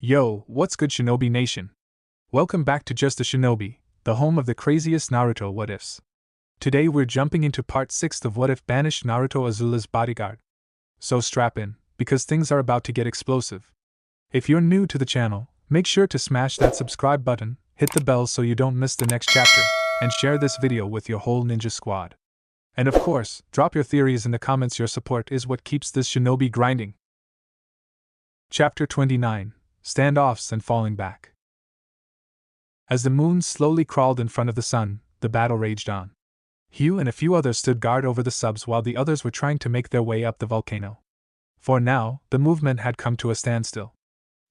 Yo, what's good, Shinobi Nation? Welcome back to Just a Shinobi, the home of the craziest Naruto what ifs. Today we're jumping into part 6 of What If Banished Naruto Azula's Bodyguard. So strap in, because things are about to get explosive. If you're new to the channel, make sure to smash that subscribe button, hit the bell so you don't miss the next chapter, and share this video with your whole ninja squad. And of course, drop your theories in the comments. Your support is what keeps this shinobi grinding. Chapter 29. Standoffs and falling back. As the moon slowly crawled in front of the sun, the battle raged on. Hugh and a few others stood guard over the subs while the others were trying to make their way up the volcano. For now, the movement had come to a standstill.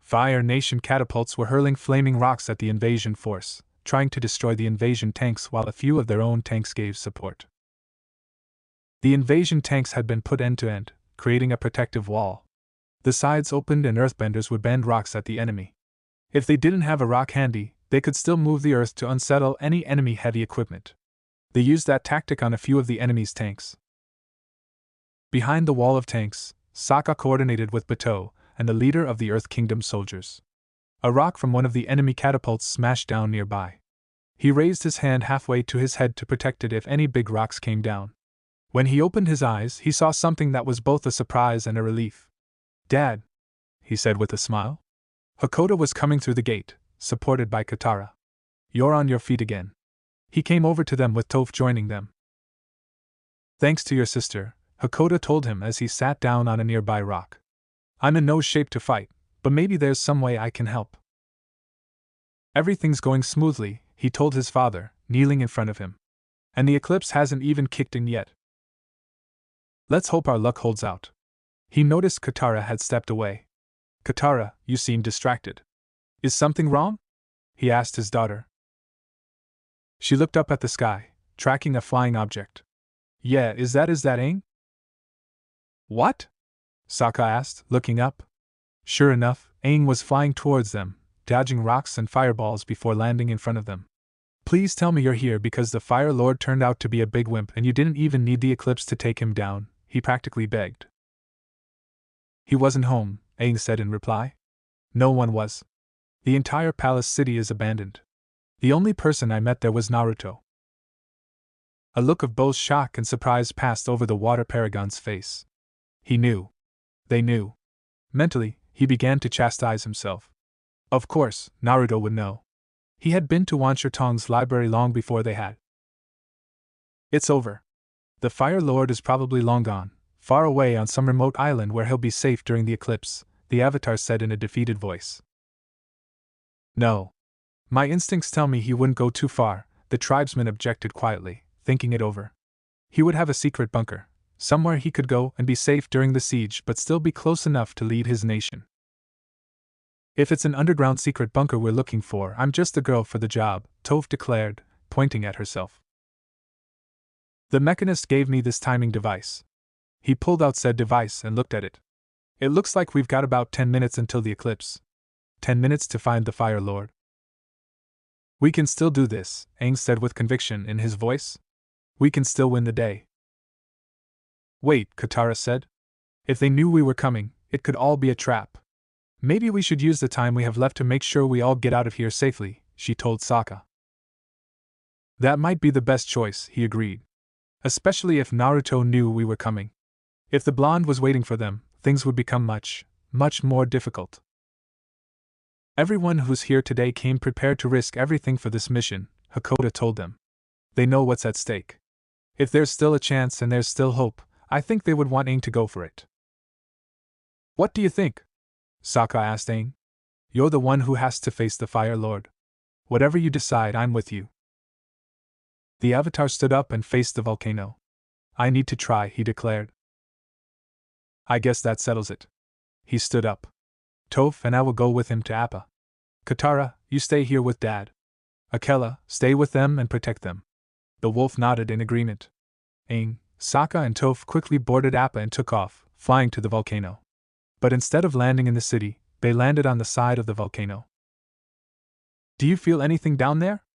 Fire Nation catapults were hurling flaming rocks at the invasion force, trying to destroy the invasion tanks while a few of their own tanks gave support. The invasion tanks had been put end to end, creating a protective wall. The sides opened and earthbenders would bend rocks at the enemy. If they didn't have a rock handy, they could still move the earth to unsettle any enemy heavy equipment. They used that tactic on a few of the enemy's tanks. Behind the wall of tanks, Sokka coordinated with Bato and the leader of the Earth Kingdom soldiers. A rock from one of the enemy catapults smashed down nearby. He raised his hand halfway to his head to protect it if any big rocks came down. When he opened his eyes, he saw something that was both a surprise and a relief. "Dad," he said with a smile. Hakoda was coming through the gate, supported by Katara. "You're on your feet again." He came over to them with Toph joining them. "Thanks to your sister," Hakoda told him as he sat down on a nearby rock. "I'm in no shape to fight, but maybe there's some way I can help." "Everything's going smoothly," he told his father, kneeling in front of him. "And the eclipse hasn't even kicked in yet. Let's hope our luck holds out." He noticed Katara had stepped away. "Katara, you seem distracted. Is something wrong?" he asked his daughter. She looked up at the sky, tracking a flying object. "Yeah, is that Aang?" "What?" Sokka asked, looking up. Sure enough, Aang was flying towards them, dodging rocks and fireballs before landing in front of them. "Please tell me you're here because the Fire Lord turned out to be a big wimp and you didn't even need the eclipse to take him down," he practically begged. "He wasn't home," Aang said in reply. "No one was. The entire palace city is abandoned. The only person I met there was Naruto." A look of both shock and surprise passed over the water paragon's face. He knew. They knew. Mentally, he began to chastise himself. Of course, Naruto would know. He had been to Wan Tong's library long before they had. "It's over. The Fire Lord is probably long gone, far away on some remote island where he'll be safe during the eclipse," the Avatar said in a defeated voice. "No. My instincts tell me he wouldn't go too far," the tribesman objected quietly, thinking it over. "He would have a secret bunker, somewhere he could go and be safe during the siege but still be close enough to lead his nation." "If it's an underground secret bunker we're looking for, I'm just the girl for the job," Toph declared, pointing at herself. "The mechanist gave me this timing device." He pulled out said device and looked at it. "It looks like we've got about 10 minutes until the eclipse. 10 minutes to find the Fire Lord." "We can still do this," Aang said with conviction in his voice. "We can still win the day." "Wait," Katara said. "If they knew we were coming, it could all be a trap. Maybe we should use the time we have left to make sure we all get out of here safely," she told Sokka. "That might be the best choice," he agreed. "Especially if Naruto knew we were coming. If the blonde was waiting for them, things would become much, much more difficult." "Everyone who's here today came prepared to risk everything for this mission," Hakoda told them. "They know what's at stake. If there's still a chance and there's still hope, I think they would want Aang to go for it." "What do you think?" Sokka asked Aang. "You're the one who has to face the Fire Lord. Whatever you decide, I'm with you." The Avatar stood up and faced the volcano. "I need to try," he declared. "I guess that settles it." He stood up. "Toph and I will go with him to Appa. Katara, you stay here with Dad. Akela, stay with them and protect them." The wolf nodded in agreement. Aang, Sokka and Toph quickly boarded Appa and took off, flying to the volcano. But instead of landing in the city, they landed on the side of the volcano. "Do you feel anything down there?"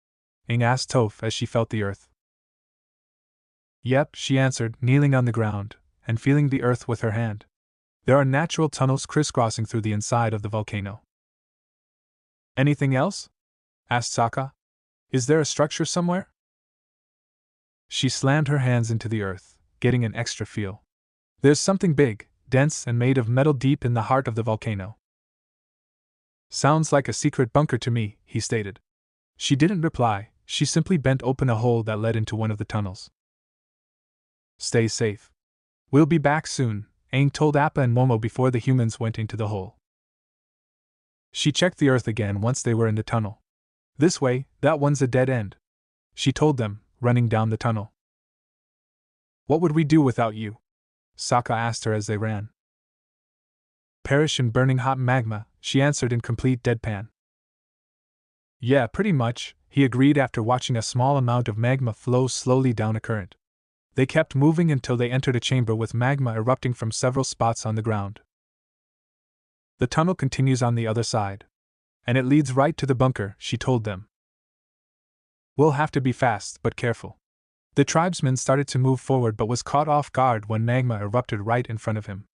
Aang asked Toph as she felt the earth. "Yep," she answered, kneeling on the ground and feeling the earth with her hand. "There are natural tunnels crisscrossing through the inside of the volcano." Anything else? Asked Sokka. Is there a structure somewhere? She slammed her hands into the earth, getting an extra feel. There's something big, dense, and made of metal deep in the heart of the volcano. Sounds like a secret bunker to me, he stated. She didn't reply, she simply bent open a hole that led into one of the tunnels. Stay safe. We'll be back soon, Aang told Appa and Momo before the humans went into the hole. She checked the earth again once they were in the tunnel. This way, that one's a dead end, she told them, running down the tunnel. What would we do without you? Sokka asked her as they ran. Perish in burning hot magma, she answered in complete deadpan. Yeah, pretty much, he agreed after watching a small amount of magma flow slowly down a current. They kept moving until they entered a chamber with magma erupting from several spots on the ground. The tunnel continues on the other side. And it leads right to the bunker, she told them. We'll have to be fast, but careful. The tribesman started to move forward but was caught off guard when magma erupted right in front of him.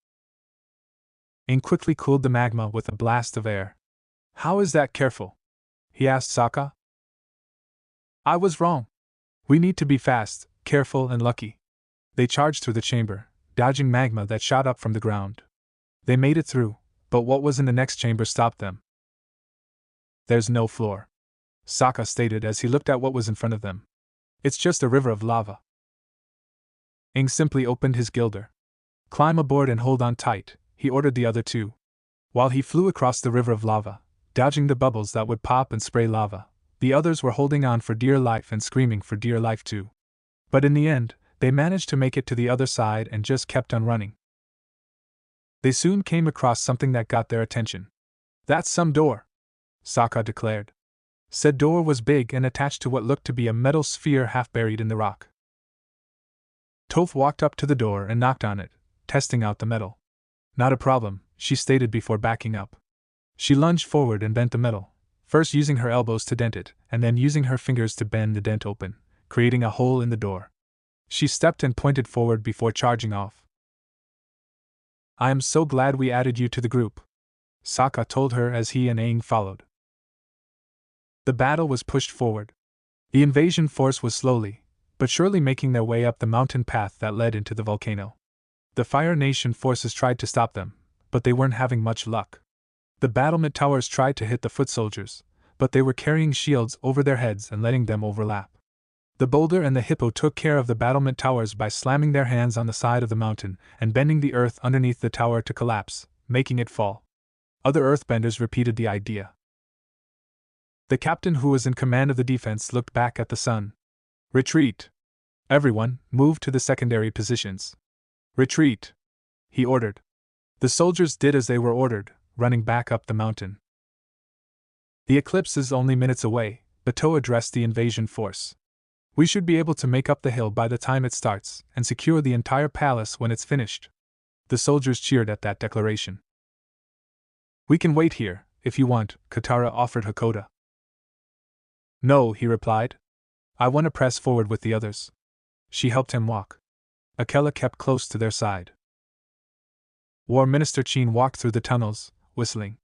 Aang quickly cooled the magma with a blast of air. How is that careful? He asked Sokka. I was wrong. We need to be fast, careful, and lucky. They charged through the chamber, dodging magma that shot up from the ground. They made it through, but what was in the next chamber stopped them. There's no floor, Sokka stated as he looked at what was in front of them. It's just a river of lava. Aang simply opened his gilder. Climb aboard and hold on tight, he ordered the other two. While he flew across the river of lava, dodging the bubbles that would pop and spray lava, the others were holding on for dear life and screaming for dear life too. But in the end, they managed to make it to the other side and just kept on running. They soon came across something that got their attention. That's some door, Sokka declared. Said door was big and attached to what looked to be a metal sphere half buried in the rock. Toph walked up to the door and knocked on it, testing out the metal. Not a problem, she stated before backing up. She lunged forward and bent the metal, first using her elbows to dent it, and then using her fingers to bend the dent open, creating a hole in the door. She stepped and pointed forward before charging off. I am so glad we added you to the group, Sokka told her as he and Aang followed. The battle was pushed forward. The invasion force was slowly, but surely making their way up the mountain path that led into the volcano. The Fire Nation forces tried to stop them, but they weren't having much luck. The battlement towers tried to hit the foot soldiers, but they were carrying shields over their heads and letting them overlap. The boulder and the hippo took care of the battlement towers by slamming their hands on the side of the mountain and bending the earth underneath the tower to collapse, making it fall. Other earthbenders repeated the idea. The captain who was in command of the defense looked back at the sun. Retreat! Everyone, move to the secondary positions. Retreat! He ordered. The soldiers did as they were ordered, running back up the mountain. The eclipse is only minutes away, Bato addressed the invasion force. We should be able to make up the hill by the time it starts and secure the entire palace when it's finished. The soldiers cheered at that declaration. We can wait here, if you want, Katara offered Hakoda. No, he replied. I want to press forward with the others. She helped him walk. Akela kept close to their side. War Minister Chin walked through the tunnels, whistling.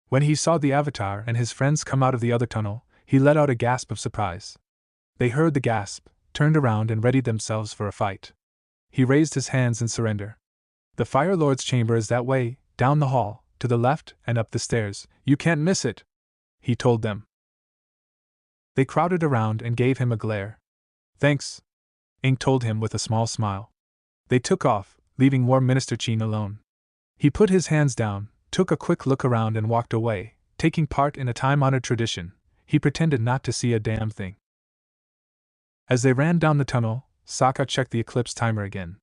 When he saw the Avatar and his friends come out of the other tunnel, he let out a gasp of surprise. They heard the gasp, turned around and readied themselves for a fight. He raised his hands in surrender. The Fire Lord's chamber is that way, down the hall, to the left and up the stairs. You can't miss it, he told them. They crowded around and gave him a glare. Thanks, Aang told him with a small smile. They took off, leaving War Minister Chin alone. He put his hands down, took a quick look around and walked away, taking part in a time-honored tradition. He pretended not to see a damn thing. As they ran down the tunnel, Sokka checked the eclipse timer again.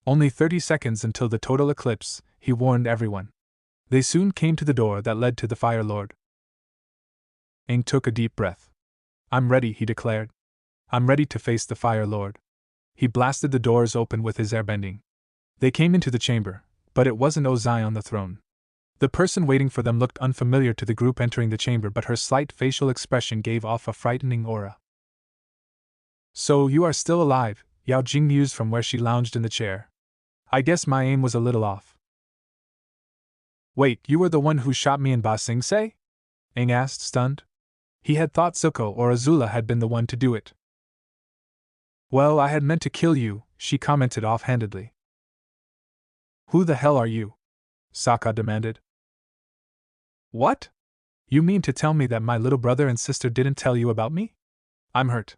Only 30 seconds until the total eclipse, he warned everyone. They soon came to the door that led to the Fire Lord. Aang took a deep breath. I'm ready, he declared. I'm ready to face the Fire Lord. He blasted the doors open with his airbending. They came into the chamber, but it wasn't Ozai on the throne. The person waiting for them looked unfamiliar to the group entering the chamber, but her slight facial expression gave off a frightening aura. So you are still alive, Yao Jing mused from where she lounged in the chair. I guess my aim was a little off. Wait, you were the one who shot me in Ba Sing Se? Aang asked, stunned. He had thought Zuko or Azula had been the one to do it. Well, I had meant to kill you, she commented offhandedly. Who the hell are you? Sokka demanded. What? You mean to tell me that my little brother and sister didn't tell you about me? I'm hurt.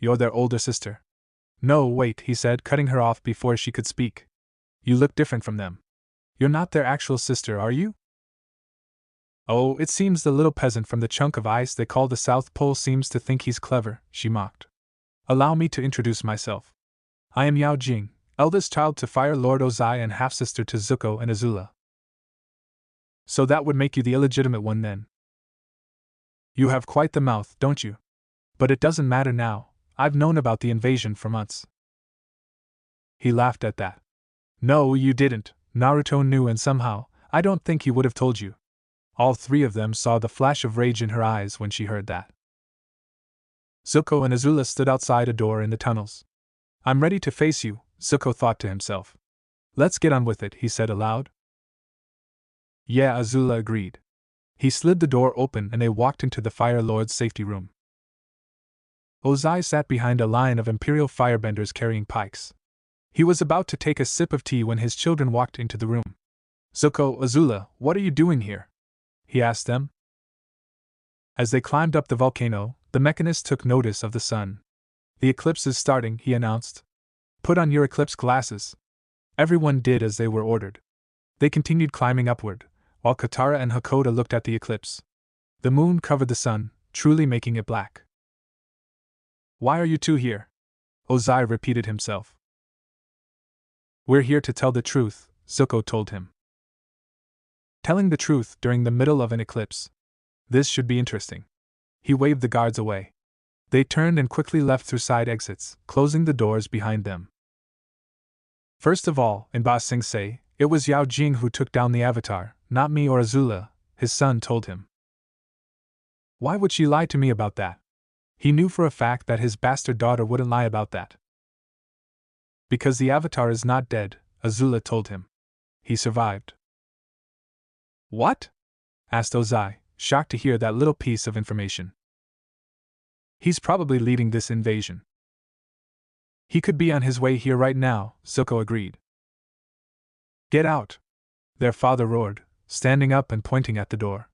You're their older sister. No, wait, he said, cutting her off before she could speak. You look different from them. You're not their actual sister, are you? Oh, it seems the little peasant from the chunk of ice they call the South Pole seems to think he's clever, she mocked. Allow me to introduce myself. I am Yao Jing, eldest child to Fire Lord Ozai and half-sister to Zuko and Azula. So that would make you the illegitimate one then. You have quite the mouth, don't you? But it doesn't matter now, I've known about the invasion for months. He laughed at that. No, you didn't, Naruto knew, and somehow, I don't think he would have told you. All three of them saw the flash of rage in her eyes when she heard that. Zuko and Azula stood outside a door in the tunnels. I'm ready to face you, Zuko thought to himself. Let's get on with it, he said aloud. Yeah, Azula agreed. He slid the door open and they walked into the Fire Lord's safety room. Ozai sat behind a line of Imperial firebenders carrying pikes. He was about to take a sip of tea when his children walked into the room. Zuko, Azula, what are you doing here? He asked them. As they climbed up the volcano, the mechanist took notice of the sun. The eclipse is starting, he announced. Put on your eclipse glasses. Everyone did as they were ordered. They continued climbing upward, while Katara and Hakoda looked at the eclipse. The moon covered the sun, truly making it black. Why are you two here? Ozai repeated himself. We're here to tell the truth, Zuko told him. Telling the truth during the middle of an eclipse. This should be interesting. He waved the guards away. They turned and quickly left through side exits, closing the doors behind them. First of all, in Ba Sing Se, it was Yao Jing who took down the Avatar, not me or Azula, his son told him. Why would she lie to me about that? He knew for a fact that his bastard daughter wouldn't lie about that. Because the Avatar is not dead, Azula told him. He survived. What? Asked Ozai, shocked to hear that little piece of information. He's probably leading this invasion. He could be on his way here right now, Zuko agreed. Get out! Their father roared, standing up and pointing at the door.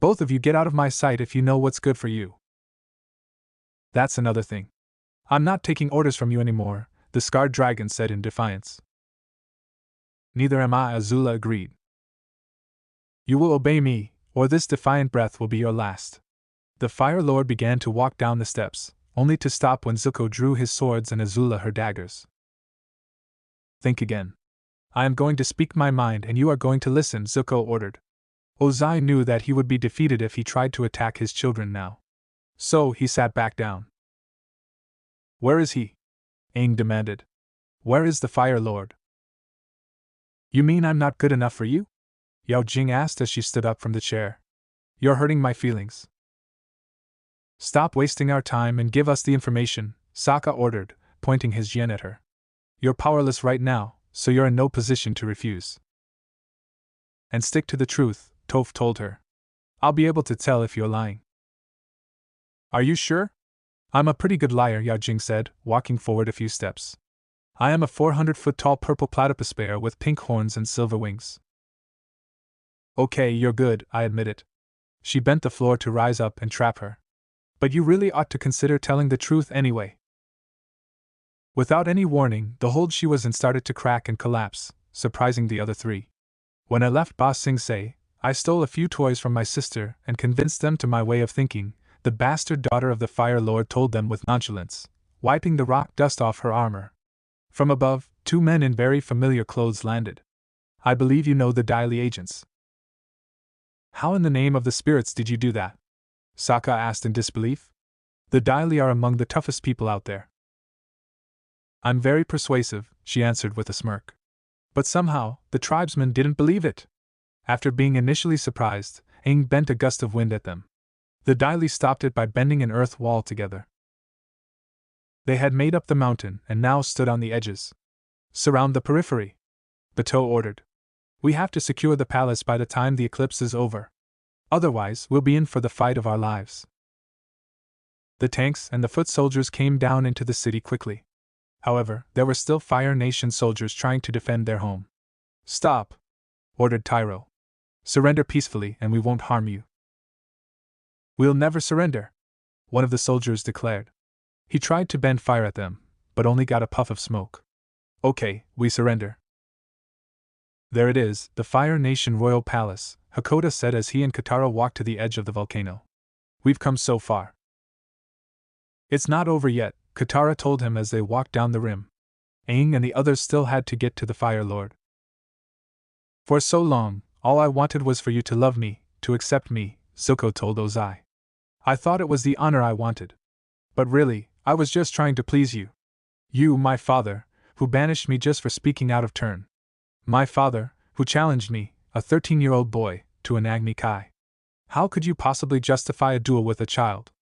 Both of you get out of my sight if you know what's good for you. That's another thing. I'm not taking orders from you anymore, the scarred dragon said in defiance. Neither am I, Azula agreed. You will obey me, or this defiant breath will be your last. The Fire Lord began to walk down the steps, only to stop when Zuko drew his swords and Azula her daggers. Think again. I am going to speak my mind and you are going to listen, Zuko ordered. Ozai knew that he would be defeated if he tried to attack his children now. So he sat back down. Where is he? Aang demanded. Where is the Fire Lord? You mean I'm not good enough for you? Yao Jing asked as she stood up from the chair. You're hurting my feelings. Stop wasting our time and give us the information, Sokka ordered, pointing his yen at her. You're powerless right now, so you're in no position to refuse. And stick to the truth, Toph told her. I'll be able to tell if you're lying. Are you sure? I'm a pretty good liar, Yao Jing said, walking forward a few steps. I am a 400-foot-tall purple platypus bear with pink horns and silver wings. Okay, you're good, I admit it. She bent the floor to rise up and trap her. But you really ought to consider telling the truth anyway. Without any warning, the hold she was in started to crack and collapse, surprising the other three. When I left Ba Sing Se, I stole a few toys from my sister and convinced them to my way of thinking, the bastard daughter of the Fire Lord told them with nonchalance, wiping the rock dust off her armor. From above, two men in very familiar clothes landed. I believe you know the Daily agents. How in the name of the spirits did you do that? Sokka asked in disbelief. The Daily are among the toughest people out there. I'm very persuasive, she answered with a smirk. But somehow, the tribesmen didn't believe it. After being initially surprised, Aang bent a gust of wind at them. The Daily stopped it by bending an earth wall together. They had made up the mountain and now stood on the edges. Surround the periphery, Bato ordered. We have to secure the palace by the time the eclipse is over. Otherwise, we'll be in for the fight of our lives. The tanks and the foot soldiers came down into the city quickly. However, there were still Fire Nation soldiers trying to defend their home. Stop, ordered Tyro. Surrender peacefully and we won't harm you. We'll never surrender, one of the soldiers declared. He tried to bend fire at them, but only got a puff of smoke. Okay, we surrender. There it is, the Fire Nation Royal Palace, Hakoda said as he and Katara walked to the edge of the volcano. We've come so far. It's not over yet, Katara told him as they walked down the rim. Aang and the others still had to get to the Fire Lord. For so long, all I wanted was for you to love me, to accept me, Zuko told Ozai. I thought it was the honor I wanted. But really, I was just trying to please you. You, my father, who banished me just for speaking out of turn. My father, who challenged me, a 13-year-old boy, to an Agni Kai. How could you possibly justify a duel with a child?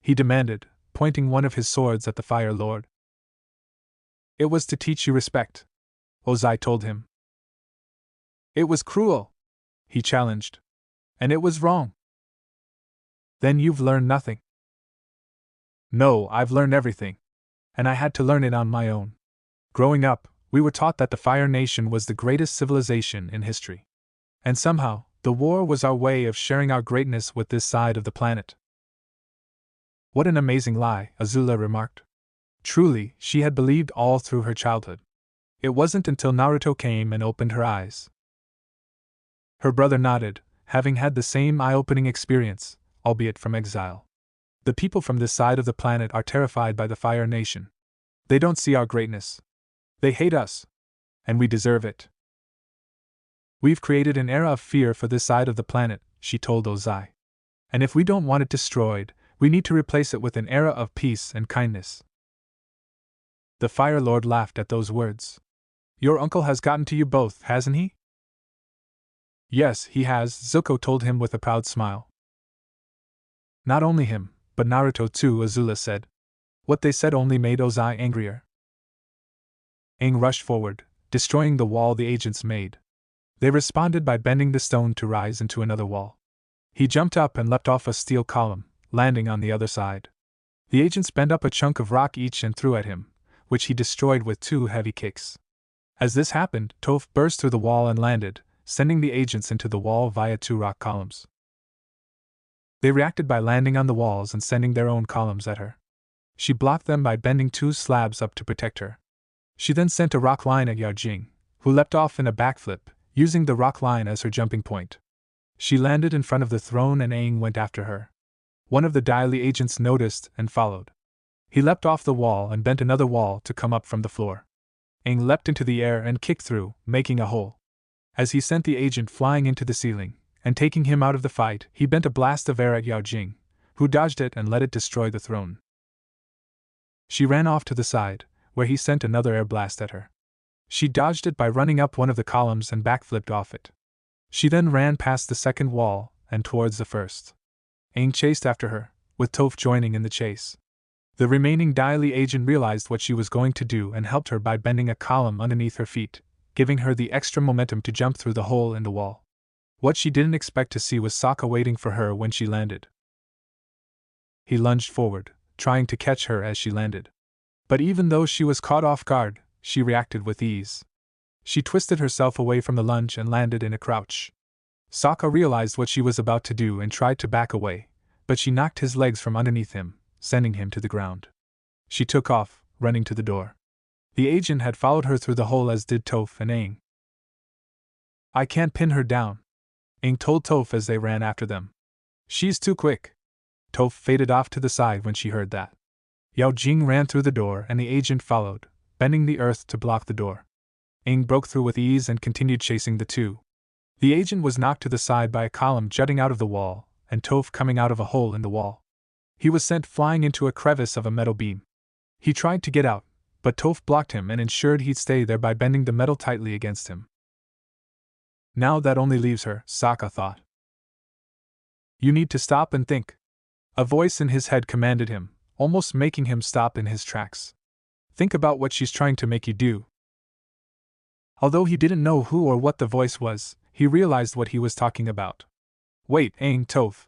He demanded, pointing one of his swords at the Fire Lord. It was to teach you respect, Ozai told him. It was cruel, he challenged. And it was wrong. Then you've learned nothing. No, I've learned everything. And I had to learn it on my own. Growing up, we were taught that the Fire Nation was the greatest civilization in history. And somehow, the war was our way of sharing our greatness with this side of the planet. What an amazing lie, Azula remarked. Truly, she had believed all through her childhood. It wasn't until Naruto came and opened her eyes. Her brother nodded, having had the same eye-opening experience, albeit from exile. The people from this side of the planet are terrified by the Fire Nation. They don't see our greatness. They hate us. And we deserve it. We've created an era of fear for this side of the planet, she told Ozai. And if we don't want it destroyed, we need to replace it with an era of peace and kindness. The Fire Lord laughed at those words. Your uncle has gotten to you both, hasn't he? Yes, he has, Zuko told him with a proud smile. Not only him, but Naruto too, Azula said. What they said only made Ozai angrier. Aang rushed forward, destroying the wall the agents made. They responded by bending the stone to rise into another wall. He jumped up and leapt off a steel column, landing on the other side. The agents bent up a chunk of rock each and threw at him, which he destroyed with 2 heavy kicks. As this happened, Toph burst through the wall and landed, sending the agents into the wall via 2 rock columns. They reacted by landing on the walls and sending their own columns at her. She blocked them by bending 2 slabs up to protect her. She then sent a rock line at Yao Jing, who leapt off in a backflip, using the rock line as her jumping point. She landed in front of the throne and Aang went after her. One of the Dai Li agents noticed and followed. He leapt off the wall and bent another wall to come up from the floor. Aang leapt into the air and kicked through, making a hole. As he sent the agent flying into the ceiling, and taking him out of the fight, he bent a blast of air at Yao Jing, who dodged it and let it destroy the throne. She ran off to the side, where he sent another air blast at her. She dodged it by running up one of the columns and backflipped off it. She then ran past the second wall and towards the first. Aang chased after her, with Toph joining in the chase. The remaining Dai Li agent realized what she was going to do and helped her by bending a column underneath her feet, giving her the extra momentum to jump through the hole in the wall. What she didn't expect to see was Sokka waiting for her when she landed. He lunged forward, trying to catch her as she landed. But even though she was caught off guard, she reacted with ease. She twisted herself away from the lunge and landed in a crouch. Sokka realized what she was about to do and tried to back away, but she knocked his legs from underneath him, sending him to the ground. She took off, running to the door. The agent had followed her through the hole as did Toph and Aang. I can't pin her down, Aang told Toph as they ran after them. She's too quick. Toph faded off to the side when she heard that. Yao Jing ran through the door and the agent followed, bending the earth to block the door. Aang broke through with ease and continued chasing the two. The agent was knocked to the side by a column jutting out of the wall, and Toph coming out of a hole in the wall. He was sent flying into a crevice of a metal beam. He tried to get out, but Toph blocked him and ensured he'd stay there by bending the metal tightly against him. Now that only leaves her, Sokka thought. You need to stop and think. A voice in his head commanded him, almost making him stop in his tracks. Think about what she's trying to make you do. Although he didn't know who or what the voice was, he realized what he was talking about. Wait, Aang Toph!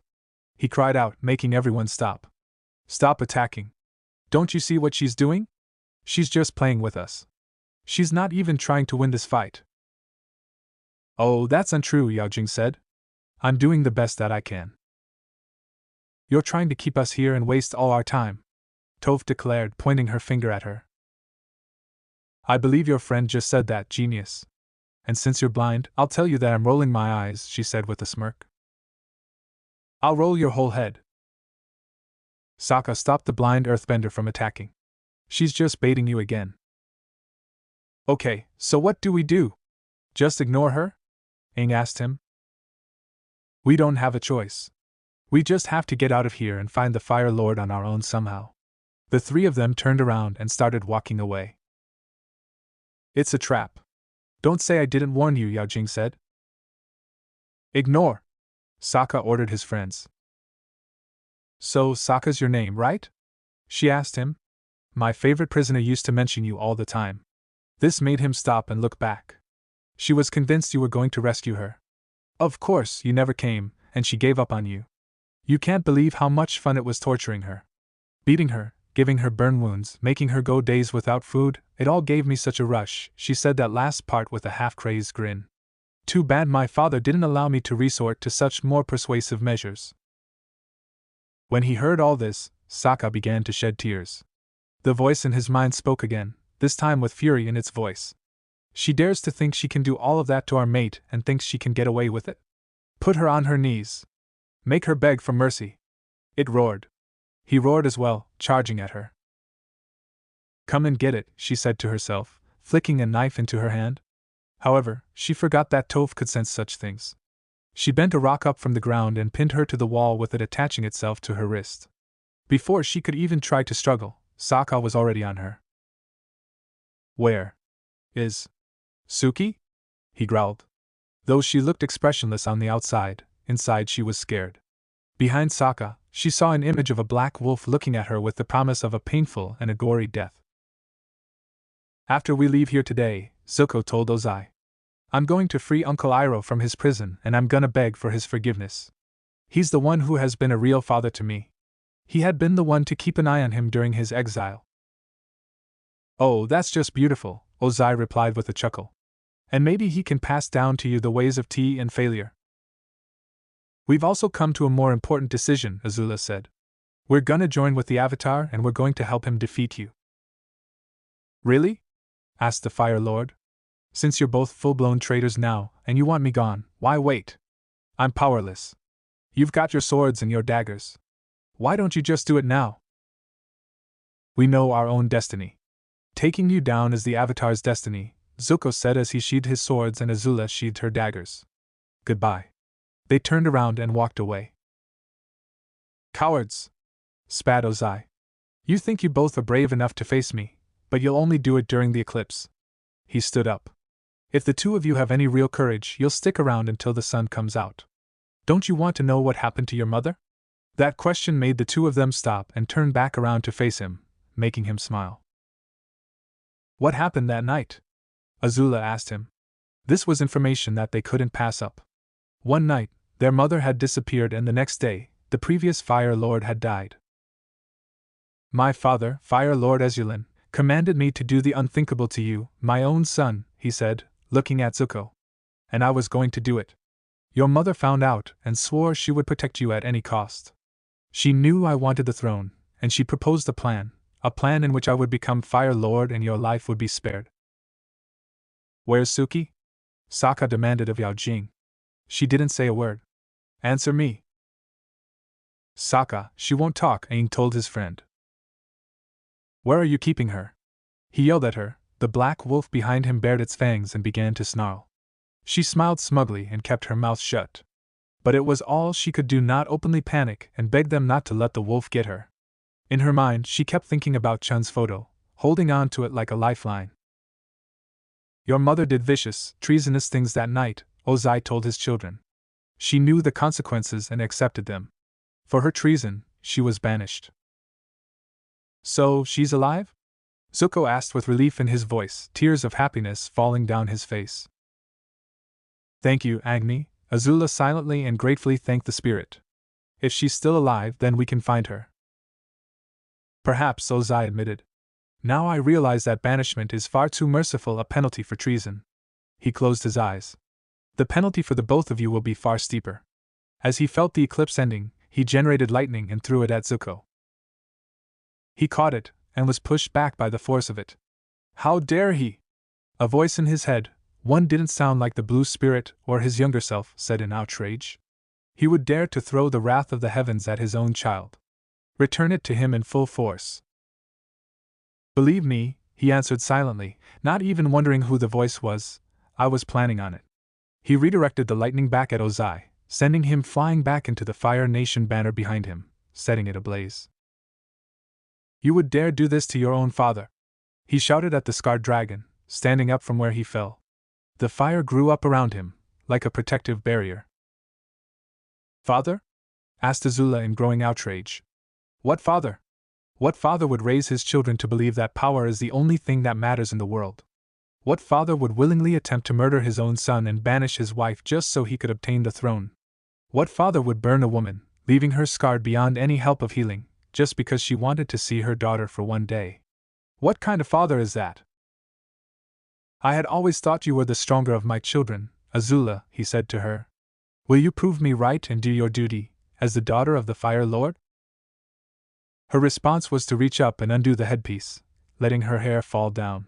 He cried out, making everyone stop. Stop attacking. Don't you see what she's doing? She's just playing with us. She's not even trying to win this fight. Oh, that's untrue, Yao Jing said. I'm doing the best that I can. You're trying to keep us here and waste all our time, Toph declared, pointing her finger at her. I believe your friend just said that, genius. And since you're blind, I'll tell you that I'm rolling my eyes, she said with a smirk. I'll roll your whole head. Sokka stopped the blind earthbender from attacking. She's just baiting you again. Okay, so what do we do? Just ignore her? Aang asked him. We don't have a choice. We just have to get out of here and find the Fire Lord on our own somehow. The three of them turned around and started walking away. It's a trap. Don't say I didn't warn you, Yao Jing said. Ignore, Sokka ordered his friends. So, Sokka's your name, right? She asked him. My favorite prisoner used to mention you all the time. This made him stop and look back. She was convinced you were going to rescue her. Of course, you never came, and she gave up on you. You can't believe how much fun it was torturing her. Beating her, giving her burn wounds, making her go days without food, it all gave me such a rush, she said that last part with a half-crazed grin. Too bad my father didn't allow me to resort to such more persuasive measures. When he heard all this, Sokka began to shed tears. The voice in his mind spoke again, this time with fury in its voice. She dares to think she can do all of that to our mate and thinks she can get away with it? Put her on her knees. Make her beg for mercy. It roared. He roared as well, charging at her. Come and get it, she said to herself, flicking a knife into her hand. However, she forgot that Toph could sense such things. She bent a rock up from the ground and pinned her to the wall with it attaching itself to her wrist. Before she could even try to struggle, Sokka was already on her. Where is Suki? He growled. Though she looked expressionless on the outside, inside she was scared. Behind Sokka, she saw an image of a black wolf looking at her with the promise of a painful and a gory death. After we leave here today, Zuko told Ozai, I'm going to free Uncle Iroh from his prison and I'm gonna beg for his forgiveness. He's the one who has been a real father to me. He had been the one to keep an eye on him during his exile. Oh, that's just beautiful, Ozai replied with a chuckle. And maybe he can pass down to you the ways of tea and failure. We've also come to a more important decision, Azula said. We're gonna join with the Avatar and we're going to help him defeat you. Really? Asked the Fire Lord. Since you're both full-blown traitors now, and you want me gone, why wait? I'm powerless. You've got your swords and your daggers. Why don't you just do it now? We know our own destiny. Taking you down is the Avatar's destiny, Zuko said as he sheathed his swords and Azula sheathed her daggers. Goodbye. They turned around and walked away. Cowards! Spat Ozai. You think you both are brave enough to face me, but you'll only do it during the eclipse. He stood up. If the two of you have any real courage, you'll stick around until the sun comes out. Don't you want to know what happened to your mother? That question made the two of them stop and turn back around to face him, making him smile. What happened that night? Azula asked him. This was information that they couldn't pass up. One night, their mother had disappeared and the next day, the previous Fire Lord had died. My father, Fire Lord Azula, commanded me to do the unthinkable to you, my own son, he said, looking at Zuko. And I was going to do it. Your mother found out and swore she would protect you at any cost. She knew I wanted the throne, and she proposed a plan in which I would become Fire Lord and your life would be spared. Where's Suki? Sokka demanded of Yao Jing. She didn't say a word. Answer me. Sokka, she won't talk, Aang told his friend. Where are you keeping her? He yelled at her. The black wolf behind him bared its fangs and began to snarl. She smiled smugly and kept her mouth shut. But it was all she could do not openly panic and beg them not to let the wolf get her. In her mind, she kept thinking about Chun's photo, holding on to it like a lifeline. Your mother did vicious, treasonous things that night, Ozai told his children. She knew the consequences and accepted them. For her treason, she was banished. So, she's alive? Zuko asked with relief in his voice, tears of happiness falling down his face. Thank you, Agni, Azula silently and gratefully thanked the spirit. If she's still alive, then we can find her. Perhaps, Ozai admitted. Now I realize that banishment is far too merciful a penalty for treason. He closed his eyes. The penalty for the both of you will be far steeper. As he felt the eclipse ending, he generated lightning and threw it at Zuko. He caught it, and was pushed back by the force of it. How dare he? A voice in his head, one didn't sound like the blue spirit or his younger self, said in outrage. He would dare to throw the wrath of the heavens at his own child. Return it to him in full force. Believe me, he answered silently, not even wondering who the voice was. I was planning on it. He redirected the lightning back at Ozai, sending him flying back into the Fire Nation banner behind him, setting it ablaze. You would dare do this to your own father? He shouted at the scarred dragon, standing up from where he fell. The fire grew up around him, like a protective barrier. Father? Asked Azula in growing outrage. What father? What father would raise his children to believe that power is the only thing that matters in the world? What father would willingly attempt to murder his own son and banish his wife just so he could obtain the throne? What father would burn a woman, leaving her scarred beyond any help of healing, just because she wanted to see her daughter for one day? What kind of father is that? I had always thought you were the stronger of my children, Azula, he said to her. Will you prove me right and do your duty, as the daughter of the Fire Lord? Her response was to reach up and undo the headpiece, letting her hair fall down.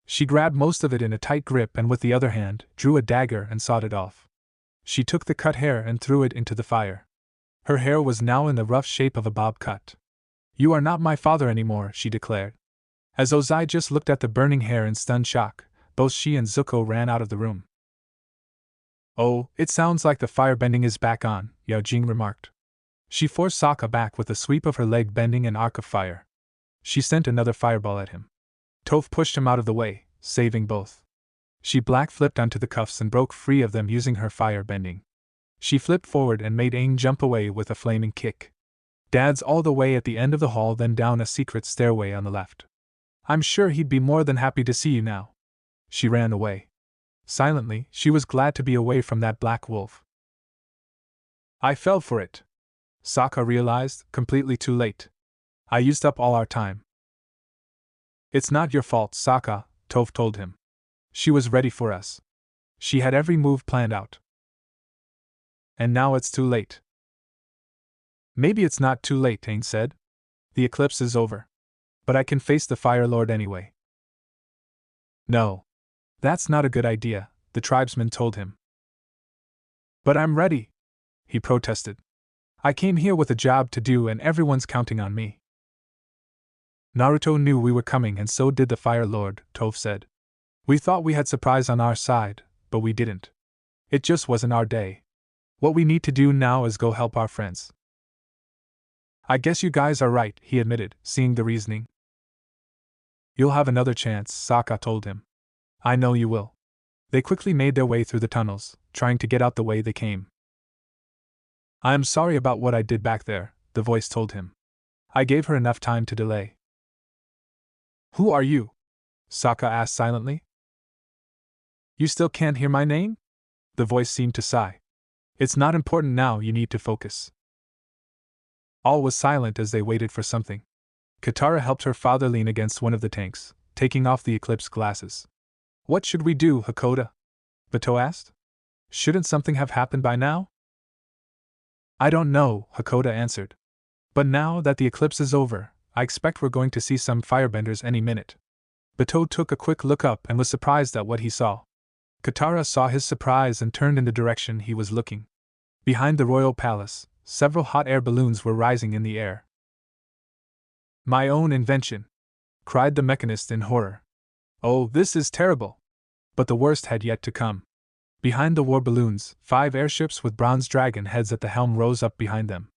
She grabbed most of it in a tight grip and with the other hand, drew a dagger and sawed it off. She took the cut hair and threw it into the fire. Her hair was now in the rough shape of a bob cut. You are not my father anymore, she declared. As Ozai just looked at the burning hair in stunned shock, both she and Zuko ran out of the room. Oh, it sounds like the firebending is back on, Yao Jing remarked. She forced Sokka back with a sweep of her leg bending an arc of fire. She sent another fireball at him. Toph pushed him out of the way, saving both. She black flipped onto the cuffs and broke free of them using her fire bending. She flipped forward and made Aang jump away with a flaming kick. Dad's all the way at the end of the hall, then down a secret stairway on the left. I'm sure he'd be more than happy to see you now. She ran away. Silently, she was glad to be away from that black wolf. I fell for it. Sokka realized, completely too late. I used up all our time. It's not your fault, Sokka, Toph told him. She was ready for us. She had every move planned out. And now it's too late. Maybe it's not too late, Aang said. The eclipse is over. But I can face the Fire Lord anyway. No. That's not a good idea, the tribesman told him. But I'm ready, he protested. I came here with a job to do and everyone's counting on me. Naruto knew we were coming and so did the Fire Lord, Toph said. We thought we had surprise on our side, but we didn't. It just wasn't our day. What we need to do now is go help our friends. I guess you guys are right, he admitted, seeing the reasoning. You'll have another chance, Sokka told him. I know you will. They quickly made their way through the tunnels, trying to get out the way they came. I am sorry about what I did back there, the voice told him. I gave her enough time to delay. Who are you? Sokka asked silently. You still can't hear my name? The voice seemed to sigh. It's not important now, you need to focus. All was silent as they waited for something. Katara helped her father lean against one of the tanks, taking off the eclipse glasses. What should we do, Hakoda? Bato asked. Shouldn't something have happened by now? I don't know, Hakoda answered. But now that the eclipse is over, I expect we're going to see some firebenders any minute. Bato took a quick look up and was surprised at what he saw. Katara saw his surprise and turned in the direction he was looking. Behind the royal palace, several hot air balloons were rising in the air. My own invention! Cried the mechanist in horror. Oh, this is terrible! But the worst had yet to come. Behind the war balloons, 5 airships with bronze dragon heads at the helm rose up behind them.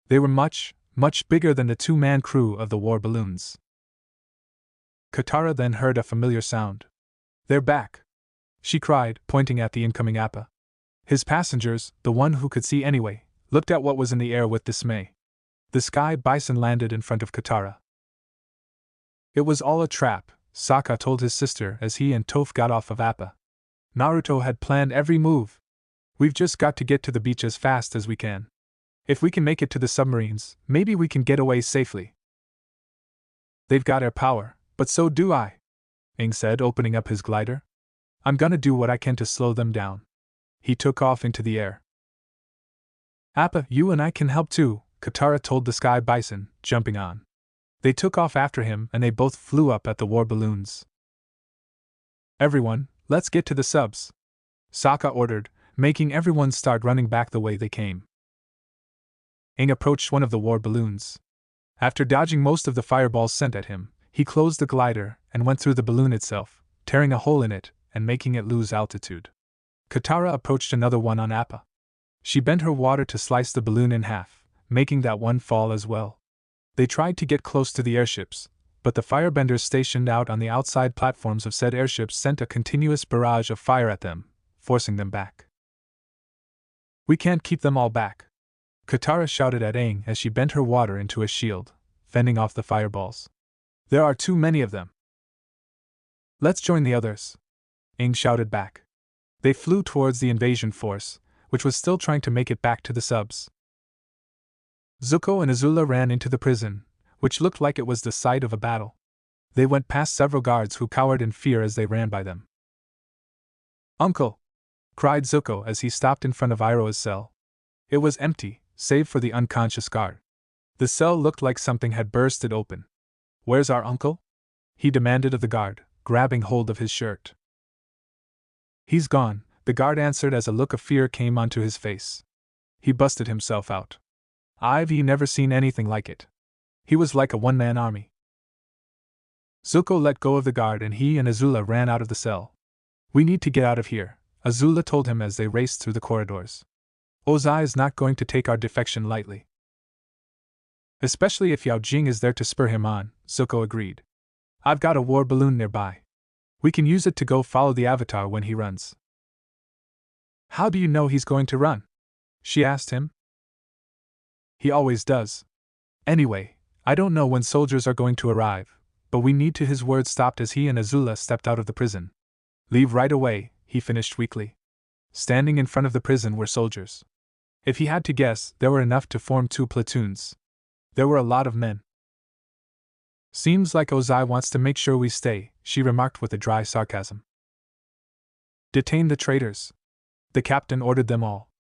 They were much, much bigger than the 2-man crew of the war balloons. Katara then heard a familiar sound. They're back! She cried, pointing at the incoming Appa. His passengers, the one who could see anyway, looked at what was in the air with dismay. The sky bison landed in front of Katara. It was all a trap, Sokka told his sister as he and Toph got off of Appa. Naruto had planned every move. We've just got to get to the beach as fast as we can. If we can make it to the submarines, maybe we can get away safely. They've got air power, but so do I, Aang said, opening up his glider. I'm gonna do what I can to slow them down. He took off into the air. Appa, you and I can help too, Katara told the sky bison, jumping on. They took off after him and they both flew up at the war balloons. Everyone, let's get to the subs, Sokka ordered, making everyone start running back the way they came. Aang approached one of the war balloons. After dodging most of the fireballs sent at him, he closed the glider and went through the balloon itself, tearing a hole in it and making it lose altitude. Katara approached another one on Appa. She bent her water to slice the balloon in half, making that one fall as well. They tried to get close to the airships, but the firebenders stationed out on the outside platforms of said airships sent a continuous barrage of fire at them, forcing them back. We can't keep them all back, Katara shouted at Aang as she bent her water into a shield, fending off the fireballs. There are too many of them. Let's join the others, Aang shouted back. They flew towards the invasion force, which was still trying to make it back to the subs. Zuko and Azula ran into the prison, which looked like it was the site of a battle. They went past several guards who cowered in fear as they ran by them. Uncle! Cried Zuko as he stopped in front of Iroha's cell. It was empty, save for the unconscious guard. The cell looked like something had bursted open. Where's our uncle? He demanded of the guard, grabbing hold of his shirt. He's gone, the guard answered as a look of fear came onto his face. He busted himself out. I've never seen anything like it. He was like a one-man army. Zuko let go of the guard and he and Azula ran out of the cell. We need to get out of here, Azula told him as they raced through the corridors. Ozai is not going to take our defection lightly. Especially if Yao Jing is there to spur him on, Zuko agreed. I've got a war balloon nearby. We can use it to go follow the Avatar when he runs. How do you know he's going to run? She asked him. He always does. Anyway, I don't know when soldiers are going to arrive, but we need to. His words stopped as he and Azula stepped out of the prison. Leave right away, he finished weakly. Standing in front of the prison were soldiers. If he had to guess, there were enough to form 2 platoons. There were a lot of men. Seems like Ozai wants to make sure we stay, she remarked with a dry sarcasm. Detain the traitors. The captain ordered them all.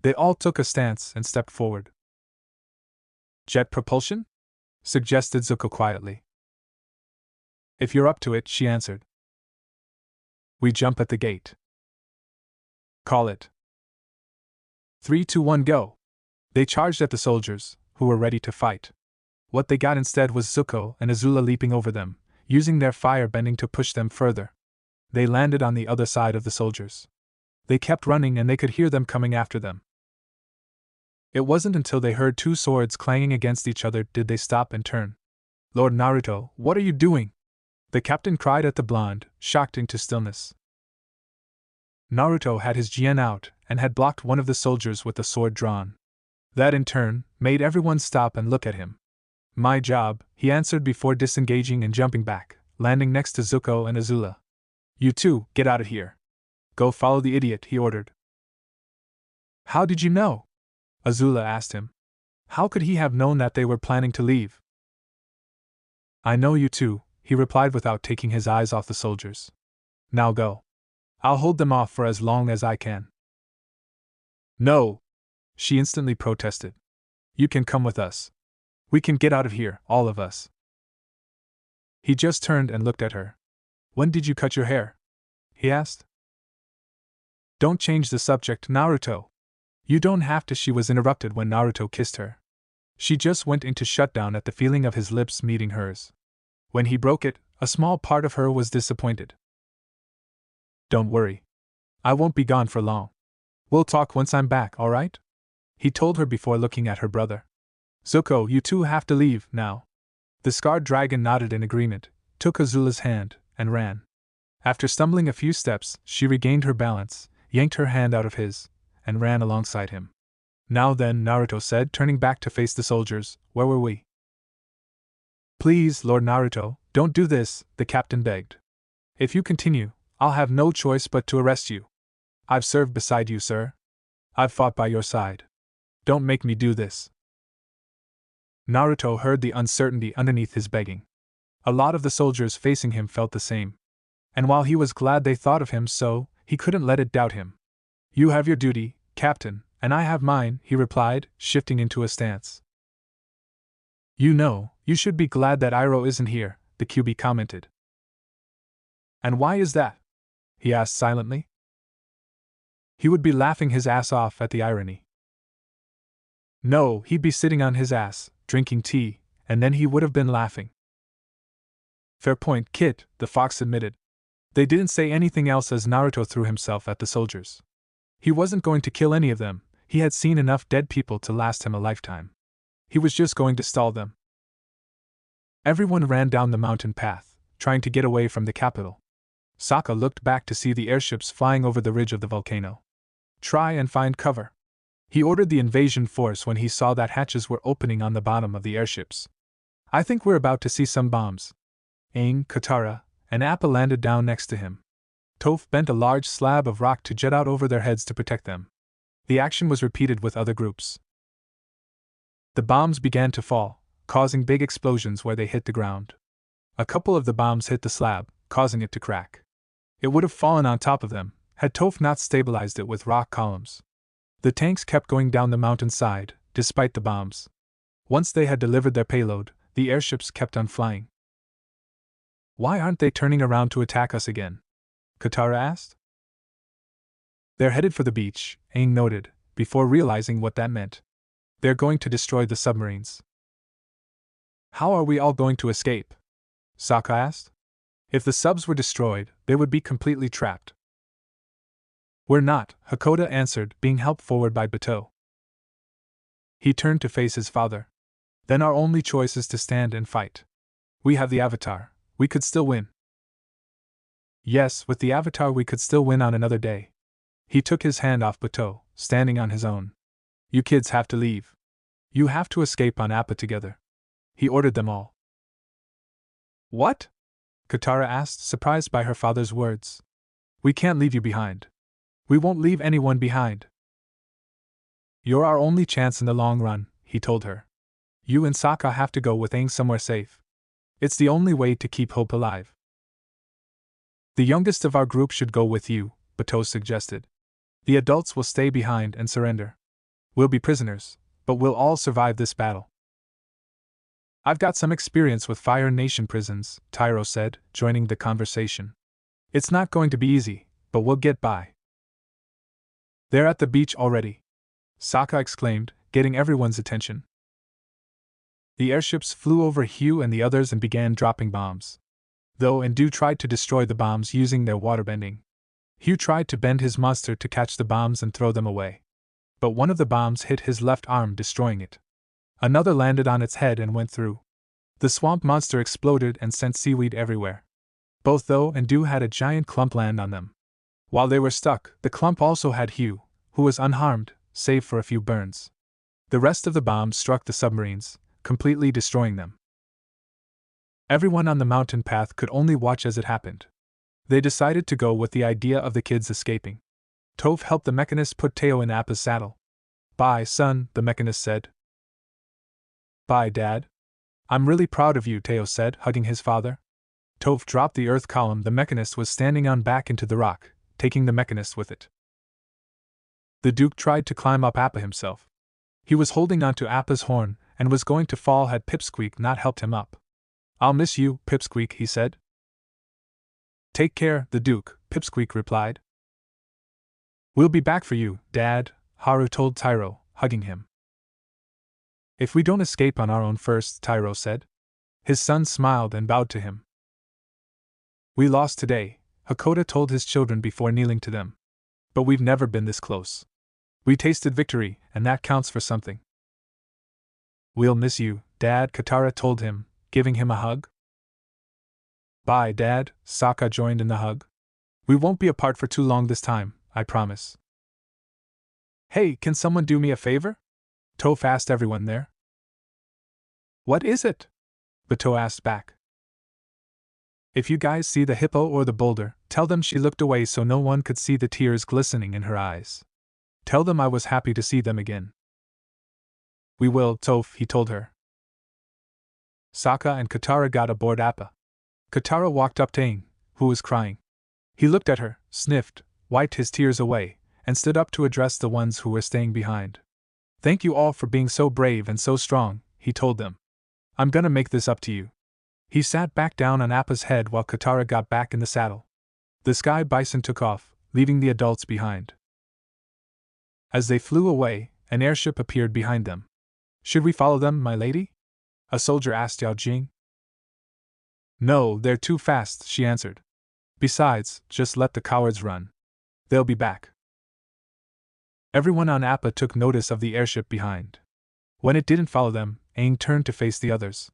They all took a stance and stepped forward. Jet propulsion? Suggested Zuko quietly. If you're up to it, she answered. We jump at the gate. Call it. 3, 2, 1, go. They charged at the soldiers, who were ready to fight. What they got instead was Zuko and Azula leaping over them, using their fire bending to push them further. They landed on the other side of the soldiers. They kept running and they could hear them coming after them. It wasn't until they heard 2 swords clanging against each other did they stop and turn. Lord Naruto, what are you doing? The captain cried at the blonde, shocked into stillness. Naruto had his Jian out and had blocked one of the soldiers with the sword drawn. That in turn made everyone stop and look at him. My job, he answered before disengaging and jumping back, landing next to Zuko and Azula. You two, get out of here. Go follow the idiot, he ordered. How did you know? Azula asked him. How could he have known that they were planning to leave? I know you two, he replied without taking his eyes off the soldiers. Now go. I'll hold them off for as long as I can. No! She instantly protested. You can come with us. We can get out of here, all of us. He just turned and looked at her. When did you cut your hair? He asked. Don't change the subject, Naruto. You don't have to. She was interrupted when Naruto kissed her. She just went into shutdown at the feeling of his lips meeting hers. When he broke it, a small part of her was disappointed. Don't worry. I won't be gone for long. We'll talk once I'm back, alright? He told her before looking at her brother. Zuko, you two have to leave, now. The scarred dragon nodded in agreement, took Azula's hand, and ran. After stumbling a few steps, she regained her balance, yanked her hand out of his, and ran alongside him. Now then, Naruto said, turning back to face the soldiers, where were we? Please, Lord Naruto, don't do this, the captain begged. If you continue, I'll have no choice but to arrest you. I've served beside you, sir. I've fought by your side. Don't make me do this. Naruto heard the uncertainty underneath his begging. A lot of the soldiers facing him felt the same. And while he was glad they thought of him so, he couldn't let it doubt him. You have your duty, Captain, and I have mine, he replied, shifting into a stance. You should be glad that Iroh isn't here, the QB commented. And why is that? He asked silently. He would be laughing his ass off at the irony. No, he'd be sitting on his ass, drinking tea, and then he would have been laughing. Fair point, Kit, the fox admitted. They didn't say anything else as Naruto threw himself at the soldiers. He wasn't going to kill any of them, he had seen enough dead people to last him a lifetime. He was just going to stall them. Everyone ran down the mountain path, trying to get away from the capital. Sokka looked back to see the airships flying over the ridge of the volcano. Try and find cover. He ordered the invasion force when he saw that hatches were opening on the bottom of the airships. I think we're about to see some bombs. Aang, Katara, and Appa landed down next to him. Toph bent a large slab of rock to jet out over their heads to protect them. The action was repeated with other groups. The bombs began to fall, causing big explosions where they hit the ground. A couple of the bombs hit the slab, causing it to crack. It would have fallen on top of them, had Toph not stabilized it with rock columns. The tanks kept going down the mountainside, despite the bombs. Once they had delivered their payload, the airships kept on flying. Why aren't they turning around to attack us again? Katara asked. They're headed for the beach, Aang noted, before realizing what that meant. They're going to destroy the submarines. How are we all going to escape? Sokka asked. If the subs were destroyed, they would be completely trapped. We're not, Hakoda answered, being helped forward by Bato. He turned to face his father. Then our only choice is to stand and fight. We have the Avatar. We could still win. Yes, with the Avatar we could still win on another day. He took his hand off Bato, standing on his own. You kids have to leave. You have to escape on Appa together. He ordered them all. What? Katara asked, surprised by her father's words. We can't leave you behind. We won't leave anyone behind. You're our only chance in the long run, he told her. You and Sokka have to go with Aang somewhere safe. It's the only way to keep hope alive. The youngest of our group should go with you, Bato suggested. The adults will stay behind and surrender. We'll be prisoners, but we'll all survive this battle. I've got some experience with Fire Nation prisons, Tyro said, joining the conversation. It's not going to be easy, but we'll get by. They're at the beach already, Sokka exclaimed, getting everyone's attention. The airships flew over Hugh and the others and began dropping bombs. Though and Du tried to destroy the bombs using their waterbending. Hugh tried to bend his monster to catch the bombs and throw them away. But one of the bombs hit his left arm, destroying it. Another landed on its head and went through. The swamp monster exploded and sent seaweed everywhere. Both Tho and Du had a giant clump land on them. While they were stuck, the clump also had Hugh, who was unharmed, save for a few burns. The rest of the bombs struck the submarines, completely destroying them. Everyone on the mountain path could only watch as it happened. They decided to go with the idea of the kids escaping. Toph helped the mechanist put Teo in Appa's saddle. Bye, son, the mechanist said. Bye, Dad. I'm really proud of you, Teo said, hugging his father. Toph dropped the earth column the mechanist was standing on back into the rock, taking the mechanist with it. The Duke tried to climb up Appa himself. He was holding onto Appa's horn and was going to fall had Pipsqueak not helped him up. I'll miss you, Pipsqueak, he said. Take care, the Duke, Pipsqueak replied. We'll be back for you, Dad, Haru told Tyro, hugging him. If we don't escape on our own first, Tyro said. His son smiled and bowed to him. We lost today, Hakoda told his children before kneeling to them. But we've never been this close. We tasted victory, and that counts for something. We'll miss you, Dad, Katara told him, giving him a hug. Bye, Dad, Sokka joined in the hug. We won't be apart for too long this time, I promise. Hey, can someone do me a favor? Toph asked everyone there. What is it? Bato asked back. If you guys see the hippo or the boulder, tell them she looked away so no one could see the tears glistening in her eyes. Tell them I was happy to see them again. We will, Toph, he told her. Sokka and Katara got aboard Appa. Katara walked up to Aang, who was crying. He looked at her, sniffed, wiped his tears away, and stood up to address the ones who were staying behind. Thank you all for being so brave and so strong, he told them. I'm gonna make this up to you. He sat back down on Appa's head while Katara got back in the saddle. The sky bison took off, leaving the adults behind. As they flew away, an airship appeared behind them. Should we follow them, my lady? A soldier asked Yao Jing. No, they're too fast, she answered. Besides, just let the cowards run. They'll be back. Everyone on Appa took notice of the airship behind. When it didn't follow them, Aang turned to face the others.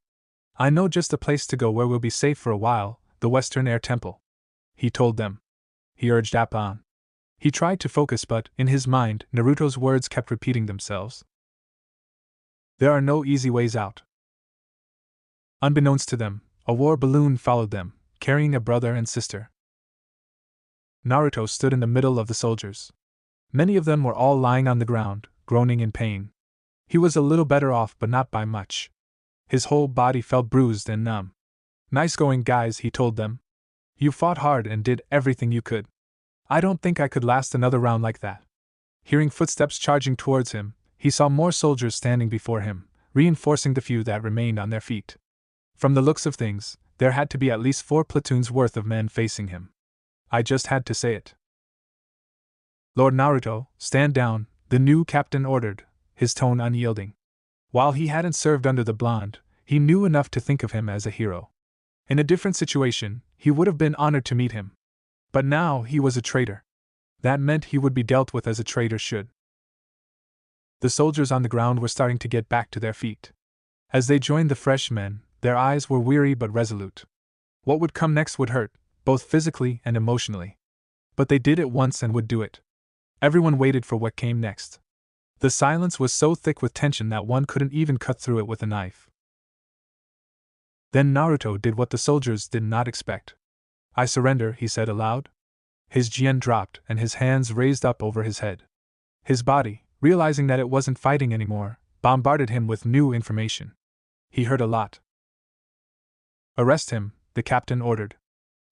I know just a place to go where we'll be safe for a while, the Western Air Temple. He told them. He urged Appa on. He tried to focus but, in his mind, Naruto's words kept repeating themselves. There are no easy ways out. Unbeknownst to them, a war balloon followed them, carrying a brother and sister. Naruto stood in the middle of the soldiers. Many of them were all lying on the ground, groaning in pain. He was a little better off but not by much. His whole body felt bruised and numb. Nice going, guys, he told them. You fought hard and did everything you could. I don't think I could last another round like that. Hearing footsteps charging towards him, he saw more soldiers standing before him, reinforcing the few that remained on their feet. From the looks of things, there had to be at least 4 platoons worth of men facing him. I just had to say it. Lord Naruto, stand down, the new captain ordered, his tone unyielding. While he hadn't served under the blonde, he knew enough to think of him as a hero. In a different situation, he would have been honored to meet him. But now he was a traitor. That meant he would be dealt with as a traitor should. The soldiers on the ground were starting to get back to their feet. As they joined the fresh men, their eyes were weary but resolute. What would come next would hurt, both physically and emotionally. But they did it once and would do it. Everyone waited for what came next. The silence was so thick with tension that one couldn't even cut through it with a knife. Then Naruto did what the soldiers did not expect. I surrender, he said aloud. His jian dropped and his hands raised up over his head. His body, realizing that it wasn't fighting anymore, bombarded him with new information. He heard a lot. Arrest him, the captain ordered.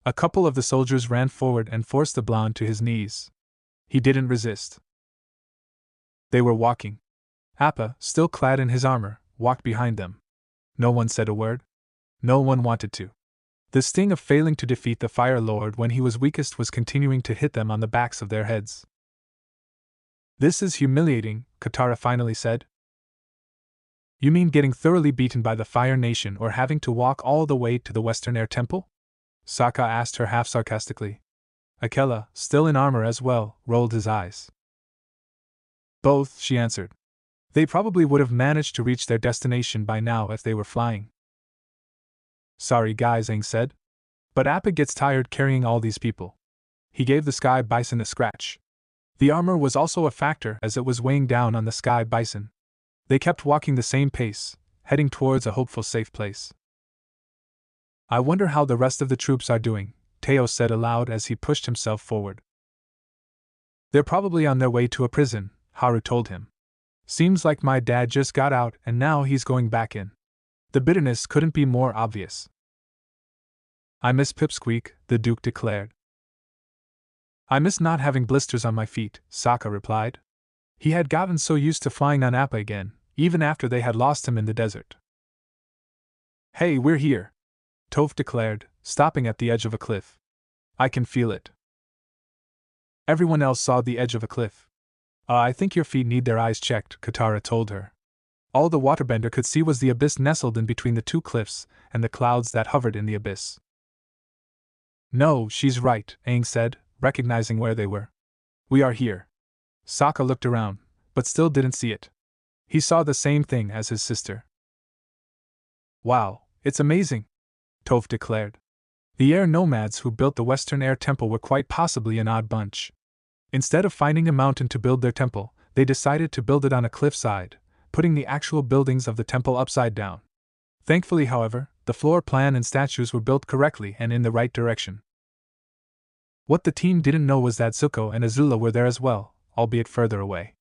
A couple of the soldiers ran forward and forced the blonde to his knees. He didn't resist. They were walking. Appa, still clad in his armor, walked behind them. No one said a word. No one wanted to. The sting of failing to defeat the Fire Lord when he was weakest was continuing to hit them on the backs of their heads. This is humiliating, Katara finally said. You mean getting thoroughly beaten by the Fire Nation or having to walk all the way to the Western Air Temple? Sokka asked her half sarcastically. Akela, still in armor as well, rolled his eyes. Both, she answered. They probably would have managed to reach their destination by now if they were flying. Sorry guys, Aang said. But Appa gets tired carrying all these people. He gave the Sky Bison a scratch. The armor was also a factor as it was weighing down on the Sky Bison. They kept walking the same pace, heading towards a hopeful safe place. I wonder how the rest of the troops are doing, Teo said aloud as he pushed himself forward. They're probably on their way to a prison, Haru told him. Seems like my dad just got out and now he's going back in. The bitterness couldn't be more obvious. I miss Pipsqueak, the Duke declared. I miss not having blisters on my feet, Sokka replied. He had gotten so used to flying on Appa again, even after they had lost him in the desert. Hey, we're here, Toph declared, stopping at the edge of a cliff. I can feel it. Everyone else saw the edge of a cliff. I think your feet need their eyes checked, Katara told her. All the waterbender could see was the abyss nestled in between the two cliffs and the clouds that hovered in the abyss. No, she's right, Aang said, recognizing where they were. We are here. Sokka looked around, but still didn't see it. He saw the same thing as his sister. Wow, it's amazing, Toph declared. The air nomads who built the Western Air Temple were quite possibly an odd bunch. Instead of finding a mountain to build their temple, they decided to build it on a cliffside, putting the actual buildings of the temple upside down. Thankfully, however, the floor plan and statues were built correctly and in the right direction. What the team didn't know was that Zuko and Azula were there as well, albeit further away.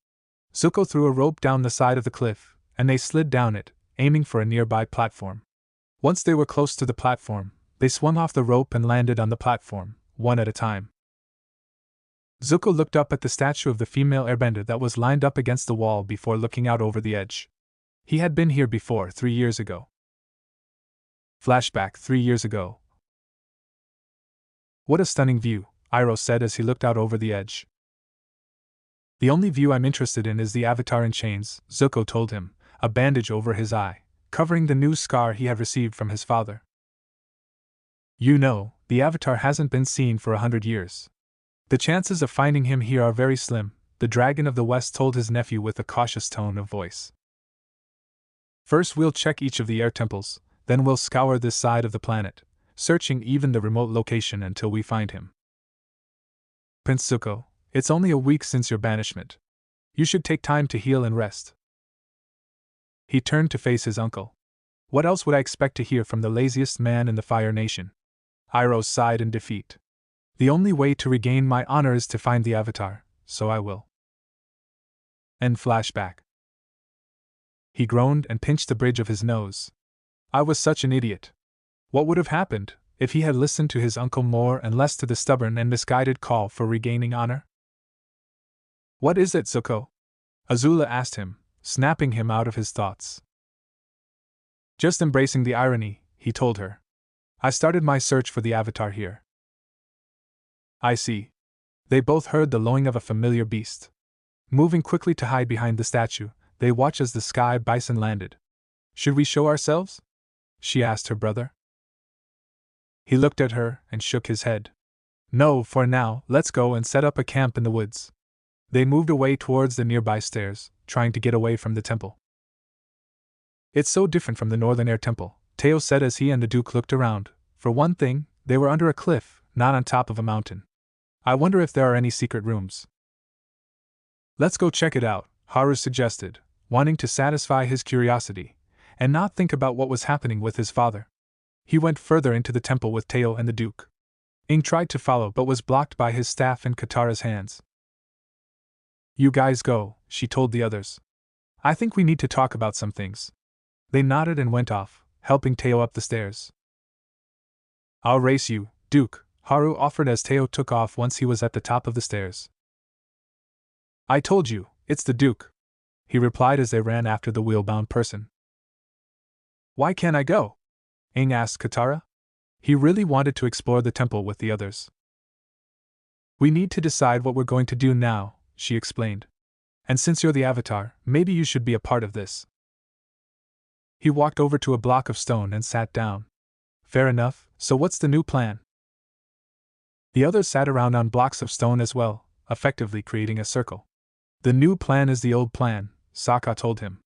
Zuko threw a rope down the side of the cliff, and they slid down it, aiming for a nearby platform. Once they were close to the platform, they swung off the rope and landed on the platform, one at a time. Zuko looked up at the statue of the female airbender that was lined up against the wall before looking out over the edge. He had been here before 3 years ago. Flashback 3 years ago. What a stunning view, Iroh said as he looked out over the edge. The only view I'm interested in is the Avatar in chains, Zuko told him, a bandage over his eye, covering the new scar he had received from his father. You know, the Avatar hasn't been seen for 100 years. The chances of finding him here are very slim, the Dragon of the West told his nephew with a cautious tone of voice. First we'll check each of the air temples, then we'll scour this side of the planet, searching even the remote location until we find him. Prince Zuko, it's only a week since your banishment. You should take time to heal and rest. He turned to face his uncle. What else would I expect to hear from the laziest man in the Fire Nation? Iroh sighed in defeat. The only way to regain my honor is to find the Avatar, so I will. End flashback. He groaned and pinched the bridge of his nose. I was such an idiot. What would have happened if he had listened to his uncle more and less to the stubborn and misguided call for regaining honor? What is it, Zuko? Azula asked him, snapping him out of his thoughts. Just embracing the irony, he told her. I started my search for the Avatar here. I see. They both heard the lowing of a familiar beast. Moving quickly to hide behind the statue, they watched as the sky bison landed. Should we show ourselves? She asked her brother. He looked at her and shook his head. No, for now, let's go and set up a camp in the woods. They moved away towards the nearby stairs, trying to get away from the temple. It's so different from the Northern Air Temple, Teo said as he and the Duke looked around. For one thing, they were under a cliff, not on top of a mountain. I wonder if there are any secret rooms. Let's go check it out, Haru suggested, wanting to satisfy his curiosity, and not think about what was happening with his father. He went further into the temple with Teo and the Duke. Aang tried to follow but was blocked by his staff and Katara's hands. You guys go, she told the others. I think we need to talk about some things. They nodded and went off, helping Teo up the stairs. I'll race you, Duke, Haru offered as Teo took off once he was at the top of the stairs. I told you, it's the Duke, he replied as they ran after the wheel-bound person. Why can't I go? Aang asked Katara. He really wanted to explore the temple with the others. We need to decide what we're going to do now, she explained. And since you're the Avatar, maybe you should be a part of this. He walked over to a block of stone and sat down. Fair enough, so what's the new plan? The others sat around on blocks of stone as well, effectively creating a circle. The new plan is the old plan, Sokka told him.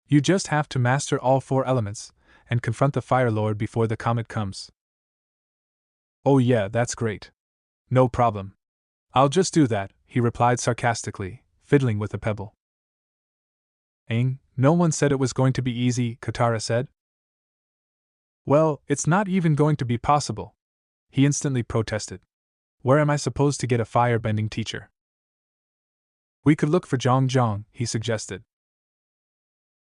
You just have to master all 4 elements, and confront the Fire Lord before the comet comes. Oh yeah, that's great. No problem. I'll just do that, he replied sarcastically, fiddling with a pebble. Aang, no one said it was going to be easy, Katara said. Well, it's not even going to be possible. He instantly protested. Where am I supposed to get a fire-bending teacher? We could look for Zhong Zhong, he suggested.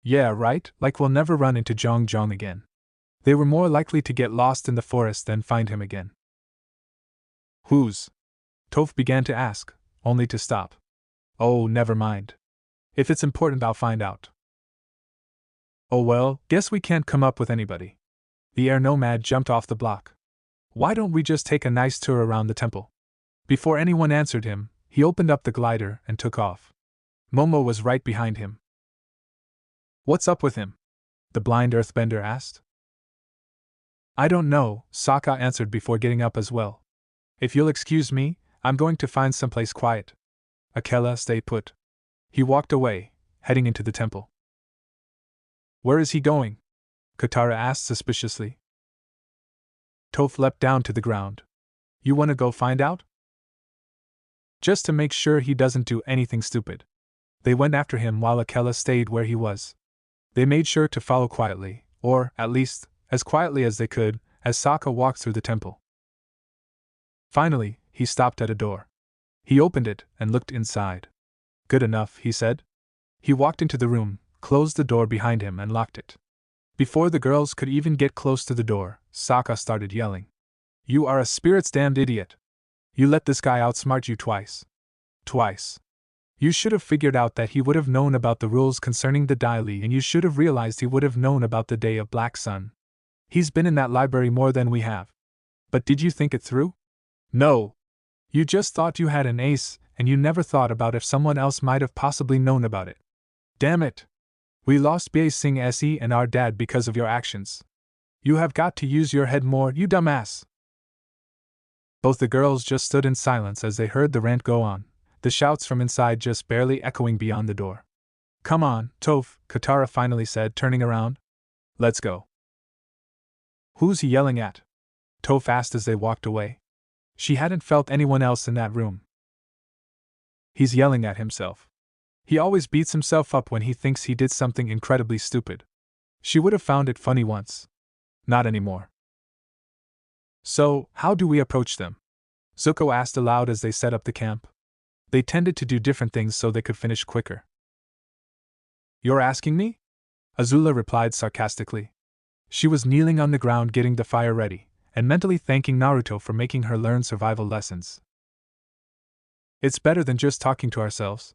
Yeah, right, like we'll never run into Zhong Zhong again. They were more likely to get lost in the forest than find him again. Who's? Toph began to ask, only to stop. Oh, never mind. If it's important, I'll find out. Oh well, guess we can't come up with anybody. The air nomad jumped off the block. Why don't we just take a nice tour around the temple? Before anyone answered him, he opened up the glider and took off. Momo was right behind him. What's up with him? The blind earthbender asked. I don't know, Sokka answered before getting up as well. If you'll excuse me, I'm going to find someplace quiet. Akela, stay put. He walked away, heading into the temple. Where is he going? Katara asked suspiciously. Toph leapt down to the ground. You want to go find out? Just to make sure he doesn't do anything stupid. They went after him while Akela stayed where he was. They made sure to follow quietly, or, at least, as quietly as they could, as Sokka walked through the temple. Finally, he stopped at a door. He opened it and looked inside. Good enough, he said. He walked into the room, closed the door behind him, and locked it. Before the girls could even get close to the door, Sokka started yelling. You are a spirit's damned idiot. You let this guy outsmart you twice. Twice. You should have figured out that he would have known about the rules concerning the daily, and you should have realized he would have known about the Day of Black Sun. He's been in that library more than we have. But did you think it through? No. You just thought you had an ace, and you never thought about if someone else might have possibly known about it. Damn it. We lost Bae Sing Se and our dad because of your actions. You have got to use your head more, you dumbass. Both the girls just stood in silence as they heard the rant go on, the shouts from inside just barely echoing beyond the door. Come on, Toph, Katara finally said, turning around. Let's go. Who's he yelling at? Toph asked as they walked away. She hadn't felt anyone else in that room. He's yelling at himself. He always beats himself up when he thinks he did something incredibly stupid. She would have found it funny once. Not anymore. So, how do we approach them? Zuko asked aloud as they set up the camp. They tended to do different things so they could finish quicker. You're asking me? Azula replied sarcastically. She was kneeling on the ground getting the fire ready, and mentally thanking Naruto for making her learn survival lessons. It's better than just talking to ourselves.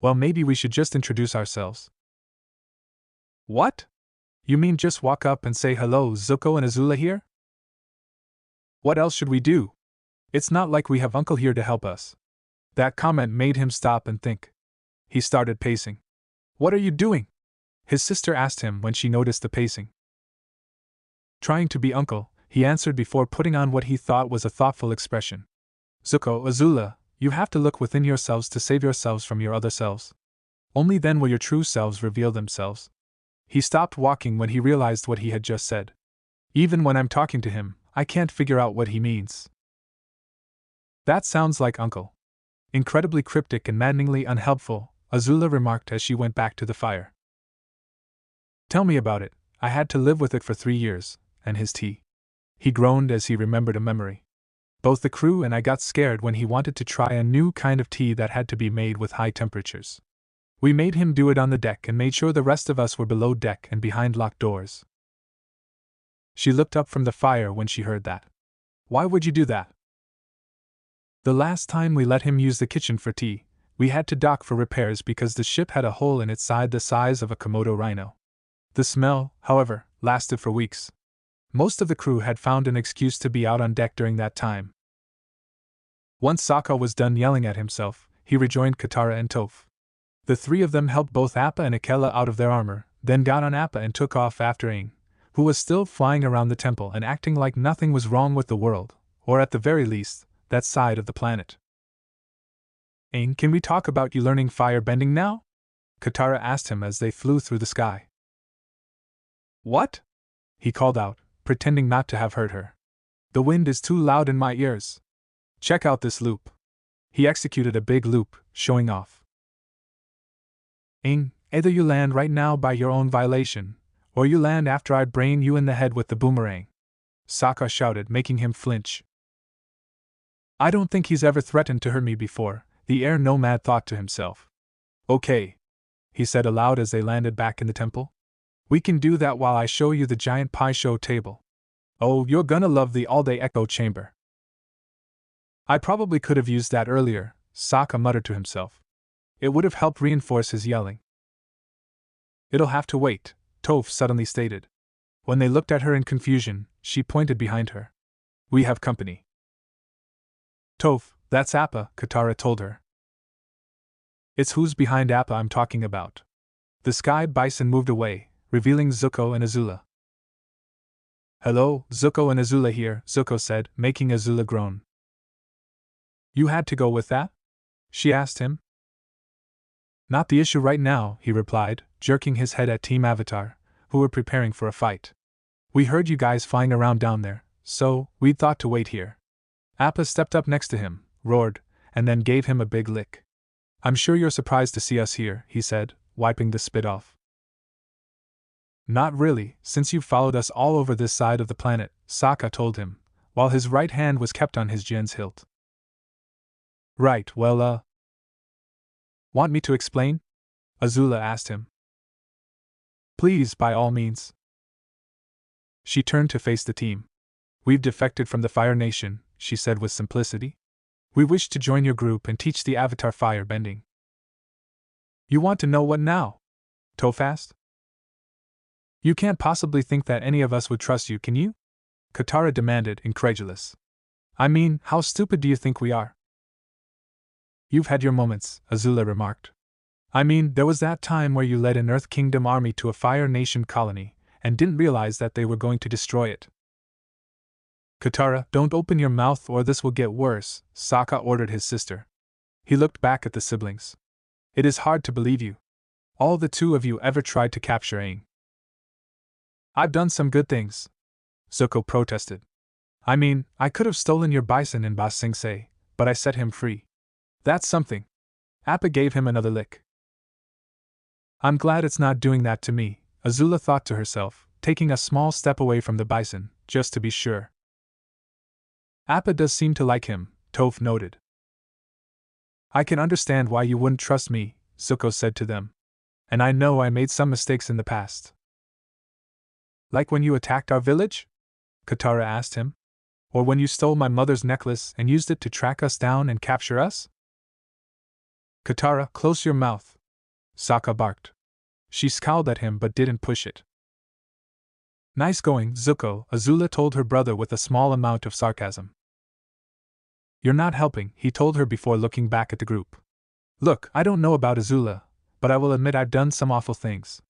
Well, maybe we should just introduce ourselves. What? You mean just walk up and say hello, Zuko and Azula here? What else should we do? It's not like we have Uncle here to help us. That comment made him stop and think. He started pacing. What are you doing? His sister asked him when she noticed the pacing. Trying to be Uncle, he answered before putting on what he thought was a thoughtful expression. Zuko, Azula, you have to look within yourselves to save yourselves from your other selves. Only then will your true selves reveal themselves. He stopped walking when he realized what he had just said. Even when I'm talking to him, I can't figure out what he means. That sounds like Uncle. Incredibly cryptic and maddeningly unhelpful, Azula remarked as she went back to the fire. Tell me about it. I had to live with it for 3 years, and his tea. He groaned as he remembered a memory. Both the crew and I got scared when he wanted to try a new kind of tea that had to be made with high temperatures. We made him do it on the deck and made sure the rest of us were below deck and behind locked doors. She looked up from the fire when she heard that. Why would you do that? The last time we let him use the kitchen for tea, we had to dock for repairs because the ship had a hole in its side the size of a Komodo rhino. The smell, however, lasted for weeks. Most of the crew had found an excuse to be out on deck during that time. Once Sokka was done yelling at himself, he rejoined Katara and Toph. The three of them helped both Appa and Akela out of their armor, then got on Appa and took off after Aang, who was still flying around the temple and acting like nothing was wrong with the world, or at the very least, that side of the planet. Aang, can we talk about you learning fire bending now? Katara asked him as they flew through the sky. What? He called out, pretending not to have heard her. The wind is too loud in my ears. Check out this loop. He executed a big loop, showing off. Aang, either you land right now by your own violation, or you land after I brain you in the head with the boomerang. Sokka shouted, making him flinch. I don't think he's ever threatened to hurt me before, the air nomad thought to himself. Okay, he said aloud as they landed back in the temple. We can do that while I show you the giant pie show table. Oh, you're gonna love the all-day echo chamber. I probably could have used that earlier, Sokka muttered to himself. It would have helped reinforce his yelling. It'll have to wait, Toph suddenly stated. When they looked at her in confusion, she pointed behind her. We have company. Toph, that's Appa, Katara told her. It's who's behind Appa I'm talking about. The sky bison moved away, revealing Zuko and Azula. Hello, Zuko and Azula here, Zuko said, making Azula groan. You had to go with that? She asked him. Not the issue right now, he replied, jerking his head at Team Avatar, who were preparing for a fight. We heard you guys flying around down there, so we'd thought to wait here. Appa stepped up next to him, roared, and then gave him a big lick. I'm sure you're surprised to see us here, he said, wiping the spit off. Not really, since you've followed us all over this side of the planet, Sokka told him, while his right hand was kept on his Jin's hilt. Right, well, Want me to explain? Azula asked him. Please, by all means. She turned to face the team. We've defected from the Fire Nation, she said with simplicity. We wish to join your group and teach the Avatar fire bending. You want to know what now? Toph asked. You can't possibly think that any of us would trust you, can you? Katara demanded, incredulous. I mean, how stupid do you think we are? You've had your moments, Azula remarked. I mean, there was that time where you led an Earth Kingdom army to a Fire Nation colony, and didn't realize that they were going to destroy it. Katara, don't open your mouth or this will get worse, Sokka ordered his sister. He looked back at the siblings. It is hard to believe you. All the two of you ever tried to capture Aang. I've done some good things, Zuko protested. I mean, I could have stolen your bison in Ba Sing Se, but I set him free. That's something. Appa gave him another lick. I'm glad it's not doing that to me, Azula thought to herself, taking a small step away from the bison, just to be sure. Appa does seem to like him, Toph noted. I can understand why you wouldn't trust me, Zuko said to them. And I know I made some mistakes in the past. Like when you attacked our village? Katara asked him. Or when you stole my mother's necklace and used it to track us down and capture us? Katara, close your mouth, Sokka barked. She scowled at him but didn't push it. Nice going, Zuko, Azula told her brother with a small amount of sarcasm. You're not helping, he told her before looking back at the group. Look, I don't know about Azula, but I will admit I've done some awful things.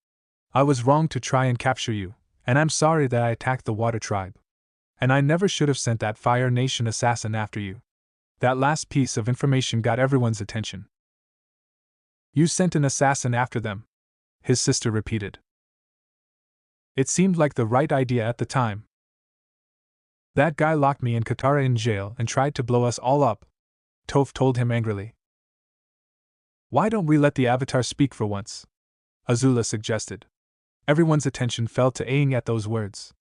I was wrong to try and capture you, and I'm sorry that I attacked the Water Tribe. And I never should have sent that Fire Nation assassin after you. That last piece of information got everyone's attention. You sent an assassin after them, his sister repeated. It seemed like the right idea at the time. That guy locked me and Katara in jail and tried to blow us all up, Toph told him angrily. Why don't we let the Avatar speak for once? Azula suggested. Everyone's attention fell to Aang at those words.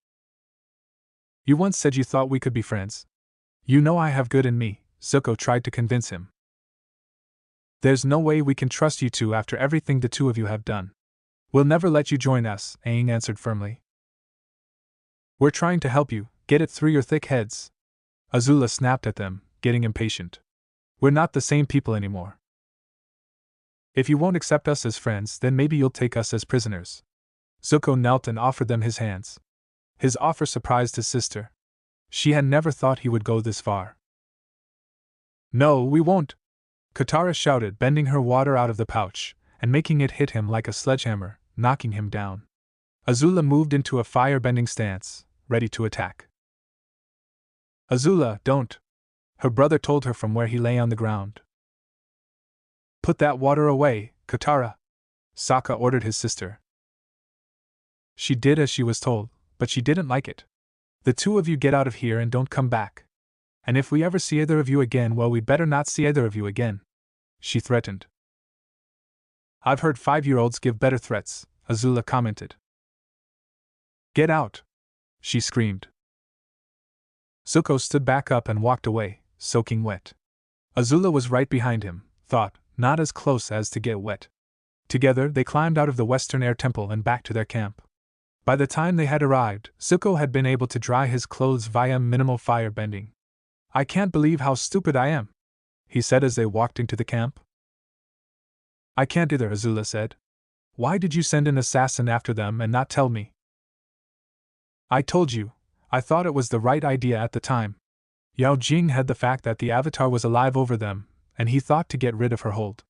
You once said you thought we could be friends. You know I have good in me, Zuko tried to convince him. There's no way we can trust you two after everything the two of you have done. We'll never let you join us, Aang answered firmly. We're trying to help you, get it through your thick heads. Azula snapped at them, getting impatient. We're not the same people anymore. If you won't accept us as friends, then maybe you'll take us as prisoners. Zuko knelt and offered them his hands. His offer surprised his sister. She had never thought he would go this far. No, we won't, Katara shouted, bending her water out of the pouch, and making it hit him like a sledgehammer, knocking him down. Azula moved into a fire-bending stance, ready to attack. Azula, don't, her brother told her from where he lay on the ground. Put that water away, Katara, Sokka ordered his sister. She did as she was told, but she didn't like it. The two of you get out of here and don't come back. And if we ever see either of you again, well, we'd better not see either of you again, she threatened. I've heard 5-year-olds give better threats, Azula commented. Get out, she screamed. Zuko stood back up and walked away, soaking wet. Azula was right behind him, thought, not as close as to get wet. Together they climbed out of the Western Air Temple and back to their camp. By the time they had arrived, Zuko had been able to dry his clothes via minimal fire bending. I can't believe how stupid I am, he said as they walked into the camp. I can't either, Azula said. Why did you send an assassin after them and not tell me? I told you, I thought it was the right idea at the time. Yao Jing had the fact that the Avatar was alive over them, and he thought to get rid of her hold.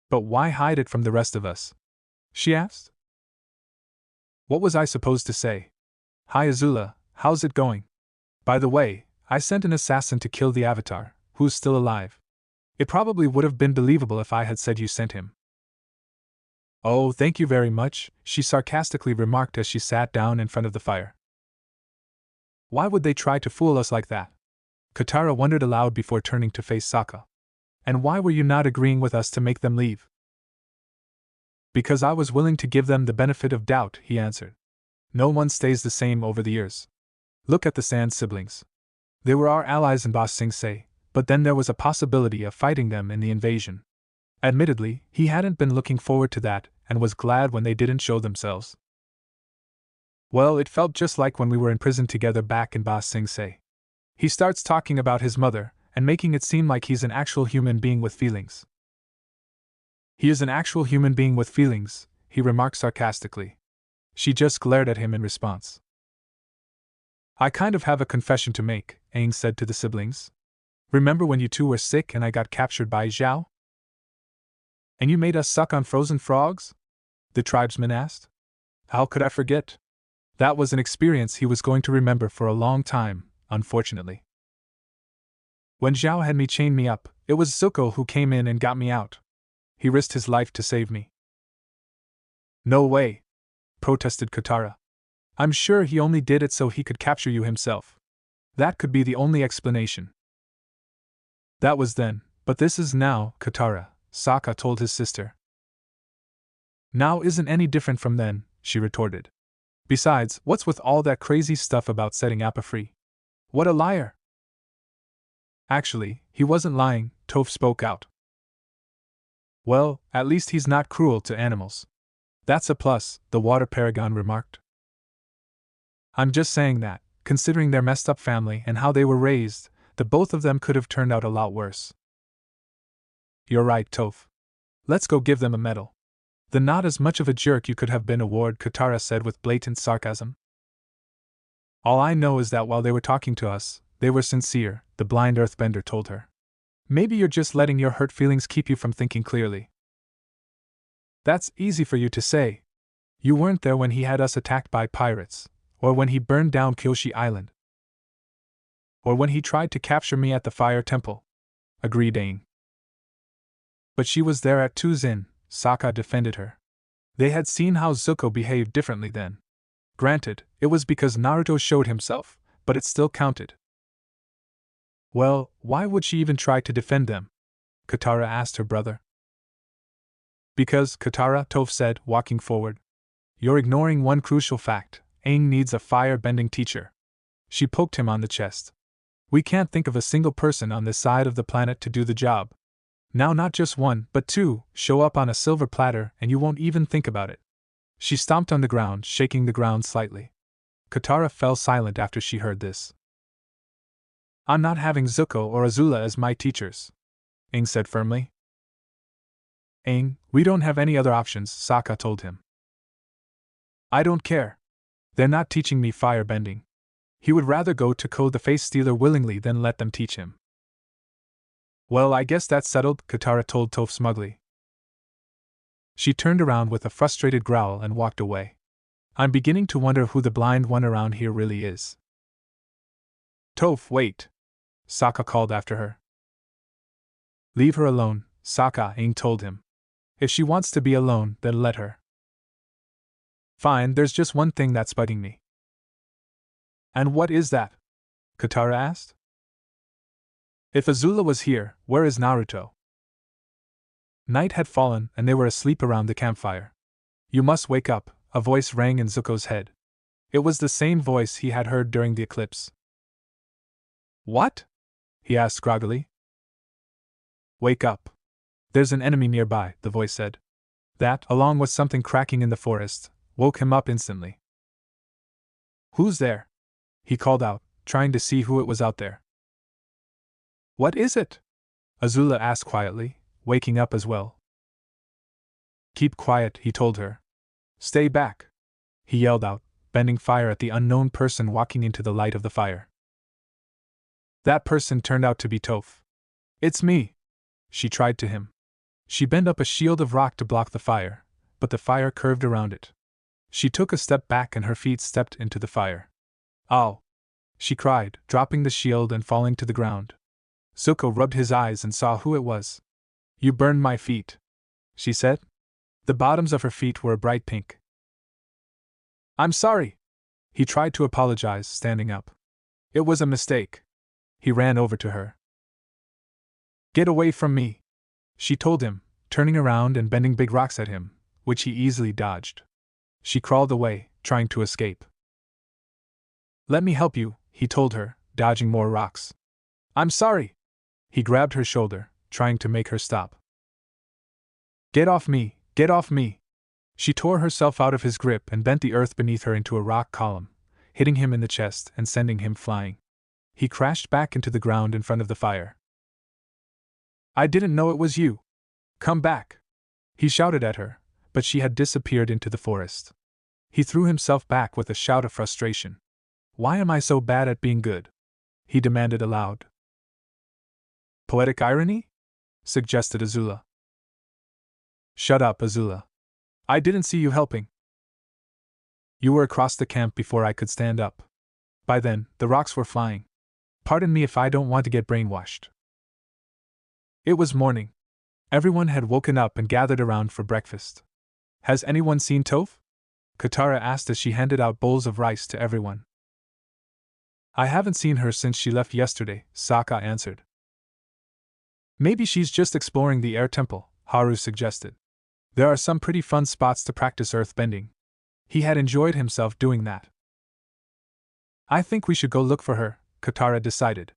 But why hide it from the rest of us? She asked. What was I supposed to say? Hi Azula, how's it going? By the way, I sent an assassin to kill the Avatar, who's still alive. It probably would have been believable if I had said you sent him. Oh, thank you very much, she sarcastically remarked as she sat down in front of the fire. Why would they try to fool us like that? Katara wondered aloud before turning to face Sokka. And why were you not agreeing with us to make them leave? Because I was willing to give them the benefit of doubt, he answered. No one stays the same over the years. Look at the Sand siblings. They were our allies in Ba Sing Se, but then there was a possibility of fighting them in the invasion. Admittedly, he hadn't been looking forward to that and was glad when they didn't show themselves. Well, it felt just like when we were in prison together back in Ba Sing Se. He starts talking about his mother and making it seem like he's an actual human being with feelings. He is an actual human being with feelings, he remarked sarcastically. She just glared at him in response. I kind of have a confession to make, Aang said to the siblings. Remember when you two were sick and I got captured by Zhao? And you made us suck on frozen frogs? The tribesman asked. How could I forget? That was an experience he was going to remember for a long time, unfortunately. When Zhao had me chain me up, it was Zuko who came in and got me out. He risked his life to save me. No way, protested Katara. I'm sure he only did it so he could capture you himself. That could be the only explanation. That was then, but this is now, Katara, Sokka told his sister. Now isn't any different from then, she retorted. Besides, what's with all that crazy stuff about setting Appa free? What a liar! Actually, he wasn't lying, Toph spoke out. Well, at least he's not cruel to animals. That's a plus, the water paragon remarked. I'm just saying that, considering their messed up family and how they were raised, the both of them could have turned out a lot worse. You're right, Toph. Let's go give them a medal. The not as much of a jerk you could have been award, Katara said with blatant sarcasm. All I know is that while they were talking to us, they were sincere, the blind earthbender told her. Maybe you're just letting your hurt feelings keep you from thinking clearly. That's easy for you to say. You weren't there when he had us attacked by pirates, or when he burned down Kyoshi Island, or when he tried to capture me at the Fire Temple, agreed Aang. But she was there at Tuzin, Sokka defended her. They had seen how Zuko behaved differently then. Granted, it was because Naruto showed himself, but it still counted. Well, why would she even try to defend them? Katara asked her brother. Because, Katara, Toph said, walking forward. You're ignoring one crucial fact. Aang needs a fire-bending teacher. She poked him on the chest. We can't think of a single person on this side of the planet to do the job. Now not just one, but two, show up on a silver platter and you won't even think about it. She stomped on the ground, shaking the ground slightly. Katara fell silent after she heard this. I'm not having Zuko or Azula as my teachers, Aang said firmly. Aang, we don't have any other options, Sokka told him. I don't care. They're not teaching me fire-bending. He would rather go to Ko the Face Stealer willingly than let them teach him. Well, I guess that's settled, Katara told Toph smugly. She turned around with a frustrated growl and walked away. I'm beginning to wonder who the blind one around here really is. Toph, wait! Sokka called after her. Leave her alone, Sokka, Aang told him. If she wants to be alone, then let her. Fine, there's just one thing that's bugging me. And what is that? Katara asked. If Azula was here, where is Naruto? Night had fallen and they were asleep around the campfire. You must wake up, a voice rang in Zuko's head. It was the same voice he had heard during the eclipse. What? He asked groggily. Wake up. There's an enemy nearby, the voice said. That, along with something cracking in the forest, woke him up instantly. Who's there? He called out, trying to see who it was out there. What is it? Azula asked quietly, waking up as well. Keep quiet, he told her. Stay back, he yelled out, bending fire at the unknown person walking into the light of the fire. That person turned out to be Toph. It's me, she tried to him. She bent up a shield of rock to block the fire, but the fire curved around it. She took a step back and her feet stepped into the fire. Ow! She cried, dropping the shield and falling to the ground. Zuko rubbed his eyes and saw who it was. You burned my feet, she said. The bottoms of her feet were a bright pink. I'm sorry. He tried to apologize, standing up. It was a mistake. He ran over to her. Get away from me, she told him, turning around and bending big rocks at him, which he easily dodged. She crawled away, trying to escape. Let me help you, he told her, dodging more rocks. I'm sorry. He grabbed her shoulder, trying to make her stop. Get off me! Get off me! She tore herself out of his grip and bent the earth beneath her into a rock column, hitting him in the chest and sending him flying. He crashed back into the ground in front of the fire. I didn't know it was you! Come back! He shouted at her, but she had disappeared into the forest. He threw himself back with a shout of frustration. Why am I so bad at being good? He demanded aloud. Poetic irony? Suggested Azula. Shut up, Azula. I didn't see you helping. You were across the camp before I could stand up. By then, the rocks were flying. Pardon me if I don't want to get brainwashed. It was morning. Everyone had woken up and gathered around for breakfast. Has anyone seen Toph? Katara asked as she handed out bowls of rice to everyone. I haven't seen her since she left yesterday, Sokka answered. Maybe she's just exploring the air temple, Haru suggested. There are some pretty fun spots to practice earthbending. He had enjoyed himself doing that. I think we should go look for her, Katara decided.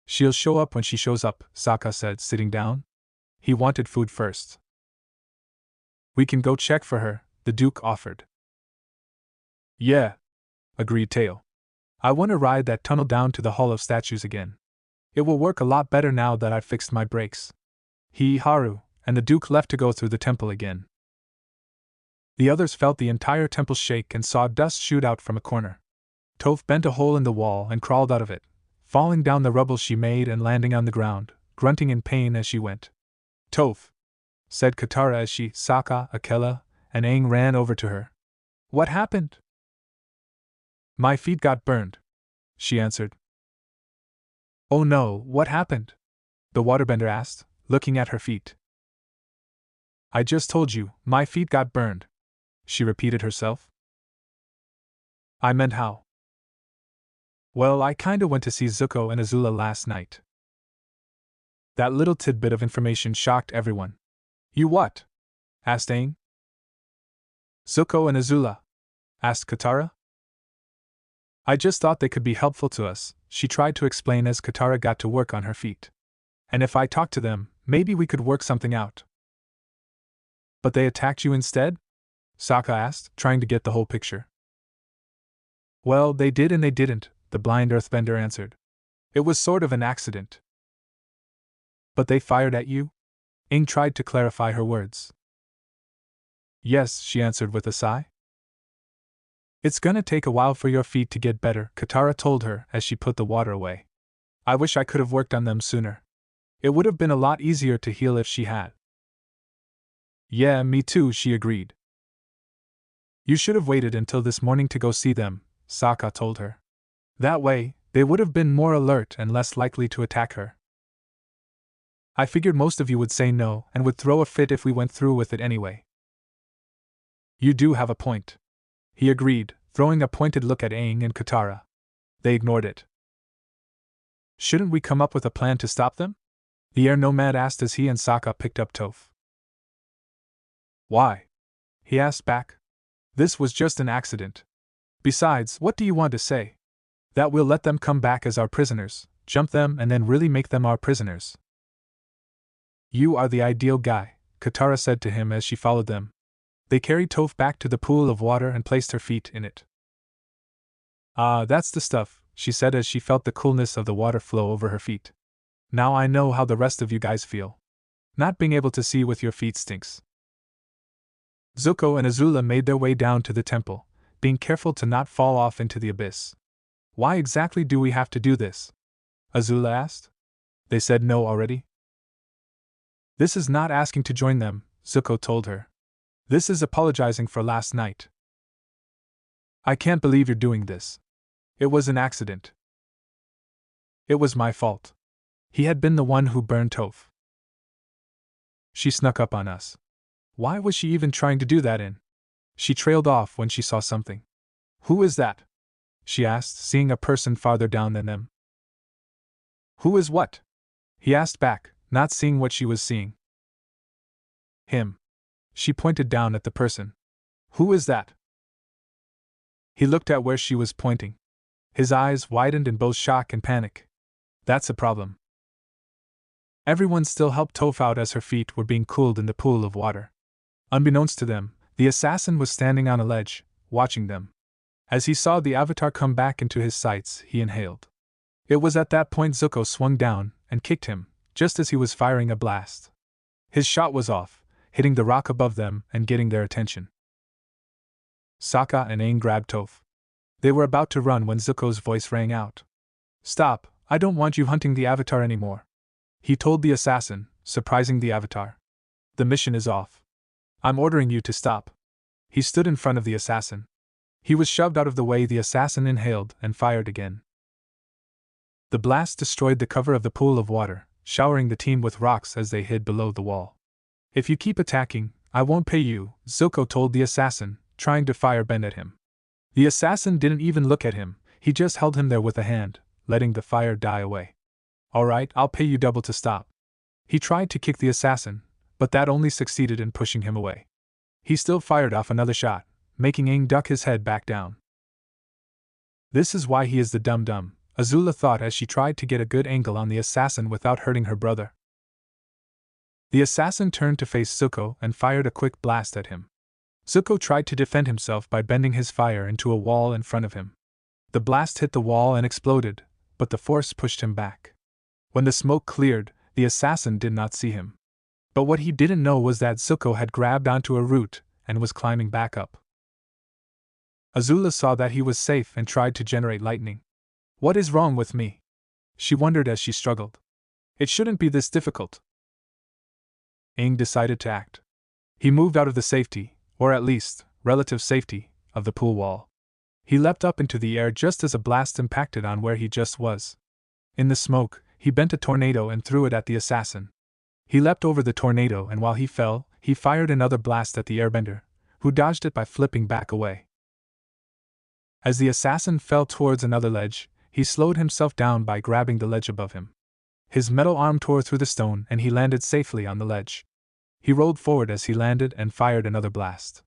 She'll show up when she shows up, Sokka said, sitting down. He wanted food first. We can go check for her, the Duke offered. Yeah, agreed Teo. I want to ride that tunnel down to the Hall of Statues again. It will work a lot better now that I've fixed my brakes. He, Haru, and the Duke left to go through the temple again. The others felt the entire temple shake and saw dust shoot out from a corner. Toph bent a hole in the wall and crawled out of it, falling down the rubble she made and landing on the ground, grunting in pain as she went. Toph, said Katara as she, Sokka, Akela, and Aang ran over to her. What happened? My feet got burned, she answered. Oh no, what happened? The waterbender asked, looking at her feet. I just told you, my feet got burned, she repeated herself. I meant how? Well, I kinda went to see Zuko and Azula last night. That little tidbit of information shocked everyone. You what? Asked Aang. Zuko and Azula? Asked Katara. I just thought they could be helpful to us, she tried to explain as Katara got to work on her feet. And if I talked to them, maybe we could work something out. But they attacked you instead? Sokka asked, trying to get the whole picture. Well, they did and they didn't, the blind earthbender answered. It was sort of an accident. But they fired at you? Aang tried to clarify her words. Yes, she answered with a sigh. It's gonna take a while for your feet to get better, Katara told her as she put the water away. I wish I could have worked on them sooner. It would have been a lot easier to heal if she had. Yeah, me too, she agreed. You should have waited until this morning to go see them, Sokka told her. That way, they would have been more alert and less likely to attack her. I figured most of you would say no and would throw a fit if we went through with it anyway. You do have a point, he agreed, throwing a pointed look at Aang and Katara. They ignored it. Shouldn't we come up with a plan to stop them? The air nomad asked as he and Sokka picked up Toph. Why? He asked back. This was just an accident. Besides, what do you want to say? That we'll let them come back as our prisoners, jump them and then really make them our prisoners. You are the ideal guy, Katara said to him as she followed them. They carried Toph back to the pool of water and placed her feet in it. Ah, that's the stuff, she said as she felt the coolness of the water flow over her feet. Now I know how the rest of you guys feel. Not being able to see with your feet stinks. Zuko and Azula made their way down to the temple, being careful to not fall off into the abyss. Why exactly do we have to do this? Azula asked. They said no already. This is not asking to join them, Zuko told her. This is apologizing for last night. I can't believe you're doing this. It was an accident. It was my fault. He had been the one who burned Toph. She snuck up on us. Why was she even trying to do that in? She trailed off when she saw something. Who is that? She asked, seeing a person farther down than them. Who is what? He asked back, not seeing what she was seeing. Him. She pointed down at the person. Who is that? He looked at where she was pointing. His eyes widened in both shock and panic. That's a problem. Everyone still helped Toph out as her feet were being cooled in the pool of water. Unbeknownst to them, the assassin was standing on a ledge, watching them. As he saw the avatar come back into his sights, he inhaled. It was at that point Zuko swung down and kicked him, just as he was firing a blast. His shot was off, hitting the rock above them and getting their attention. Sokka and Aang grabbed Toph. They were about to run when Zuko's voice rang out. "Stop, I don't want you hunting the avatar anymore," he told the assassin, surprising the avatar. "The mission is off. I'm ordering you to stop." He stood in front of the assassin. He was shoved out of the way. The assassin inhaled and fired again. The blast destroyed the cover of the pool of water, showering the team with rocks as they hid below the wall. "If you keep attacking, I won't pay you," Zuko told the assassin, trying to fire bend at him. The assassin didn't even look at him, he just held him there with a hand, letting the fire die away. "Alright, I'll pay you double to stop." He tried to kick the assassin, but that only succeeded in pushing him away. He still fired off another shot, making Aang duck his head back down. This is why he is the dum-dum, Azula thought as she tried to get a good angle on the assassin without hurting her brother. The assassin turned to face Zuko and fired a quick blast at him. Zuko tried to defend himself by bending his fire into a wall in front of him. The blast hit the wall and exploded, but the force pushed him back. When the smoke cleared, the assassin did not see him. But what he didn't know was that Zuko had grabbed onto a root and was climbing back up. Azula saw that he was safe and tried to generate lightning. "What is wrong with me?" she wondered as she struggled. "It shouldn't be this difficult." Aang decided to act. He moved out of the safety, or at least, relative safety, of the pool wall. He leapt up into the air just as a blast impacted on where he just was. In the smoke, he bent a tornado and threw it at the assassin. He leapt over the tornado and while he fell, he fired another blast at the airbender, who dodged it by flipping back away. As the assassin fell towards another ledge, he slowed himself down by grabbing the ledge above him. His metal arm tore through the stone and he landed safely on the ledge. He rolled forward as he landed and fired another blast.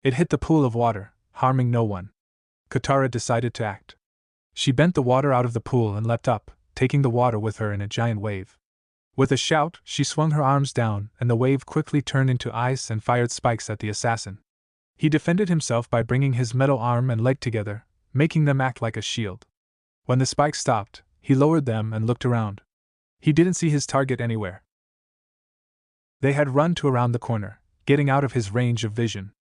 It hit the pool of water, harming no one. Katara decided to act. She bent the water out of the pool and leapt up, taking the water with her in a giant wave. With a shout, she swung her arms down and the wave quickly turned into ice and fired spikes at the assassin. He defended himself by bringing his metal arm and leg together, making them act like a shield. When the spikes stopped, he lowered them and looked around. He didn't see his target anywhere. They had run to around the corner, getting out of his range of vision.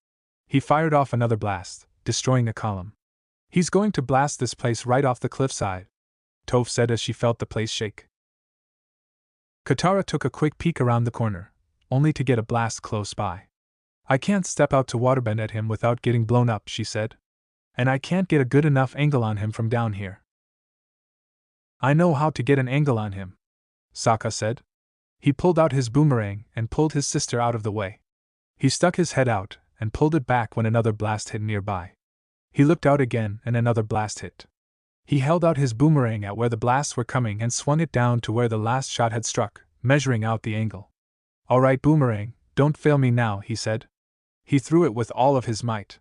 He fired off another blast, destroying a column. "He's going to blast this place right off the cliffside," Toph said as she felt the place shake. Katara took a quick peek around the corner, only to get a blast close by. "I can't step out to waterbend at him without getting blown up," she said. "And I can't get a good enough angle on him from down here." "I know how to get an angle on him," Sokka said. He pulled out his boomerang and pulled his sister out of the way. He stuck his head out and pulled it back when another blast hit nearby. He looked out again and another blast hit. He held out his boomerang at where the blasts were coming and swung it down to where the last shot had struck, measuring out the angle. "All right, boomerang, don't fail me now," he said. He threw it with all of his might.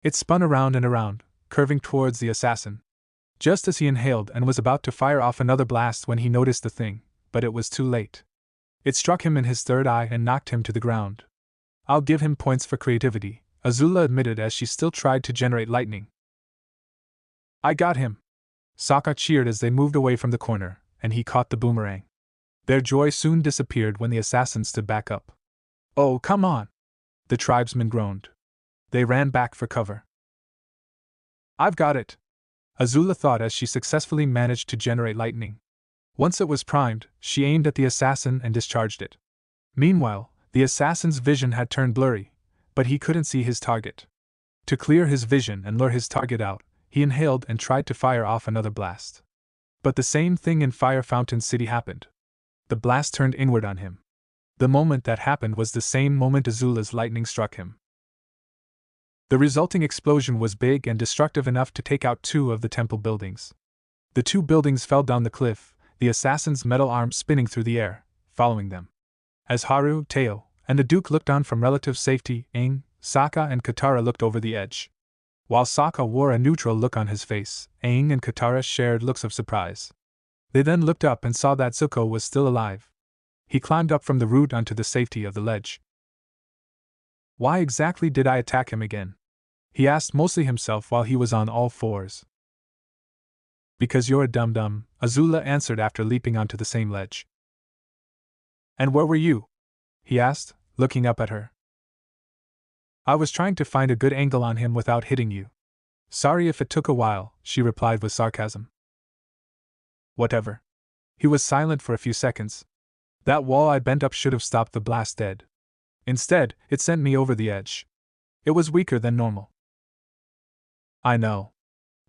It spun around and around, curving towards the assassin. Just as he inhaled and was about to fire off another blast when he noticed the thing, but it was too late. It struck him in his third eye and knocked him to the ground. "I'll give him points for creativity," Azula admitted as she still tried to generate lightning. "I got him!" Sokka cheered as they moved away from the corner, and he caught the boomerang. Their joy soon disappeared when the assassin stood back up. "Oh, come on!" the tribesmen groaned. They ran back for cover. "I've got it!" Azula thought as she successfully managed to generate lightning. Once it was primed, she aimed at the assassin and discharged it. Meanwhile, the assassin's vision had turned blurry, but he couldn't see his target. To clear his vision and lure his target out, he inhaled and tried to fire off another blast. But the same thing in Fire Fountain City happened. The blast turned inward on him. The moment that happened was the same moment Azula's lightning struck him. The resulting explosion was big and destructive enough to take out 2 of the temple buildings. The 2 buildings fell down the cliff, the assassin's metal arm spinning through the air, following them. As Haru, Teo, and the Duke looked on from relative safety, Aang, Sokka and Katara looked over the edge. While Sokka wore a neutral look on his face, Aang and Katara shared looks of surprise. They then looked up and saw that Zuko was still alive. He climbed up from the root onto the safety of the ledge. Why exactly did I attack him again? He asked mostly himself while he was on all fours. Because you're a dum-dum, Azula answered after leaping onto the same ledge. And where were you? He asked, looking up at her. I was trying to find a good angle on him without hitting you. Sorry if it took a while, she replied with sarcasm. Whatever. He was silent for a few seconds. That wall I bent up should have stopped the blast dead. Instead, it sent me over the edge. It was weaker than normal. I know.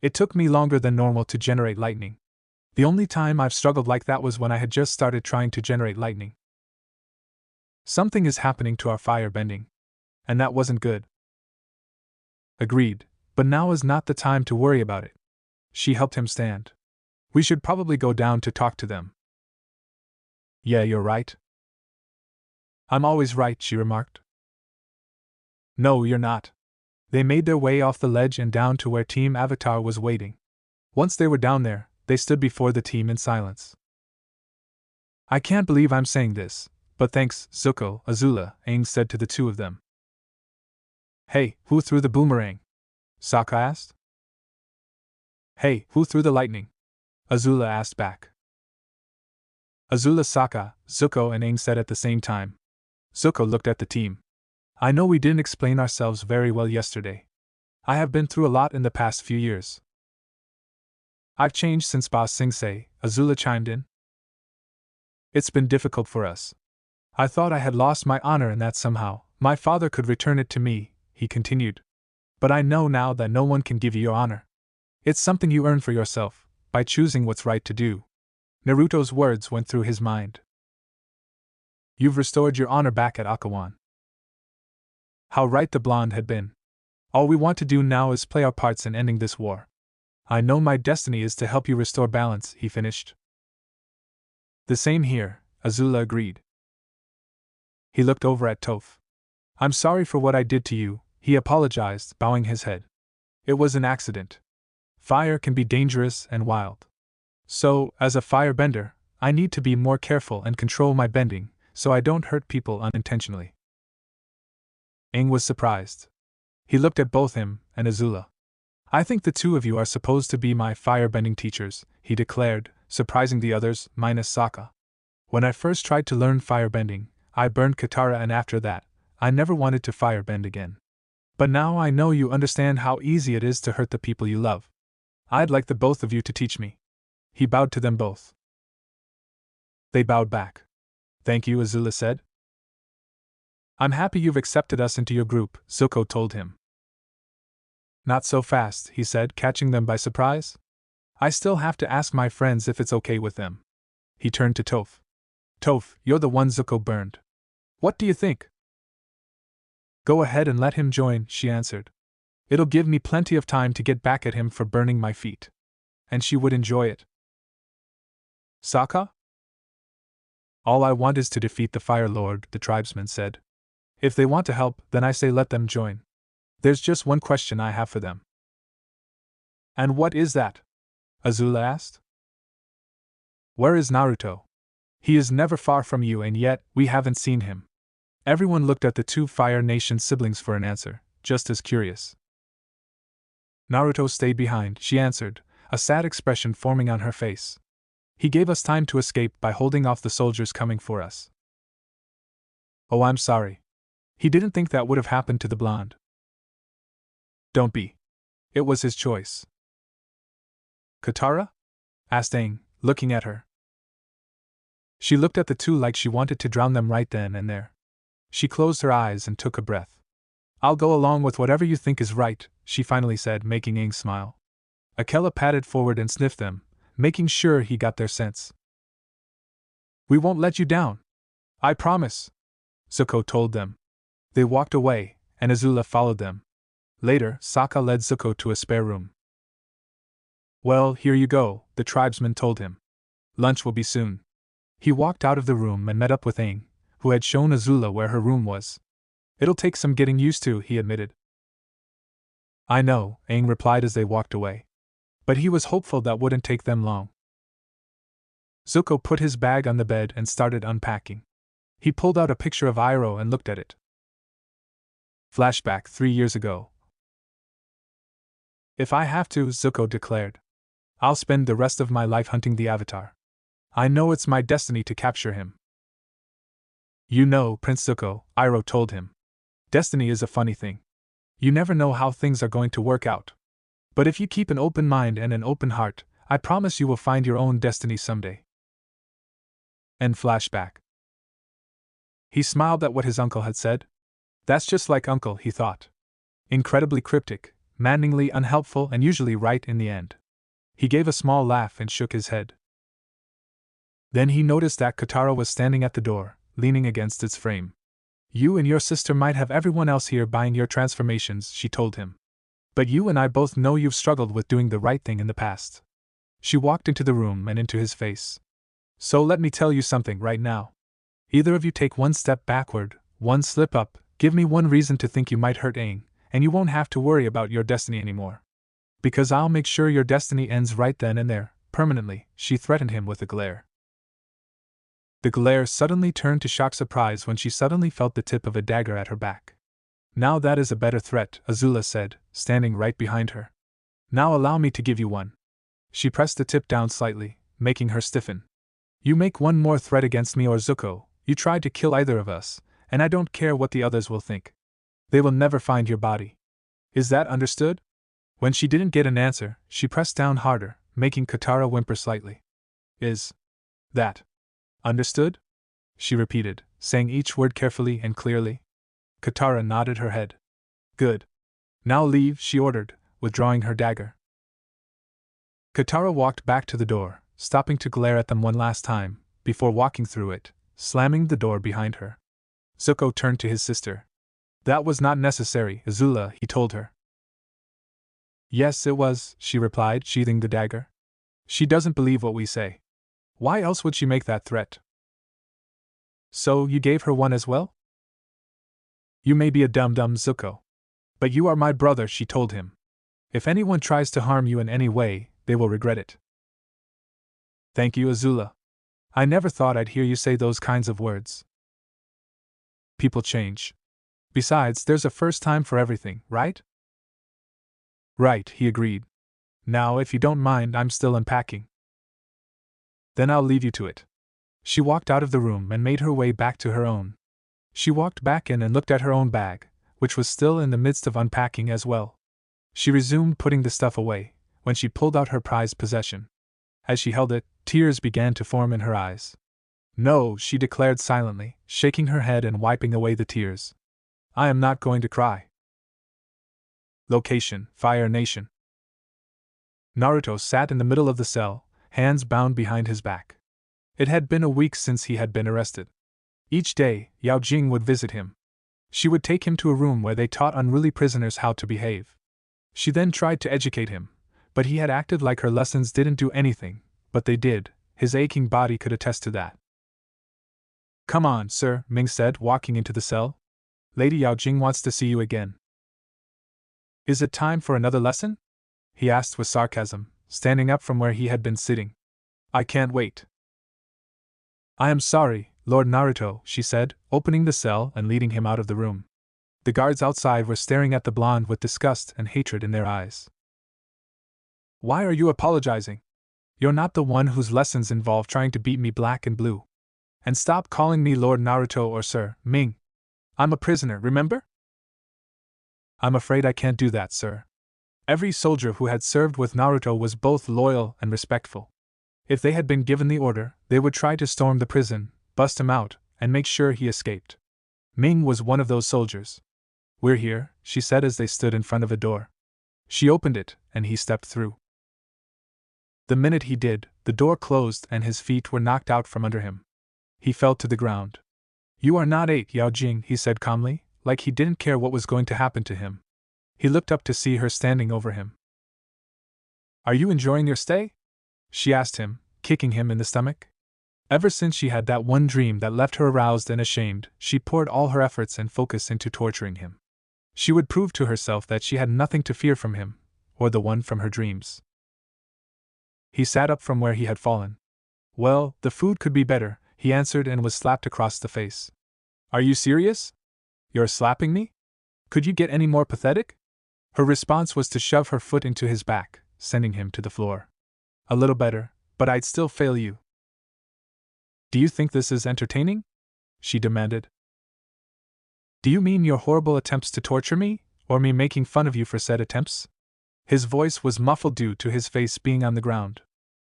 It took me longer than normal to generate lightning. The only time I've struggled like that was when I had just started trying to generate lightning. Something is happening to our fire bending. And that wasn't good. Agreed, but now is not the time to worry about it. She helped him stand. We should probably go down to talk to them. Yeah, you're right. I'm always right, she remarked. No, you're not. They made their way off the ledge and down to where Team Avatar was waiting. Once they were down there, they stood before the team in silence. I can't believe I'm saying this, but thanks, Zuko, Azula, Aang said to the two of them. Hey, who threw the boomerang? Sokka asked. Hey, who threw the lightning? Azula asked back. Azula, Sokka, Zuko and Aang said at the same time. Zuko looked at the team. I know we didn't explain ourselves very well yesterday. I have been through a lot in the past few years. I've changed since Ba Sing Se, Azula chimed in. It's been difficult for us. I thought I had lost my honor and that somehow my father could return it to me, he continued. But I know now that no one can give you your honor. It's something you earn for yourself, by choosing what's right to do. Naruto's words went through his mind. You've restored your honor back at Akawan. How right the blonde had been. All we want to do now is play our parts in ending this war. I know my destiny is to help you restore balance, he finished. The same here, Azula agreed. He looked over at Toph. I'm sorry for what I did to you, he apologized, bowing his head. It was an accident. Fire can be dangerous and wild. So, as a firebender, I need to be more careful and control my bending, so I don't hurt people unintentionally. Aang was surprised. He looked at both him and Azula. I think the two of you are supposed to be my firebending teachers, he declared, surprising the others, minus Sokka. When I first tried to learn firebending, I burned Katara, and after that, I never wanted to firebend again. But now I know you understand how easy it is to hurt the people you love. I'd like the both of you to teach me. He bowed to them both. They bowed back. Thank you, Azula said. I'm happy you've accepted us into your group, Zuko told him. Not so fast, he said, catching them by surprise. I still have to ask my friends if it's okay with them. He turned to Toph. Toph, you're the one Zuko burned. What do you think? Go ahead and let him join, she answered. It'll give me plenty of time to get back at him for burning my feet. And she would enjoy it. Sokka? All I want is to defeat the Fire Lord, the tribesman said. If they want to help, then I say let them join. There's just one question I have for them. And what is that? Azula asked. Where is Naruto? He is never far from you, and yet we haven't seen him. Everyone looked at the two Fire Nation siblings for an answer, just as curious. Naruto stayed behind, she answered, a sad expression forming on her face. He gave us time to escape by holding off the soldiers coming for us. Oh, I'm sorry. He didn't think that would have happened to the blonde. Don't be. It was his choice. Katara? Asked Aang, looking at her. She looked at the two like she wanted to drown them right then and there. She closed her eyes and took a breath. I'll go along with whatever you think is right, she finally said, making Aang smile. Akela padded forward and sniffed them, making sure he got their scents. We won't let you down. I promise, Zuko told them. They walked away, and Azula followed them. Later, Sokka led Zuko to a spare room. Well, here you go, the tribesman told him. Lunch will be soon. He walked out of the room and met up with Aang, who had shown Azula where her room was. It'll take some getting used to, he admitted. I know, Aang replied as they walked away. But he was hopeful that wouldn't take them long. Zuko put his bag on the bed and started unpacking. He pulled out a picture of Iroh and looked at it. Flashback 3 years ago. If I have to, Zuko declared, I'll spend the rest of my life hunting the Avatar. I know it's my destiny to capture him. You know, Prince Zuko, Iroh told him. Destiny is a funny thing. You never know how things are going to work out. But if you keep an open mind and an open heart, I promise you will find your own destiny someday. End flashback. He smiled at what his uncle had said. That's just like Uncle, he thought. Incredibly cryptic, maddeningly unhelpful, and usually right in the end. He gave a small laugh and shook his head. Then he noticed that Katara was standing at the door, leaning against its frame. You and your sister might have everyone else here buying your transformations, she told him. But you and I both know you've struggled with doing the right thing in the past. She walked into the room and into his face. So let me tell you something right now. Either of you take one step backward, one slip up, give me one reason to think you might hurt Aang, and you won't have to worry about your destiny anymore. Because I'll make sure your destiny ends right then and there, permanently, she threatened him with a glare. The glare suddenly turned to shocked surprise when she suddenly felt the tip of a dagger at her back. Now that is a better threat, Azula said, standing right behind her. Now allow me to give you one. She pressed the tip down slightly, making her stiffen. You make one more threat against me or Zuko, you try to kill either of us, and I don't care what the others will think. They will never find your body. Is that understood? When she didn't get an answer, she pressed down harder, making Katara whimper slightly. Is that understood? She repeated, saying each word carefully and clearly. Katara nodded her head. Good. Now leave, she ordered, withdrawing her dagger. Katara walked back to the door, stopping to glare at them one last time, before walking through it, slamming the door behind her. Zuko turned to his sister. That was not necessary, Azula, he told her. Yes, it was, she replied, sheathing the dagger. She doesn't believe what we say. Why else would she make that threat? So you gave her one as well? You may be a dum-dum, Zuko. But you are my brother, she told him. If anyone tries to harm you in any way, they will regret it. Thank you, Azula. I never thought I'd hear you say those kinds of words. People change. Besides, there's a first time for everything, right? Right, he agreed. Now, if you don't mind, I'm still unpacking. Then I'll leave you to it. She walked out of the room and made her way back to her own. She walked back in and looked at her own bag, which was still in the midst of unpacking as well. She resumed putting the stuff away, when she pulled out her prized possession. As she held it, tears began to form in her eyes. No, she declared silently, shaking her head and wiping away the tears. I am not going to cry. Location: Fire Nation. Naruto sat in the middle of the cell, hands bound behind his back. It had been a week since he had been arrested. Each day, Yao Jing would visit him. She would take him to a room where they taught unruly prisoners how to behave. She then tried to educate him, but he had acted like her lessons didn't do anything, but they did. His aching body could attest to that. Come on, sir, Ming said, walking into the cell. Lady Yao Jing wants to see you again. Is it time for another lesson? He asked with sarcasm, standing up from where he had been sitting. I can't wait. I am sorry, Lord Naruto, she said, opening the cell and leading him out of the room. The guards outside were staring at the blonde with disgust and hatred in their eyes. Why are you apologizing? You're not the one whose lessons involve trying to beat me black and blue. And stop calling me Lord Naruto or Sir Ming. I'm a prisoner, remember? I'm afraid I can't do that, sir. Every soldier who had served with Naruto was both loyal and respectful. If they had been given the order, they would try to storm the prison, bust him out, and make sure he escaped. Ming was one of those soldiers. We're here, she said as they stood in front of a door. She opened it, and he stepped through. The minute he did, the door closed and his feet were knocked out from under him. He fell to the ground. You are not 8, Yao Jing, he said calmly, like he didn't care what was going to happen to him. He looked up to see her standing over him. Are you enjoying your stay? She asked him, kicking him in the stomach. Ever since she had that one dream that left her aroused and ashamed, she poured all her efforts and focus into torturing him. She would prove to herself that she had nothing to fear from him, or the one from her dreams. He sat up from where he had fallen. Well, the food could be better, he answered and was slapped across the face. Are you serious? You're slapping me? Could you get any more pathetic? Her response was to shove her foot into his back, sending him to the floor. A little better, but I'd still fail you. Do you think this is entertaining? She demanded. Do you mean your horrible attempts to torture me, or me making fun of you for said attempts? His voice was muffled due to his face being on the ground.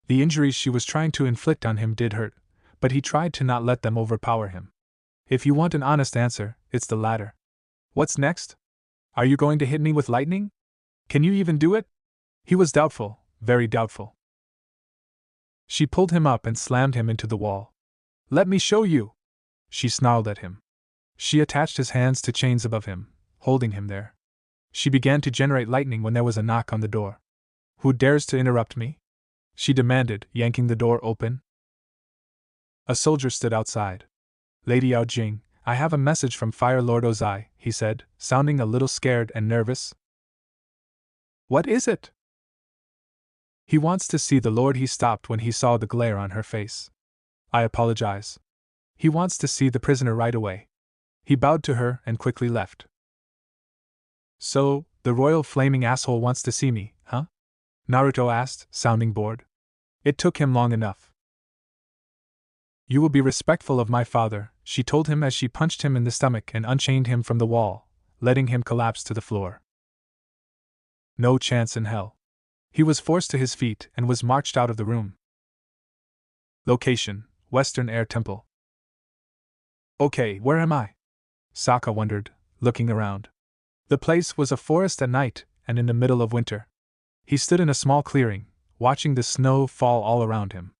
The injuries she was trying to inflict on him did hurt, but he tried to not let them overpower him. If you want an honest answer, it's the latter. What's next? Are you going to hit me with lightning? Can you even do it? He was doubtful, very doubtful. She pulled him up and slammed him into the wall. Let me show you! She snarled at him. She attached his hands to chains above him, holding him there. She began to generate lightning when there was a knock on the door. Who dares to interrupt me? She demanded, yanking the door open. A soldier stood outside. Lady Yao Jing, I have a message from Fire Lord Ozai, he said, sounding a little scared and nervous. What is it? He wants to see the Lord. He stopped when he saw the glare on her face. I apologize. He wants to see the prisoner right away. He bowed to her and quickly left. So, the royal flaming asshole wants to see me, huh? Naruto asked, sounding bored. It took him long enough. You will be respectful of my father, she told him as she punched him in the stomach and unchained him from the wall, letting him collapse to the floor. No chance in hell. He was forced to his feet and was marched out of the room. Location: Western Air Temple. Okay, where am I? Sokka wondered, looking around. The place was a forest at night and in the middle of winter. He stood in a small clearing, watching the snow fall all around him.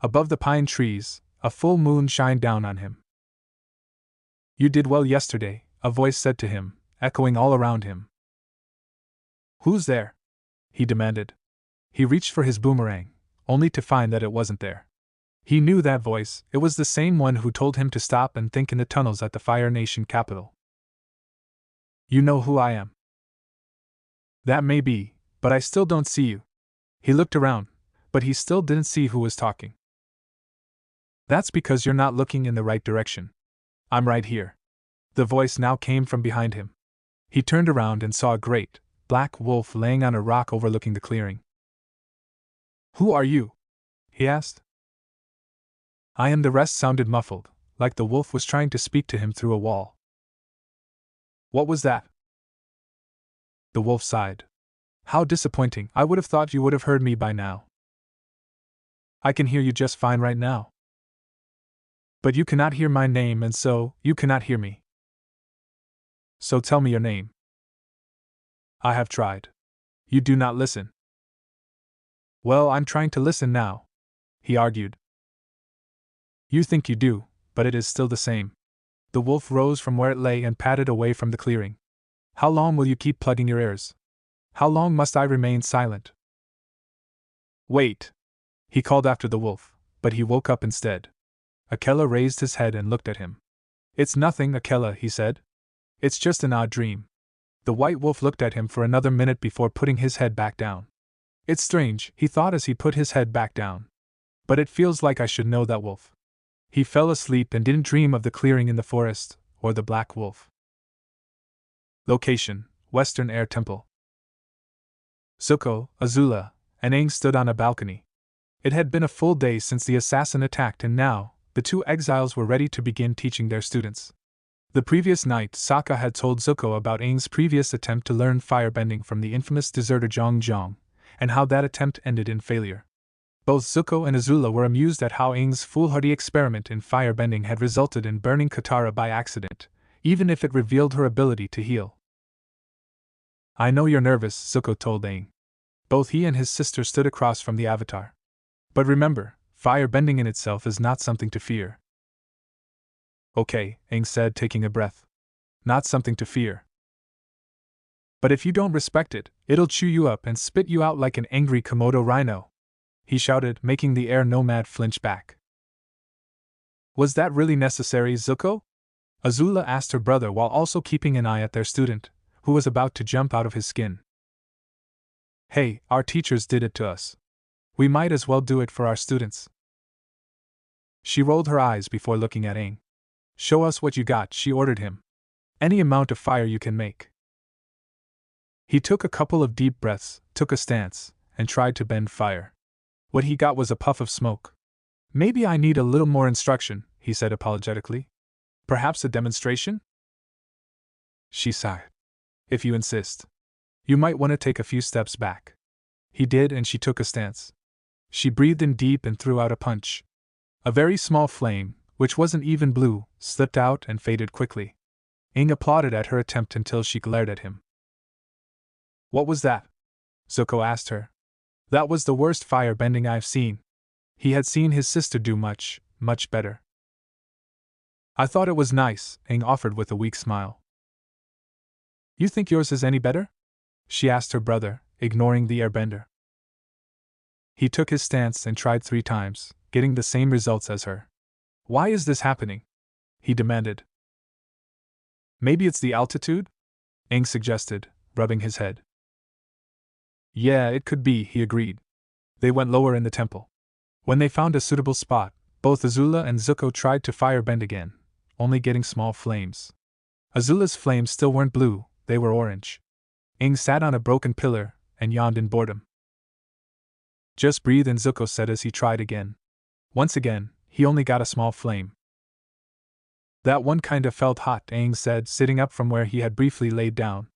Above the pine trees, a full moon shined down on him. You did well yesterday, a voice said to him, echoing all around him. Who's there? He demanded. He reached for his boomerang, only to find that it wasn't there. He knew that voice. It was the same one who told him to stop and think in the tunnels at the Fire Nation capital. You know who I am. That may be, but I still don't see you. He looked around, but he still didn't see who was talking. That's because you're not looking in the right direction. I'm right here. The voice now came from behind him. He turned around and saw a great, black wolf laying on a rock overlooking the clearing. Who are you? He asked. I am. The rest sounded muffled, like the wolf was trying to speak to him through a wall. What was that? The wolf sighed. How disappointing. I would have thought you would have heard me by now. I can hear you just fine right now. But you cannot hear my name, and so, you cannot hear me. So tell me your name. I have tried. You do not listen. Well, I'm trying to listen now, he argued. You think you do, but it is still the same. The wolf rose from where it lay and padded away from the clearing. How long will you keep plugging your ears? How long must I remain silent? Wait! He called after the wolf, but he woke up instead. Akela raised his head and looked at him. It's nothing, Akela, he said. It's just an odd dream. The white wolf looked at him for another minute before putting his head back down. It's strange, he thought as he put his head back down. But it feels like I should know that wolf. He fell asleep and didn't dream of the clearing in the forest, or the black wolf. Location: Western Air Temple. Zuko, Azula, and Aang stood on a balcony. It had been a full day since the assassin attacked, and now, the two exiles were ready to begin teaching their students. The previous night, Sokka had told Zuko about Aang's previous attempt to learn firebending from the infamous deserter Zhong Zhong, and how that attempt ended in failure. Both Zuko and Azula were amused at how Aang's foolhardy experiment in firebending had resulted in burning Katara by accident, even if it revealed her ability to heal. I know you're nervous, Zuko told Aang. Both he and his sister stood across from the Avatar. But remember, firebending in itself is not something to fear. Okay, Aang said, taking a breath. Not something to fear. But if you don't respect it, it'll chew you up and spit you out like an angry Komodo rhino, he shouted, making the air nomad flinch back. Was that really necessary, Zuko? Azula asked her brother while also keeping an eye at their student, who was about to jump out of his skin. Hey, our teachers did it to us. We might as well do it for our students. She rolled her eyes before looking at Aang. Show us what you got, she ordered him. Any amount of fire you can make. He took a couple of deep breaths, took a stance, and tried to bend fire. What he got was a puff of smoke. Maybe I need a little more instruction, he said apologetically. Perhaps a demonstration? She sighed. If you insist. You might want to take a few steps back. He did, and she took a stance. She breathed in deep and threw out a punch. A very small flame, which wasn't even blue, slipped out and faded quickly. Aang applauded at her attempt until she glared at him. What was that? Zuko asked her. That was the worst fire bending I've seen. He had seen his sister do much, much better. I thought it was nice, Aang offered with a weak smile. You think yours is any better? She asked her brother, ignoring the airbender. He took his stance and tried 3 times, getting the same results as her. Why is this happening? He demanded. Maybe it's the altitude? Aang suggested, rubbing his head. Yeah, it could be, he agreed. They went lower in the temple. When they found a suitable spot, both Azula and Zuko tried to firebend again, only getting small flames. Azula's flames still weren't blue, they were orange. Aang sat on a broken pillar and yawned in boredom. Just breathe in, Zuko said as he tried again. Once again, he only got a small flame. That one kinda felt hot, Aang said, sitting up from where he had briefly laid down.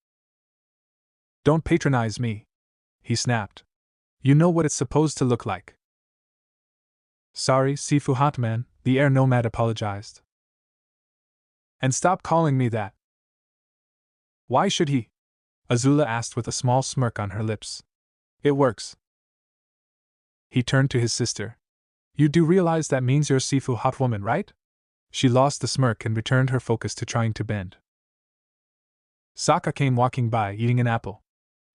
Don't patronize me, he snapped. You know what it's supposed to look like. Sorry, Sifu Hotman, the air nomad apologized. And stop calling me that. Why should he? Azula asked with a small smirk on her lips. It works. He turned to his sister. You do realize that means you're Sifu Hot Woman, right? She lost the smirk and returned her focus to trying to bend. Sokka came walking by, eating an apple.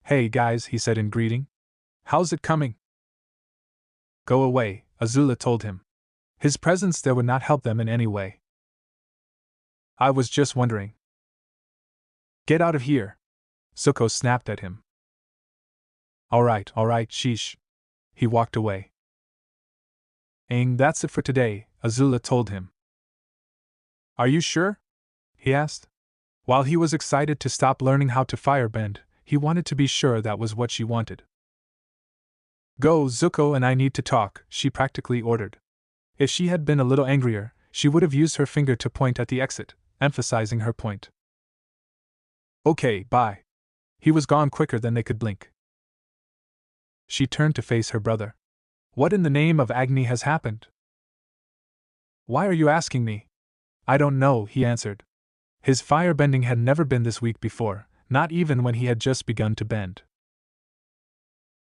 Hey guys, he said in greeting. How's it coming? Go away, Azula told him. His presence there would not help them in any way. I was just wondering. Get out of here. Zuko snapped at him. Alright, sheesh. He walked away. Aang, that's it for today, Azula told him. Are you sure? He asked. While he was excited to stop learning how to firebend, he wanted to be sure that was what she wanted. Go, Zuko and I need to talk, she practically ordered. If she had been a little angrier, she would have used her finger to point at the exit, emphasizing her point. Okay, bye. He was gone quicker than they could blink. She turned to face her brother. What in the name of Agni has happened? Why are you asking me? I don't know, he answered. His firebending had never been this weak before, not even when he had just begun to bend.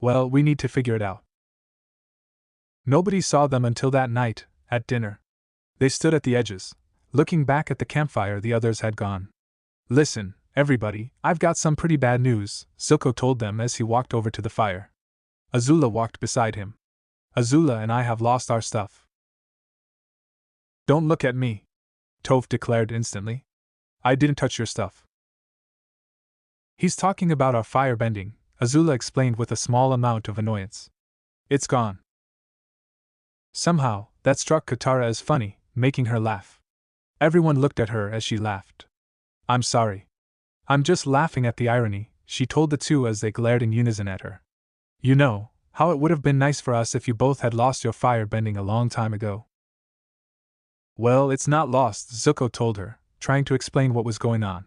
Well, we need to figure it out. Nobody saw them until that night, at dinner. They stood at the edges. Looking back at the campfire, the others had gone. Listen, everybody, I've got some pretty bad news, Zuko told them as he walked over to the fire. Azula walked beside him. Azula and I have lost our stuff. Don't look at me, Toph declared instantly. I didn't touch your stuff. He's talking about our firebending, Azula explained with a small amount of annoyance. It's gone. Somehow, that struck Katara as funny, making her laugh. Everyone looked at her as she laughed. I'm sorry. I'm just laughing at the irony, she told the two as they glared in unison at her. You know, how it would have been nice for us if you both had lost your firebending a long time ago. Well, it's not lost, Zuko told her, trying to explain what was going on.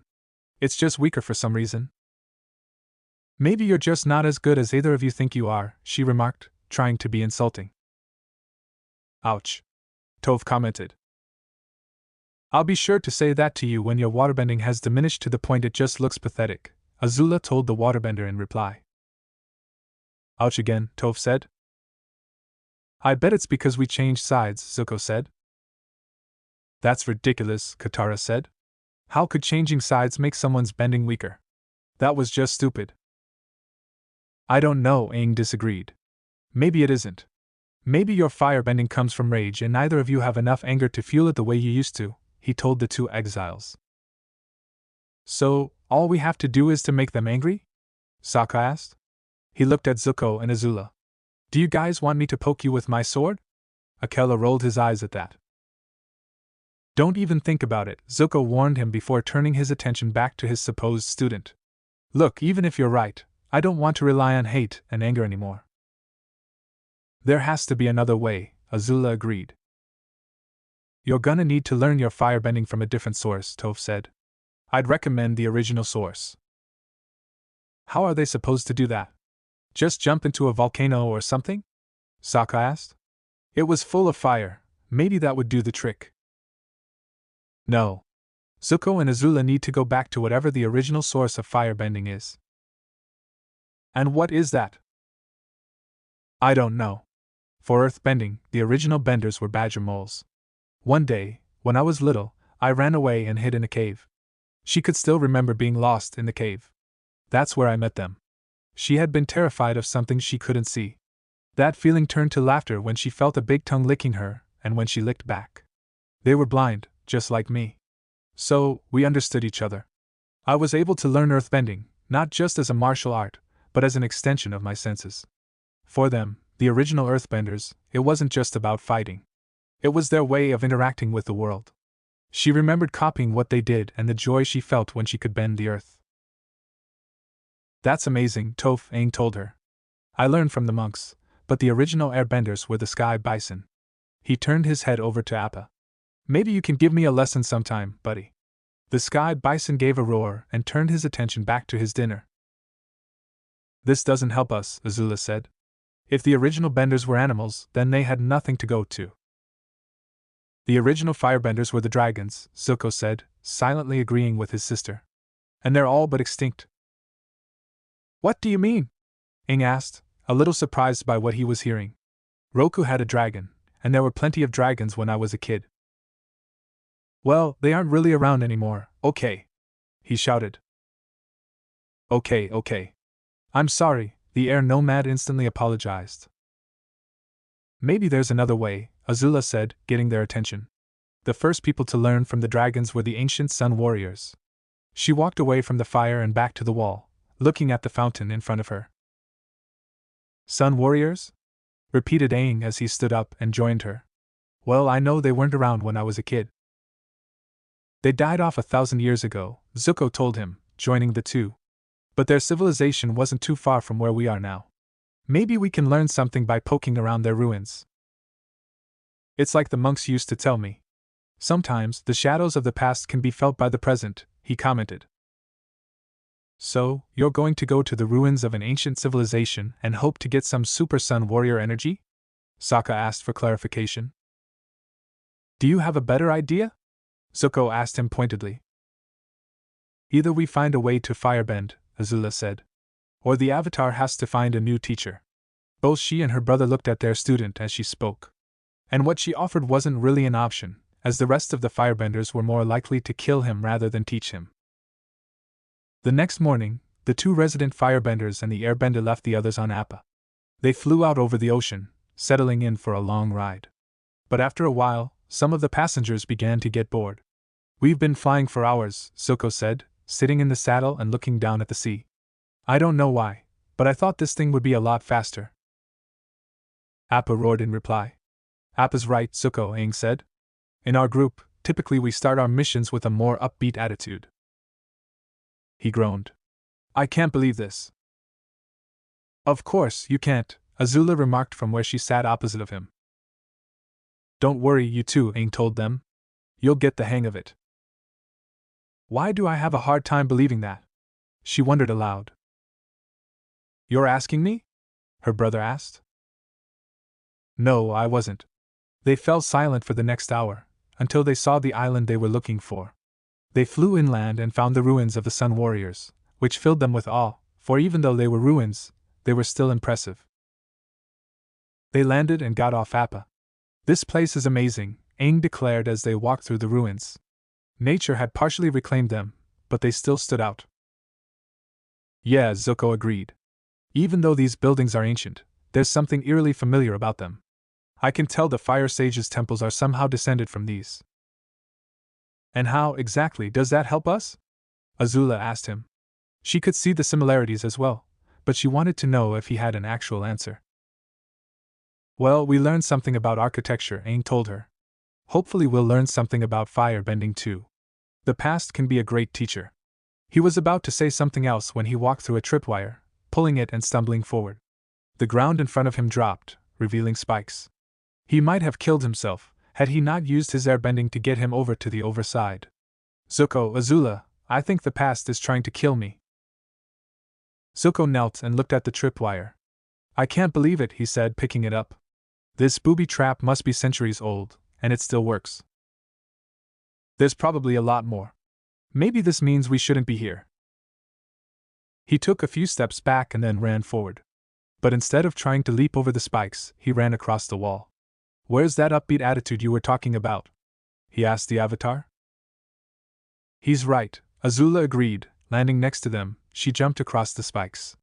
It's just weaker for some reason. Maybe you're just not as good as either of you think you are, she remarked, trying to be insulting. Ouch. Toph commented. I'll be sure to say that to you when your waterbending has diminished to the point it just looks pathetic, Azula told the waterbender in reply. Ouch again, Toph said. I bet it's because we changed sides, Zuko said. That's ridiculous, Katara said. How could changing sides make someone's bending weaker? That was just stupid. I don't know, Aang disagreed. Maybe it isn't. Maybe your firebending comes from rage and neither of you have enough anger to fuel it the way you used to, he told the two exiles. So, all we have to do is to make them angry? Sokka asked. He looked at Zuko and Azula. Do you guys want me to poke you with my sword? Akela rolled his eyes at that. Don't even think about it, Zuko warned him before turning his attention back to his supposed student. Look, even if you're right, I don't want to rely on hate and anger anymore. There has to be another way, Azula agreed. You're gonna need to learn your firebending from a different source, Toph said. I'd recommend the original source. How are they supposed to do that? Just jump into a volcano or something? Sokka asked. It was full of fire, maybe that would do the trick. No. Zuko and Azula need to go back to whatever the original source of firebending is. And what is that? I don't know. For earthbending, the original benders were badger moles. One day, when I was little, I ran away and hid in a cave. She could still remember being lost in the cave. That's where I met them. She had been terrified of something she couldn't see. That feeling turned to laughter when she felt a big tongue licking her, and when she licked back. They were blind, just like me. So, we understood each other. I was able to learn earthbending, not just as a martial art, but as an extension of my senses. For them, the original earthbenders, it wasn't just about fighting. It was their way of interacting with the world. She remembered copying what they did and the joy she felt when she could bend the earth. That's amazing, Toph Aang told her. I learned from the monks, but the original airbenders were the sky bison. He turned his head over to Appa. Maybe you can give me a lesson sometime, buddy. The sky bison gave a roar and turned his attention back to his dinner. This doesn't help us, Azula said. If the original benders were animals, then they had nothing to go to. The original firebenders were the dragons, Zuko said, silently agreeing with his sister. And they're all but extinct. What do you mean? Aang asked, a little surprised by what he was hearing. Roku had a dragon, and there were plenty of dragons when I was a kid. Well, they aren't really around anymore, okay? He shouted. Okay. I'm sorry, the air nomad instantly apologized. Maybe there's another way, Azula said, getting their attention. The first people to learn from the dragons were the ancient sun warriors. She walked away from the fire and back to the wall, looking at the fountain in front of her. Sun warriors? Repeated Aang as he stood up and joined her. Well, I know they weren't around when I was a kid. They died off 1,000 years ago, Zuko told him, joining the two. But their civilization wasn't too far from where we are now. Maybe we can learn something by poking around their ruins. It's like the monks used to tell me. Sometimes the shadows of the past can be felt by the present, he commented. So, you're going to go to the ruins of an ancient civilization and hope to get some super sun warrior energy? Sokka asked for clarification. Do you have a better idea? Zuko asked him pointedly. Either we find a way to firebend, Azula said, or the Avatar has to find a new teacher. Both she and her brother looked at their student as she spoke. And what she offered wasn't really an option, as the rest of the firebenders were more likely to kill him rather than teach him. The next morning, the two resident firebenders and the airbender left the others on Appa. They flew out over the ocean, settling in for a long ride. But after a while, some of the passengers began to get bored. We've been flying for hours, Zuko said, sitting in the saddle and looking down at the sea. I don't know why, but I thought this thing would be a lot faster. Appa roared in reply. Appa's right, Zuko, Aang said. In our group, typically we start our missions with a more upbeat attitude. He groaned. I can't believe this. Of course, you can't, Azula remarked from where she sat opposite of him. Don't worry, you two, Aang told them. You'll get the hang of it. Why do I have a hard time believing that? She wondered aloud. You're asking me? Her brother asked. No, I wasn't. They fell silent for the next hour, until they saw the island they were looking for. They flew inland and found the ruins of the Sun Warriors, which filled them with awe, for even though they were ruins, they were still impressive. They landed and got off Appa. This place is amazing, Aang declared as they walked through the ruins. Nature had partially reclaimed them, but they still stood out. Yeah, Zuko agreed. Even though these buildings are ancient, there's something eerily familiar about them. I can tell the Fire Sages' temples are somehow descended from these. And how, exactly, does that help us? Azula asked him. She could see the similarities as well, but she wanted to know if he had an actual answer. Well, we learned something about architecture, Aang told her. Hopefully we'll learn something about firebending too. The past can be a great teacher. He was about to say something else when he walked through a tripwire, pulling it and stumbling forward. The ground in front of him dropped, revealing spikes. He might have killed himself, had he not used his airbending to get him over to the overside. Zuko, Azula, I think the past is trying to kill me. Zuko knelt and looked at the tripwire. I can't believe it, he said, picking it up. This booby trap must be centuries old, and it still works. There's probably a lot more. Maybe this means we shouldn't be here. He took a few steps back and then ran forward. But instead of trying to leap over the spikes, he ran across the wall. Where's that upbeat attitude you were talking about? He asked the Avatar. He's right, Azula agreed. Landing next to them, she jumped across the spikes.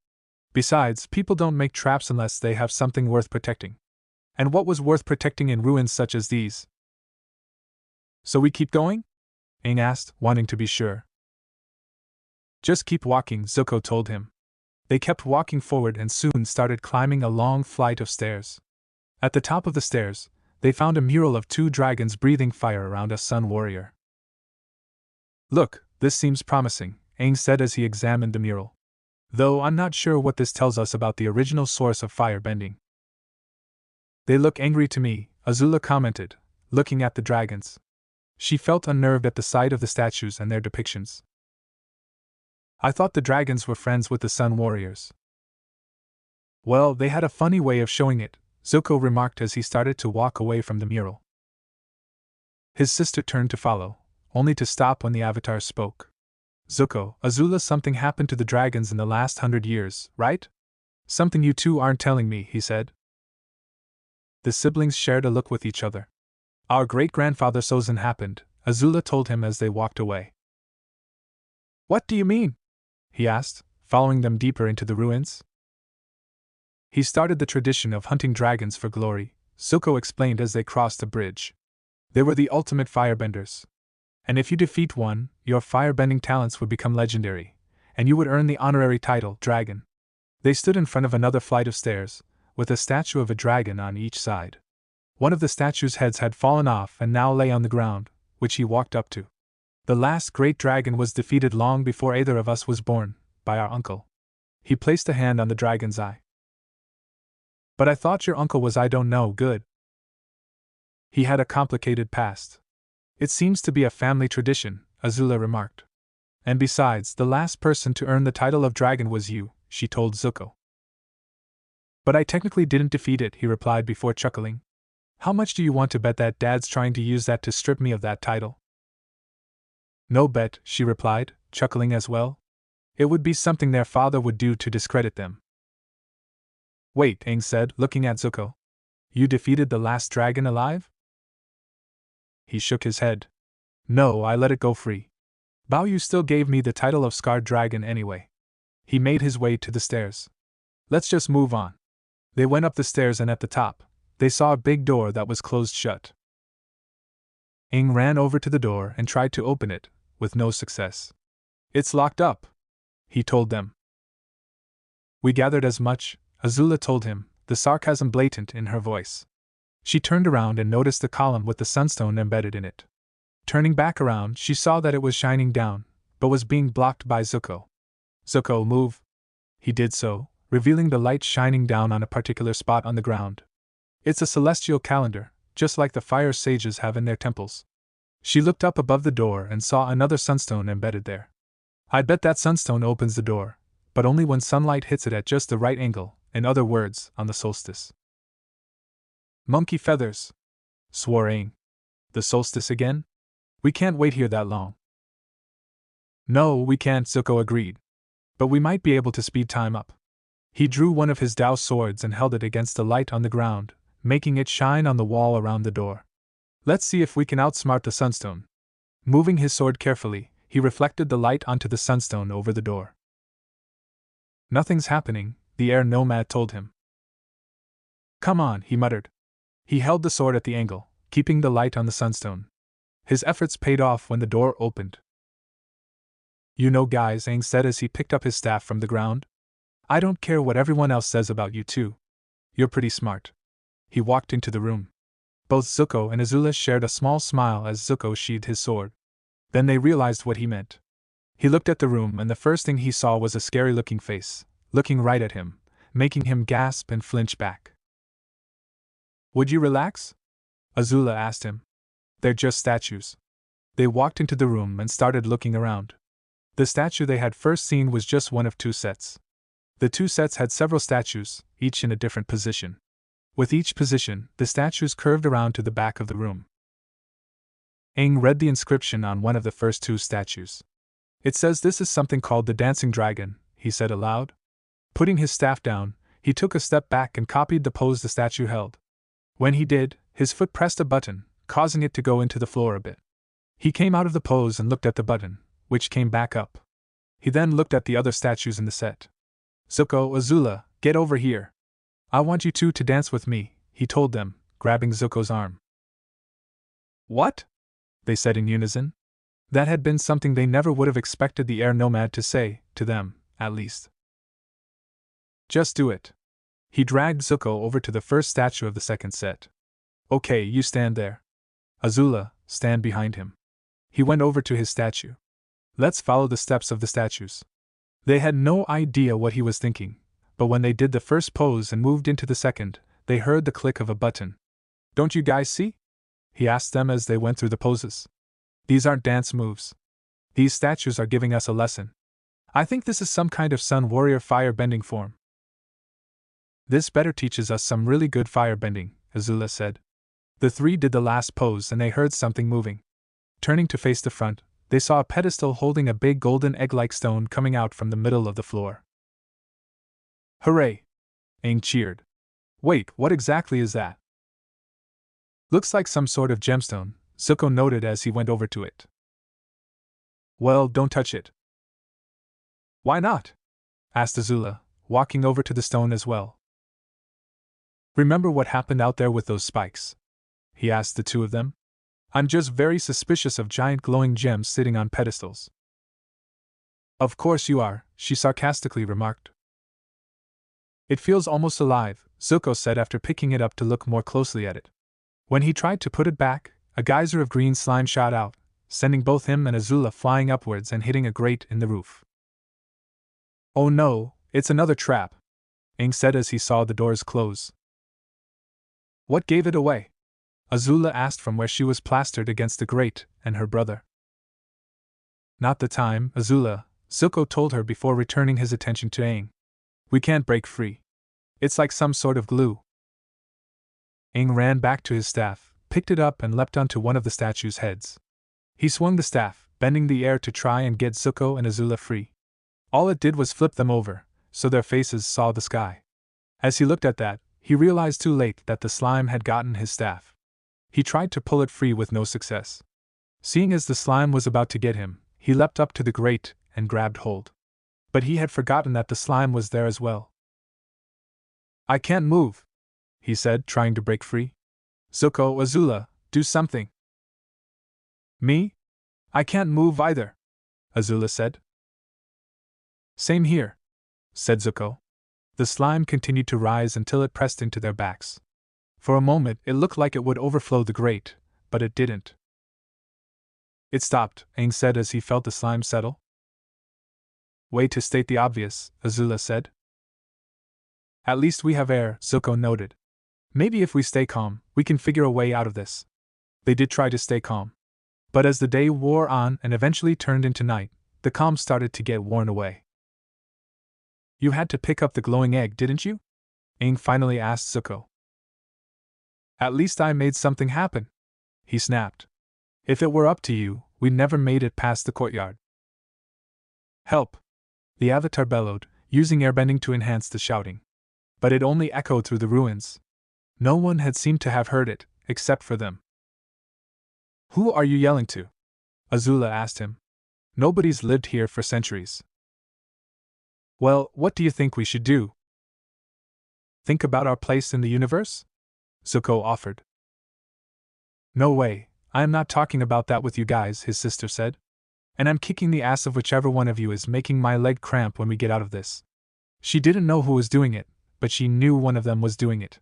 Besides, people don't make traps unless they have something worth protecting. And what was worth protecting in ruins such as these? So we keep going? Aang asked, wanting to be sure. Just keep walking, Zuko told him. They kept walking forward and soon started climbing a long flight of stairs. At the top of the stairs, they found a mural of 2 dragons breathing fire around a sun warrior. Look, this seems promising, Aang said as he examined the mural. Though I'm not sure what this tells us about the original source of firebending. They look angry to me, Azula commented, looking at the dragons. She felt unnerved at the sight of the statues and their depictions. I thought the dragons were friends with the sun warriors. Well, they had a funny way of showing it, Zuko remarked as he started to walk away from the mural. His sister turned to follow, only to stop when the Avatar spoke. Zuko, Azula, something happened to the dragons in the last 100 years, right? Something you two aren't telling me, he said. The siblings shared a look with each other. Our great-grandfather Sozin happened, Azula told him as they walked away. What do you mean? He asked, following them deeper into the ruins. He started the tradition of hunting dragons for glory, Zuko explained as they crossed a bridge. They were the ultimate firebenders. And if you defeat one, your firebending talents would become legendary, and you would earn the honorary title, Dragon. They stood in front of another flight of stairs, with a statue of a dragon on each side. One of the statue's heads had fallen off and now lay on the ground, which he walked up to. The last great dragon was defeated long before either of us was born, by our uncle. He placed a hand on the dragon's eye. But I thought your uncle was I don't know good. He had a complicated past. It seems to be a family tradition, Azula remarked. And besides, the last person to earn the title of dragon was you, she told Zuko. But I technically didn't defeat it, he replied before chuckling. How much do you want to bet that Dad's trying to use that to strip me of that title? No bet, she replied, chuckling as well. It would be something their father would do to discredit them. Wait, Aang said, looking at Zuko. You defeated the last dragon alive? He shook his head. No, I let it go free. Bao Yu still gave me the title of Scarred Dragon anyway. He made his way to the stairs. Let's just move on. They went up the stairs and at the top, they saw a big door that was closed shut. Aang ran over to the door and tried to open it, with no success. It's locked up, he told them. We gathered as much, Azula told him, the sarcasm blatant in her voice. She turned around and noticed the column with the sunstone embedded in it. Turning back around, she saw that it was shining down, but was being blocked by Zuko. Zuko, move. He did so, revealing the light shining down on a particular spot on the ground. It's a celestial calendar, just like the fire sages have in their temples. She looked up above the door and saw another sunstone embedded there. I'd bet that sunstone opens the door, but only when sunlight hits it at just the right angle, in other words, on the solstice. Monkey feathers, swore Aang. The solstice again? We can't wait here that long. No, we can't, Zuko agreed. But we might be able to speed time up. He drew one of his Dao swords and held it against the light on the ground, making it shine on the wall around the door. Let's see if we can outsmart the sunstone. Moving his sword carefully, he reflected the light onto the sunstone over the door. Nothing's happening, the air nomad told him. Come on, he muttered. He held the sword at the angle, keeping the light on the sunstone. His efforts paid off when the door opened. You know, guys, Aang said as he picked up his staff from the ground. I don't care what everyone else says about you two. You're pretty smart. He walked into the room. Both Zuko and Azula shared a small smile as Zuko sheathed his sword. Then they realized what he meant. He looked at the room, and the first thing he saw was a scary-looking face, looking right at him, making him gasp and flinch back. "Would you relax?" Azula asked him. "They're just statues." They walked into the room and started looking around. The statue they had first seen was just one of two sets. The two sets had several statues, each in a different position. With each position, the statues curved around to the back of the room. Aang read the inscription on one of the first two statues. "It says this is something called the Dancing Dragon," he said aloud. Putting his staff down, he took a step back and copied the pose the statue held. When he did, his foot pressed a button, causing it to go into the floor a bit. He came out of the pose and looked at the button, which came back up. He then looked at the other statues in the set. "Zuko, Azula, get over here. I want you two to dance with me," he told them, grabbing Zuko's arm. "What?" they said in unison. That had been something they never would have expected the air nomad to say, to them, at least. "Just do it." He dragged Zuko over to the first statue of the second set. "Okay, you stand there. Azula, stand behind him." He went over to his statue. "Let's follow the steps of the statues." They had no idea what he was thinking, but when they did the first pose and moved into the second, they heard the click of a button. "Don't you guys see?" he asked them as they went through the poses. "These aren't dance moves. These statues are giving us a lesson. I think this is some kind of sun warrior fire-bending form." "This better teaches us some really good fire-bending," Azula said. The three did the last pose and they heard something moving. Turning to face the front, they saw a pedestal holding a big golden egg-like stone coming out from the middle of the floor. "Hooray!" Aang cheered. "Wait, what exactly is that?" "Looks like some sort of gemstone," Zuko noted as he went over to it. "Well, don't touch it." "Why not?" asked Azula, walking over to the stone as well. "Remember what happened out there with those spikes?" he asked the two of them. "I'm just very suspicious of giant glowing gems sitting on pedestals." "Of course you are," she sarcastically remarked. "It feels almost alive," Zuko said after picking it up to look more closely at it. When he tried to put it back, a geyser of green slime shot out, sending both him and Azula flying upwards and hitting a grate in the roof. "Oh no, it's another trap," Aang said as he saw the doors close. "What gave it away?" Azula asked from where she was plastered against the grate, and her brother. "Not the time, Azula," Zuko told her before returning his attention to Aang. "We can't break free. It's like some sort of glue." Aang ran back to his staff, picked it up and leapt onto one of the statue's heads. He swung the staff, bending the air to try and get Zuko and Azula free. All it did was flip them over, so their faces saw the sky. As he looked at that, he realized too late that the slime had gotten his staff. He tried to pull it free with no success. Seeing as the slime was about to get him, he leapt up to the grate and grabbed hold. But he had forgotten that the slime was there as well. "I can't move," he said, trying to break free. "Zuko, Azula, do something." "Me? I can't move either," Azula said. "Same here," said Zuko. The slime continued to rise until it pressed into their backs. For a moment it looked like it would overflow the grate, but it didn't. "It stopped," Aang said as he felt the slime settle. "Way to state the obvious," Azula said. "At least we have air," Zuko noted. "Maybe if we stay calm, we can figure a way out of this." They did try to stay calm. But as the day wore on and eventually turned into night, the calm started to get worn away. "You had to pick up the glowing egg, didn't you?" Aang finally asked Zuko. "At least I made something happen," he snapped. "If it were up to you, we never made it past the courtyard." "Help!" the Avatar bellowed, using airbending to enhance the shouting. But it only echoed through the ruins. No one had seemed to have heard it, except for them. "Who are you yelling to?" Azula asked him. "Nobody's lived here for centuries." "Well, what do you think we should do?" "Think about our place in the universe?" Zuko offered. "No way, I am not talking about that with you guys," his sister said. "And I'm kicking the ass of whichever one of you is making my leg cramp when we get out of this." She didn't know who was doing it, but she knew one of them was doing it.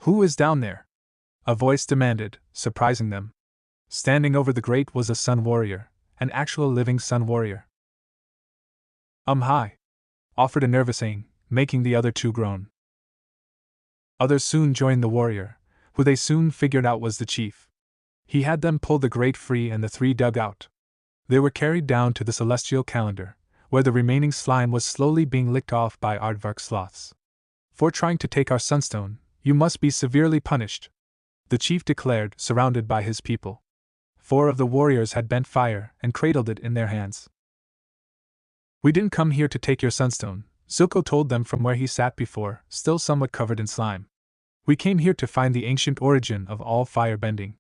"Who is down there?" A voice demanded, surprising them. Standing over the grate was a sun warrior, an actual living sun warrior. Hi, offered a nervous Aang, making the other two groan. Others soon joined the warrior, who they soon figured out was the chief. He had them pull the grate free and the three dug out. They were carried down to the celestial calendar, where the remaining slime was slowly being licked off by aardvark sloths. For trying to take our sunstone, you must be severely punished, the chief declared, surrounded by his people. 4 of the warriors had bent fire and cradled it in their hands. We didn't come here to take your sunstone, Zuko told them from where he sat before, still somewhat covered in slime. We came here to find the ancient origin of all firebending.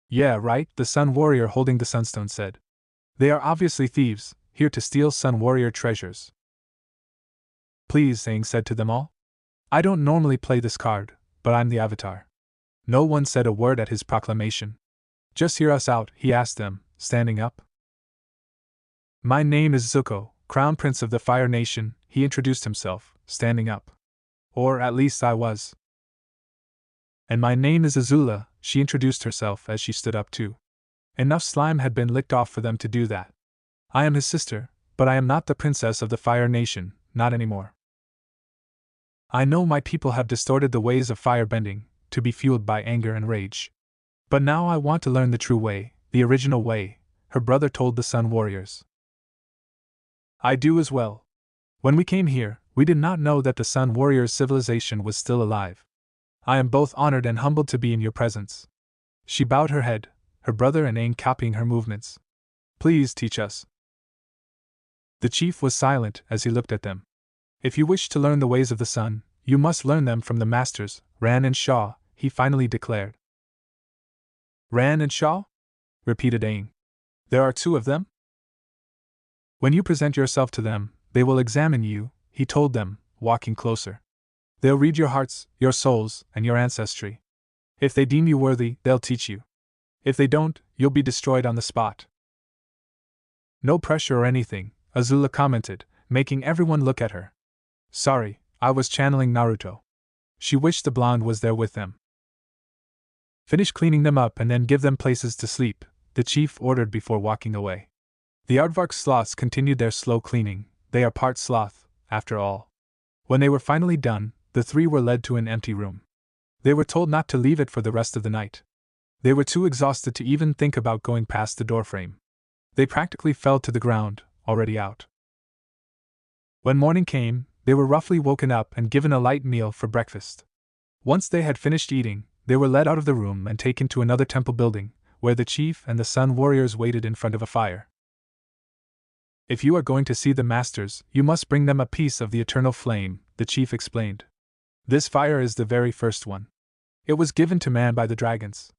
Yeah, right, the sun warrior holding the sunstone said. They are obviously thieves, here to steal sun warrior treasures. Please, Aang said to them all. I don't normally play this card, but I'm the Avatar. No one said a word at his proclamation. Just hear us out, he asked them, standing up. My name is Zuko, Crown Prince of the Fire Nation, he introduced himself, standing up. Or at least I was. And my name is Azula, she introduced herself as she stood up too. Enough slime had been licked off for them to do that. I am his sister, but I am not the princess of the Fire Nation, not anymore. I know my people have distorted the ways of firebending, to be fueled by anger and rage. But now I want to learn the true way, the original way, her brother told the Sun Warriors. I do as well. When we came here, we did not know that the Sun Warriors' civilization was still alive. I am both honored and humbled to be in your presence. She bowed her head, her brother and Aang copying her movements. Please teach us. The chief was silent as he looked at them. If you wish to learn the ways of the sun, you must learn them from the masters, Ran and Shaw, he finally declared. Ran and Shaw? Repeated Aang. There are 2 of them? When you present yourself to them, they will examine you, he told them, walking closer. They'll read your hearts, your souls, and your ancestry. If they deem you worthy, they'll teach you. If they don't, you'll be destroyed on the spot. No pressure or anything, Azula commented, making everyone look at her. Sorry, I was channeling Naruto. She wished the blonde was there with them. Finish cleaning them up and then give them places to sleep, the chief ordered before walking away. The aardvark sloths continued their slow cleaning, they are part sloth, after all. When they were finally done, the 3 were led to an empty room. They were told not to leave it for the rest of the night. They were too exhausted to even think about going past the doorframe. They practically fell to the ground, already out. When morning came, they were roughly woken up and given a light meal for breakfast. Once they had finished eating, they were led out of the room and taken to another temple building, where the chief and the Sun Warriors waited in front of a fire. If you are going to see the masters, you must bring them a piece of the eternal flame, the chief explained. This fire is the very first one. It was given to man by the dragons.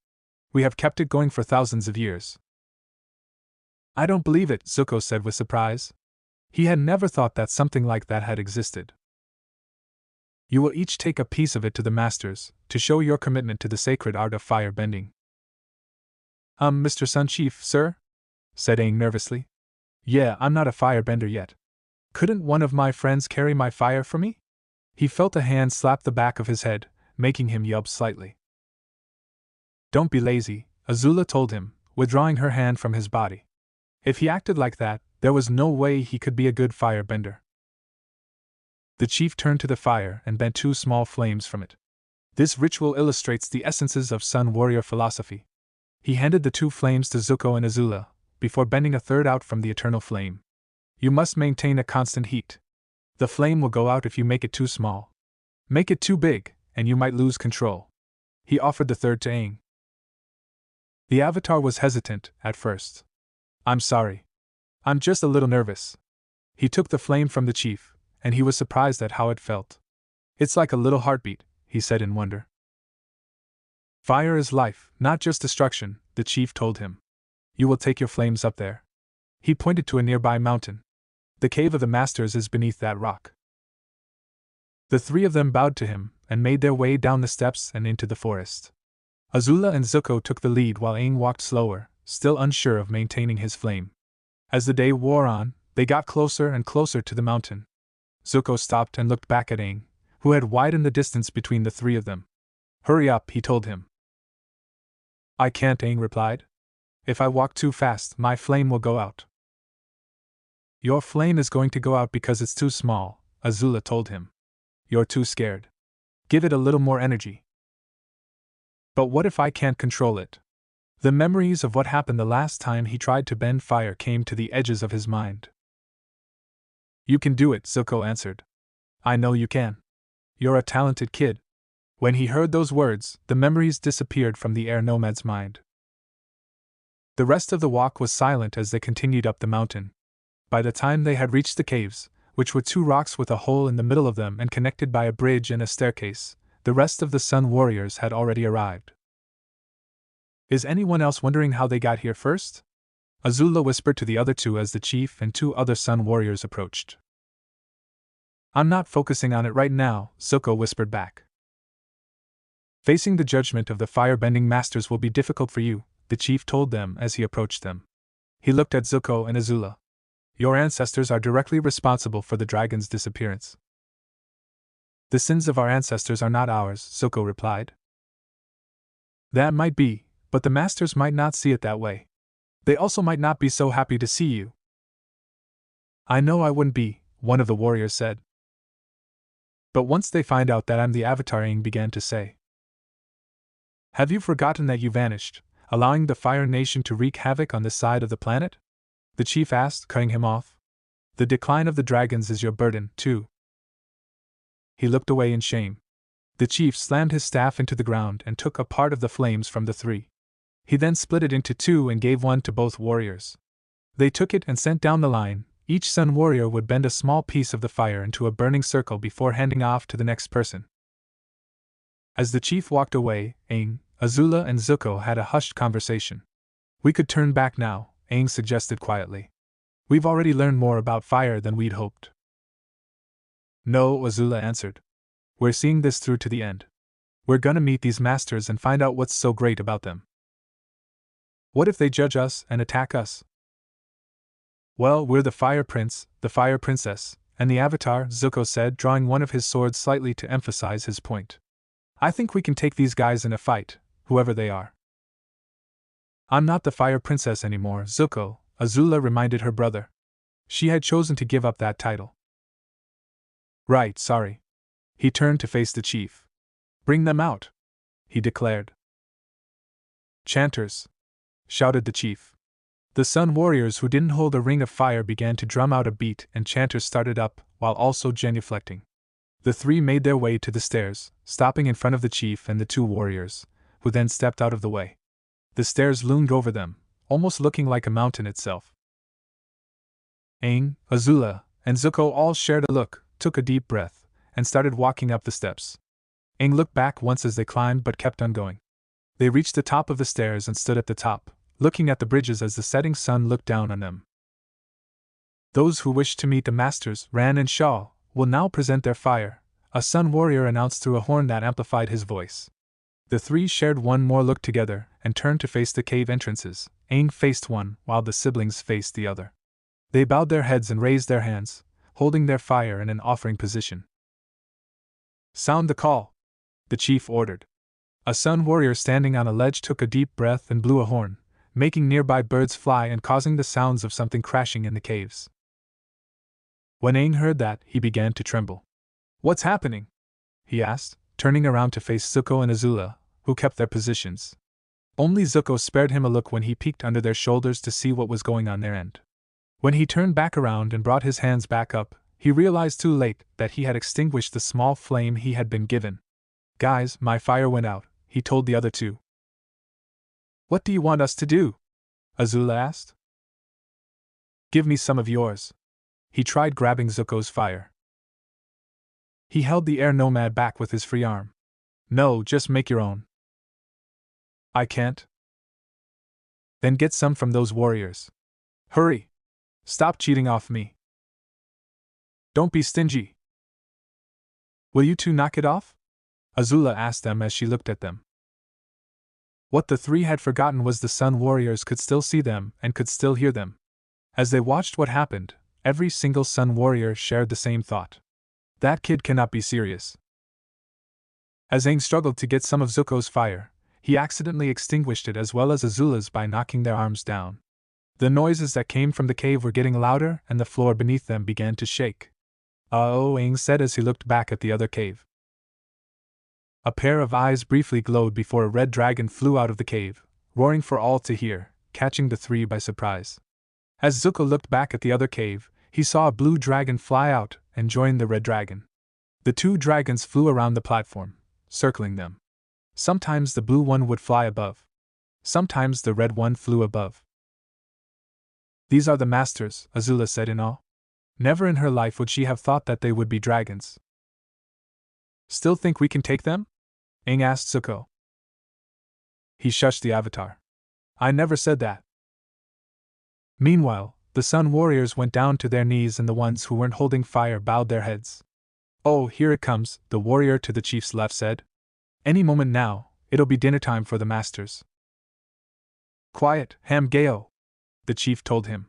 We have kept it going for thousands of years. I don't believe it, Zuko said with surprise. He had never thought that something like that had existed. You will each take a piece of it to the masters, to show your commitment to the sacred art of fire bending. Mr. Sun Chief, sir? Said Aang nervously. Yeah, I'm not a firebender yet. Couldn't one of my friends carry my fire for me? He felt a hand slap the back of his head, making him yelp slightly. Don't be lazy, Azula told him, withdrawing her hand from his body. If he acted like that, there was no way he could be a good firebender. The chief turned to the fire and bent 2 small flames from it. This ritual illustrates the essences of Sun Warrior philosophy. He handed the 2 flames to Zuko and Azula, before bending a third out from the eternal flame. You must maintain a constant heat. The flame will go out if you make it too small. Make it too big, and you might lose control. He offered the third to Aang. The Avatar was hesitant, at first. I'm sorry. I'm just a little nervous. He took the flame from the chief, and he was surprised at how it felt. It's like a little heartbeat, he said in wonder. Fire is life, not just destruction, the chief told him. You will take your flames up there. He pointed to a nearby mountain. The cave of the masters is beneath that rock. The 3 of them bowed to him, and made their way down the steps and into the forest. Azula and Zuko took the lead while Aang walked slower, still unsure of maintaining his flame. As the day wore on, they got closer and closer to the mountain. Zuko stopped and looked back at Aang, who had widened the distance between the 3 of them. Hurry up, he told him. I can't, Aang replied. If I walk too fast, my flame will go out. Your flame is going to go out because it's too small, Azula told him. You're too scared. Give it a little more energy. But what if I can't control it? The memories of what happened the last time he tried to bend fire came to the edges of his mind. You can do it, Zuko answered. I know you can. You're a talented kid. When he heard those words, the memories disappeared from the air nomad's mind. The rest of the walk was silent as they continued up the mountain. By the time they had reached the caves, which were two rocks with a hole in the middle of them and connected by a bridge and a staircase, the rest of the Sun Warriors had already arrived. Is anyone else wondering how they got here first? Azula whispered to the other two as the chief and two other Sun Warriors approached. I'm not focusing on it right now, Zuko whispered back. Facing the judgment of the firebending masters will be difficult for you, the chief told them as he approached them. He looked at Zuko and Azula. Your ancestors are directly responsible for the dragon's disappearance. The sins of our ancestors are not ours, Zuko replied. That might be, but the masters might not see it that way. They also might not be so happy to see you. I know I wouldn't be, one of the warriors said. But once they find out that I'm the Avatar, Aang began to say. Have you forgotten that you vanished, allowing the Fire Nation to wreak havoc on this side of the planet? The chief asked, cutting him off. The decline of the dragons is your burden, too. He looked away in shame. The chief slammed his staff into the ground and took a part of the flames from the three. He then split it into two and gave one to both warriors. They took it and sent down the line. Each Sun Warrior would bend a small piece of the fire into a burning circle before handing off to the next person. As the chief walked away, Aang, Azula and Zuko had a hushed conversation. We could turn back now, Aang suggested quietly. We've already learned more about fire than we'd hoped. No, Azula answered. We're seeing this through to the end. We're gonna meet these masters and find out what's so great about them. What if they judge us and attack us? Well, we're the Fire Prince, the Fire Princess, and the Avatar, Zuko said, drawing one of his swords slightly to emphasize his point. I think we can take these guys in a fight, whoever they are. I'm not the Fire Princess anymore, Zuko, Azula reminded her brother. She had chosen to give up that title. Right, sorry. He turned to face the chief. Bring them out, he declared. Chanters! Shouted the chief. The Sun Warriors who didn't hold a ring of fire began to drum out a beat and chanters started up, while also genuflecting. The three made their way to the stairs, stopping in front of the chief and the two warriors, who then stepped out of the way. The stairs loomed over them, almost looking like a mountain itself. Aang, Azula, and Zuko all shared a look, took a deep breath, and started walking up the steps. Aang looked back once as they climbed but kept on going. They reached the top of the stairs and stood at the top, looking at the bridges as the setting sun looked down on them. Those who wish to meet the masters, Ran and Shaw, will now present their fire, a Sun Warrior announced through a horn that amplified his voice. The three shared one more look together and turned to face the cave entrances. Aang faced one, while the siblings faced the other. They bowed their heads and raised their hands, holding their fire in an offering position. Sound the call, the chief ordered. A Sun Warrior standing on a ledge took a deep breath and blew a horn, making nearby birds fly and causing the sounds of something crashing in the caves. When Aang heard that, he began to tremble. What's happening? He asked, turning around to face Zuko and Azula, who kept their positions. Only Zuko spared him a look when he peeked under their shoulders to see what was going on their end. When he turned back around and brought his hands back up, he realized too late that he had extinguished the small flame he had been given. Guys, my fire went out, he told the other two. What do you want us to do? Azula asked. Give me some of yours. He tried grabbing Zuko's fire. He held the air nomad back with his free arm. No, just make your own. I can't. Then get some from those warriors. Hurry! Stop cheating off me. Don't be stingy. Will you two knock it off? Azula asked them as she looked at them. What the three had forgotten was the Sun Warriors could still see them and could still hear them. As they watched what happened, every single Sun Warrior shared the same thought. That kid cannot be serious. As Aang struggled to get some of Zuko's fire, he accidentally extinguished it as well as Azula's by knocking their arms down. The noises that came from the cave were getting louder and the floor beneath them began to shake. Oh, Aang said as he looked back at the other cave. A pair of eyes briefly glowed before a red dragon flew out of the cave, roaring for all to hear, catching the three by surprise. As Zuko looked back at the other cave, he saw a blue dragon fly out and join the red dragon. The two dragons flew around the platform, circling them. Sometimes the blue one would fly above. Sometimes the red one flew above. These are the masters, Azula said in awe. Never in her life would she have thought that they would be dragons. Still think we can take them? Aang asked Zuko. He shushed the avatar. I never said that. Meanwhile, the Sun Warriors went down to their knees and the ones who weren't holding fire bowed their heads. Oh, here it comes, the warrior to the chief's left said. Any moment now, it'll be dinner time for the masters. Quiet, Hamgeo, the chief told him.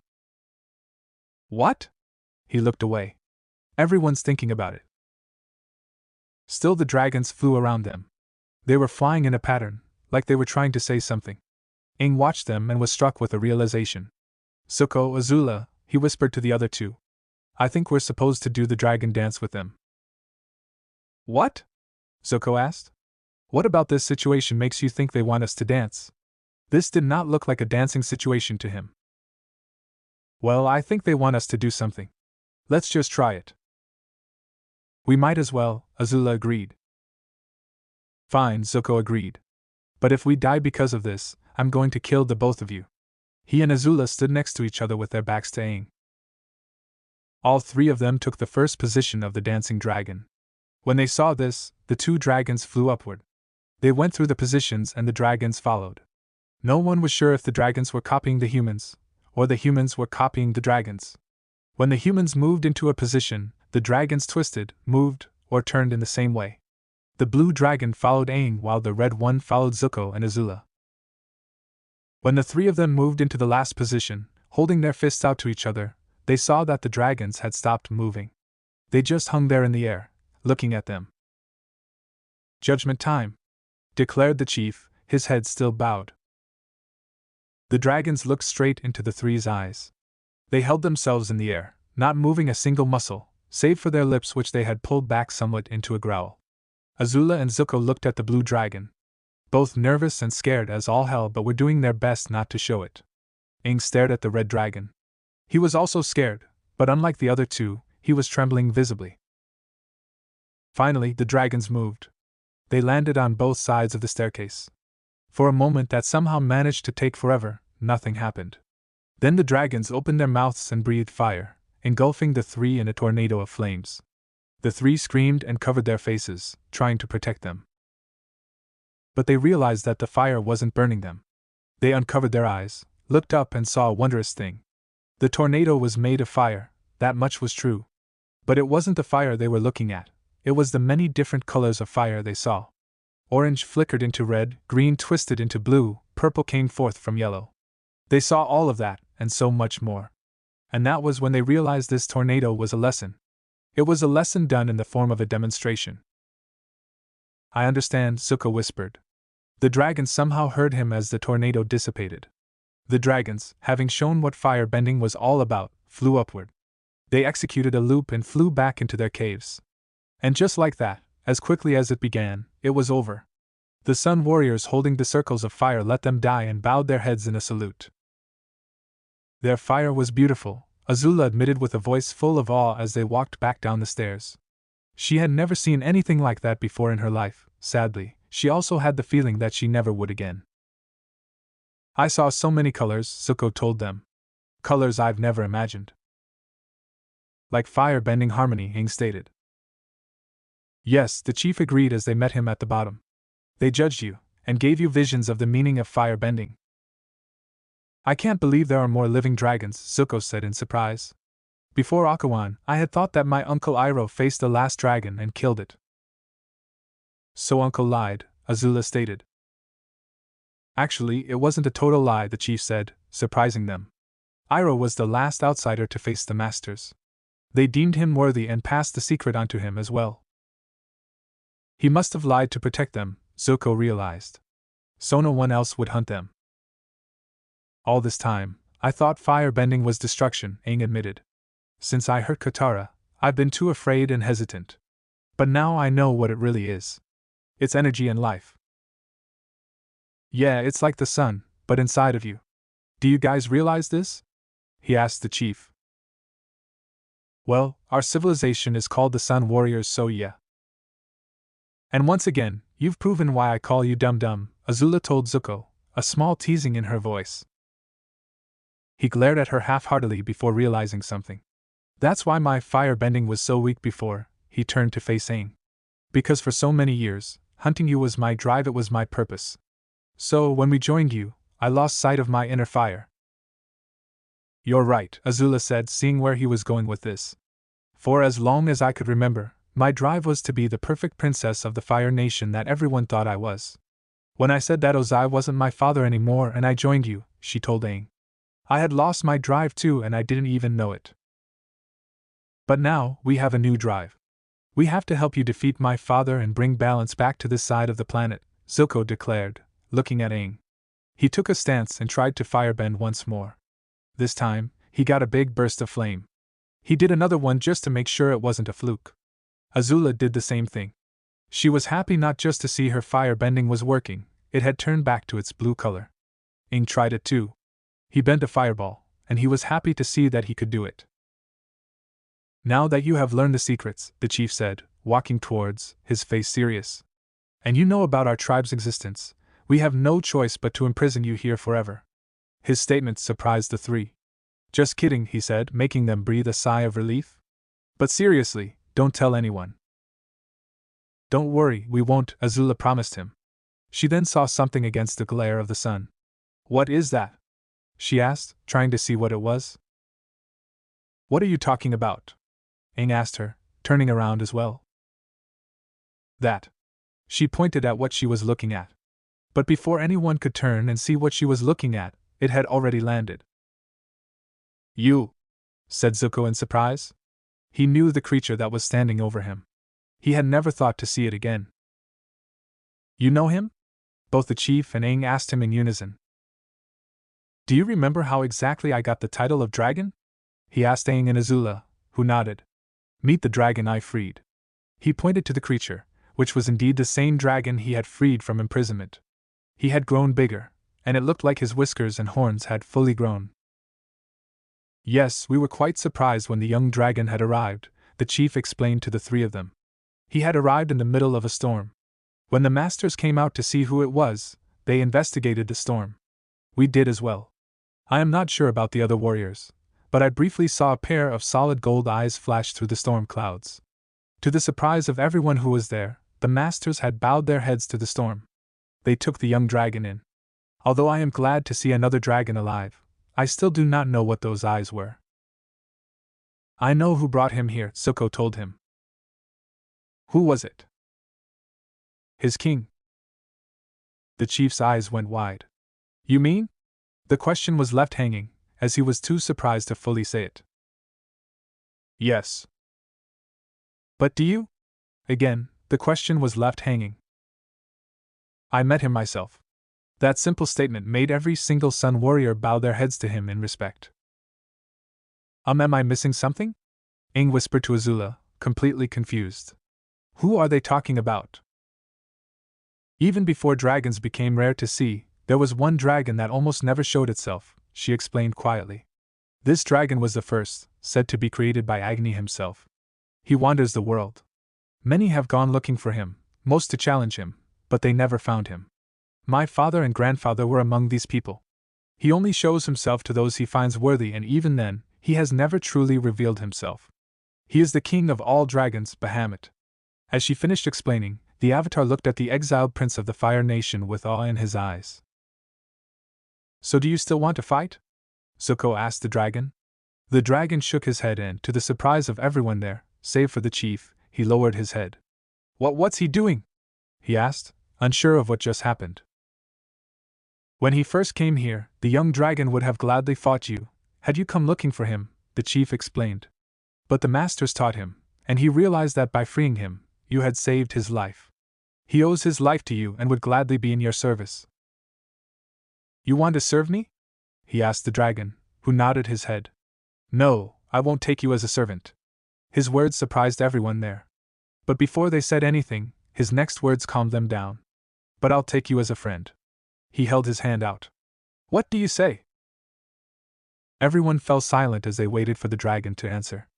What? He looked away. Everyone's thinking about it. Still the dragons flew around them. They were flying in a pattern, like they were trying to say something. Aang watched them and was struck with a realization. Zuko, Azula, he whispered to the other two. I think we're supposed to do the dragon dance with them. What? Zuko asked. What about this situation makes you think they want us to dance? This did not look like a dancing situation to him. Well, I think they want us to do something. Let's just try it. We might as well, Azula agreed. Fine, Zuko agreed. But if we die because of this, I'm going to kill the both of you. He and Azula stood next to each other with their backs to Aang. All three of them took the first position of the dancing dragon. When they saw this, the two dragons flew upward. They went through the positions and the dragons followed. No one was sure if the dragons were copying the humans, or the humans were copying the dragons. When the humans moved into a position, the dragons twisted, moved, or turned in the same way. The blue dragon followed Aang while the red one followed Zuko and Azula. When the three of them moved into the last position, holding their fists out to each other, they saw that the dragons had stopped moving. They just hung there in the air, looking at them. Judgment time, declared the chief, his head still bowed. The dragons looked straight into the three's eyes. They held themselves in the air, not moving a single muscle, save for their lips which they had pulled back somewhat into a growl. Azula and Zuko looked at the blue dragon. Both nervous and scared as all hell but were doing their best not to show it. Aang stared at the red dragon. He was also scared, but unlike the other two, he was trembling visibly. Finally, the dragons moved. They landed on both sides of the staircase. For a moment that somehow managed to take forever, nothing happened. Then the dragons opened their mouths and breathed fire, engulfing the three in a tornado of flames. The three screamed and covered their faces, trying to protect them. But they realized that the fire wasn't burning them. They uncovered their eyes, looked up and saw a wondrous thing. The tornado was made of fire, that much was true. But it wasn't the fire they were looking at, it was the many different colors of fire they saw. Orange flickered into red, green twisted into blue, purple came forth from yellow. They saw all of that, and so much more. And that was when they realized this tornado was a lesson. It was a lesson done in the form of a demonstration. I understand, Zuko whispered. The dragons somehow heard him as the tornado dissipated. The dragons, having shown what fire bending was all about, flew upward. They executed a loop and flew back into their caves. And just like that, as quickly as it began, it was over. The Sun Warriors holding the circles of fire let them die and bowed their heads in a salute. Their fire was beautiful, Azula admitted with a voice full of awe as they walked back down the stairs. She had never seen anything like that before in her life, sadly. She also had the feeling that she never would again. I saw so many colors, Zuko told them. Colors I've never imagined. Like fire-bending harmony, Aang stated. Yes, the chief agreed as they met him at the bottom. They judged you, and gave you visions of the meaning of fire-bending. I can't believe there are more living dragons, Zuko said in surprise. Before Akawan, I had thought that my uncle Iroh faced the last dragon and killed it. So Uncle lied, Azula stated. Actually, it wasn't a total lie, the chief said, surprising them. Iroh was the last outsider to face the masters. They deemed him worthy and passed the secret on to him as well. He must have lied to protect them, Zuko realized. So no one else would hunt them. All this time, I thought firebending was destruction, Aang admitted. Since I hurt Katara, I've been too afraid and hesitant. But now I know what it really is. It's energy and life. Yeah, it's like the sun, but inside of you. Do you guys realize this? He asked the chief. Well, our civilization is called the Sun Warriors, so yeah. And once again, you've proven why I call you Dum-Dum, Azula told Zuko, a small teasing in her voice. He glared at her half-heartedly before realizing something. That's why my firebending was so weak before, he turned to face Aang. Because for so many years, hunting you was my drive, it was my purpose. So, when we joined you, I lost sight of my inner fire. You're right, Azula said, seeing where he was going with this. For as long as I could remember, my drive was to be the perfect princess of the Fire Nation that everyone thought I was. When I said that Ozai wasn't my father anymore and I joined you, she told Aang, I had lost my drive too and I didn't even know it. But now, we have a new drive. We have to help you defeat my father and bring balance back to this side of the planet, Zuko declared, looking at Aang. He took a stance and tried to firebend once more. This time, he got a big burst of flame. He did another one just to make sure it wasn't a fluke. Azula did the same thing. She was happy not just to see her firebending was working, it had turned back to its blue color. Aang tried it too. He bent a fireball, and he was happy to see that he could do it. Now that you have learned the secrets, the chief said, walking towards, his face serious. And you know about our tribe's existence, we have no choice but to imprison you here forever. His statement surprised the three. Just kidding, he said, making them breathe a sigh of relief. But seriously, don't tell anyone. Don't worry, we won't, Azula promised him. She then saw something against the glare of the sun. What is that? She asked, trying to see what it was. What are you talking about? Aang asked her, turning around as well. That. She pointed at what she was looking at. But before anyone could turn and see what she was looking at, it had already landed. You, said Zuko in surprise. He knew the creature that was standing over him. He had never thought to see it again. You know him? Both the chief and Aang asked him in unison. Do you remember how exactly I got the title of dragon? He asked Aang and Azula, who nodded. Meet the dragon I freed. He pointed to the creature, which was indeed the same dragon he had freed from imprisonment. He had grown bigger, and it looked like his whiskers and horns had fully grown. Yes, we were quite surprised when the young dragon had arrived, the chief explained to the three of them. He had arrived in the middle of a storm. When the masters came out to see who it was, they investigated the storm. We did as well. I am not sure about the other warriors, but I briefly saw a pair of solid gold eyes flash through the storm clouds. To the surprise of everyone who was there, the masters had bowed their heads to the storm. They took the young dragon in. Although I am glad to see another dragon alive, I still do not know what those eyes were. I know who brought him here, Zuko told him. Who was it? His king. The chief's eyes went wide. You mean? The question was left hanging, as he was too surprised to fully say it. Yes. But do you? Again, the question was left hanging. I met him myself. That simple statement made every single Sun Warrior bow their heads to him in respect. Am I missing something? Aang whispered to Azula, completely confused. Who are they talking about? Even before dragons became rare to see, there was one dragon that almost never showed itself, she explained quietly. This dragon was the first, said to be created by Agni himself. He wanders the world. Many have gone looking for him, most to challenge him, but they never found him. My father and grandfather were among these people. He only shows himself to those he finds worthy, and even then, he has never truly revealed himself. He is the king of all dragons, Bahamut. As she finished explaining, the Avatar looked at the exiled prince of the Fire Nation with awe in his eyes. So do you still want to fight? Zuko asked the dragon. The dragon shook his head and, to the surprise of everyone there, save for the chief, he lowered his head. What's he doing? He asked, unsure of what just happened. When he first came here, the young dragon would have gladly fought you, had you come looking for him, the chief explained. But the masters taught him, and he realized that by freeing him, you had saved his life. He owes his life to you and would gladly be in your service. You want to serve me? He asked the dragon, who nodded his head. No, I won't take you as a servant. His words surprised everyone there. But before they said anything, his next words calmed them down. But I'll take you as a friend. He held his hand out. What do you say? Everyone fell silent as they waited for the dragon to answer.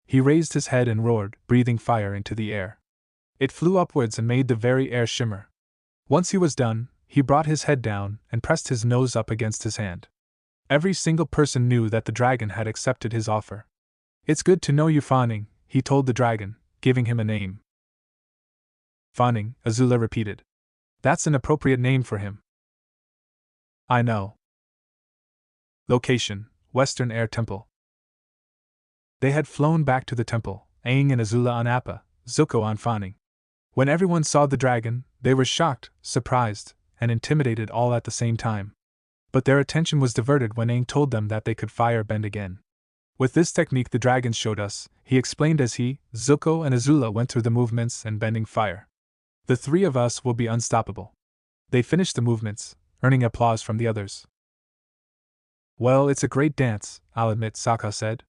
He raised his head and roared, breathing fire into the air. It flew upwards and made the very air shimmer. Once he was done, he brought his head down and pressed his nose up against his hand. Every single person knew that the dragon had accepted his offer. It's good to know you, Fanning, he told the dragon, giving him a name. Fanning, Azula repeated. That's an appropriate name for him. I know. Location: Western Air Temple. They had flown back to the temple, Aang and Azula on Appa, Zuko on Fanning. When everyone saw the dragon, they were shocked, surprised, and intimidated all at the same time. But their attention was diverted when Aang told them that they could fire bend again. With this technique the dragon showed us, he explained as he, Zuko and Azula went through the movements and bending fire. The three of us will be unstoppable. They finished the movements, earning applause from the others. Well, it's a great dance, I'll admit, Sokka said.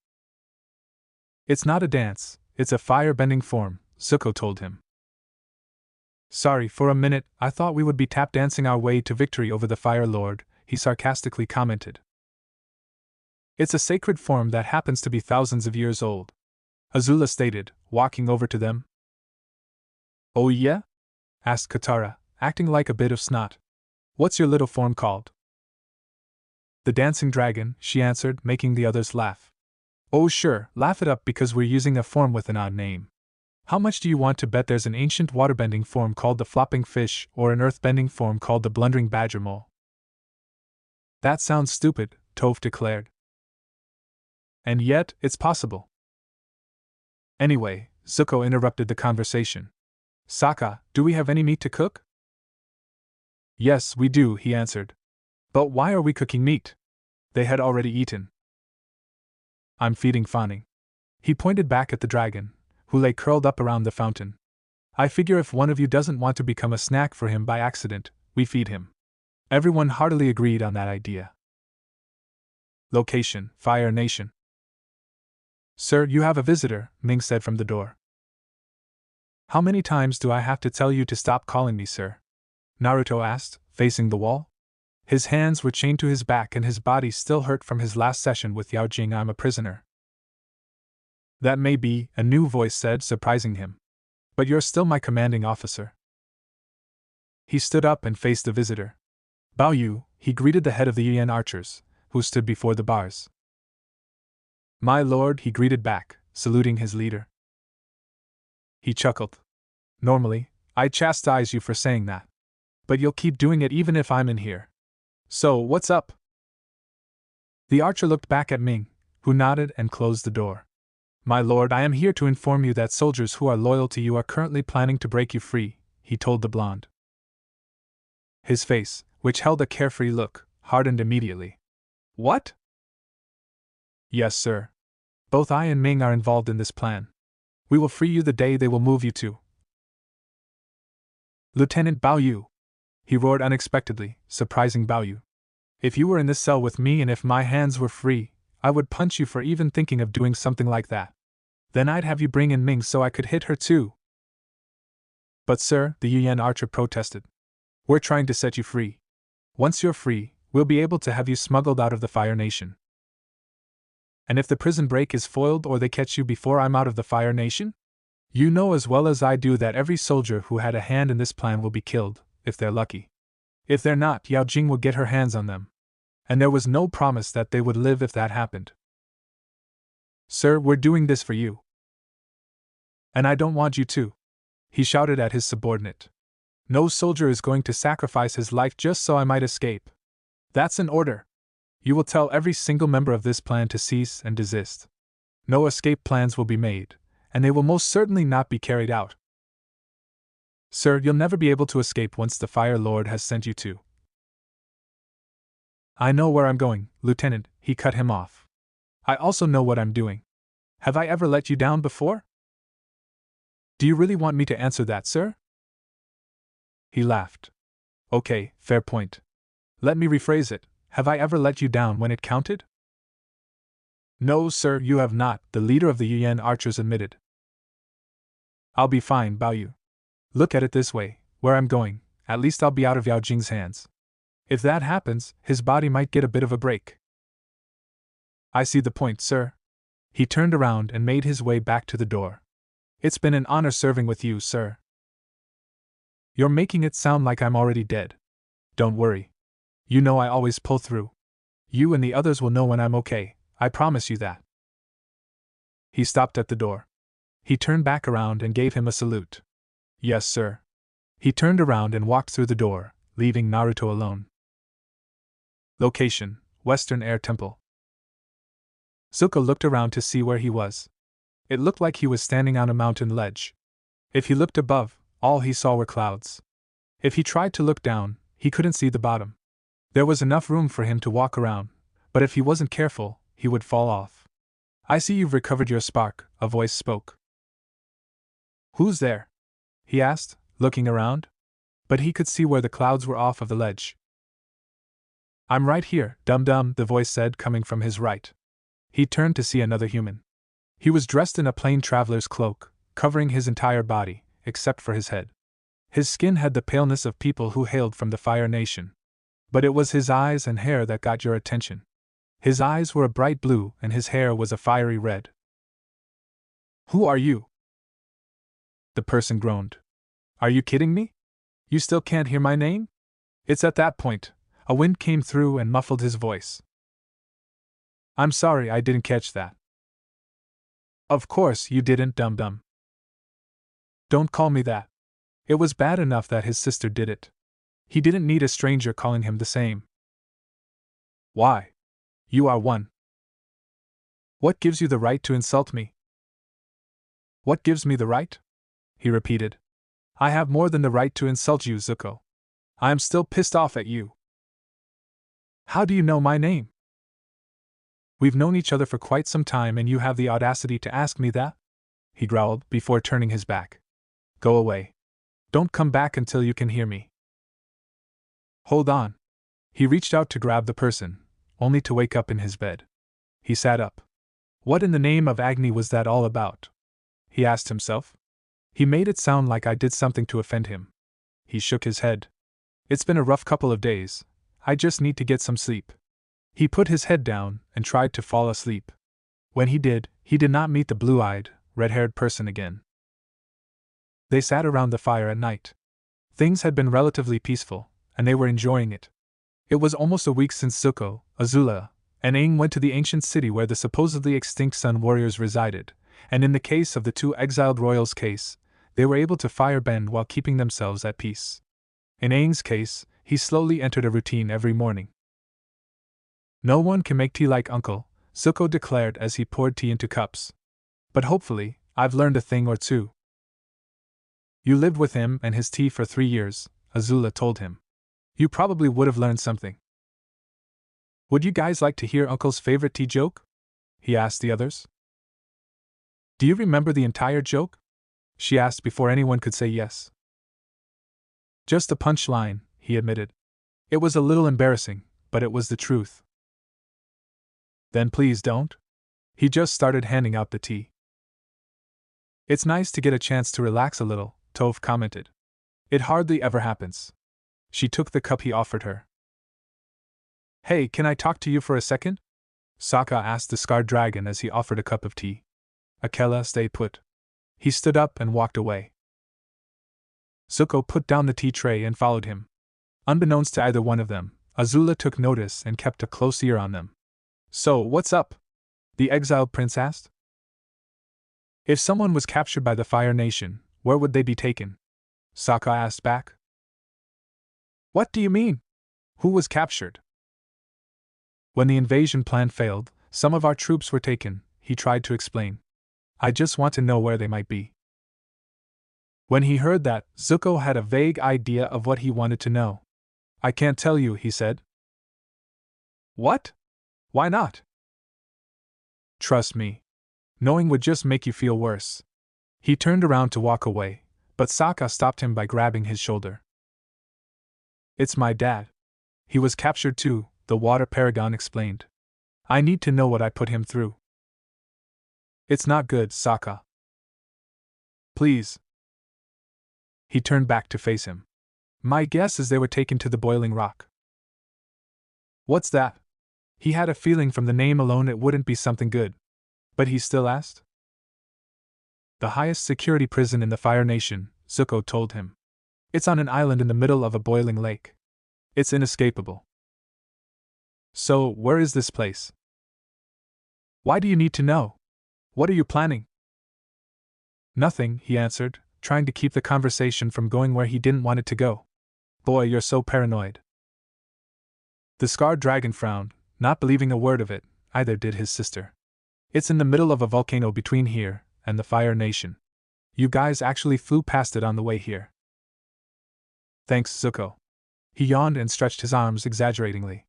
It's not a dance, it's a fire-bending form, Zuko told him. Sorry, for a minute, I thought we would be tap dancing our way to victory over the Fire Lord, he sarcastically commented. It's a sacred form that happens to be thousands of years old, Azula stated, walking over to them. Oh yeah? Asked Katara, acting like a bit of snot. What's your little form called? The dancing dragon, she answered, making the others laugh. Oh sure, laugh it up because we're using a form with an odd name. How much do you want to bet there's an ancient waterbending form called the flopping fish or an earthbending form called the blundering badger mole? That sounds stupid, Toph declared. And yet, it's possible. Anyway, Zuko interrupted the conversation. Sokka, do we have any meat to cook? Yes, we do, he answered. But why are we cooking meat? They had already eaten. I'm feeding Fanning. He pointed back at the dragon, who lay curled up around the fountain. I figure if one of you doesn't want to become a snack for him by accident, we feed him. Everyone heartily agreed on that idea. Location: Fire Nation. Sir, you have a visitor, Ming said from the door. How many times do I have to tell you to stop calling me sir? Naruto asked, facing the wall. His hands were chained to his back and his body still hurt from his last session with Yao Jing. I'm a prisoner. That may be, a new voice said, surprising him. But you're still my commanding officer. He stood up and faced the visitor. Bao Yu, he greeted the head of the Yen archers, who stood before the bars. My lord, he greeted back, saluting his leader. He chuckled. Normally, I'd chastise you for saying that. But you'll keep doing it even if I'm in here. So, what's up? The archer looked back at Ming, who nodded and closed the door. My lord, I am here to inform you that soldiers who are loyal to you are currently planning to break you free, he told the blonde. His face, which held a carefree look, hardened immediately. What? Yes, sir. Both I and Ming are involved in this plan. We will free you the day they will move you to. Lieutenant Bao Yu, he roared unexpectedly, surprising Bao Yu. If you were in this cell with me and if my hands were free, I would punch you for even thinking of doing something like that. Then I'd have you bring in Ming so I could hit her too. But sir, the Yuan archer protested. We're trying to set you free. Once you're free, we'll be able to have you smuggled out of the Fire Nation. And if the prison break is foiled or they catch you before I'm out of the Fire Nation? You know as well as I do that every soldier who had a hand in this plan will be killed, if they're lucky. If they're not, Yao Jing will get her hands on them. And there was no promise that they would live if that happened. Sir, we're doing this for you. And I don't want you to. He shouted at his subordinate. No soldier is going to sacrifice his life just so I might escape. That's an order. You will tell every single member of this plan to cease and desist. No escape plans will be made, and they will most certainly not be carried out. Sir, you'll never be able to escape once the Fire Lord has sent you to. I know where I'm going, Lieutenant, he cut him off. I also know what I'm doing. Have I ever let you down before? Do you really want me to answer that, sir? He laughed. Okay, fair point. Let me rephrase it. Have I ever let you down when it counted? No, sir, you have not, the leader of the Yuan archers admitted. I'll be fine, Bao Yu. Look at it this way, where I'm going, at least I'll be out of Yao Jing's hands. If that happens, his body might get a bit of a break. I see the point, sir. He turned around and made his way back to the door. It's been an honor serving with you, sir. You're making it sound like I'm already dead. Don't worry. You know I always pull through. You and the others will know when I'm okay, I promise you that. He stopped at the door. He turned back around and gave him a salute. Yes, sir. He turned around and walked through the door, leaving Naruto alone. Location: Western Air Temple. Zuko looked around to see where he was. It looked like he was standing on a mountain ledge. If he looked above, all he saw were clouds. If he tried to look down, he couldn't see the bottom. There was enough room for him to walk around, but if he wasn't careful, he would fall off. I see you've recovered your spark, a voice spoke. Who's there? He asked, looking around. But he could see where the clouds were off of the ledge. I'm right here, dum-dum, the voice said, coming from his right. He turned to see another human. He was dressed in a plain traveler's cloak, covering his entire body, except for his head. His skin had the paleness of people who hailed from the Fire Nation. But it was his eyes and hair that got your attention. His eyes were a bright blue and his hair was a fiery red. Who are you? The person groaned. Are you kidding me? You still can't hear my name? It's at that point. A wind came through and muffled his voice. I'm sorry, I didn't catch that. Of course you didn't, dum-dum. Don't call me that. It was bad enough that his sister did it. He didn't need a stranger calling him the same. Why? You are one. What gives you the right to insult me? What gives me the right? He repeated. I have more than the right to insult you, Zuko. I am still pissed off at you. How do you know my name? We've known each other for quite some time and you have the audacity to ask me that? He growled before turning his back. Go away. Don't come back until you can hear me. Hold on. He reached out to grab the person, only to wake up in his bed. He sat up. What in the name of Agni was that all about? He asked himself. He made it sound like I did something to offend him. He shook his head. It's been a rough couple of days. I just need to get some sleep. He put his head down and tried to fall asleep. When he did not meet the blue-eyed, red-haired person again. They sat around the fire at night. Things had been relatively peaceful, and they were enjoying it. It was almost a week since Zuko, Azula, and Aang went to the ancient city where the supposedly extinct Sun Warriors resided, and in the case of the two exiled royals' case, they were able to firebend while keeping themselves at peace. In Aang's case, he slowly entered a routine every morning. No one can make tea like Uncle, Zuko declared as he poured tea into cups. But hopefully, I've learned a thing or two. You lived with him and his tea for 3 years, Azula told him. You probably would have learned something. Would you guys like to hear Uncle's favorite tea joke? He asked the others. Do you remember the entire joke? She asked before anyone could say yes. Just a punchline, he admitted. It was a little embarrassing, but it was the truth. Then please don't. He just started handing out the tea. It's nice to get a chance to relax a little, Toph commented. It hardly ever happens. She took the cup he offered her. Hey, can I talk to you for a second? Sokka asked the scarred dragon as he offered a cup of tea. Akela, stay put. He stood up and walked away. Zuko put down the tea tray and followed him. Unbeknownst to either one of them, Azula took notice and kept a close ear on them. So, what's up? The exiled prince asked. If someone was captured by the Fire Nation, where would they be taken? Sokka asked back. What do you mean? Who was captured? When the invasion plan failed, some of our troops were taken, he tried to explain. I just want to know where they might be. When he heard that, Zuko had a vague idea of what he wanted to know. I can't tell you, he said. What? Why not? Trust me. Knowing would just make you feel worse. He turned around to walk away, but Sokka stopped him by grabbing his shoulder. It's my dad. He was captured too, the water paragon explained. I need to know what I put him through. It's not good, Sokka. Please. He turned back to face him. My guess is they were taken to the boiling rock. What's that? He had a feeling from the name alone it wouldn't be something good. But he still asked? The highest security prison in the Fire Nation, Zuko told him. It's on an island in the middle of a boiling lake. It's inescapable. So, where is this place? Why do you need to know? What are you planning? Nothing, he answered, trying to keep the conversation from going where he didn't want it to go. Boy, you're so paranoid. The scarred dragon frowned, not believing a word of it, either did his sister. It's in the middle of a volcano between here and the Fire Nation. You guys actually flew past it on the way here. Thanks, Zuko. He yawned and stretched his arms exaggeratingly.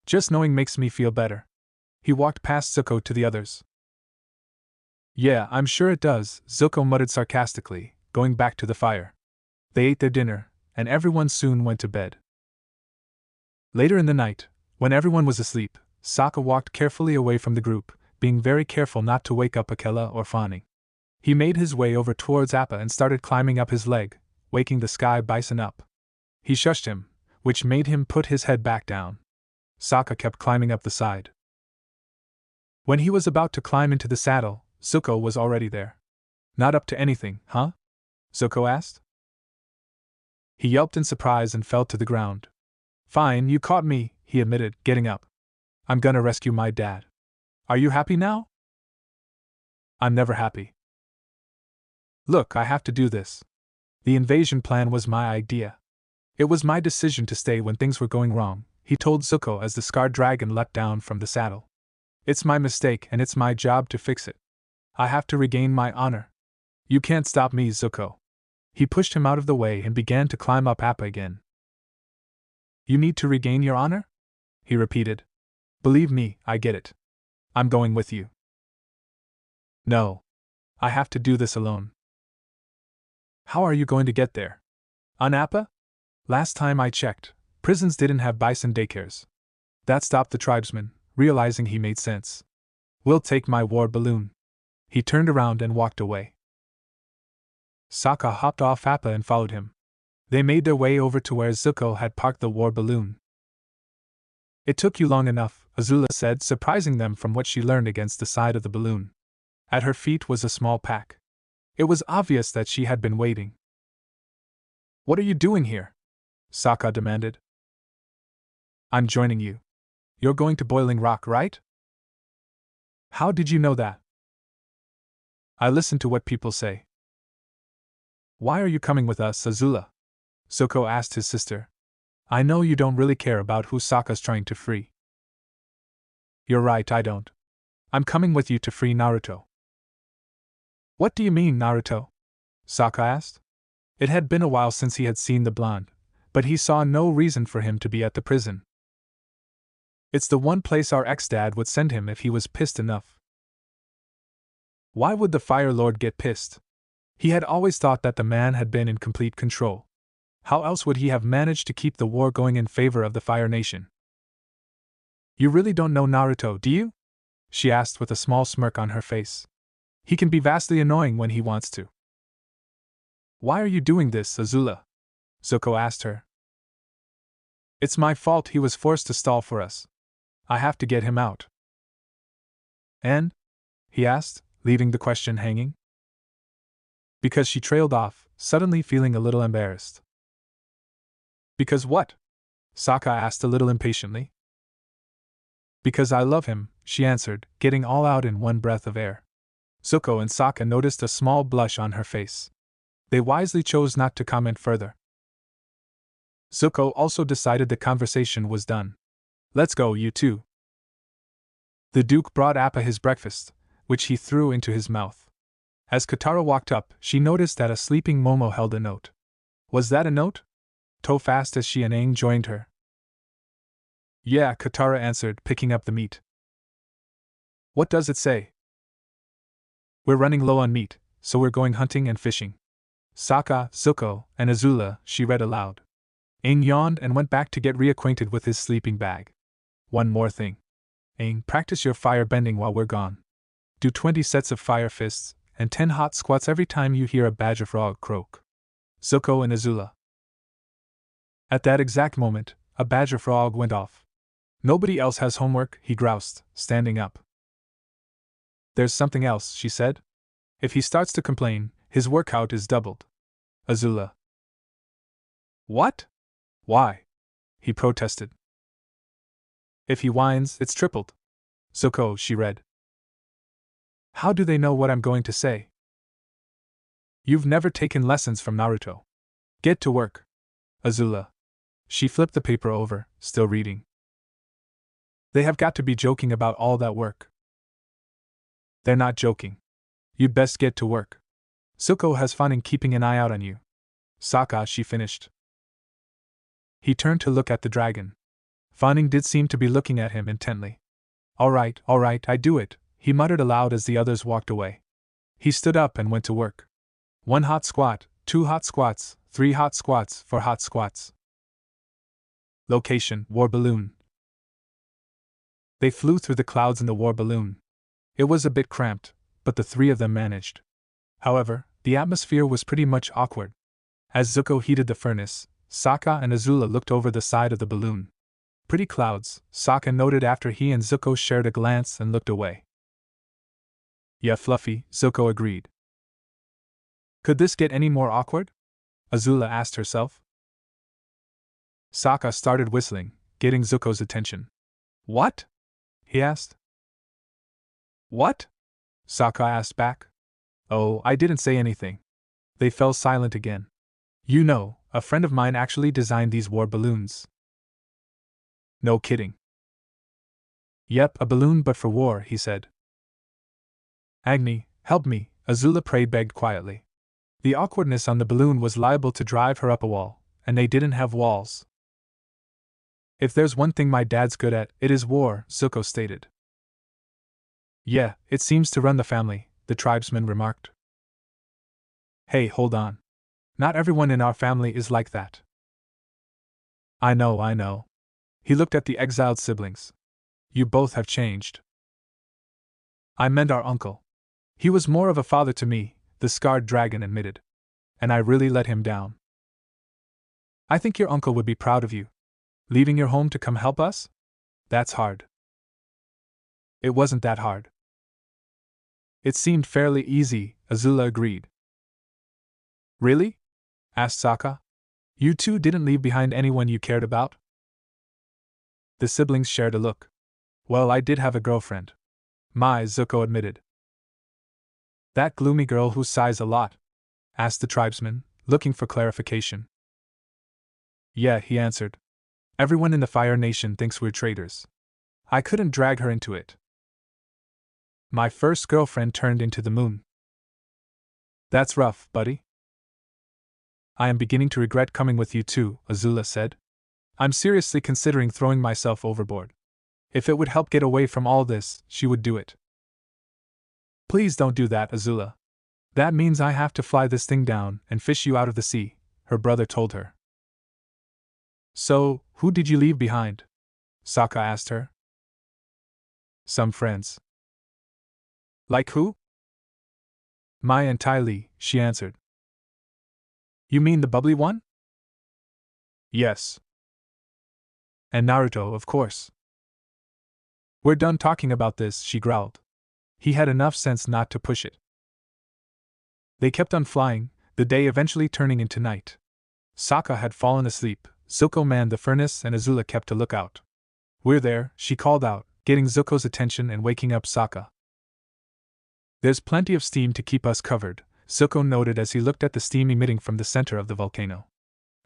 Just knowing makes me feel better. He walked past Zuko to the others. Yeah, I'm sure it does, Zuko muttered sarcastically, going back to the fire. They ate their dinner, and everyone soon went to bed. Later in the night, when everyone was asleep, Sokka walked carefully away from the group, being very careful not to wake up Akela or Fawning. He made his way over towards Appa and started climbing up his leg, waking the sky bison up. He shushed him, which made him put his head back down. Sokka kept climbing up the side. When he was about to climb into the saddle, Zuko was already there. Not up to anything, huh? Zuko asked. He yelped in surprise and fell to the ground. Fine, you caught me, he admitted, getting up. I'm gonna rescue my dad. Are you happy now? I'm never happy. Look, I have to do this. The invasion plan was my idea. It was my decision to stay when things were going wrong, he told Zuko as the scarred dragon leapt down from the saddle. It's my mistake and it's my job to fix it. I have to regain my honor. You can't stop me, Zuko. He pushed him out of the way and began to climb up Appa again. You need to regain your honor? He repeated. Believe me, I get it. I'm going with you. No. I have to do this alone. How are you going to get there? On Appa? Last time I checked, prisons didn't have bison daycares. That stopped the tribesman, realizing he made sense. We'll take my war balloon. He turned around and walked away. Sokka hopped off Appa and followed him. They made their way over to where Zuko had parked the war balloon. It took you long enough, Azula said, surprising them from what she learned against the side of the balloon. At her feet was a small pack. It was obvious that she had been waiting. What are you doing here? Sokka demanded. I'm joining you. You're going to Boiling Rock, right? How did you know that? I listen to what people say. Why are you coming with us, Azula? Zuko asked his sister. I know you don't really care about who Sokka's trying to free. You're right, I don't. I'm coming with you to free Naruto. What do you mean, Naruto? Sokka asked. It had been a while since he had seen the blonde, but he saw no reason for him to be at the prison. It's the one place our ex-dad would send him if he was pissed enough. Why would the Fire Lord get pissed? He had always thought that the man had been in complete control. How else would he have managed to keep the war going in favor of the Fire Nation? You really don't know Naruto, do you? She asked with a small smirk on her face. He can be vastly annoying when he wants to. Why are you doing this, Azula? Zuko asked her. It's my fault he was forced to stall for us. I have to get him out. And? He asked, leaving the question hanging. Because she trailed off, suddenly feeling a little embarrassed. Because what? Sokka asked a little impatiently. Because I love him, she answered, getting all out in one breath of air. Zuko and Sokka noticed a small blush on her face. They wisely chose not to comment further. Zuko also decided the conversation was done. Let's go, you two. The Duke brought Appa his breakfast, which he threw into his mouth. As Katara walked up, she noticed that a sleeping Momo held a note. Was that a note? Fast as she and Aang joined her. Yeah, Katara answered, picking up the meat. What does it say? We're running low on meat, so we're going hunting and fishing. Sokka, Zuko, and Azula, she read aloud. Aang yawned and went back to get reacquainted with his sleeping bag. One more thing. Aang, practice your fire bending while we're gone. Do 20 sets of fire fists, and 10 hot squats every time you hear a badger frog croak. Zuko and Azula. At that exact moment, a badger frog went off. Nobody else has homework, he groused, standing up. There's something else, she said. If he starts to complain, his workout is doubled. Azula. What? Why? He protested. If he whines, it's tripled. Zuko, she read. How do they know what I'm going to say? You've never taken lessons from Naruto. Get to work. Azula. She flipped the paper over, still reading. They have got to be joking about all that work. They're not joking. You'd best get to work. Zuko has fun in keeping an eye out on you. Sokka, she finished. He turned to look at the dragon. Fan Ning did seem to be looking at him intently. All right, I do it, he muttered aloud as the others walked away. He stood up and went to work. 1 hot squat, 2 hot squats, 3 hot squats, 4 hot squats. Location, war balloon. They flew through the clouds in the war balloon. It was a bit cramped, but the 3 of them managed. However, the atmosphere was pretty much awkward. As Zuko heated the furnace, Sokka and Azula looked over the side of the balloon. Pretty clouds, Sokka noted after he and Zuko shared a glance and looked away. Yeah, fluffy, Zuko agreed. Could this get any more awkward? Azula asked herself. Sokka started whistling, getting Zuko's attention. What? He asked. What? Sokka asked back. Oh, I didn't say anything. They fell silent again. You know, a friend of mine actually designed these war balloons. No kidding. Yep, a balloon but for war, he said. Agni, help me, Azula begged quietly. The awkwardness on the balloon was liable to drive her up a wall, and they didn't have walls. If there's one thing my dad's good at, it is war, Zuko stated. Yeah, it seems to run the family, the tribesman remarked. Hey, hold on. Not everyone in our family is like that. I know. He looked at the exiled siblings. You both have changed. I meant our uncle. He was more of a father to me, the scarred dragon admitted. And I really let him down. I think your uncle would be proud of you. Leaving your home to come help us? That's hard. It wasn't that hard. It seemed fairly easy, Azula agreed. Really? Asked Sokka. You two didn't leave behind anyone you cared about? The siblings shared a look. Well, I did have a girlfriend. Zuko admitted. That gloomy girl who sighs a lot? Asked the tribesman, looking for clarification. Yeah, he answered. Everyone in the Fire Nation thinks we're traitors. I couldn't drag her into it. My first girlfriend turned into the moon. That's rough, buddy. I am beginning to regret coming with you too, Azula said. I'm seriously considering throwing myself overboard. If it would help get away from all this, she would do it. Please don't do that, Azula. That means I have to fly this thing down and fish you out of the sea, her brother told her. So, who did you leave behind? Sokka asked her. Some friends. Like who? Mai and Ty Lee, she answered. You mean the bubbly one? Yes. And Naruto, of course. We're done talking about this, she growled. He had enough sense not to push it. They kept on flying, the day eventually turning into night. Sokka had fallen asleep, Zuko manned the furnace and Azula kept a lookout. We're there, she called out, getting Zuko's attention and waking up Sokka. There's plenty of steam to keep us covered, Zuko noted as he looked at the steam emitting from the center of the volcano.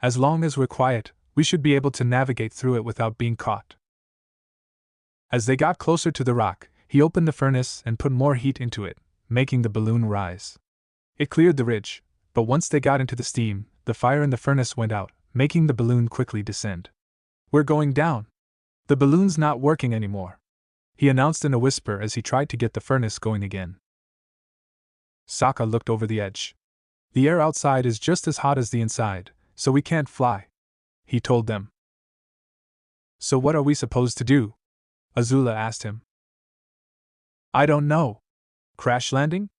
As long as we're quiet, we should be able to navigate through it without being caught. As they got closer to the rock, he opened the furnace and put more heat into it, making the balloon rise. It cleared the ridge, but once they got into the steam, the fire in the furnace went out, making the balloon quickly descend. We're going down. The balloon's not working anymore, he announced in a whisper as he tried to get the furnace going again. Sokka looked over the edge. The air outside is just as hot as the inside, so we can't fly. he told them. So what are we supposed to do? Azula asked him. I don't know. Crash landing?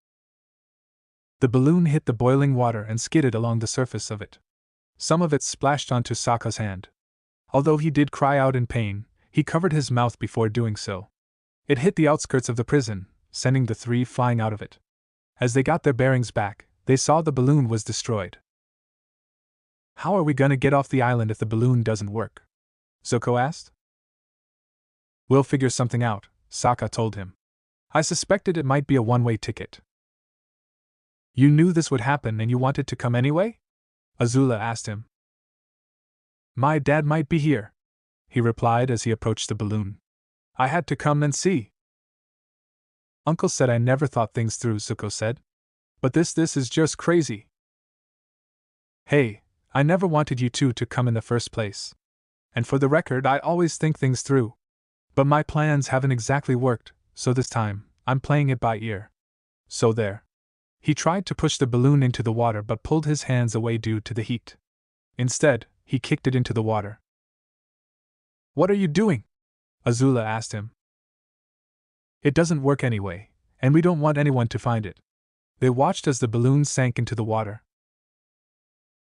The balloon hit the boiling water and skidded along the surface of it. Some of it splashed onto Sokka's hand. Although he did cry out in pain, he covered his mouth before doing so. It hit the outskirts of the prison, sending the three flying out of it. As they got their bearings back, they saw the balloon was destroyed. How are we gonna get off the island if the balloon doesn't work? Zuko asked. We'll figure something out, Sokka told him. I suspected it might be a one-way ticket. You knew this would happen and you wanted to come anyway? Azula asked him. My dad might be here, he replied as he approached the balloon. I had to come and see. Uncle said I never thought things through, Zuko said. But this is just crazy. Hey, I never wanted you two to come in the first place. And for the record, I always think things through. But my plans haven't exactly worked, so this time, I'm playing it by ear. So there. He tried to push the balloon into the water but pulled his hands away due to the heat. Instead, he kicked it into the water. What are you doing? Azula asked him. It doesn't work anyway, and we don't want anyone to find it. They watched as the balloon sank into the water.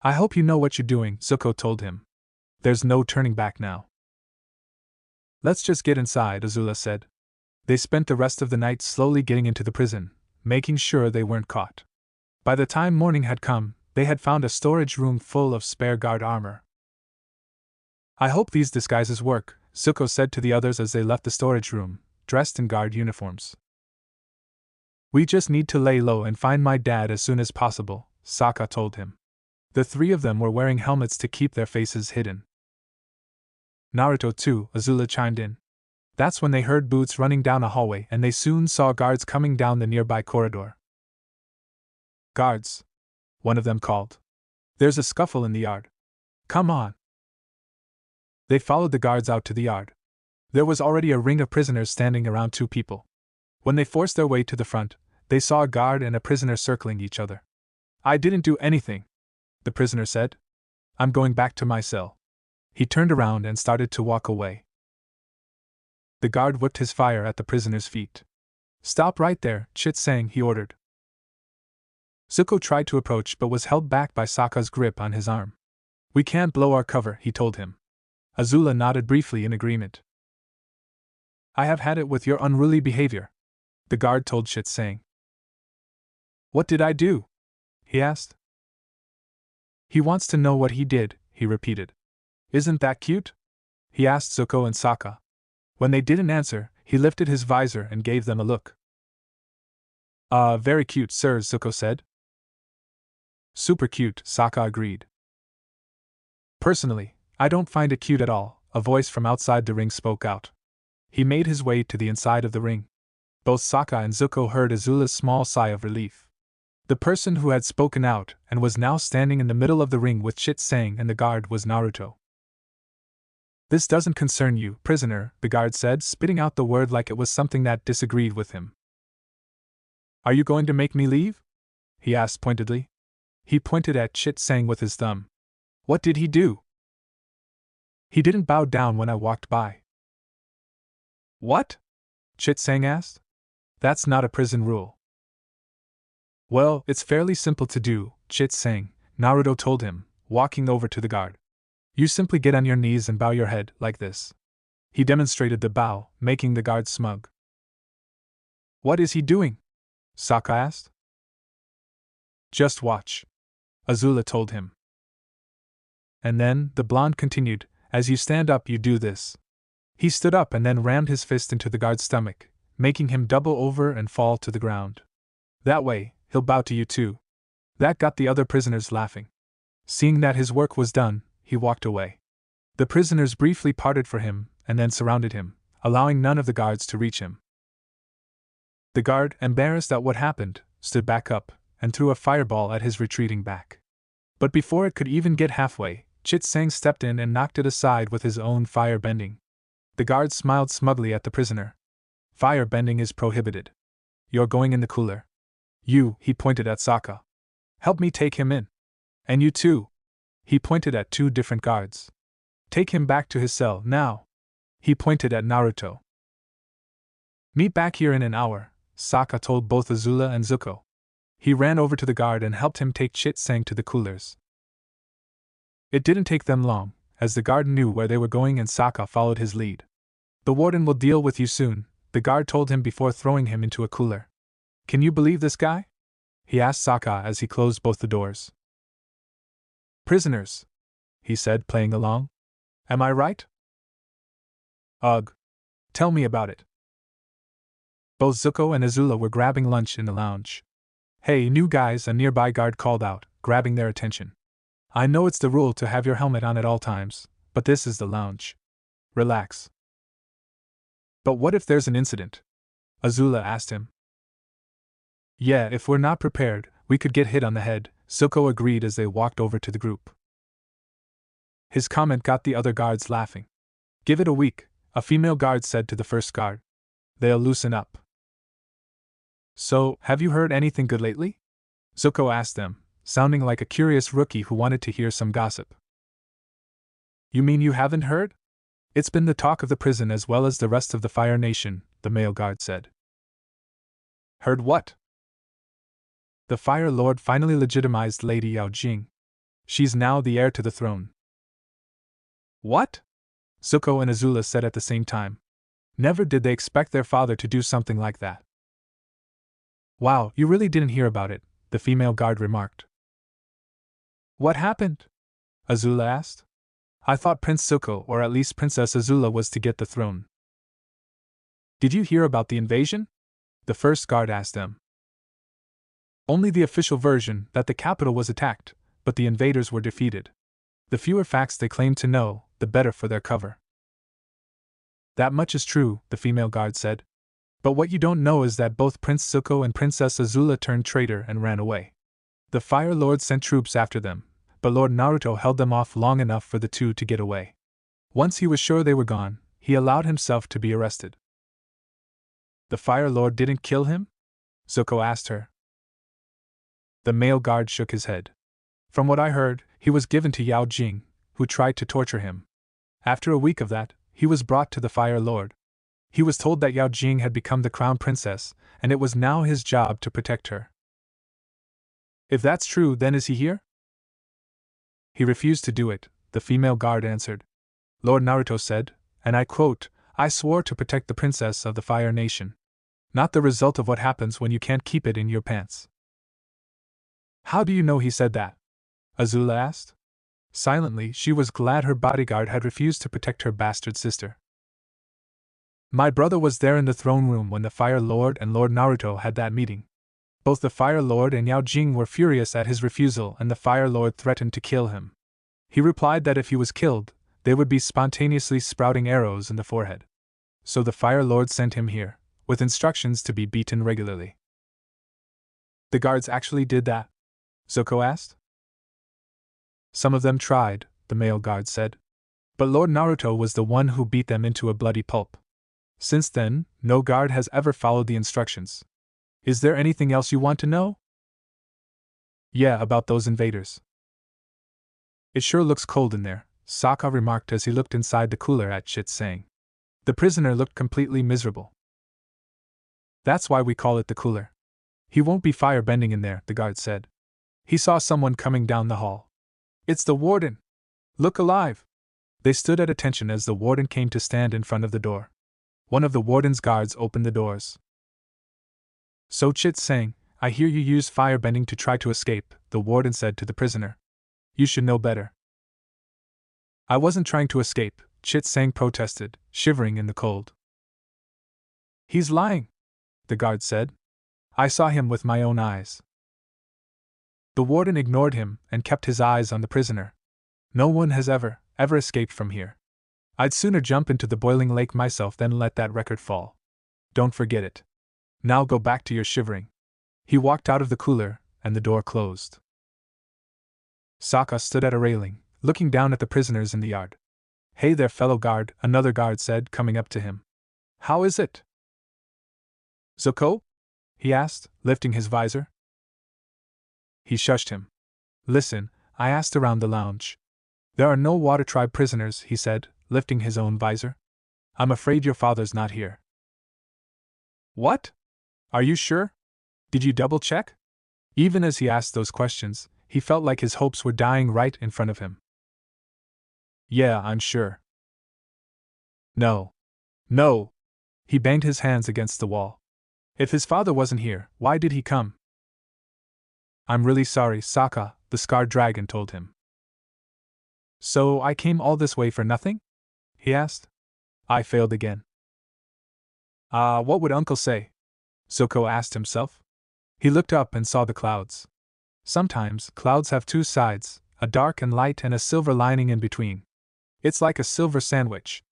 I hope you know what you're doing, Zuko told him. There's no turning back now. Let's just get inside, Azula said. They spent the rest of the night slowly getting into the prison, making sure they weren't caught. By the time morning had come, they had found a storage room full of spare guard armor. I hope these disguises work, Zuko said to the others as they left the storage room, dressed in guard uniforms. We just need to lay low and find my dad as soon as possible, Sokka told him. The three of them were wearing helmets to keep their faces hidden. Naruto too, Azula chimed in. That's when they heard boots running down a hallway and they soon saw guards coming down the nearby corridor. Guards, one of them called. There's a scuffle in the yard. Come on. They followed the guards out to the yard. There was already a ring of prisoners standing around two people. When they forced their way to the front, they saw a guard and a prisoner circling each other. I didn't do anything, the prisoner said. I'm going back to my cell. He turned around and started to walk away. The guard whipped his fire at the prisoner's feet. Stop right there, Chit sang, he ordered. Zuko tried to approach but was held back by Sokka's grip on his arm. We can't blow our cover, he told him. Azula nodded briefly in agreement. I have had it with your unruly behavior, the guard told Chit saying. What did I do? He asked. He wants to know what he did, he repeated. Isn't that cute? He asked Zuko and Sokka. When they didn't answer, he lifted his visor and gave them a look. Very cute, sir, Zuko said. Super cute, Sokka agreed. Personally, I don't find it cute at all, a voice from outside the ring spoke out. He made his way to the inside of the ring. Both Sokka and Zuko heard Azula's small sigh of relief. The person who had spoken out and was now standing in the middle of the ring with Chit Sang and the guard was Naruto. This doesn't concern you, prisoner, the guard said, spitting out the word like it was something that disagreed with him. Are you going to make me leave? He asked pointedly. He pointed at Chit Sang with his thumb. What did he do? He didn't bow down when I walked by. What? Chit Sang asked. That's not a prison rule. Well, it's fairly simple to do, Chit Sang, Naruto told him, walking over to the guard. You simply get on your knees and bow your head, like this. He demonstrated the bow, making the guard smug. What is he doing? Sokka asked. Just watch, Azula told him. And then, the blonde continued, as you stand up you do this. He stood up and then rammed his fist into the guard's stomach, making him double over and fall to the ground. That way, he'll bow to you too. That got the other prisoners laughing. Seeing that his work was done, he walked away. The prisoners briefly parted for him and then surrounded him, allowing none of the guards to reach him. The guard, embarrassed at what happened, stood back up and threw a fireball at his retreating back. But before it could even get halfway, Chit Sang stepped in and knocked it aside with his own fire bending. The guard smiled smugly at the prisoner. Fire bending is prohibited. You're going in the cooler. You, he pointed at Sokka. Help me take him in. And you too. He pointed at two different guards. Take him back to his cell, now. He pointed at Naruto. Meet back here in an hour, Sokka told both Azula and Zuko. He ran over to the guard and helped him take Chit-Sang to the coolers. It didn't take them long, as the guard knew where they were going and Sokka followed his lead. The warden will deal with you soon, the guard told him before throwing him into a cooler. Can you believe this guy? He asked Sokka as he closed both the doors. Prisoners, he said, playing along. Am I right? Ugh. Tell me about it. Both Zuko and Azula were grabbing lunch in the lounge. Hey, new guys, a nearby guard called out, grabbing their attention. I know it's the rule to have your helmet on at all times, but this is the lounge. Relax. But what if there's an incident? Azula asked him. Yeah, if we're not prepared, we could get hit on the head, Zuko agreed as they walked over to the group. His comment got the other guards laughing. Give it a week, a female guard said to the first guard. They'll loosen up. So, have you heard anything good lately? Zuko asked them, sounding like a curious rookie who wanted to hear some gossip. You mean you haven't heard? It's been the talk of the prison as well as the rest of the Fire Nation, the male guard said. Heard what? The Fire Lord finally legitimized Lady Yao Jing. She's now the heir to the throne. What? Zuko and Azula said at the same time. Never did they expect their father to do something like that. Wow, you really didn't hear about it, the female guard remarked. What happened? Azula asked. I thought Prince Zuko, or at least Princess Azula, was to get the throne. Did you hear about the invasion? The first guard asked them. Only the official version, that the capital was attacked, but the invaders were defeated. The fewer facts they claim to know, the better for their cover. That much is true, the female guard said. But what you don't know is that both Prince Zuko and Princess Azula turned traitor and ran away. The Fire Lord sent troops after them, but Lord Naruto held them off long enough for the two to get away. Once he was sure they were gone, he allowed himself to be arrested. The Fire Lord didn't kill him? Zuko asked her. The male guard shook his head. From what I heard, he was given to Yao Jing, who tried to torture him. After a week of that, he was brought to the Fire Lord. He was told that Yao Jing had become the crown princess, and it was now his job to protect her. If that's true, then is he here? He refused to do it, the female guard answered. Lord Naruto said, and I quote, I swore to protect the princess of the Fire Nation. Not the result of what happens when you can't keep it in your pants. How do you know he said that? Azula asked. Silently, she was glad her bodyguard had refused to protect her bastard sister. My brother was there in the throne room when the Fire Lord and Lord Naruto had that meeting. Both the Fire Lord and Yao Jing were furious at his refusal, and the Fire Lord threatened to kill him. He replied that if he was killed, they would be spontaneously sprouting arrows in the forehead. So the Fire Lord sent him here, with instructions to be beaten regularly. The guards actually did that? Zuko asked. Some of them tried, the male guard said. But Lord Naruto was the one who beat them into a bloody pulp. Since then, no guard has ever followed the instructions. Is there anything else you want to know? Yeah, about those invaders. It sure looks cold in there, Sokka remarked as he looked inside the cooler at Chit-Sang. The prisoner looked completely miserable. That's why we call it the cooler. He won't be firebending in there, the guard said. He saw someone coming down the hall. It's the warden! Look alive! They stood at attention as the warden came to stand in front of the door. One of the warden's guards opened the doors. So Chit-Sang, I hear you use firebending to try to escape, the warden said to the prisoner. You should know better. I wasn't trying to escape, Chit-Sang protested, shivering in the cold. He's lying, the guard said. I saw him with my own eyes. The warden ignored him and kept his eyes on the prisoner. No one has ever escaped from here. I'd sooner jump into the boiling lake myself than let that record fall. Don't forget it. Now go back to your shivering. He walked out of the cooler, and the door closed. Sokka stood at a railing, looking down at the prisoners in the yard. Hey there, fellow guard, another guard said, coming up to him. How is it? Zuko? He asked, lifting his visor. He shushed him. Listen, I asked around the lounge. There are no Water Tribe prisoners, he said, lifting his own visor. I'm afraid your father's not here. What? Are you sure? Did you double-check? Even as he asked those questions, he felt like his hopes were dying right in front of him. Yeah, I'm sure. No. No! He banged his hands against the wall. If his father wasn't here, why did he come? I'm really sorry, Sokka, the scarred dragon told him. So I came all this way for nothing? He asked. I failed again. What would Uncle say? Zuko asked himself. He looked up and saw the clouds. Sometimes, clouds have two sides, a dark and light and a silver lining in between. It's like a silver sandwich.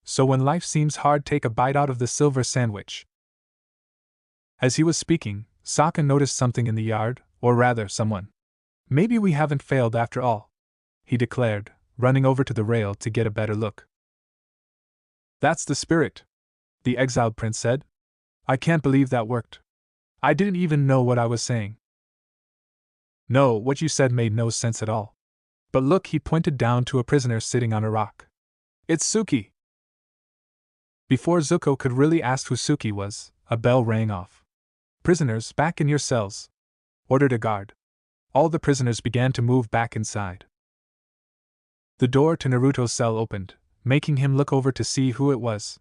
So when life seems hard, take a bite out of the silver sandwich. As he was speaking, Sokka noticed something in the yard, or rather, someone. Maybe we haven't failed after all, he declared, running over to the rail to get a better look. That's the spirit, the exiled prince said. I can't believe that worked. I didn't even know what I was saying. No, what you said made no sense at all. But look, he pointed down to a prisoner sitting on a rock. It's Suki! Before Zuko could really ask who Suki was, a bell rang off. Prisoners, back in your cells, ordered a guard. All the prisoners began to move back inside. The door to Naruto's cell opened, making him look over to see who it was.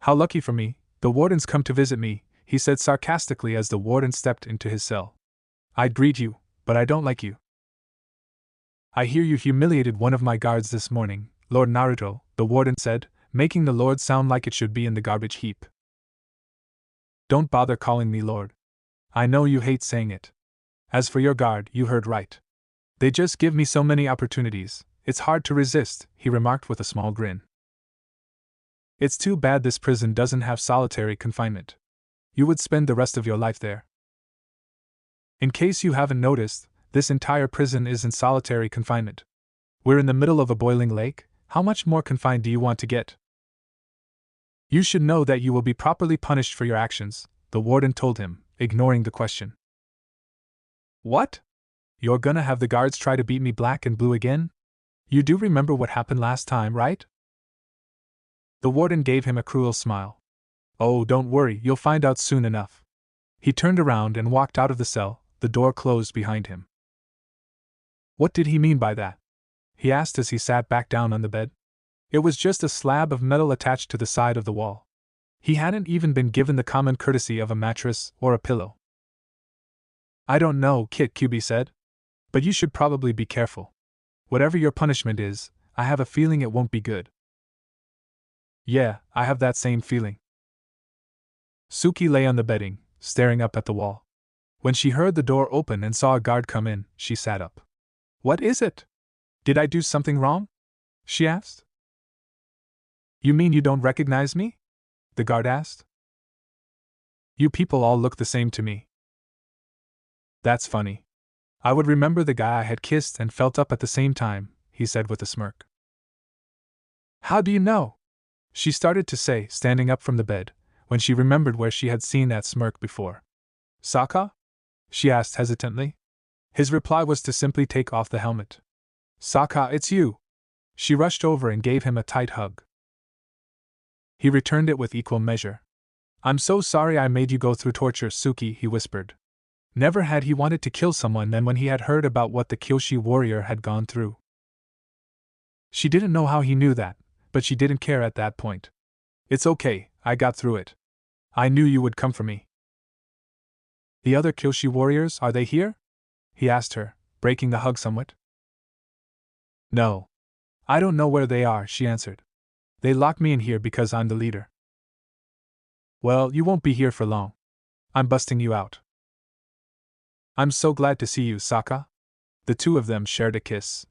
How lucky for me, the warden's come to visit me, he said sarcastically as the warden stepped into his cell. I'd greet you, but I don't like you. I hear you humiliated one of my guards this morning, Lord Naruto, the warden said, making the Lord sound like it should be in the garbage heap. Don't bother calling me Lord. I know you hate saying it. As for your guard, you heard right. They just give me so many opportunities, it's hard to resist, he remarked with a small grin. It's too bad this prison doesn't have solitary confinement. You would spend the rest of your life there. In case you haven't noticed, this entire prison is in solitary confinement. We're in the middle of a boiling lake, how much more confined do you want to get? You should know that you will be properly punished for your actions, the warden told him, ignoring the question. What? You're gonna have the guards try to beat me black and blue again? You do remember what happened last time, right? The warden gave him a cruel smile. Oh, don't worry, you'll find out soon enough. He turned around and walked out of the cell, the door closed behind him. What did he mean by that? He asked as he sat back down on the bed. It was just a slab of metal attached to the side of the wall. He hadn't even been given the common courtesy of a mattress or a pillow. I don't know, Kit Kyubi said. But you should probably be careful. Whatever your punishment is, I have a feeling it won't be good. Yeah, I have that same feeling. Suki lay on the bedding, staring up at the wall. When she heard the door open and saw a guard come in, she sat up. What is it? Did I do something wrong? She asked. You mean you don't recognize me? The guard asked. You people all look the same to me. That's funny. I would remember the guy I had kissed and felt up at the same time, he said with a smirk. How do you know? She started to say, standing up from the bed, when she remembered where she had seen that smirk before. Sokka? She asked hesitantly. His reply was to simply take off the helmet. Sokka, it's you! She rushed over and gave him a tight hug. He returned it with equal measure. I'm so sorry I made you go through torture, Suki, he whispered. Never had he wanted to kill someone than when he had heard about what the Kyoshi warrior had gone through. She didn't know how he knew that, but she didn't care at that point. It's okay, I got through it. I knew you would come for me. The other Kyoshi warriors, are they here? He asked her, breaking the hug somewhat. No. I don't know where they are, she answered. They locked me in here because I'm the leader. Well, you won't be here for long. I'm busting you out. I'm so glad to see you, Sokka. The two of them shared a kiss.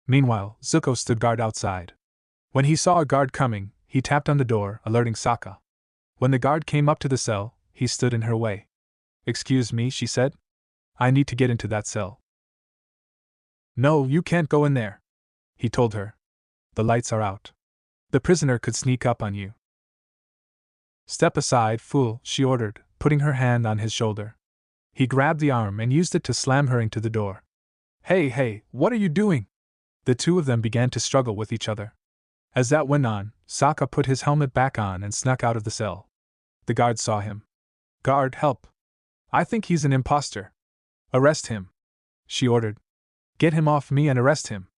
Meanwhile, Zuko stood guard outside. When he saw a guard coming, he tapped on the door, alerting Sokka. When the guard came up to the cell, he stood in her way. Excuse me, she said. I need to get into that cell. No, you can't go in there, he told her. The lights are out. The prisoner could sneak up on you. Step aside, fool, she ordered, putting her hand on his shoulder. He grabbed the arm and used it to slam her into the door. Hey, what are you doing? The two of them began to struggle with each other. As that went on, Sokka put his helmet back on and snuck out of the cell. The guard saw him. "Guard, help! I think he's an imposter. Arrest him," she ordered. "Get him off me and arrest him."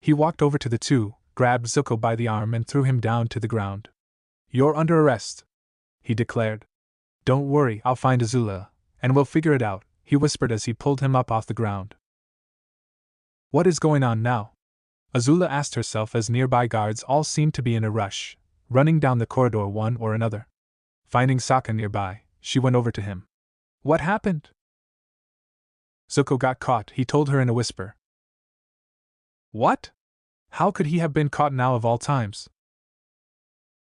He walked over to the two, grabbed Zuko by the arm and threw him down to the ground. "You're under arrest," he declared. "Don't worry, I'll find Azula, and we'll figure it out," he whispered as he pulled him up off the ground. What is going on now? Azula asked herself as nearby guards all seemed to be in a rush, running down the corridor one or another. Finding Sokka nearby, she went over to him. "What happened?" "Zuko got caught," he told her in a whisper. "What? How could he have been caught now of all times?"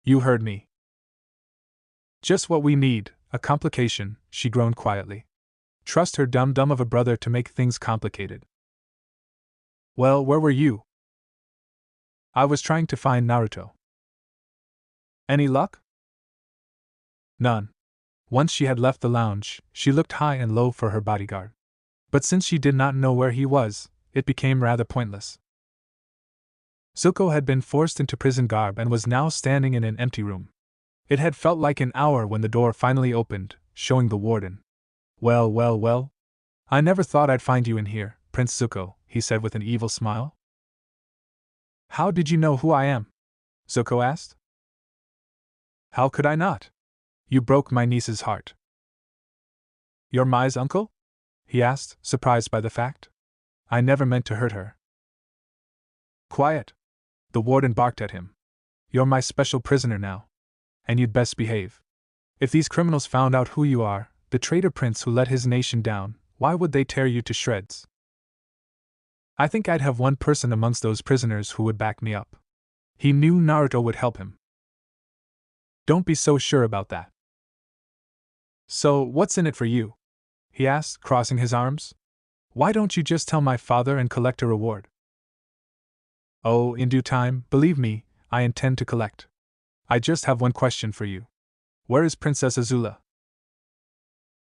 "You heard me." "Just what we need, a complication," she groaned quietly. Trust her dum-dum of a brother to make things complicated. "Well, where were you?" "I was trying to find Naruto." "Any luck?" "None." Once she had left the lounge, she looked high and low for her bodyguard. But since she did not know where he was, it became rather pointless. Zuko had been forced into prison garb and was now standing in an empty room. It had felt like an hour when the door finally opened, showing the warden. "Well, well, well. I never thought I'd find you in here, Prince Zuko," he said with an evil smile. "How did you know who I am?" Zuko asked. "How could I not? You broke my niece's heart." "You're Mai's uncle?" he asked, surprised by the fact. "I never meant to hurt her." "Quiet!" The warden barked at him. "You're my special prisoner now. And you'd best behave. If these criminals found out who you are, the traitor prince who let his nation down, why would they tear you to shreds? I think I'd have one person amongst those prisoners who would back me up. He knew Naruto would help him." "Don't be so sure about that." "So, what's in it for you?" he asked, crossing his arms. "Why don't you just tell my father and collect a reward?" "Oh, in due time, believe me, I intend to collect. I just have one question for you. Where is Princess Azula?"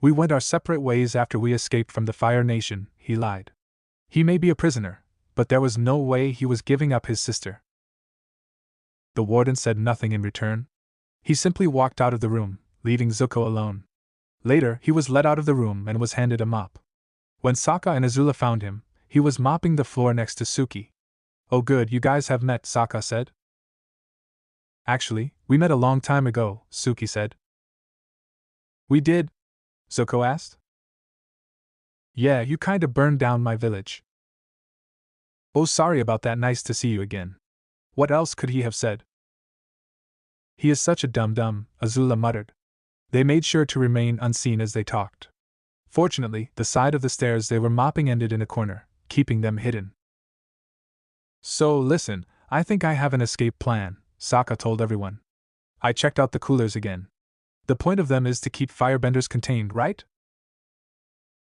"We went our separate ways after we escaped from the Fire Nation," he lied. "He may be a prisoner, but there was no way he was giving up his sister." The warden said nothing in return. He simply walked out of the room, leaving Zuko alone. Later, he was led out of the room and was handed a mop. When Sokka and Azula found him, he was mopping the floor next to Suki. "Oh good, you guys have met," Sokka said. "Actually, we met a long time ago," Suki said. "We did?" Zuko asked. "Yeah, you kinda burned down my village." "Oh, sorry about that, nice to see you again." What else could he have said? "He is such a dum-dum," Azula muttered. They made sure to remain unseen as they talked. Fortunately, the side of the stairs they were mopping ended in a corner, keeping them hidden. "So, listen, I think I have an escape plan," Sokka told everyone. "I checked out the coolers again. The point of them is to keep firebenders contained, right?"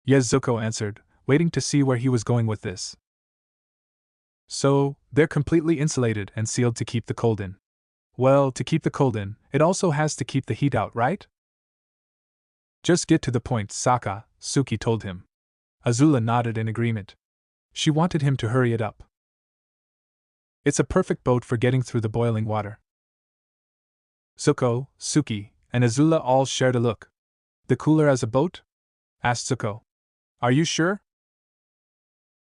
"Yes," Zuko answered, waiting to see where he was going with this. "So, they're completely insulated and sealed to keep the cold in." "Well, to keep the cold in, it also has to keep the heat out, right?" "Just get to the point, Sokka," Suki told him. Azula nodded in agreement. She wanted him to hurry it up. "It's a perfect boat for getting through the boiling water." Zuko, Suki, and Azula all shared a look. "The cooler as a boat?" asked Zuko. "Are you sure?"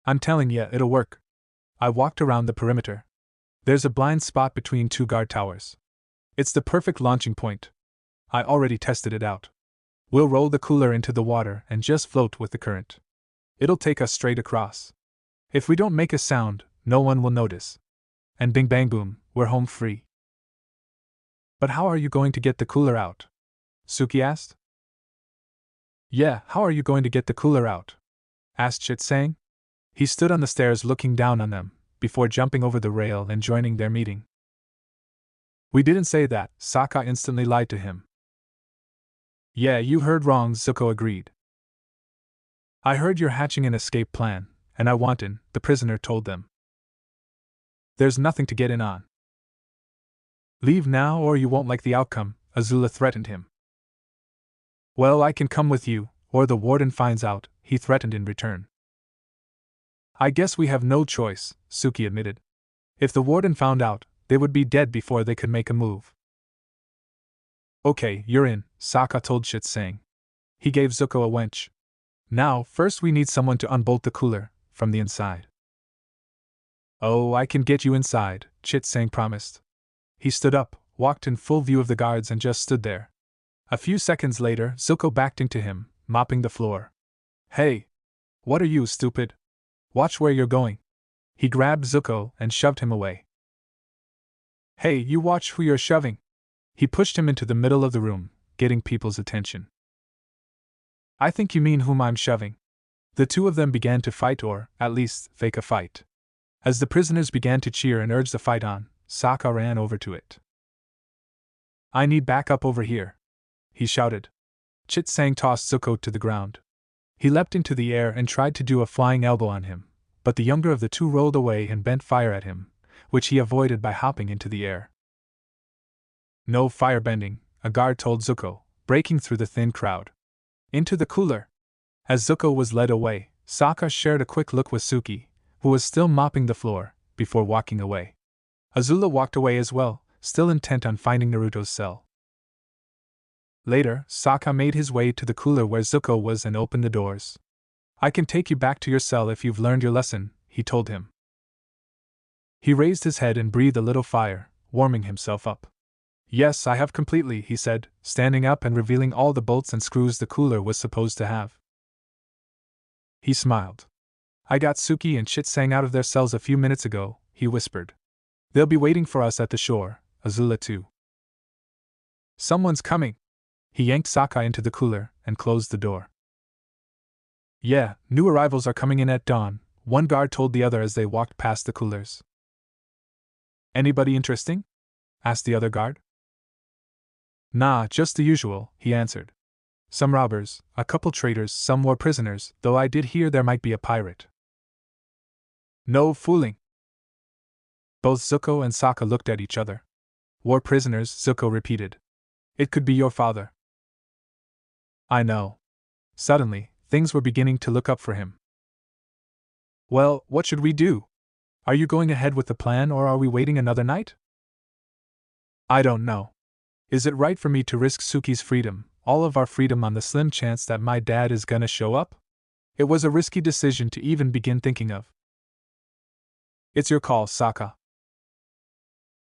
"I'm telling ya, it'll work. I walked around the perimeter. There's a blind spot between two guard towers. It's the perfect launching point. I already tested it out. We'll roll the cooler into the water and just float with the current. It'll take us straight across. If we don't make a sound, no one will notice. And bing bang boom, we're home free." "But how are you going to get the cooler out?" Suki asked. "Yeah, how are you going to get the cooler out?" asked Chit-Sang. He stood on the stairs looking down on them, before jumping over the rail and joining their meeting. "We didn't say that," Sokka instantly lied to him. "Yeah, you heard wrong," Zuko agreed. "I heard you're hatching an escape plan, and I want in," the prisoner told them. "There's nothing to get in on. Leave now or you won't like the outcome," Azula threatened him. "Well, I can come with you, or the warden finds out," he threatened in return. I guess we have no choice, Suki admitted. If the warden found out, they would be dead before they could make a move. Okay, you're in, Sokka told Chitsang. He gave Zuko a wench. Now, first we need someone to unbolt the cooler, from the inside. Oh, I can get you inside, Chitsang promised. He stood up, walked in full view of the guards and just stood there. A few seconds later, Zuko backed into him, mopping the floor. Hey! What are you, stupid? Watch where you're going. He grabbed Zuko and shoved him away. Hey, you watch who you're shoving! He pushed him into the middle of the room, getting people's attention. I think you mean whom I'm shoving. The two of them began to fight, or, at least, fake a fight. As the prisoners began to cheer and urge the fight on, Sokka ran over to it. I need backup over here, he shouted. Chitsang tossed Zuko to the ground. He leapt into the air and tried to do a flying elbow on him, but the younger of the two rolled away and bent fire at him, which he avoided by hopping into the air. No firebending, a guard told Zuko, breaking through the thin crowd. Into the cooler. As Zuko was led away, Sokka shared a quick look with Suki, who was still mopping the floor, before walking away. Azula walked away as well, still intent on finding Naruto's cell. Later, Sokka made his way to the cooler where Zuko was and opened the doors. I can take you back to your cell if you've learned your lesson, he told him. He raised his head and breathed a little fire, warming himself up. Yes, I have completely, he said, standing up and revealing all the bolts and screws the cooler was supposed to have. He smiled. I got Suki and Chitsang out of their cells a few minutes ago, he whispered. They'll be waiting for us at the shore, Azula too. Someone's coming. He yanked Sokka into the cooler and closed the door. Yeah, new arrivals are coming in at dawn, one guard told the other as they walked past the coolers. Anybody interesting? Asked the other guard. Nah, just the usual, he answered. Some robbers, a couple traitors, some war prisoners, though I did hear there might be a pirate. No fooling. Both Zuko and Sokka looked at each other. War prisoners, Zuko repeated. It could be your father. I know. Suddenly, things were beginning to look up for him. Well, what should we do? Are you going ahead with the plan or are we waiting another night? I don't know. Is it right for me to risk Suki's freedom, all of our freedom on the slim chance that my dad is gonna show up? It was a risky decision to even begin thinking of. It's your call, Sokka.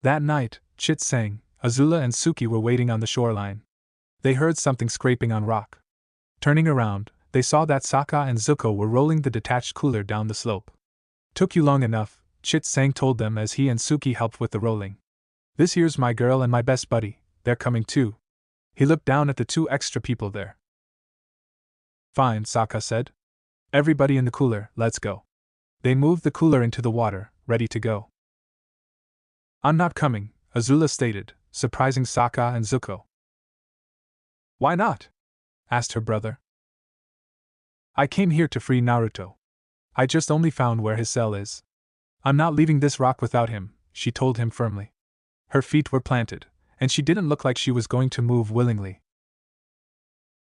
That night, Chitsang, Azula and Suki were waiting on the shoreline. They heard something scraping on rock. Turning around, they saw that Sokka and Zuko were rolling the detached cooler down the slope. Took you long enough, Chitsang told them as he and Suki helped with the rolling. This here's my girl and my best buddy, they're coming too. He looked down at the two extra people there. Fine, Sokka said. Everybody in the cooler, let's go. They moved the cooler into the water, ready to go. I'm not coming, Azula stated, surprising Sokka and Zuko. Why not? Asked her brother. I came here to free Naruto. I just only found where his cell is. I'm not leaving this rock without him, she told him firmly. Her feet were planted, and she didn't look like she was going to move willingly.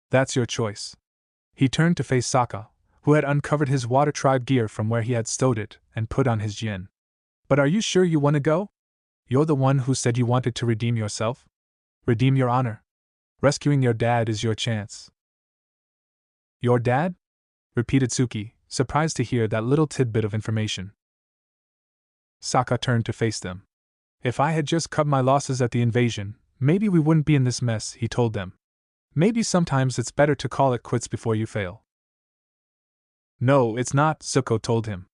That's your choice. He turned to face Sokka, who had uncovered his water tribe gear from where he had stowed it, and put on his jin. But are you sure you want to go? You're the one who said you wanted to redeem yourself? Redeem your honor. Rescuing your dad is your chance. Your dad? Repeated Suki, surprised to hear that little tidbit of information. Sokka turned to face them. If I had just cut my losses at the invasion, maybe we wouldn't be in this mess, he told them. Maybe sometimes it's better to call it quits before you fail. No, it's not, Zuko told him.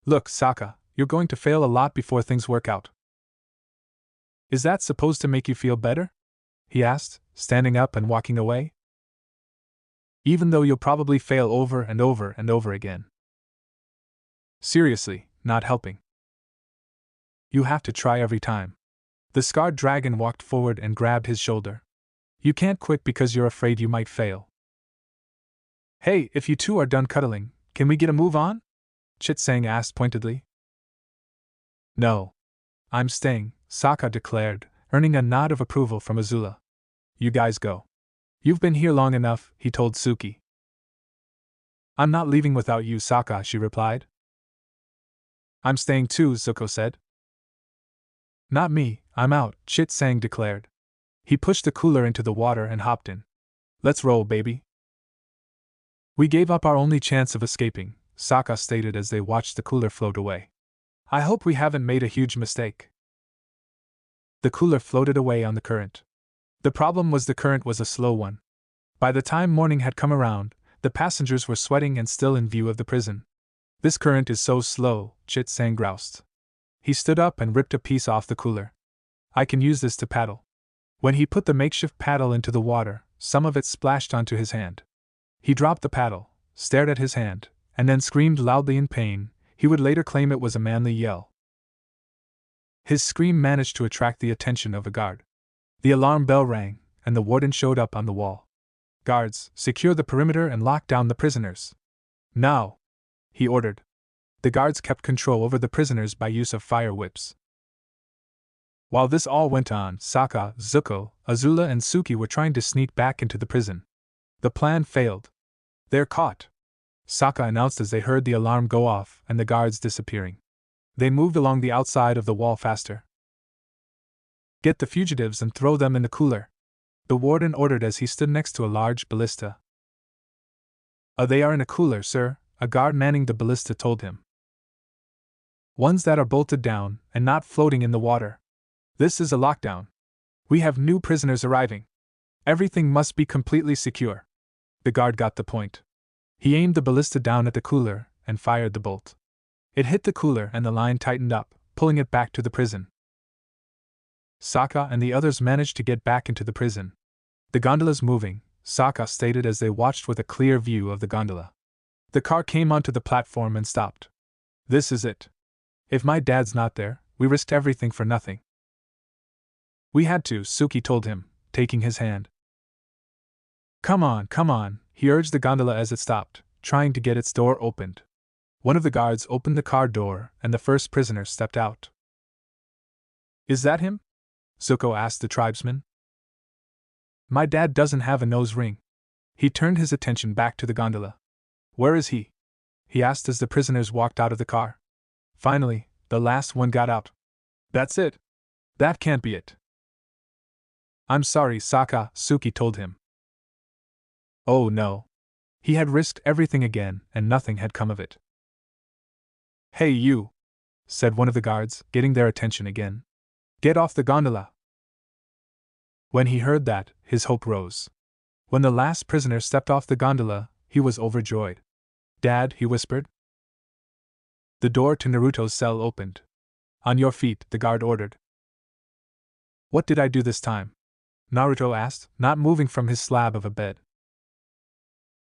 Look, Sokka, you're going to fail a lot before things work out. Is that supposed to make you feel better? He asked, standing up and walking away. Even though you'll probably fail over and over and over again. Seriously, not helping. You have to try every time. The scarred dragon walked forward and grabbed his shoulder. You can't quit because you're afraid you might fail. Hey, if you two are done cuddling, can we get a move on? Chitsang asked pointedly. No. I'm staying, Sokka declared, earning a nod of approval from Azula. You guys go. You've been here long enough, he told Suki. I'm not leaving without you, Sokka, she replied. I'm staying too, Zuko said. Not me, I'm out, Chit-sang declared. He pushed the cooler into the water and hopped in. Let's roll, baby. We gave up our only chance of escaping, Sokka stated as they watched the cooler float away. I hope we haven't made a huge mistake. The cooler floated away on the current. The problem was the current was a slow one. By the time morning had come around, the passengers were sweating and still in view of the prison. This current is so slow, Chit-sang groused. He stood up and ripped a piece off the cooler. I can use this to paddle. When he put the makeshift paddle into the water, some of it splashed onto his hand. He dropped the paddle, stared at his hand, and then screamed loudly in pain. He would later claim it was a manly yell. His scream managed to attract the attention of a guard. The alarm bell rang, and the warden showed up on the wall. Guards, secure the perimeter and lock down the prisoners. Now, he ordered. The guards kept control over the prisoners by use of fire whips. While this all went on, Sokka, Zuko, Azula, and Suki were trying to sneak back into the prison. The plan failed. They're caught, Sokka announced as they heard the alarm go off and the guards disappearing. They moved along the outside of the wall faster. Get the fugitives and throw them in the cooler, the warden ordered as he stood next to a large ballista. They are in a cooler, sir, a guard manning the ballista told him. Ones that are bolted down and not floating in the water. This is a lockdown. We have new prisoners arriving. Everything must be completely secure. The guard got the point. He aimed the ballista down at the cooler and fired the bolt. It hit the cooler and the line tightened up, pulling it back to the prison. Sokka and the others managed to get back into the prison. The gondola's moving, Sokka stated as they watched with a clear view of the gondola. The car came onto the platform and stopped. This is it. If my dad's not there, we risked everything for nothing. We had to, Suki told him, taking his hand. Come on, he urged the gondola as it stopped, trying to get its door opened. One of the guards opened the car door and the first prisoner stepped out. Is that him? Zuko asked the tribesman. My dad doesn't have a nose ring. He turned his attention back to the gondola. Where is he? He asked as the prisoners walked out of the car. Finally, the last one got out. That's it. That can't be it. I'm sorry, Sokka, Suki told him. Oh no. He had risked everything again, and nothing had come of it. Hey you, said one of the guards, getting their attention again. Get off the gondola. When he heard that, his hope rose. When the last prisoner stepped off the gondola, he was overjoyed. Dad, he whispered. The door to Naruto's cell opened. On your feet, the guard ordered. What did I do this time? Naruto asked, not moving from his slab of a bed.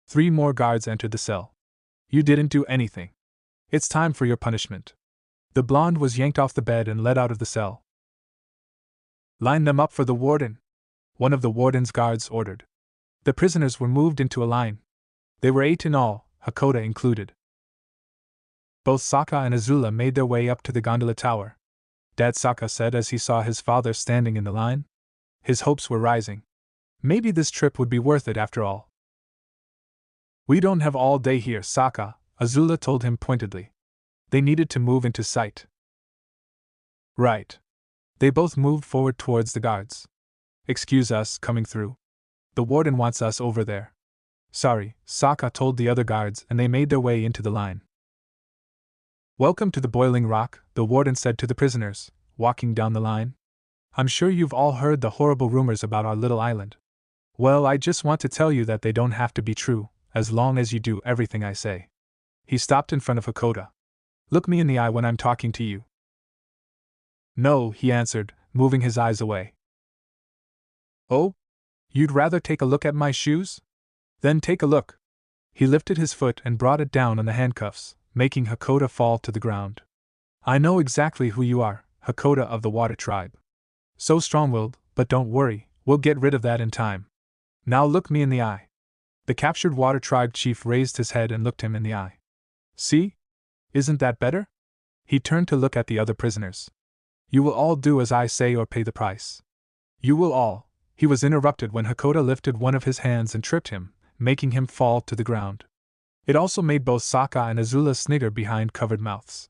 3 more guards entered the cell. You didn't do anything. It's time for your punishment. The blonde was yanked off the bed and led out of the cell. Line them up for the warden, one of the warden's guards ordered. The prisoners were moved into a line. They were 8 in all, Hakoda included. Both Sokka and Azula made their way up to the gondola tower. Dad, Sokka said as he saw his father standing in the line. His hopes were rising. Maybe this trip would be worth it after all. We don't have all day here, Sokka, Azula told him pointedly. They needed to move into sight. Right. They both moved forward towards the guards. Excuse us coming through. The warden wants us over there. Sorry, Sokka told the other guards and they made their way into the line. Welcome to the Boiling Rock, the warden said to the prisoners, walking down the line. I'm sure you've all heard the horrible rumors about our little island. Well, I just want to tell you that they don't have to be true, as long as you do everything I say. He stopped in front of Hakoda. Look me in the eye when I'm talking to you. No, he answered, moving his eyes away. Oh? You'd rather take a look at my shoes? Then take a look. He lifted his foot and brought it down on the handcuffs, making Hakoda fall to the ground. I know exactly who you are, Hakoda of the Water Tribe. So strong-willed, but don't worry, we'll get rid of that in time. Now look me in the eye. The captured Water Tribe chief raised his head and looked him in the eye. See? Isn't that better? He turned to look at the other prisoners. You will all do as I say or pay the price. You will all. He was interrupted when Hakoda lifted one of his hands and tripped him, making him fall to the ground. It also made both Sokka and Azula snigger behind covered mouths.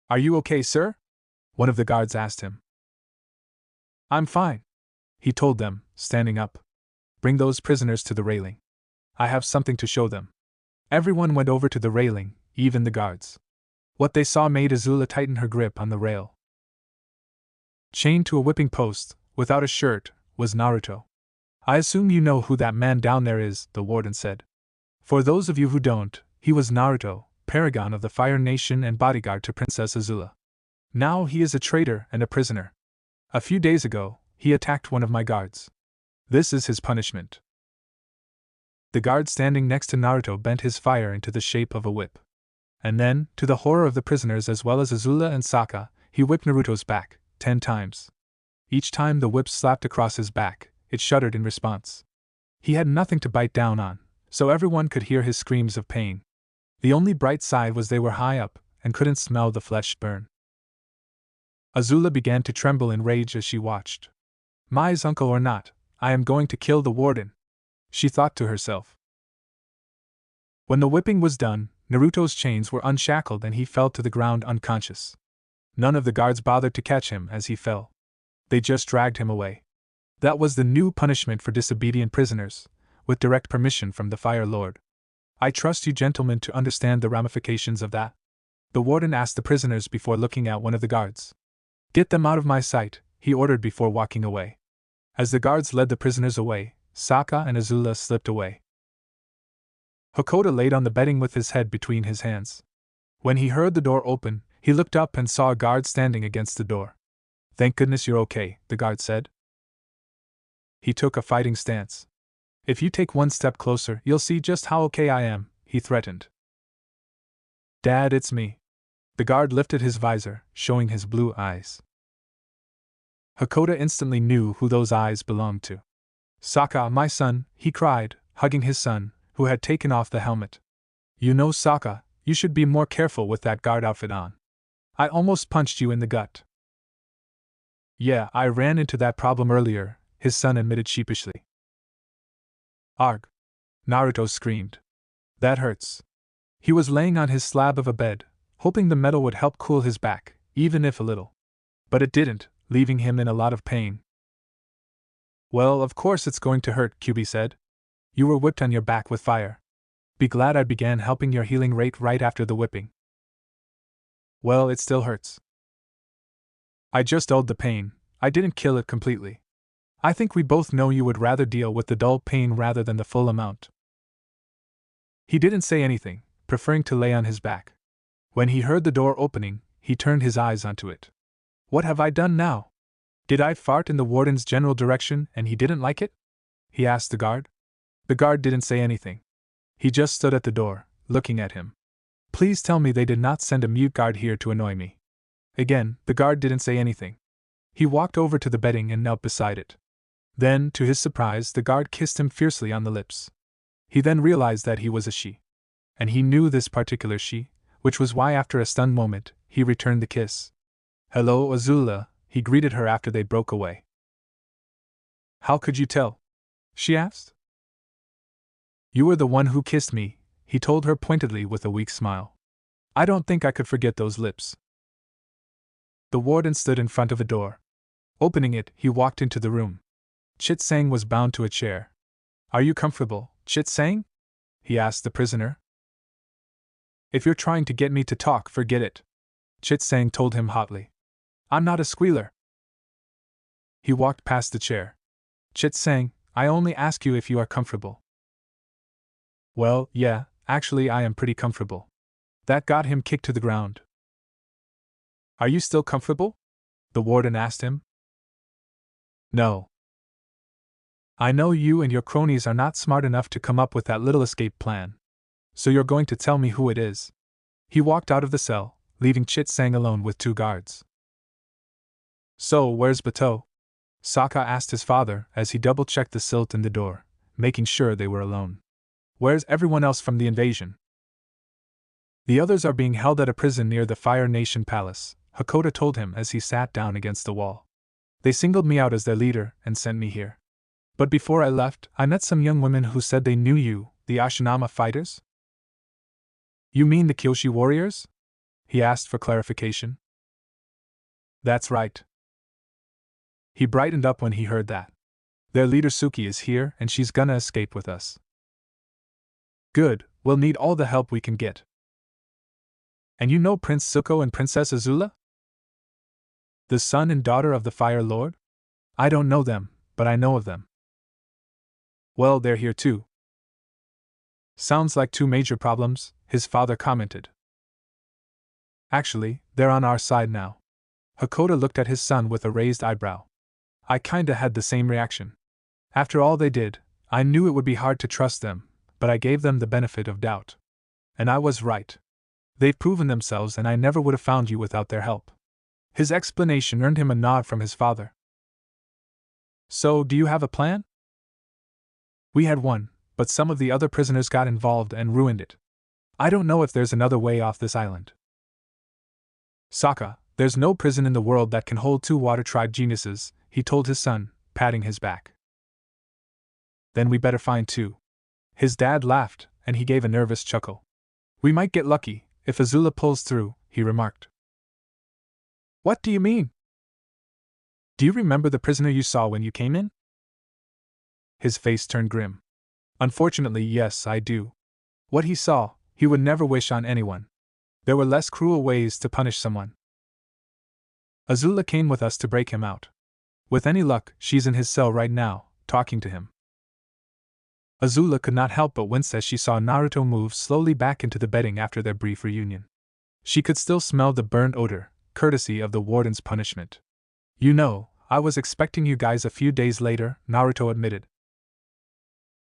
Are you okay, sir? One of the guards asked him. I'm fine, he told them, standing up. Bring those prisoners to the railing. I have something to show them. Everyone went over to the railing, even the guards. What they saw made Azula tighten her grip on the rail. Chained to a whipping post, without a shirt, was Naruto. I assume you know who that man down there is, the warden said. For those of you who don't, he was Naruto, paragon of the Fire Nation and bodyguard to Princess Azula. Now he is a traitor and a prisoner. A few days ago, he attacked one of my guards. This is his punishment. The guard standing next to Naruto bent his fire into the shape of a whip. And then, to the horror of the prisoners as well as Azula and Sokka, he whipped Naruto's back, 10 times. Each time the whip slapped across his back, it shuddered in response. He had nothing to bite down on, so everyone could hear his screams of pain. The only bright side was they were high up, and couldn't smell the flesh burn. Azula began to tremble in rage as she watched. "My's uncle or not, I am going to kill the warden," she thought to herself. When the whipping was done, Naruto's chains were unshackled and he fell to the ground unconscious. None of the guards bothered to catch him as he fell. They just dragged him away. That was the new punishment for disobedient prisoners, with direct permission from the Fire Lord. I trust you gentlemen to understand the ramifications of that. The warden asked the prisoners before looking at one of the guards. Get them out of my sight, he ordered before walking away. As the guards led the prisoners away, Sokka and Azula slipped away. Hakoda laid on the bedding with his head between his hands. When he heard the door open, he looked up and saw a guard standing against the door. Thank goodness you're okay, the guard said. He took a fighting stance. If you take one step closer, you'll see just how okay I am, he threatened. Dad, it's me. The guard lifted his visor, showing his blue eyes. Hakoda instantly knew who those eyes belonged to. Sokka, my son, he cried, hugging his son, who had taken off the helmet. You know, Sokka, you should be more careful with that guard outfit on. I almost punched you in the gut. Yeah, I ran into that problem earlier, his son admitted sheepishly. Arg! Naruto screamed. That hurts. He was laying on his slab of a bed, hoping the metal would help cool his back, even if a little. But it didn't, leaving him in a lot of pain. Well, of course it's going to hurt, Kyuubi said. You were whipped on your back with fire. Be glad I began helping your healing rate right after the whipping. Well, it still hurts. I just dulled the pain, I didn't kill it completely. I think we both know you would rather deal with the dull pain rather than the full amount. He didn't say anything, preferring to lay on his back. When he heard the door opening, he turned his eyes onto it. What have I done now? Did I fart in the warden's general direction and he didn't like it? He asked the guard. The guard didn't say anything. He just stood at the door, looking at him. Please tell me they did not send a mute guard here to annoy me. Again, the guard didn't say anything. He walked over to the bedding and knelt beside it. Then, to his surprise, the guard kissed him fiercely on the lips. He then realized that he was a she. And he knew this particular she, which was why after a stunned moment, he returned the kiss. Hello, Azula, he greeted her after they broke away. How could you tell? She asked. You were the one who kissed me, he told her pointedly with a weak smile. I don't think I could forget those lips. The warden stood in front of a door. Opening it, he walked into the room. Chit Sang was bound to a chair. Are you comfortable, Chit Sang? He asked the prisoner. If you're trying to get me to talk, forget it, Chit Sang told him hotly. I'm not a squealer. He walked past the chair. Chit Sang, I only ask you if you are comfortable. Well, yeah, actually I am pretty comfortable. That got him kicked to the ground. Are you still comfortable? The warden asked him. No. I know you and your cronies are not smart enough to come up with that little escape plan. So you're going to tell me who it is. He walked out of the cell, leaving Chit Sang alone with 2 guards. So, where's Bato? Sokka asked his father as he double-checked the silt in the door, making sure they were alone. Where's everyone else from the invasion? The others are being held at a prison near the Fire Nation Palace, Hakoda told him as he sat down against the wall. They singled me out as their leader and sent me here. But before I left, I met some young women who said they knew you, the Ashinama fighters? You mean the Kyoshi warriors? he asked for clarification. That's right. He brightened up when he heard that. Their leader Suki is here and she's gonna escape with us. Good, we'll need all the help we can get. And you know Prince Zuko and Princess Azula? The son and daughter of the Fire Lord? I don't know them, but I know of them. Well, they're here too. Sounds like two major problems, his father commented. Actually, they're on our side now. Hakoda looked at his son with a raised eyebrow. I kinda had the same reaction. After all they did, I knew it would be hard to trust them, but I gave them the benefit of doubt. And I was right. They've proven themselves and I never would have found you without their help. His explanation earned him a nod from his father. So, do you have a plan? We had one, but some of the other prisoners got involved and ruined it. I don't know if there's another way off this island. Sokka, there's no prison in the world that can hold two water tribe geniuses, he told his son, patting his back. Then we better find two. His dad laughed, and he gave a nervous chuckle. We might get lucky, if Azula pulls through, he remarked. What do you mean? Do you remember the prisoner you saw when you came in? His face turned grim. Unfortunately, yes, I do. What he saw, he would never wish on anyone. There were less cruel ways to punish someone. Azula came with us to break him out. With any luck, she's in his cell right now, talking to him. Azula could not help but wince as she saw Naruto move slowly back into the bedding after their brief reunion. She could still smell the burned odor, courtesy of the warden's punishment. You know, I was expecting you guys a few days later, Naruto admitted.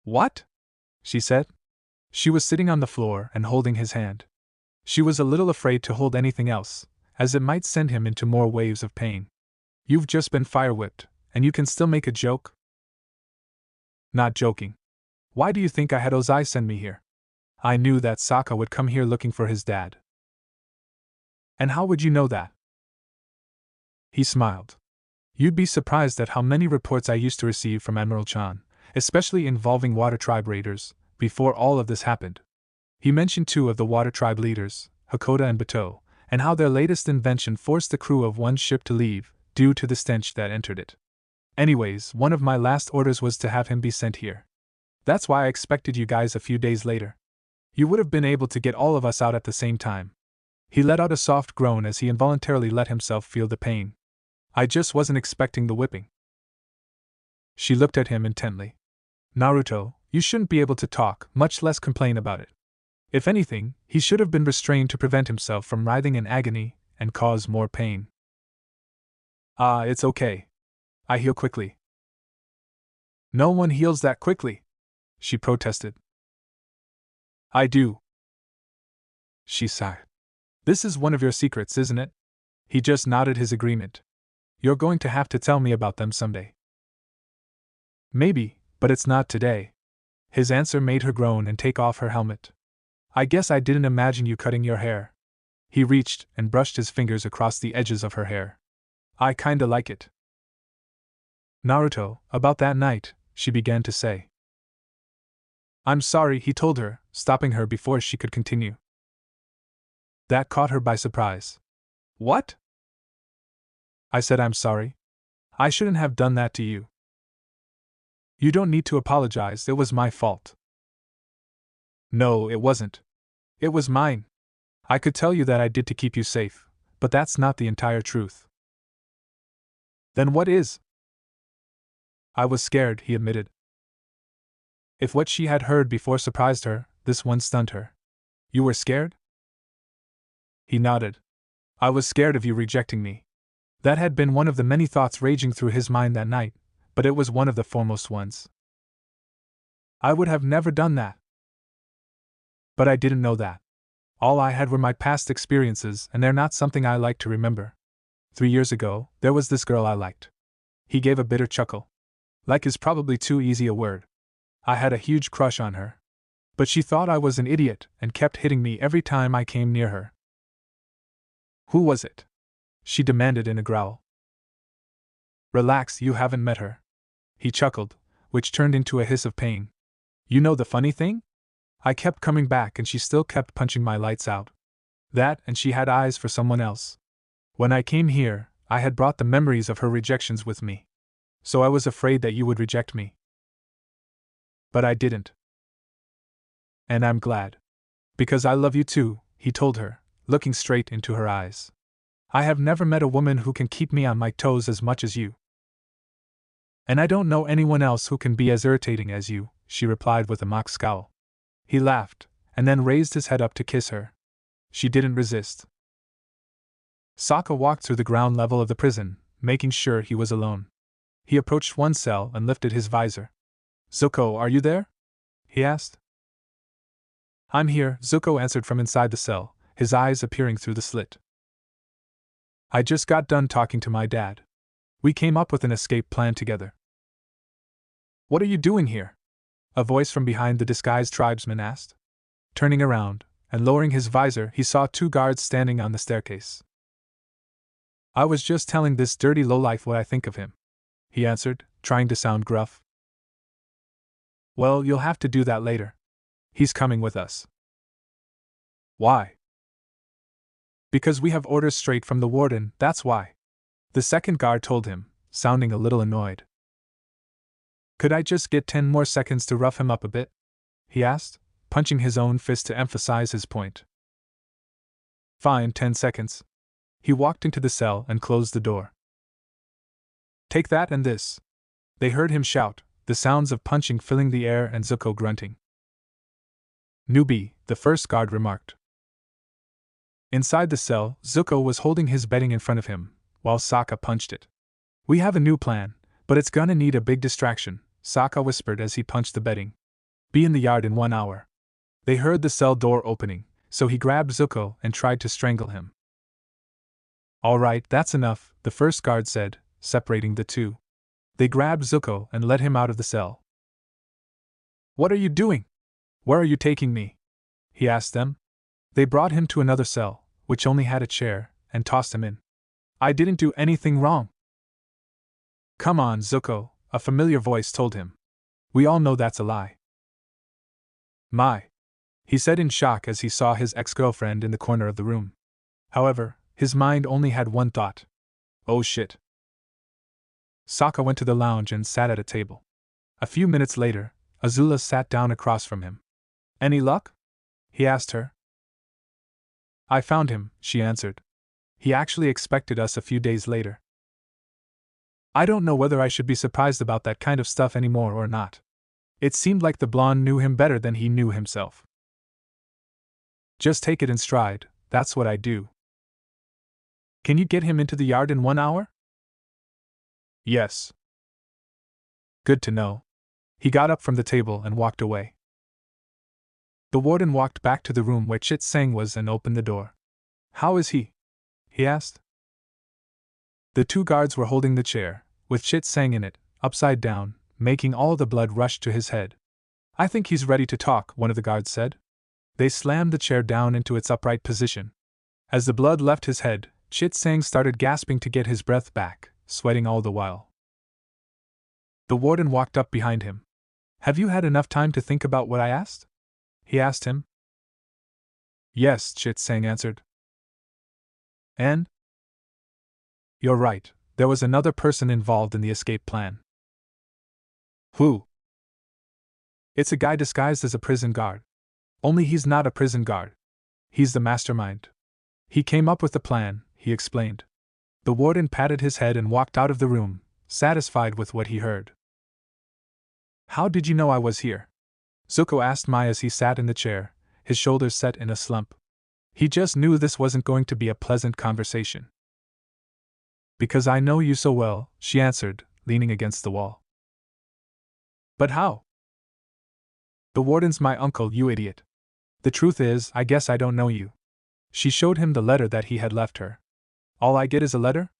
What? She said. She was sitting on the floor and holding his hand. She was a little afraid to hold anything else, as it might send him into more waves of pain. You've just been fire-whipped, and you can still make a joke? Not joking. Why do you think I had Ozai send me here? I knew that Sokka would come here looking for his dad. And how would you know that? He smiled. You'd be surprised at how many reports I used to receive from Admiral Chan, especially involving Water Tribe raiders, before all of this happened. He mentioned two of the Water Tribe leaders, Hakoda and Bato, and how their latest invention forced the crew of one ship to leave, due to the stench that entered it. Anyways, one of my last orders was to have him be sent here. That's why I expected you guys a few days later. You would have been able to get all of us out at the same time. He let out a soft groan as he involuntarily let himself feel the pain. I just wasn't expecting the whipping. She looked at him intently. Naruto, you shouldn't be able to talk, much less complain about it. If anything, he should have been restrained to prevent himself from writhing in agony and cause more pain. It's okay. I heal quickly. No one heals that quickly, she protested. I do. She sighed. This is one of your secrets, isn't it? He just nodded his agreement. You're going to have to tell me about them someday. Maybe, but it's not today. His answer made her groan and take off her helmet. I guess I didn't imagine you cutting your hair. He reached and brushed his fingers across the edges of her hair. I kinda like it. Naruto, about that night, she began to say. I'm sorry, he told her, stopping her before she could continue. That caught her by surprise. What? I said I'm sorry. I shouldn't have done that to you. You don't need to apologize, it was my fault. No, it wasn't. It was mine. I could tell you that I did to keep you safe, but that's not the entire truth. Then what is? I was scared, he admitted. If what she had heard before surprised her, this one stunned her. You were scared? He nodded. I was scared of you rejecting me. That had been one of the many thoughts raging through his mind that night, but it was one of the foremost ones. I would have never done that. But I didn't know that. All I had were my past experiences, and they're not something I like to remember. 3 years ago, there was this girl I liked. He gave a bitter chuckle. Like is probably too easy a word. I had a huge crush on her. But she thought I was an idiot and kept hitting me every time I came near her. Who was it? She demanded in a growl. Relax, you haven't met her. He chuckled, which turned into a hiss of pain. You know the funny thing? I kept coming back and she still kept punching my lights out. That, and she had eyes for someone else. When I came here, I had brought the memories of her rejections with me. So I was afraid that you would reject me. But I didn't. And I'm glad. Because I love you too, he told her, looking straight into her eyes. I have never met a woman who can keep me on my toes as much as you. And I don't know anyone else who can be as irritating as you, she replied with a mock scowl. He laughed, and then raised his head up to kiss her. She didn't resist. Sokka walked through the ground level of the prison, making sure he was alone. He approached one cell and lifted his visor. Zuko, are you there? He asked. I'm here, Zuko answered from inside the cell, his eyes appearing through the slit. I just got done talking to my dad. We came up with an escape plan together. What are you doing here? A voice from behind the disguised tribesman asked. Turning around, and lowering his visor, he saw 2 guards standing on the staircase. I was just telling this dirty lowlife what I think of him, he answered, trying to sound gruff. Well, you'll have to do that later. He's coming with us. Why? Because we have orders straight from the warden, that's why. The second guard told him, sounding a little annoyed. Could I just get 10 more seconds to rough him up a bit? He asked, punching his own fist to emphasize his point. Fine, 10 seconds. He walked into the cell and closed the door. Take that and this. They heard him shout, the sounds of punching filling the air and Zuko grunting. Newbie, the first guard remarked. Inside the cell, Zuko was holding his bedding in front of him, while Sokka punched it. We have a new plan, but it's gonna need a big distraction, Sokka whispered as he punched the bedding. Be in the yard in 1 hour. They heard the cell door opening, so he grabbed Zuko and tried to strangle him. All right, that's enough, the first guard said, separating the two. They grabbed Zuko and led him out of the cell. What are you doing? Where are you taking me? He asked them. They brought him to another cell, which only had a chair, and tossed him in. I didn't do anything wrong. Come on, Zuko, a familiar voice told him. We all know that's a lie. My, he said in shock as he saw his ex-girlfriend in the corner of the room. However, his mind only had one thought. Oh shit. Sokka went to the lounge and sat at a table. A few minutes later, Azula sat down across from him. Any luck? He asked her. I found him, she answered. He actually expected us a few days later. I don't know whether I should be surprised about that kind of stuff anymore or not. It seemed like the blonde knew him better than he knew himself. Just take it in stride, that's what I do. Can you get him into the yard in 1 hour? Yes. Good to know. He got up from the table and walked away. The warden walked back to the room where Chit Sang was and opened the door. How is he? He asked. The 2 guards were holding the chair, with Chit Sang in it, upside down, making all the blood rush to his head. I think he's ready to talk, one of the guards said. They slammed the chair down into its upright position. As the blood left his head, Chit Sang started gasping to get his breath back, sweating all the while. The warden walked up behind him. Have you had enough time to think about what I asked? He asked him. Yes, Chit Sang answered. And? You're right, there was another person involved in the escape plan. Who? It's a guy disguised as a prison guard. Only he's not a prison guard. He's the mastermind. He came up with the plan, he explained. The warden patted his head and walked out of the room, satisfied with what he heard. How did you know I was here? Zuko asked Mai as he sat in the chair, his shoulders set in a slump. He just knew this wasn't going to be a pleasant conversation. Because I know you so well, she answered, leaning against the wall. But how? The warden's my uncle, you idiot. The truth is, I guess I don't know you. She showed him the letter that he had left her. All I get is a letter?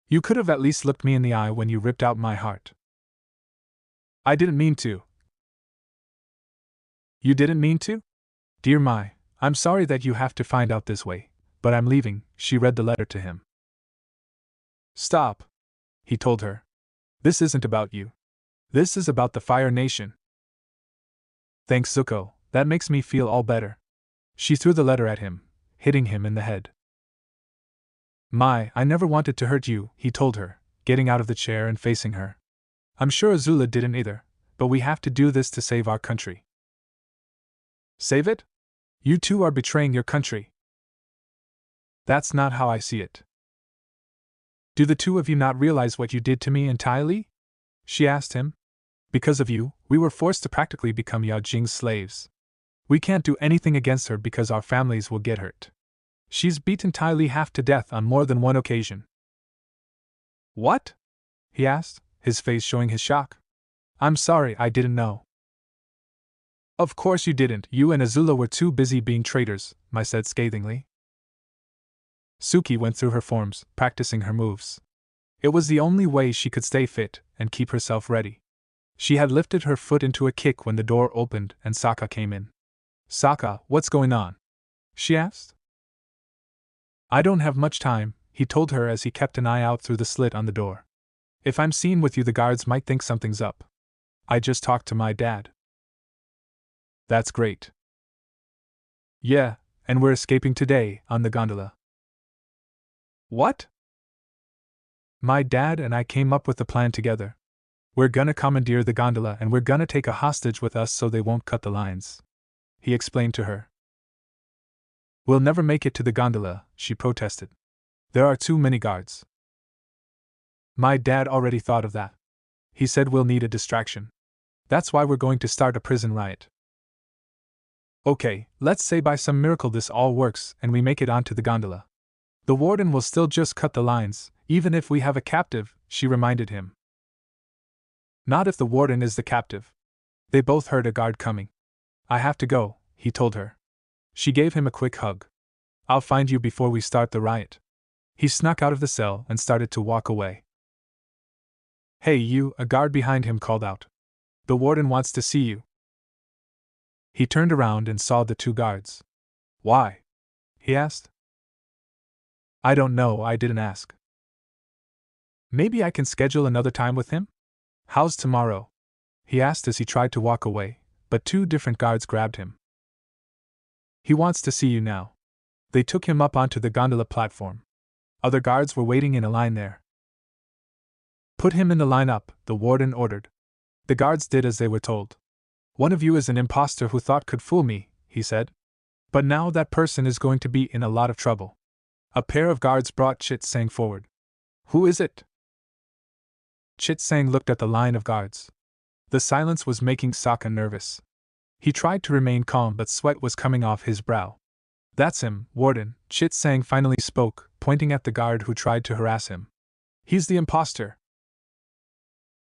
You could have at least looked me in the eye when you ripped out my heart. I didn't mean to. You didn't mean to? Dear Mai, I'm sorry that you have to find out this way, but I'm leaving, she read the letter to him. Stop, he told her. This isn't about you. This is about the Fire Nation. Thanks, Zuko, that makes me feel all better. She threw the letter at him, hitting him in the head. I never wanted to hurt you, he told her, getting out of the chair and facing her. I'm sure Azula didn't either, but we have to do this to save our country. Save it? You two are betraying your country. That's not how I see it. Do the two of you not realize what you did to me entirely? She asked him. Because of you, we were forced to practically become Yao Jing's slaves. We can't do anything against her because our families will get hurt. She's beaten Tai Li half to death on more than one occasion. What? He asked, his face showing his shock. I'm sorry, I didn't know. Of course you didn't, you and Azula were too busy being traitors, Mai said scathingly. Suki went through her forms, practicing her moves. It was the only way she could stay fit and keep herself ready. She had lifted her foot into a kick when the door opened and Sokka came in. Sokka, what's going on? She asked. I don't have much time, he told her as he kept an eye out through the slit on the door. If I'm seen with you, the guards might think something's up. I just talked to my dad. That's great. Yeah, and we're escaping today, on the gondola. What? My dad and I came up with the plan together. We're gonna commandeer the gondola and we're gonna take a hostage with us so they won't cut the lines. He explained to her. We'll never make it to the gondola, she protested. There are too many guards. My dad already thought of that. He said we'll need a distraction. That's why we're going to start a prison riot. Okay, let's say by some miracle this all works and we make it onto the gondola. The warden will still just cut the lines, even if we have a captive, she reminded him. Not if the warden is the captive. They both heard a guard coming. I have to go, he told her. She gave him a quick hug. I'll find you before we start the riot. He snuck out of the cell and started to walk away. Hey you, a guard behind him called out. The warden wants to see you. He turned around and saw the two guards. Why? He asked. I don't know, I didn't ask. Maybe I can schedule another time with him? How's tomorrow? He asked as he tried to walk away, but two different guards grabbed him. He wants to see you now. They took him up onto the gondola platform. Other guards were waiting in a line there. Put him in the line up, the warden ordered. The guards did as they were told. One of you is an imposter who thought could fool me, he said. But now that person is going to be in a lot of trouble. A pair of guards brought Chit Sang forward. Who is it? Chit Sang looked at the line of guards. The silence was making Sokka nervous. He tried to remain calm but sweat was coming off his brow. That's him, Warden, Chit Sang finally spoke, pointing at the guard who tried to harass him. He's the imposter.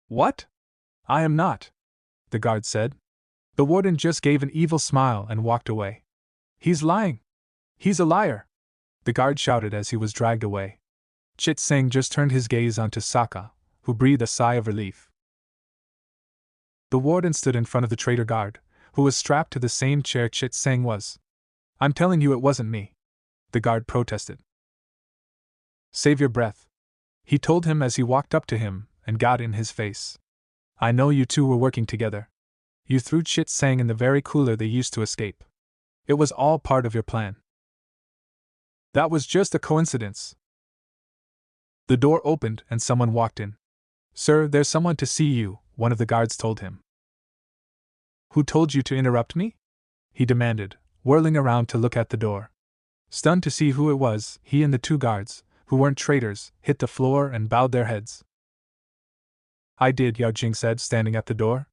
What? I am not, the guard said. The warden just gave an evil smile and walked away. He's lying. He's a liar, the guard shouted as he was dragged away. Chit Sang just turned his gaze onto Sokka, who breathed a sigh of relief. The warden stood in front of the traitor guard, who was strapped to the same chair Chit Sang was. I'm telling you it wasn't me, the guard protested. Save your breath, he told him as he walked up to him and got in his face. I know you two were working together. You threw Chit Sang in the very cooler they used to escape. It was all part of your plan. That was just a coincidence. The door opened and someone walked in. Sir, there's someone to see you, one of the guards told him. Who told you to interrupt me? He demanded, whirling around to look at the door. Stunned to see who it was, he and the two guards, who weren't traitors, hit the floor and bowed their heads. I did, Yao Jing said, standing at the door.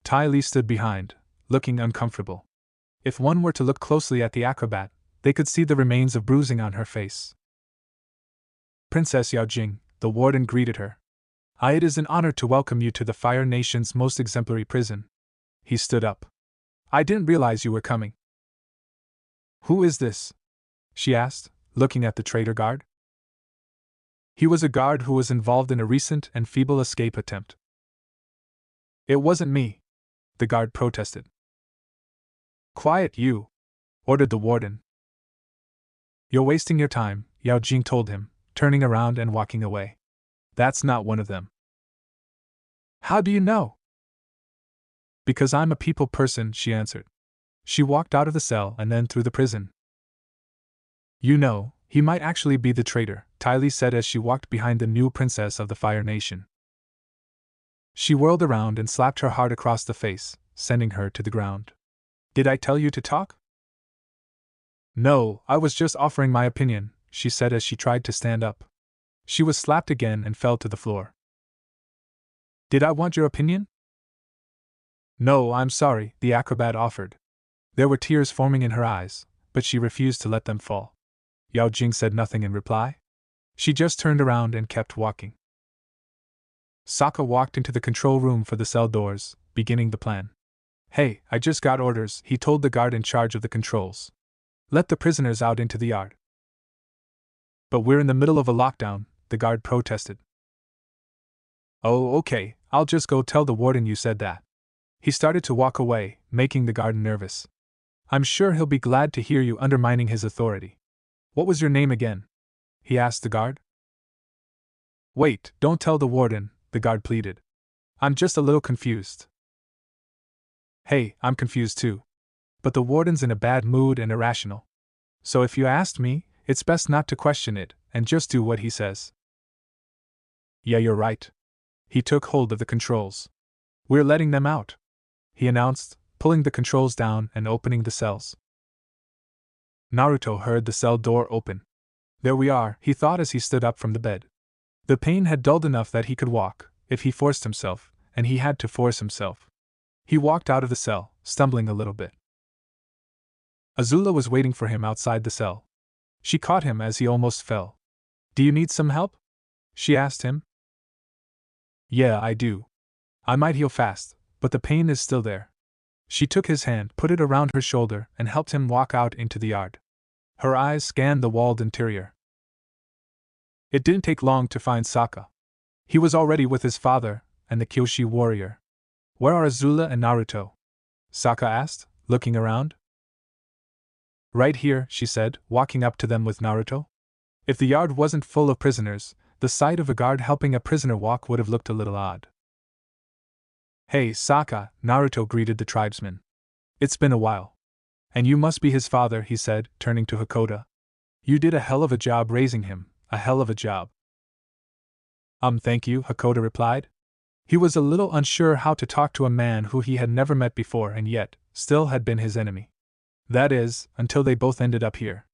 Tai Li stood behind, looking uncomfortable. If one were to look closely at the acrobat, they could see the remains of bruising on her face. Princess Yao Jing, the warden greeted her. It is an honor to welcome you to the Fire Nation's most exemplary prison. He stood up. I didn't realize you were coming. Who is this? She asked, looking at the traitor guard. He was a guard who was involved in a recent and feeble escape attempt. It wasn't me, the guard protested. Quiet you, ordered the warden. You're wasting your time, Yao Jing told him, turning around and walking away. That's not one of them. How do you know? Because I'm a people person, she answered. She walked out of the cell and then through the prison. You know, he might actually be the traitor, Tylee said as she walked behind the new princess of the Fire Nation. She whirled around and slapped her hard across the face, sending her to the ground. Did I tell you to talk? No, I was just offering my opinion, she said as she tried to stand up. She was slapped again and fell to the floor. Did I want your opinion? No, I'm sorry, the acrobat offered. There were tears forming in her eyes, but she refused to let them fall. Yao Jing said nothing in reply. She just turned around and kept walking. Sokka walked into the control room for the cell doors, beginning the plan. Hey, I just got orders, he told the guard in charge of the controls. Let the prisoners out into the yard. But we're in the middle of a lockdown, the guard protested. Oh, okay, I'll just go tell the warden you said that. He started to walk away, making the guard nervous. I'm sure he'll be glad to hear you undermining his authority. What was your name again? He asked the guard. Wait, don't tell the warden, the guard pleaded. I'm just a little confused. Hey, I'm confused too. But the warden's in a bad mood and irrational. So if you asked me, it's best not to question it, and just do what he says. Yeah, you're right. He took hold of the controls. We're letting them out, he announced, pulling the controls down and opening the cells. Naruto heard the cell door open. There we are, he thought as he stood up from the bed. The pain had dulled enough that he could walk, if he forced himself, and he had to force himself. He walked out of the cell, stumbling a little bit. Azula was waiting for him outside the cell. She caught him as he almost fell. Do you need some help? She asked him. Yeah, I do. I might heal fast, but the pain is still there. She took his hand, put it around her shoulder, and helped him walk out into the yard. Her eyes scanned the walled interior. It didn't take long to find Sokka. He was already with his father and the Kyoshi warrior. Where are Azula and Naruto? Sokka asked, looking around. Right here, she said, walking up to them with Naruto. If the yard wasn't full of prisoners, the sight of a guard helping a prisoner walk would have looked a little odd. Hey, Sokka, Naruto greeted the tribesman. It's been a while. And you must be his father, he said, turning to Hakoda. You did a hell of a job raising him, a hell of a job. Thank you, Hakoda replied. He was a little unsure how to talk to a man who he had never met before and yet, still had been his enemy. That is, until they both ended up here.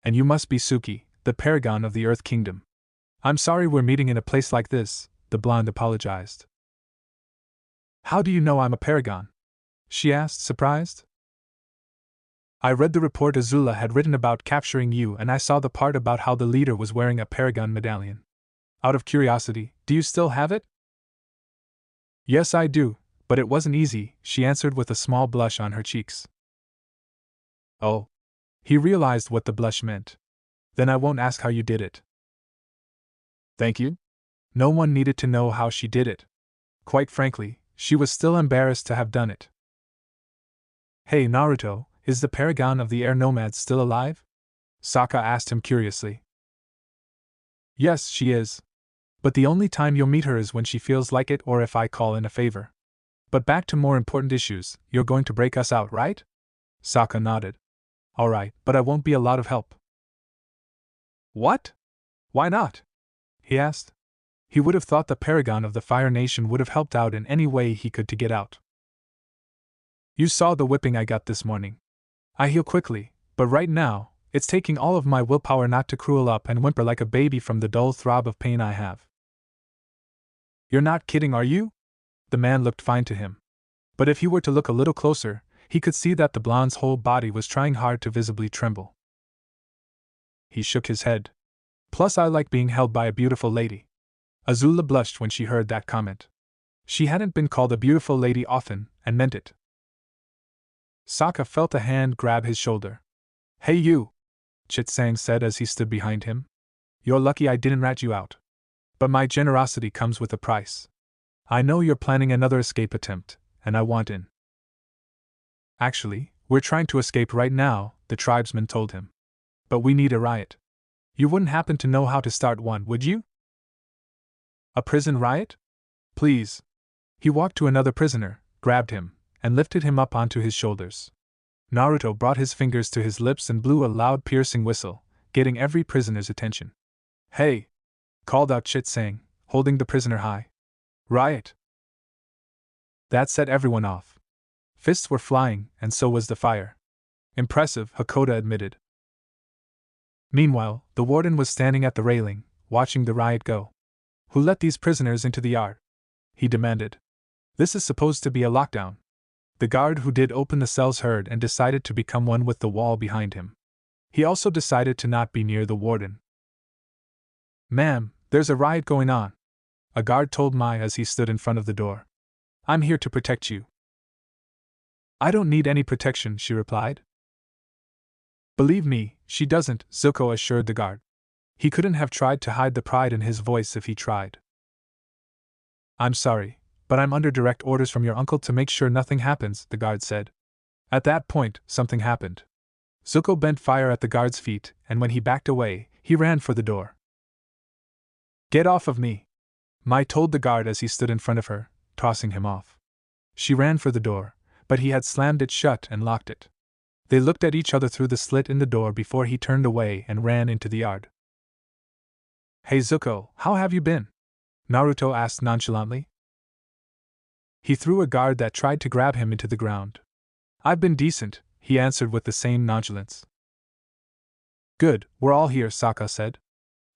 And you must be Suki, the paragon of the Earth Kingdom. I'm sorry we're meeting in a place like this, the blonde apologized. How do you know I'm a paragon? She asked, surprised. I read the report Azula had written about capturing you and I saw the part about how the leader was wearing a paragon medallion. Out of curiosity, do you still have it? Yes, I do, but it wasn't easy, she answered with a small blush on her cheeks. Oh. He realized what the blush meant. Then I won't ask how you did it. Thank you? No one needed to know how she did it. Quite frankly, she was still embarrassed to have done it. Hey Naruto, is the paragon of the air nomads still alive? Sokka asked him curiously. Yes, she is. But the only time you'll meet her is when she feels like it or if I call in a favor. But back to more important issues, you're going to break us out, right? Sokka nodded. Alright, but I won't be a lot of help. What? Why not? He asked. He would have thought the paragon of the Fire Nation would have helped out in any way he could to get out. You saw the whipping I got this morning. I heal quickly, but right now, it's taking all of my willpower not to cruel up and whimper like a baby from the dull throb of pain I have. You're not kidding, are you? The man looked fine to him. But if he were to look a little closer, he could see that the blonde's whole body was trying hard to visibly tremble. He shook his head. Plus I like being held by a beautiful lady. Azula blushed when she heard that comment. She hadn't been called a beautiful lady often, and meant it. Sokka felt a hand grab his shoulder. Hey you! Chitsang said as he stood behind him. You're lucky I didn't rat you out. But my generosity comes with a price. I know you're planning another escape attempt, and I want in. Actually, we're trying to escape right now, the tribesman told him. But we need a riot. You wouldn't happen to know how to start one, would you? A prison riot? Please. He walked to another prisoner, grabbed him, and lifted him up onto his shoulders. Naruto brought his fingers to his lips and blew a loud piercing whistle, getting every prisoner's attention. "Hey!" called out Chit-sang, holding the prisoner high. "Riot!" That set everyone off. Fists were flying, and so was the fire. Impressive, Hakoda admitted. Meanwhile, the warden was standing at the railing, watching the riot go. "Who let these prisoners into the yard?" he demanded. "This is supposed to be a lockdown." The guard who did open the cells heard and decided to become one with the wall behind him. He also decided to not be near the warden. "Ma'am, there's a riot going on," a guard told Mai as he stood in front of the door. "I'm here to protect you." "I don't need any protection," she replied. "Believe me, she doesn't," Zuko assured the guard. He couldn't have tried to hide the pride in his voice if he tried. "I'm sorry, but I'm under direct orders from your uncle to make sure nothing happens," the guard said. At that point, something happened. Zuko bent fire at the guard's feet, and when he backed away, he ran for the door. "Get off of me!" Mai told the guard as he stood in front of her, tossing him off. She ran for the door, but he had slammed it shut and locked it. They looked at each other through the slit in the door before he turned away and ran into the yard. "Hey Zuko, how have you been?" Naruto asked nonchalantly. He threw a guard that tried to grab him into the ground. "I've been decent," he answered with the same nonchalance. "Good, we're all here," Sokka said.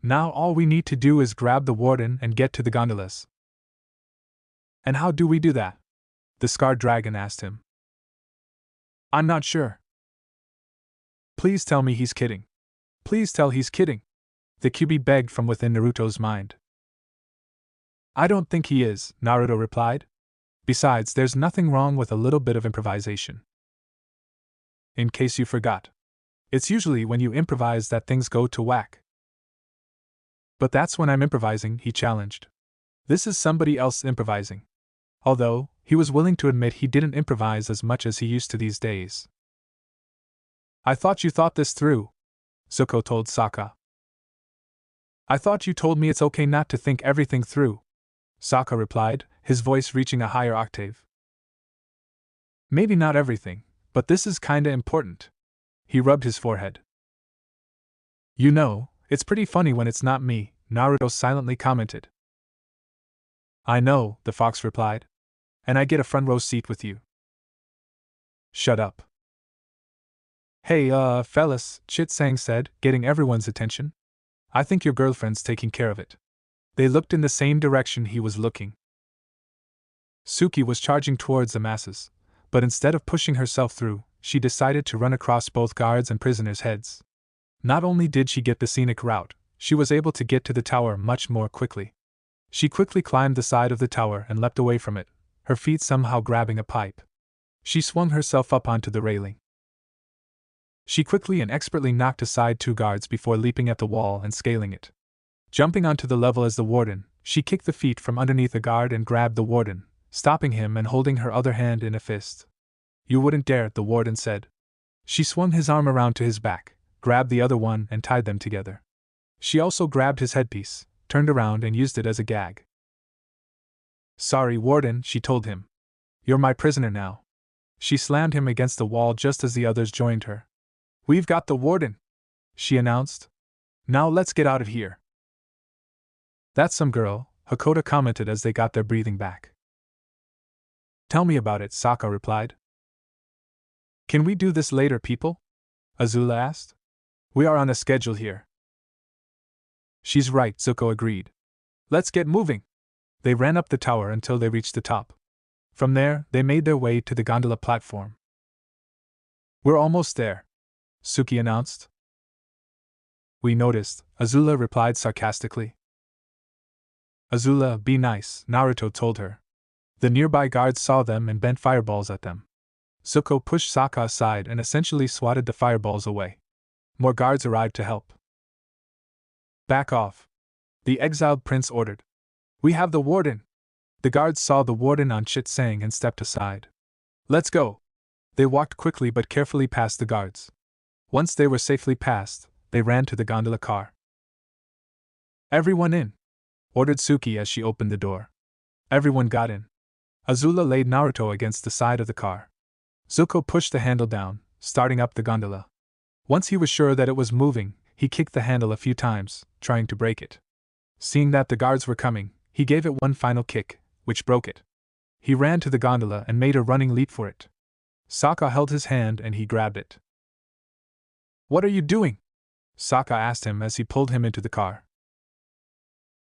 "Now all we need to do is grab the warden and get to the gondolas." "And how do we do that?" the scarred dragon asked him. "I'm not sure." "Please tell me he's kidding. Please tell he's kidding," the Kyuubi begged from within Naruto's mind. "I don't think he is," Naruto replied. "Besides, there's nothing wrong with a little bit of improvisation. In case you forgot. It's usually when you improvise that things go to whack." "But that's when I'm improvising," he challenged. "This is somebody else improvising." Although, he was willing to admit he didn't improvise as much as he used to these days. "I thought you thought this through," Zuko told Sokka. "I thought you told me it's okay not to think everything through," Sokka replied, his voice reaching a higher octave. "Maybe not everything, but this is kinda important." He rubbed his forehead. "You know, it's pretty funny when it's not me," Naruto silently commented. "I know," the fox replied. "And I get a front row seat with you." "Shut up." "Hey, fellas," Chit-sang said, getting everyone's attention. "I think your girlfriend's taking care of it." They looked in the same direction he was looking. Suki was charging towards the masses, but instead of pushing herself through, she decided to run across both guards' and prisoners' heads. Not only did she get the scenic route, she was able to get to the tower much more quickly. She quickly climbed the side of the tower and leapt away from it, her feet somehow grabbing a pipe. She swung herself up onto the railing. She quickly and expertly knocked aside 2 guards before leaping at the wall and scaling it. Jumping onto the level as the warden, she kicked the feet from underneath a guard and grabbed the warden, stopping him and holding her other hand in a fist. "You wouldn't dare," the warden said. She swung his arm around to his back, grabbed the other one and tied them together. She also grabbed his headpiece, turned around and used it as a gag. "Sorry, warden," she told him. "You're my prisoner now." She slammed him against the wall just as the others joined her. "We've got the warden," she announced. "Now let's get out of here." "That's some girl," Hakoda commented as they got their breathing back. "Tell me about it," Sokka replied. "Can we do this later, people?" Azula asked. "We are on a schedule here." "She's right," Zuko agreed. "Let's get moving." They ran up the tower until they reached the top. From there, they made their way to the gondola platform. "We're almost there," Suki announced. "We noticed," Azula replied sarcastically. "Azula, be nice," Naruto told her. The nearby guards saw them and bent fireballs at them. Zuko pushed Sokka aside and essentially swatted the fireballs away. More guards arrived to help. "Back off," the exiled prince ordered. "We have the warden." The guards saw the warden on Chit-sang and stepped aside. "Let's go." They walked quickly but carefully past the guards. Once they were safely past, they ran to the gondola car. "Everyone in," ordered Suki as she opened the door. Everyone got in. Azula laid Naruto against the side of the car. Zuko pushed the handle down, starting up the gondola. Once he was sure that it was moving, he kicked the handle a few times, trying to break it. Seeing that the guards were coming, he gave it one final kick, which broke it. He ran to the gondola and made a running leap for it. Sokka held his hand and he grabbed it. "What are you doing?" Sokka asked him as he pulled him into the car.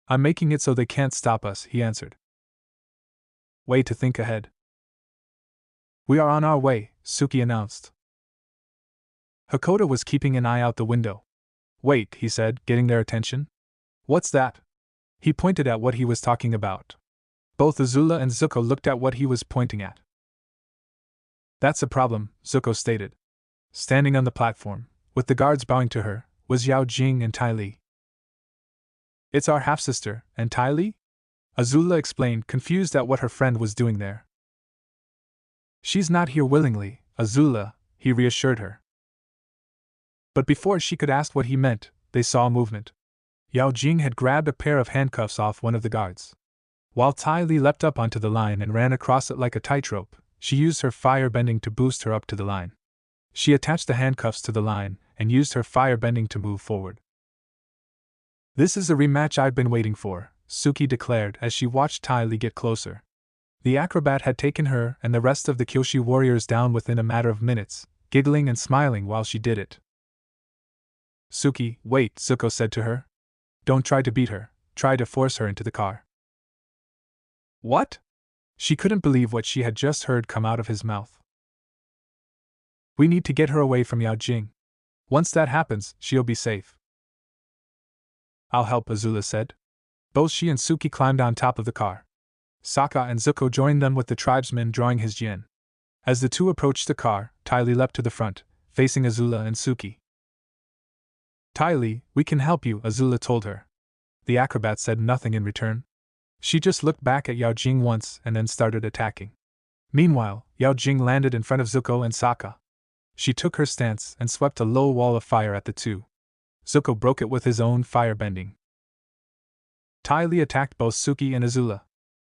"I'm making it so they can't stop us," he answered. "Way to think ahead." "We are on our way," Suki announced. Hakoda was keeping an eye out the window. "Wait," he said, getting their attention. "What's that?" He pointed at what he was talking about. Both Azula and Zuko looked at what he was pointing at. "That's a problem," Zuko stated. Standing on the platform, with the guards bowing to her, was Yao Jing and Tai Li. "It's our half-sister, and Tai Li?" Azula explained, confused at what her friend was doing there. "She's not here willingly, Azula," he reassured her. But before she could ask what he meant, they saw a movement. Yao Jing had grabbed a pair of handcuffs off one of the guards. While Tai Li leapt up onto the line and ran across it like a tightrope, she used her fire bending to boost her up to the line. She attached the handcuffs to the line and used her fire bending to move forward. "This is a rematch I've been waiting for," Suki declared as she watched Tai Li get closer. The acrobat had taken her and the rest of the Kyoshi warriors down within a matter of minutes, giggling and smiling while she did it. "Suki, wait," Zuko said to her. "Don't try to beat her, try to force her into the car." "What?" She couldn't believe what she had just heard come out of his mouth. "We need to get her away from Yao Jing. Once that happens, she'll be safe." "I'll help," Azula said. Both she and Suki climbed on top of the car. Sokka and Zuko joined them with the tribesman drawing his jin. As the two approached the car, Tai Li leapt to the front, facing Azula and Suki. "Tai Li, we can help you," Azula told her. The acrobat said nothing in return. She just looked back at Yao Jing once and then started attacking. Meanwhile, Yao Jing landed in front of Zuko and Sokka. She took her stance and swept a low wall of fire at the two. Zuko broke it with his own fire bending. Tai Li attacked both Suki and Azula.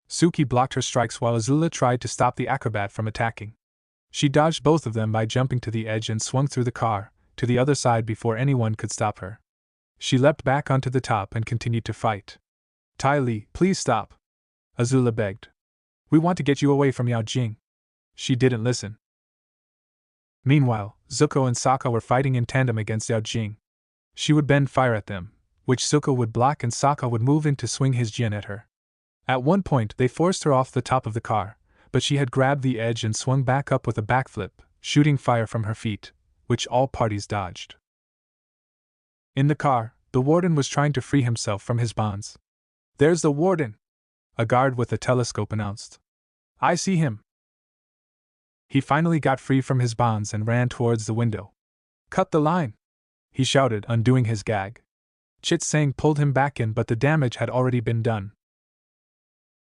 Suki blocked her strikes while Azula tried to stop the acrobat from attacking. She dodged both of them by jumping to the edge and swung through the car, to the other side before anyone could stop her. She leapt back onto the top and continued to fight. "Tai Li, please stop," Azula begged. "We want to get you away from Yao Jing." She didn't listen. Meanwhile, Zuko and Sokka were fighting in tandem against Yao Jing. She would bend fire at them, which Zuko would block and Sokka would move in to swing his jin at her. At one point they forced her off the top of the car, but she had grabbed the edge and swung back up with a backflip, shooting fire from her feet, which all parties dodged. In the car, the warden was trying to free himself from his bonds. "There's the warden," a guard with a telescope announced. "I see him." He finally got free from his bonds and ran towards the window. "Cut the line," he shouted, undoing his gag. Chit Sang pulled him back in, but the damage had already been done.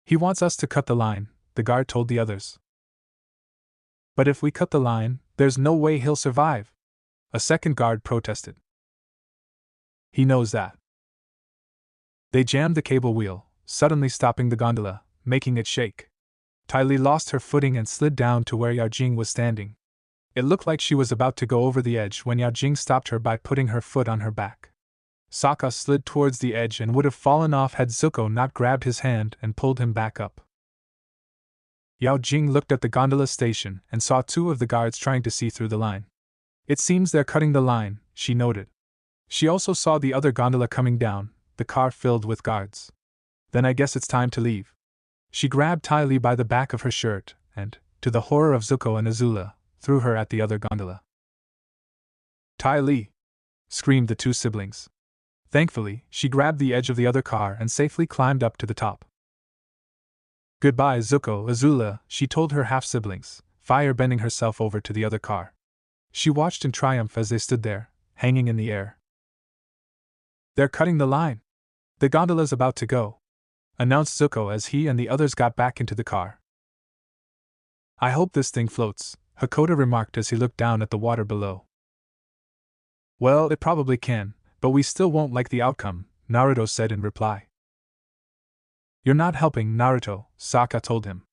"He wants us to cut the line," the guard told the others. "But if we cut the line, there's no way he'll survive," a second guard protested. "He knows that." They jammed the cable wheel, suddenly stopping the gondola, making it shake. Tai Li lost her footing and slid down to where Yao Jing was standing. It looked like she was about to go over the edge when Yao Jing stopped her by putting her foot on her back. Sokka slid towards the edge and would have fallen off had Zuko not grabbed his hand and pulled him back up. Yao Jing looked at the gondola station and saw two of the guards trying to see through the line. "It seems they're cutting the line," she noted. She also saw the other gondola coming down, the car filled with guards. "Then I guess it's time to leave." She grabbed Tai Li by the back of her shirt and, to the horror of Zuko and Azula, threw her at the other gondola. "Tai Li!" screamed the two siblings. Thankfully, she grabbed the edge of the other car and safely climbed up to the top. "Goodbye, Zuko, Azula," she told her half-siblings, fire-bending herself over to the other car. She watched in triumph as they stood there, hanging in the air. "They're cutting the line. The gondola's about to go," announced Zuko as he and the others got back into the car. "I hope this thing floats," Hakoda remarked as he looked down at the water below. "Well, it probably can, but we still won't like the outcome," Naruto said in reply. "You're not helping, Naruto," Sokka told him.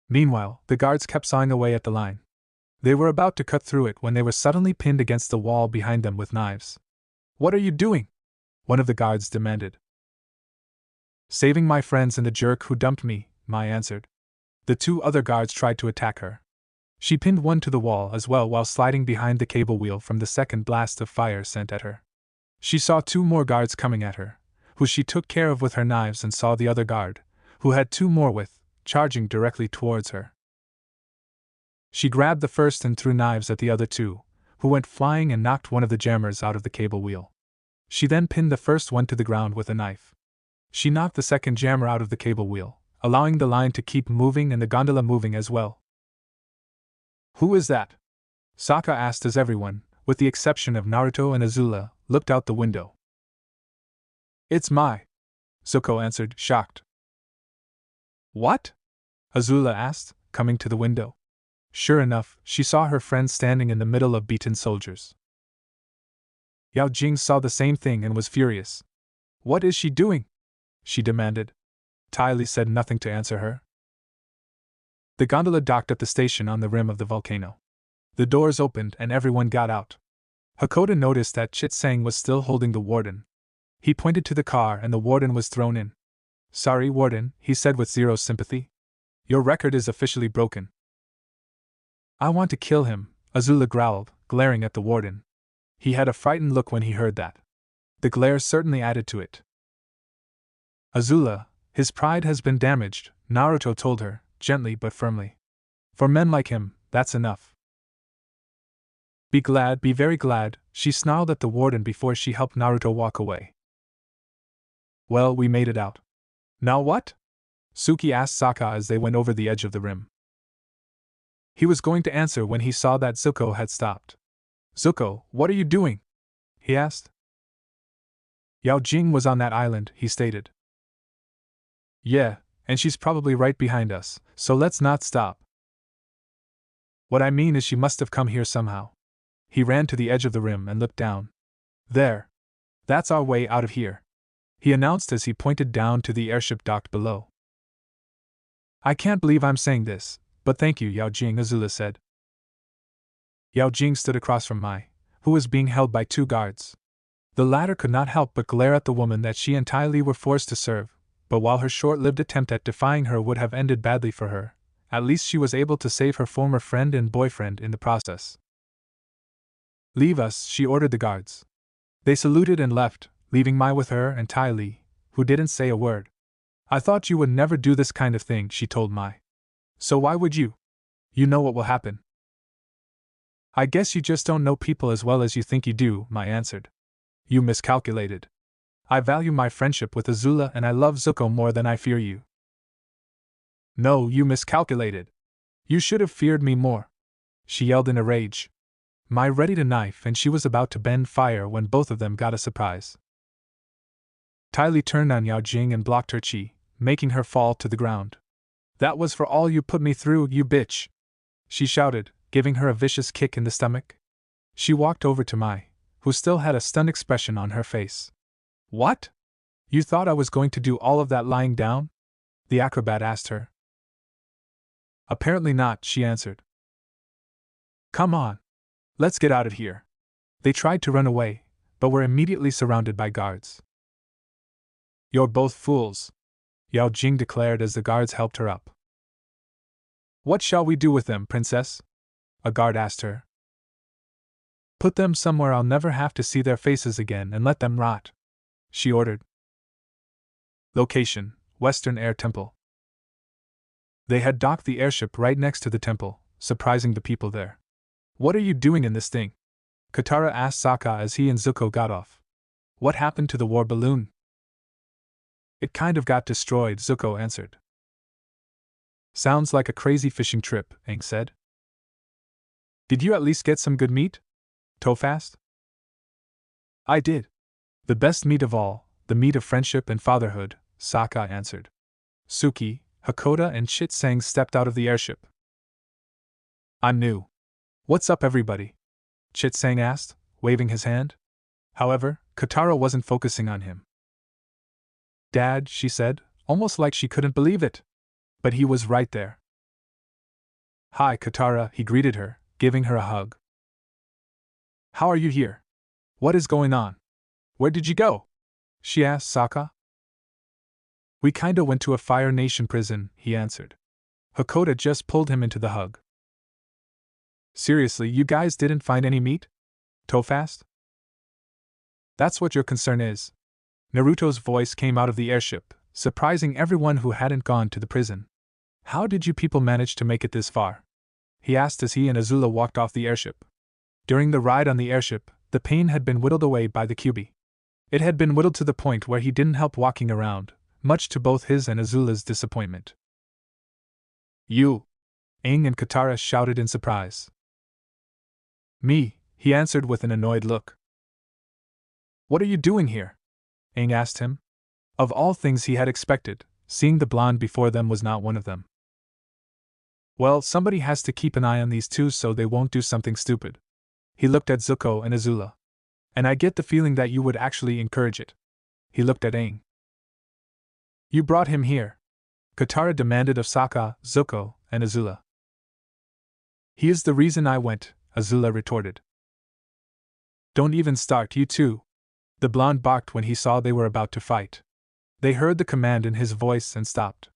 Meanwhile, the guards kept sawing away at the line. They were about to cut through it when they were suddenly pinned against the wall behind them with knives. "What are you doing?" one of the guards demanded. "Saving my friends and the jerk who dumped me," Mai answered. The two other guards tried to attack her. She pinned one to the wall as well while sliding behind the cable wheel from the second blast of fire sent at her. She saw two more guards coming at her, who she took care of with her knives, and saw the other guard, who had two more with, charging directly towards her. She grabbed the first and threw knives at the other two, who went flying and knocked one of the jammers out of the cable wheel. She then pinned the first one to the ground with a knife. She knocked the second jammer out of the cable wheel, allowing the line to keep moving and the gondola moving as well. "Who is that?" Sokka asked as everyone, with the exception of Naruto and Azula, looked out the window. "It's Mai," Zuko answered, shocked. "What?" Azula asked, coming to the window. Sure enough, she saw her friend standing in the middle of beaten soldiers. Yao Jing saw the same thing and was furious. "What is she doing?" she demanded. Ty Lee said nothing to answer her. The gondola docked at the station on the rim of the volcano. The doors opened and everyone got out. Hakoda noticed that Chit Sang was still holding the warden. He pointed to the car and the warden was thrown in. "Sorry, warden," he said with zero sympathy. "Your record is officially broken." "I want to kill him," Azula growled, glaring at the warden. He had a frightened look when he heard that. The glare certainly added to it. "Azula, his pride has been damaged," Naruto told her, gently but firmly. "For men like him, that's enough." "Be glad, be very glad," she snarled at the warden before she helped Naruto walk away. "Well, we made it out. Now what?" Suki asked Sokka as they went over the edge of the rim. He was going to answer when he saw that Zuko had stopped. "Zuko, what are you doing?" he asked. "Yao Jing was on that island," he stated. "Yeah, and she's probably right behind us, so let's not stop. What I mean is she must have come here somehow." He ran to the edge of the rim and looked down. "There. That's our way out of here," he announced as he pointed down to the airship docked below. "I can't believe I'm saying this, but thank you, Yao Jing," Azula said. Yao Jing stood across from Mai, who was being held by two guards. The latter could not help but glare at the woman that she and Ty Lee were forced to serve, but while her short-lived attempt at defying her would have ended badly for her, at least she was able to save her former friend and boyfriend in the process. "Leave us," she ordered the guards. They saluted and left, leaving Mai with her and Ty Lee, who didn't say a word. "I thought you would never do this kind of thing," she told Mai. "So why would you? You know what will happen." "I guess you just don't know people as well as you think you do," Mai answered. "You miscalculated. I value my friendship with Azula and I love Zuko more than I fear you." "No, you miscalculated. You should have feared me more," she yelled in a rage. Mai readied a knife and she was about to bend fire when both of them got a surprise. Ty Lee turned on Yao Jing and blocked her chi, making her fall to the ground. "That was for all you put me through, you bitch!" she shouted, giving her a vicious kick in the stomach. She walked over to Mai, who still had a stunned expression on her face. "What? You thought I was going to do all of that lying down?" the acrobat asked her. "Apparently not," she answered. "Come on. Let's get out of here." They tried to run away, but were immediately surrounded by guards. "You're both fools," Yao Jing declared as the guards helped her up. "What shall we do with them, princess?" a guard asked her. "Put them somewhere I'll never have to see their faces again and let them rot," she ordered. Location: Western Air Temple. They had docked the airship right next to the temple, surprising the people there. "What are you doing in this thing?" Katara asked Sokka as he and Zuko got off. "What happened to the war balloon?" "It kind of got destroyed," Zuko answered. "Sounds like a crazy fishing trip," Aang said. "Did you at least get some good meat?" Toph asked. "I did. The best meat of all, the meat of friendship and fatherhood," Sokka answered. Suki, Hakoda and Chit Sang stepped out of the airship. "I'm new. What's up, everybody?" Chit Sang asked, waving his hand. However, Katara wasn't focusing on him. "Dad," she said, almost like she couldn't believe it. But he was right there. "Hi, Katara," he greeted her, giving her a hug. How are you here? What is going on? Where did you go? She asked Sokka. We kinda went to a Fire Nation prison, he answered. Hakoda just pulled him into the hug. Seriously, you guys didn't find any meat? Toph asked. That's what your concern is. Naruto's voice came out of the airship, surprising everyone who hadn't gone to the prison. How did you people manage to make it this far? He asked as he and Azula walked off the airship. During the ride on the airship, the pain had been whittled away by the Kyuubi. It had been whittled to the point where he didn't help walking around, much to both his and Azula's disappointment. You! Aang and Katara shouted in surprise. Me, he answered with an annoyed look. What are you doing here? Aang asked him. Of all things he had expected, seeing the blonde before them was not one of them. Well, somebody has to keep an eye on these two so they won't do something stupid. He looked at Zuko and Azula. And I get the feeling that you would actually encourage it. He looked at Aang. You brought him here? Katara demanded of Sokka, Zuko, and Azula. He is the reason I went, Azula retorted. Don't even start, you two. The blonde barked when he saw they were about to fight. They heard the command in his voice and stopped.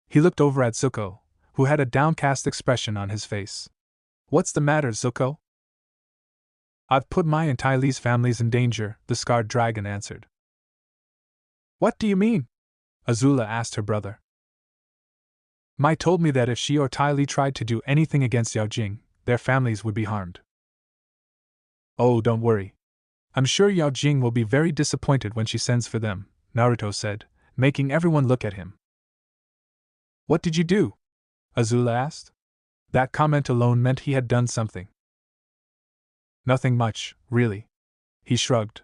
He looked over at Zuko, who had a downcast expression on his face. What's the matter, Zuko? I've put my and Ty Lee's families in danger, the scarred dragon answered. What do you mean? Azula asked her brother. Mai told me that if she or Ty Lee tried to do anything against Yao Jing, their families would be harmed. Oh, don't worry. I'm sure Yao Jing will be very disappointed when she sends for them, Naruto said, making everyone look at him. What did you do? Azula asked. That comment alone meant he had done something. Nothing much, really. He shrugged.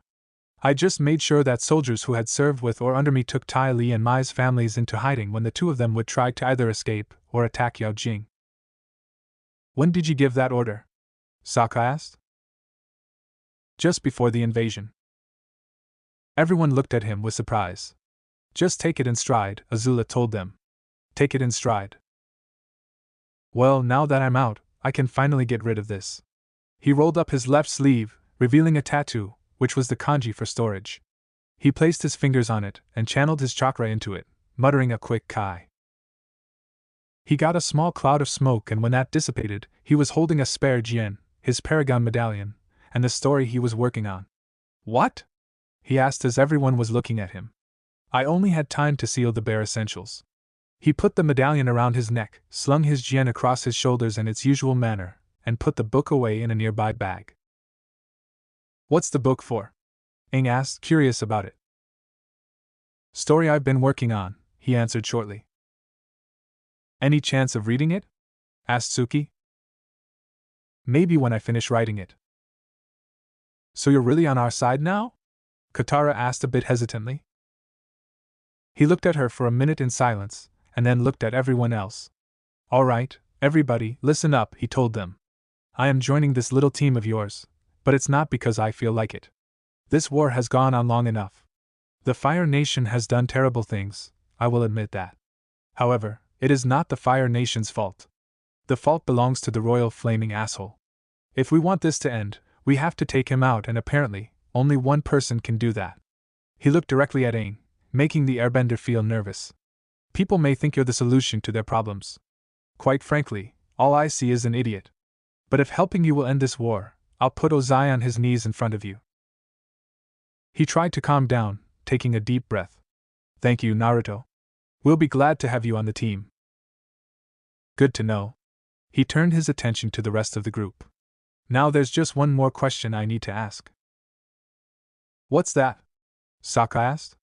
I just made sure that soldiers who had served with or under me took Ty Lee and Mai's families into hiding when the two of them would try to either escape or attack Yao Jing. When did you give that order? Sokka asked. Just before the invasion. Everyone looked at him with surprise. Just take it in stride, Azula told them. Take it in stride. Well, now that I'm out, I can finally get rid of this. He rolled up his left sleeve, revealing a tattoo, which was the kanji for storage. He placed his fingers on it and channeled his chakra into it, muttering a quick kai. He got a small cloud of smoke, and when that dissipated, he was holding a spare Jian, his paragon medallion, and the story he was working on. What? He asked as everyone was looking at him. I only had time to seal the bare essentials. He put the medallion around his neck, slung his Jian across his shoulders in its usual manner, and put the book away in a nearby bag. What's the book for? Aang asked, curious about it. Story I've been working on, he answered shortly. Any chance of reading it? Asked Suki. Maybe when I finish writing it. So you're really on our side now? Katara asked a bit hesitantly. He looked at her for a minute in silence, and then looked at everyone else. All right, everybody, listen up, he told them. I am joining this little team of yours, but it's not because I feel like it. This war has gone on long enough. The Fire Nation has done terrible things, I will admit that. However, it is not the Fire Nation's fault. The fault belongs to the royal flaming asshole. If we want this to end, we have to take him out, and apparently, only one person can do that. He looked directly at Aang, making the airbender feel nervous. People may think you're the solution to their problems. Quite frankly, all I see is an idiot. But if helping you will end this war, I'll put Ozai on his knees in front of you. He tried to calm down, taking a deep breath. Thank you, Naruto. We'll be glad to have you on the team. Good to know. He turned his attention to the rest of the group. Now there's just one more question I need to ask. What's that? Sokka asked.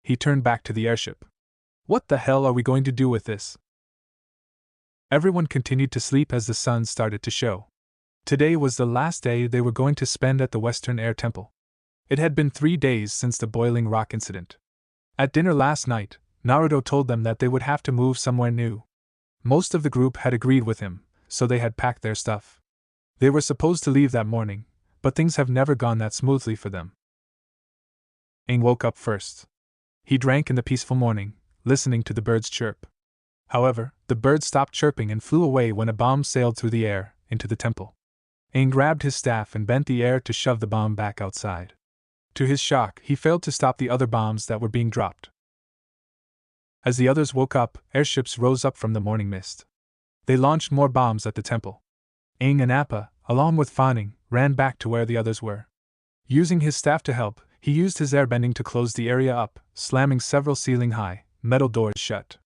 He turned back to the airship. What the hell are we going to do with this? Everyone continued to sleep as the sun started to show. Today was the last day they were going to spend at the Western Air Temple. It had been 3 days since the boiling rock incident. At dinner last night, Naruto told them that they would have to move somewhere new. Most of the group had agreed with him, so they had packed their stuff. They were supposed to leave that morning, but things have never gone that smoothly for them. Aang woke up first. He drank in the peaceful morning, listening to the birds chirp. However, the bird stopped chirping and flew away when a bomb sailed through the air, into the temple. Aang grabbed his staff and bent the air to shove the bomb back outside. To his shock, he failed to stop the other bombs that were being dropped. As the others woke up, airships rose up from the morning mist. They launched more bombs at the temple. Aang and Appa, along with Fanning, ran back to where the others were. Using his staff to help, he used his airbending to close the area up, slamming several ceiling-high, metal doors shut.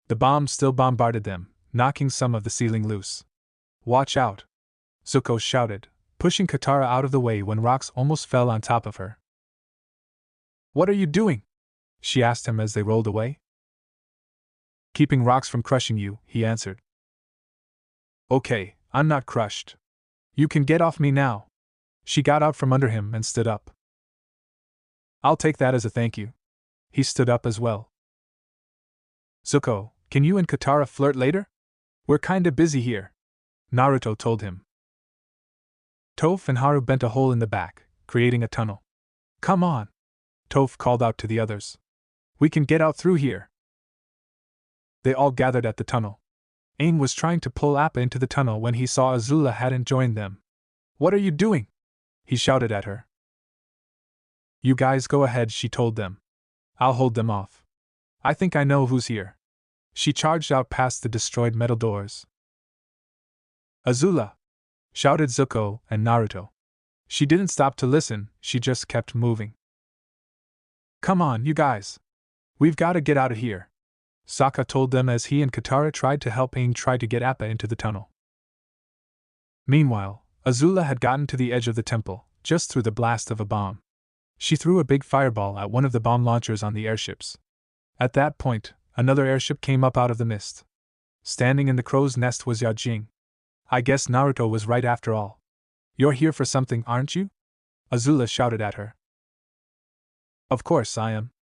The bombs still bombarded them, knocking some of the ceiling loose. "Watch out!" Zuko shouted, pushing Katara out of the way when rocks almost fell on top of her. "What are you doing?" she asked him as they rolled away. "Keeping rocks from crushing you," he answered. "Okay, I'm not crushed. You can get off me now." She got out from under him and stood up. "I'll take that as a thank you." He stood up as well. "Zuko, can you and Katara flirt later? We're kinda busy here," Naruto told him. Toph and Haru bent a hole in the back, creating a tunnel. "Come on," Toph called out to the others. "We can get out through here." They all gathered at the tunnel. Aang was trying to pull Appa into the tunnel when he saw Azula hadn't joined them. "What are you doing?" he shouted at her. "You guys go ahead," she told them. "I'll hold them off. I think I know who's here." She charged out past the destroyed metal doors. "Azula!" shouted Zuko and Naruto. She didn't stop to listen, she just kept moving. "Come on, you guys! We've got to get out of here," Sokka told them as he and Katara tried to help Aang try to get Appa into the tunnel. Meanwhile, Azula had gotten to the edge of the temple, just through the blast of a bomb. She threw a big fireball at one of the bomb launchers on the airships. At that point, another airship came up out of the mist. Standing in the crow's nest was Yao Jing. "I guess Naruto was right after all. You're here for something, aren't you?" Azula shouted at her. "Of course I am.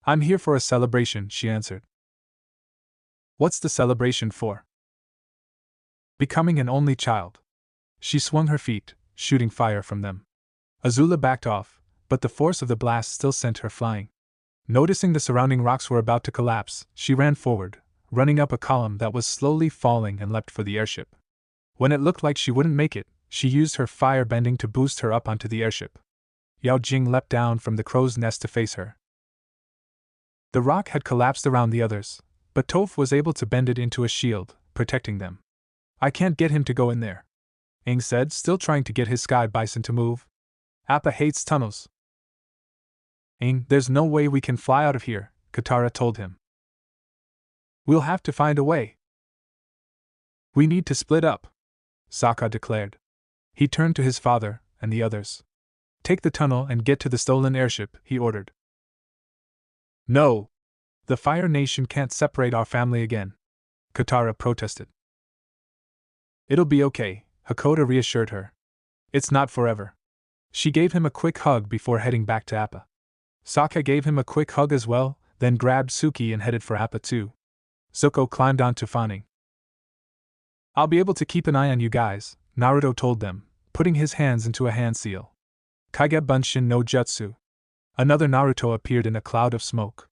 I'm here for a celebration," she answered. "What's the celebration for?" "Becoming an only child." She swung her feet, shooting fire from them. Azula backed off, but the force of the blast still sent her flying. Noticing the surrounding rocks were about to collapse, she ran forward, running up a column that was slowly falling and leapt for the airship. When it looked like she wouldn't make it, she used her fire bending to boost her up onto the airship. Yao Jing leapt down from the crow's nest to face her. The rock had collapsed around the others, but Toph was able to bend it into a shield, protecting them. "I can't get him to go in there," Aang said, still trying to get his sky bison to move. "Appa hates tunnels." "Aang, there's no way we can fly out of here," Katara told him. "We'll have to find a way." "We need to split up," Sokka declared. He turned to his father and the others. "Take the tunnel and get to the stolen airship," he ordered. "No! The Fire Nation can't separate our family again," Katara protested. "It'll be okay," Hakoda reassured her. "It's not forever." She gave him a quick hug before heading back to Appa. Sokka gave him a quick hug as well, then grabbed Suki and headed for Appa too. Zuko climbed onto Fanning. "I'll be able to keep an eye on you guys," Naruto told them, putting his hands into a hand seal. "Kage Bunshin no Jutsu." Another Naruto appeared in a cloud of smoke.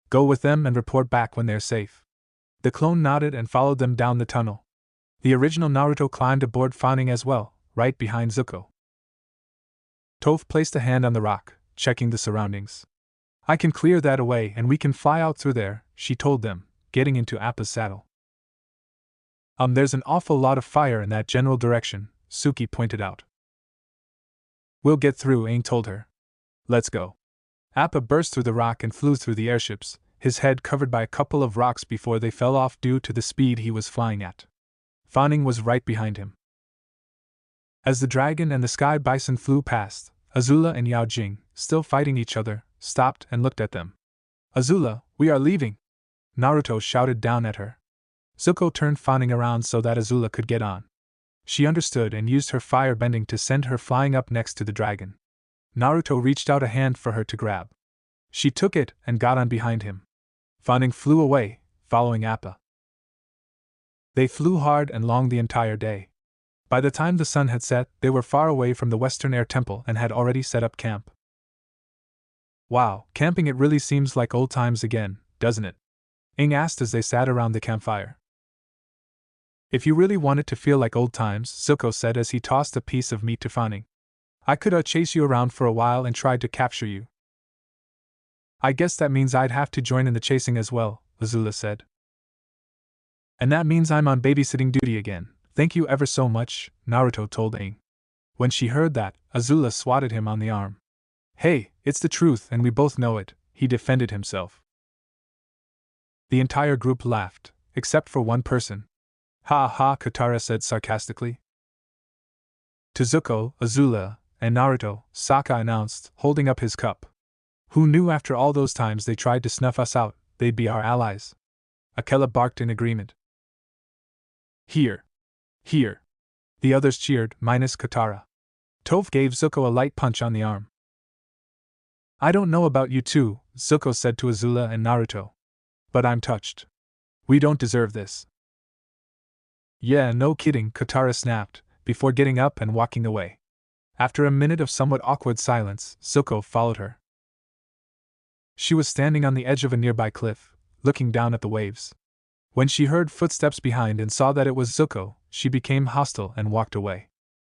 "Go with them and report back when they're safe." The clone nodded and followed them down the tunnel. The original Naruto climbed aboard Fanning as well, right behind Zuko. Toph placed a hand on the rock, checking the surroundings. "I can clear that away and we can fly out through there," she told them, getting into Appa's saddle. There's an awful lot of fire in that general direction," Suki pointed out. "We'll get through," Aang told her. "Let's go." Appa burst through the rock and flew through the airships, his head covered by a couple of rocks before they fell off due to the speed he was flying at. Fanning was right behind him. As the dragon and the sky bison flew past, Azula and Yao Jing, still fighting each other, stopped and looked at them. "Azula, we are leaving!" Naruto shouted down at her. Zuko turned Fanning around so that Azula could get on. She understood and used her fire bending to send her flying up next to the dragon. Naruto reached out a hand for her to grab. She took it and got on behind him. Fanning flew away, following Appa. They flew hard and long the entire day. By the time the sun had set, they were far away from the Western Air Temple and had already set up camp. "Wow, camping it really seems like old times again, doesn't it?" Aang asked as they sat around the campfire. If you really want it to feel like old times, Zuko said as he tossed a piece of meat to Fanning, I could chase you around for a while and try to capture you. I guess that means I'd have to join in the chasing as well, Azula said. And that means I'm on babysitting duty again. Thank you ever so much, Naruto told Aang. When she heard that, Azula swatted him on the arm. Hey, it's the truth and we both know it, he defended himself. The entire group laughed, except for one person. Ha ha, Katara said sarcastically. To Zuko, Azula, and Naruto, Sokka announced, holding up his cup. Who knew after all those times they tried to snuff us out, they'd be our allies? Akela barked in agreement. Here. Here. The others cheered, minus Katara. Toph gave Zuko a light punch on the arm. I don't know about you two, Zuko said to Azula and Naruto. But I'm touched. We don't deserve this. Yeah, no kidding, Katara snapped, before getting up and walking away. After a minute of somewhat awkward silence, Zuko followed her. She was standing on the edge of a nearby cliff, looking down at the waves. When she heard footsteps behind and saw that it was Zuko, she became hostile and walked away.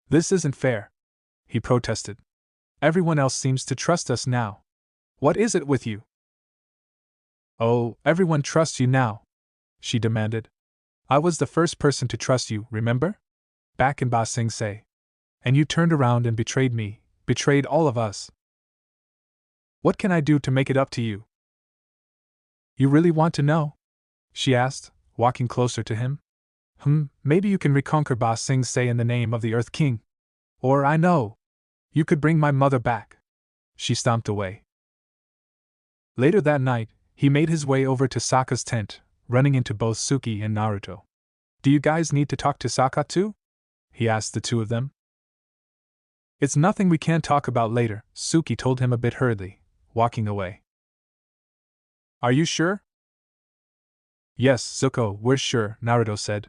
This isn't fair, he protested. Everyone else seems to trust us now. What is it with you? Oh, everyone trusts you now, she demanded. I was the first person to trust you, remember? Back in Ba Sing Se. And you turned around and betrayed me, betrayed all of us. What can I do to make it up to you? You really want to know? She asked, walking closer to him. Maybe you can reconquer Ba Sing Se in the name of the Earth King. Or I know. You could bring my mother back. She stomped away. Later that night, he made his way over to Sokka's tent, running into both Suki and Naruto. Do you guys need to talk to Sokka too? He asked the two of them. It's nothing we can't talk about later, Suki told him a bit hurriedly, walking away. Are you sure? Yes, Zuko, we're sure, Naruto said.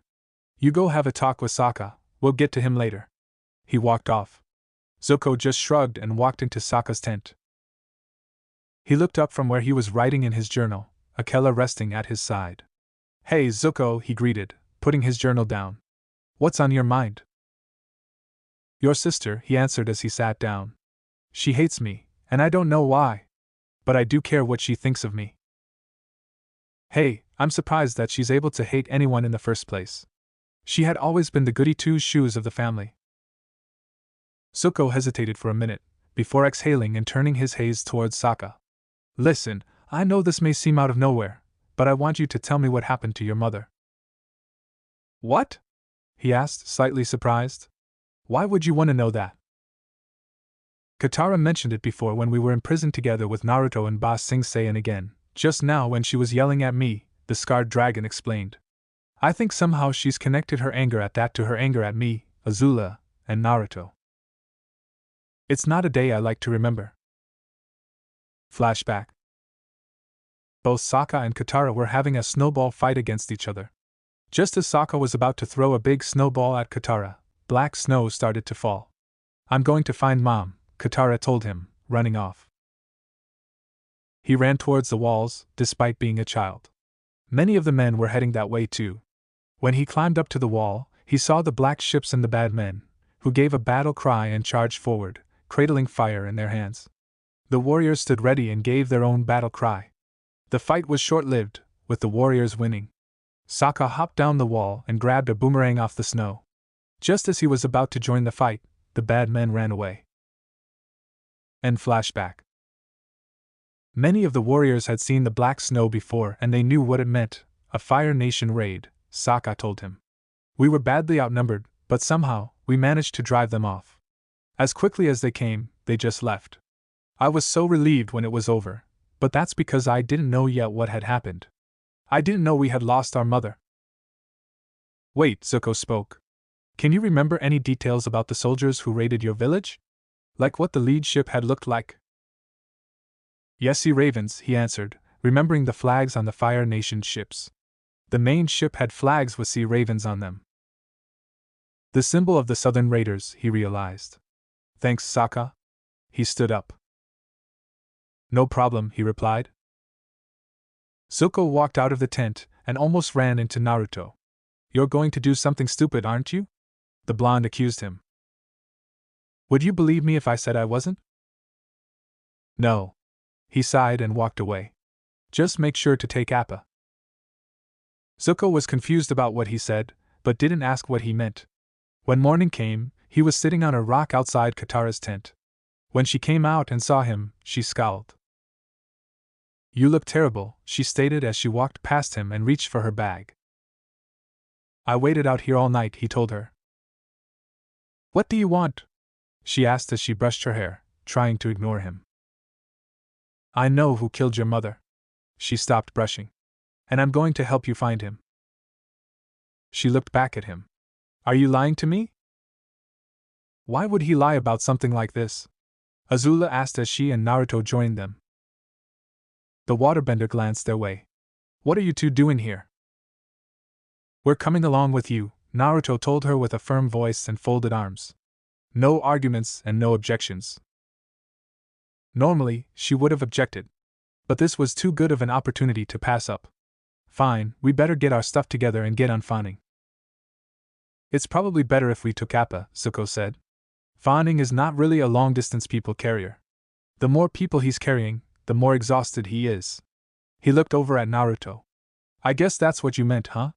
You go have a talk with Sokka, we'll get to him later. He walked off. Zuko just shrugged and walked into Sokka's tent. He looked up from where he was writing in his journal, Akela resting at his side. Hey Zuko, he greeted, putting his journal down. What's on your mind? Your sister, he answered as he sat down. She hates me, and I don't know why. But I do care what she thinks of me. Hey, I'm surprised that she's able to hate anyone in the first place. She had always been the goody two-shoes of the family. Zuko hesitated for a minute, before exhaling and turning his gaze towards Sokka. Listen, I know this may seem out of nowhere, but I want you to tell me what happened to your mother. What? He asked, slightly surprised. Why would you want to know that? Katara mentioned it before when we were in prison together with Naruto and Ba Sing Se, and again, just now when she was yelling at me, the scarred dragon explained. I think somehow she's connected her anger at that to her anger at me, Azula, and Naruto. It's not a day I like to remember. Flashback. Both Sokka and Katara were having a snowball fight against each other. Just as Sokka was about to throw a big snowball at Katara, black snow started to fall. I'm going to find Mom, Katara told him, running off. He ran towards the walls, despite being a child. Many of the men were heading that way too. When he climbed up to the wall, he saw the black ships and the bad men, who gave a battle cry and charged forward, cradling fire in their hands. The warriors stood ready and gave their own battle cry. The fight was short-lived, with the warriors winning. Sokka hopped down the wall and grabbed a boomerang off the snow. Just as he was about to join the fight, the bad men ran away. End flashback. Many of the warriors had seen the black snow before and they knew what it meant, a Fire Nation raid, Sokka told him. We were badly outnumbered, but somehow, we managed to drive them off. As quickly as they came, they just left. I was so relieved when it was over, but that's because I didn't know yet what had happened. I didn't know we had lost our mother. Wait, Zuko spoke. Can you remember any details about the soldiers who raided your village? Like what the lead ship had looked like? Yes, sea ravens, he answered, remembering the flags on the Fire Nation ships. The main ship had flags with sea ravens on them. The symbol of the Southern Raiders, he realized. Thanks, Sokka. He stood up. No problem, he replied. Zuko walked out of the tent and almost ran into Naruto. You're going to do something stupid, aren't you? The blonde accused him. Would you believe me if I said I wasn't? No. He sighed and walked away. Just make sure to take Appa. Zuko was confused about what he said, but didn't ask what he meant. When morning came, he was sitting on a rock outside Katara's tent. When she came out and saw him, she scowled. You look terrible, she stated as she walked past him and reached for her bag. I waited out here all night, he told her. What do you want? She asked as she brushed her hair, trying to ignore him. I know who killed your mother. She stopped brushing. And I'm going to help you find him. She looked back at him. Are you lying to me? Why would he lie about something like this? Azula asked as she and Naruto joined them. The waterbender glanced their way. What are you two doing here? We're coming along with you, Naruto told her with a firm voice and folded arms. No arguments and no objections. Normally, she would have objected. But this was too good of an opportunity to pass up. Fine, we better get our stuff together and get on fawning. It's probably better if we took Appa, Zuko said. Fawning is not really a long-distance people carrier. The more people he's carrying, the more exhausted he is. He looked over at Naruto. I guess that's what you meant, huh?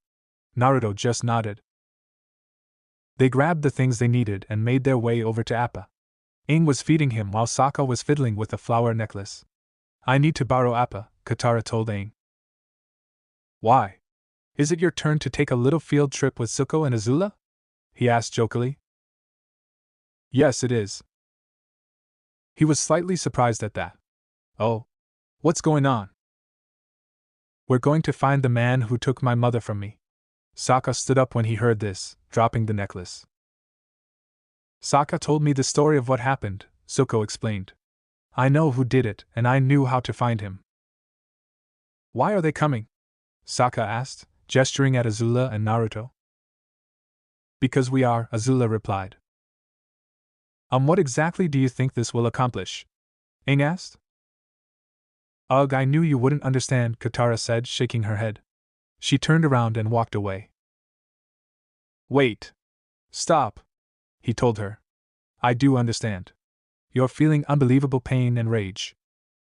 Naruto just nodded. They grabbed the things they needed and made their way over to Appa. Aang was feeding him while Sokka was fiddling with the flower necklace. I need to borrow Appa, Katara told Aang. Why? Is it your turn to take a little field trip with Zuko and Azula? He asked jokingly. Yes, it is. He was slightly surprised at that. Oh. What's going on? We're going to find the man who took my mother from me. Sokka stood up when he heard this, dropping the necklace. Sokka told me the story of what happened, Zuko explained. I know who did it, and I knew how to find him. Why are they coming? Sokka asked, gesturing at Azula and Naruto. Because we are, Azula replied. What exactly do you think this will accomplish? Aang asked. Ugh, I knew you wouldn't understand, Katara said, shaking her head. She turned around and walked away. Wait. Stop. He told her. I do understand. You're feeling unbelievable pain and rage.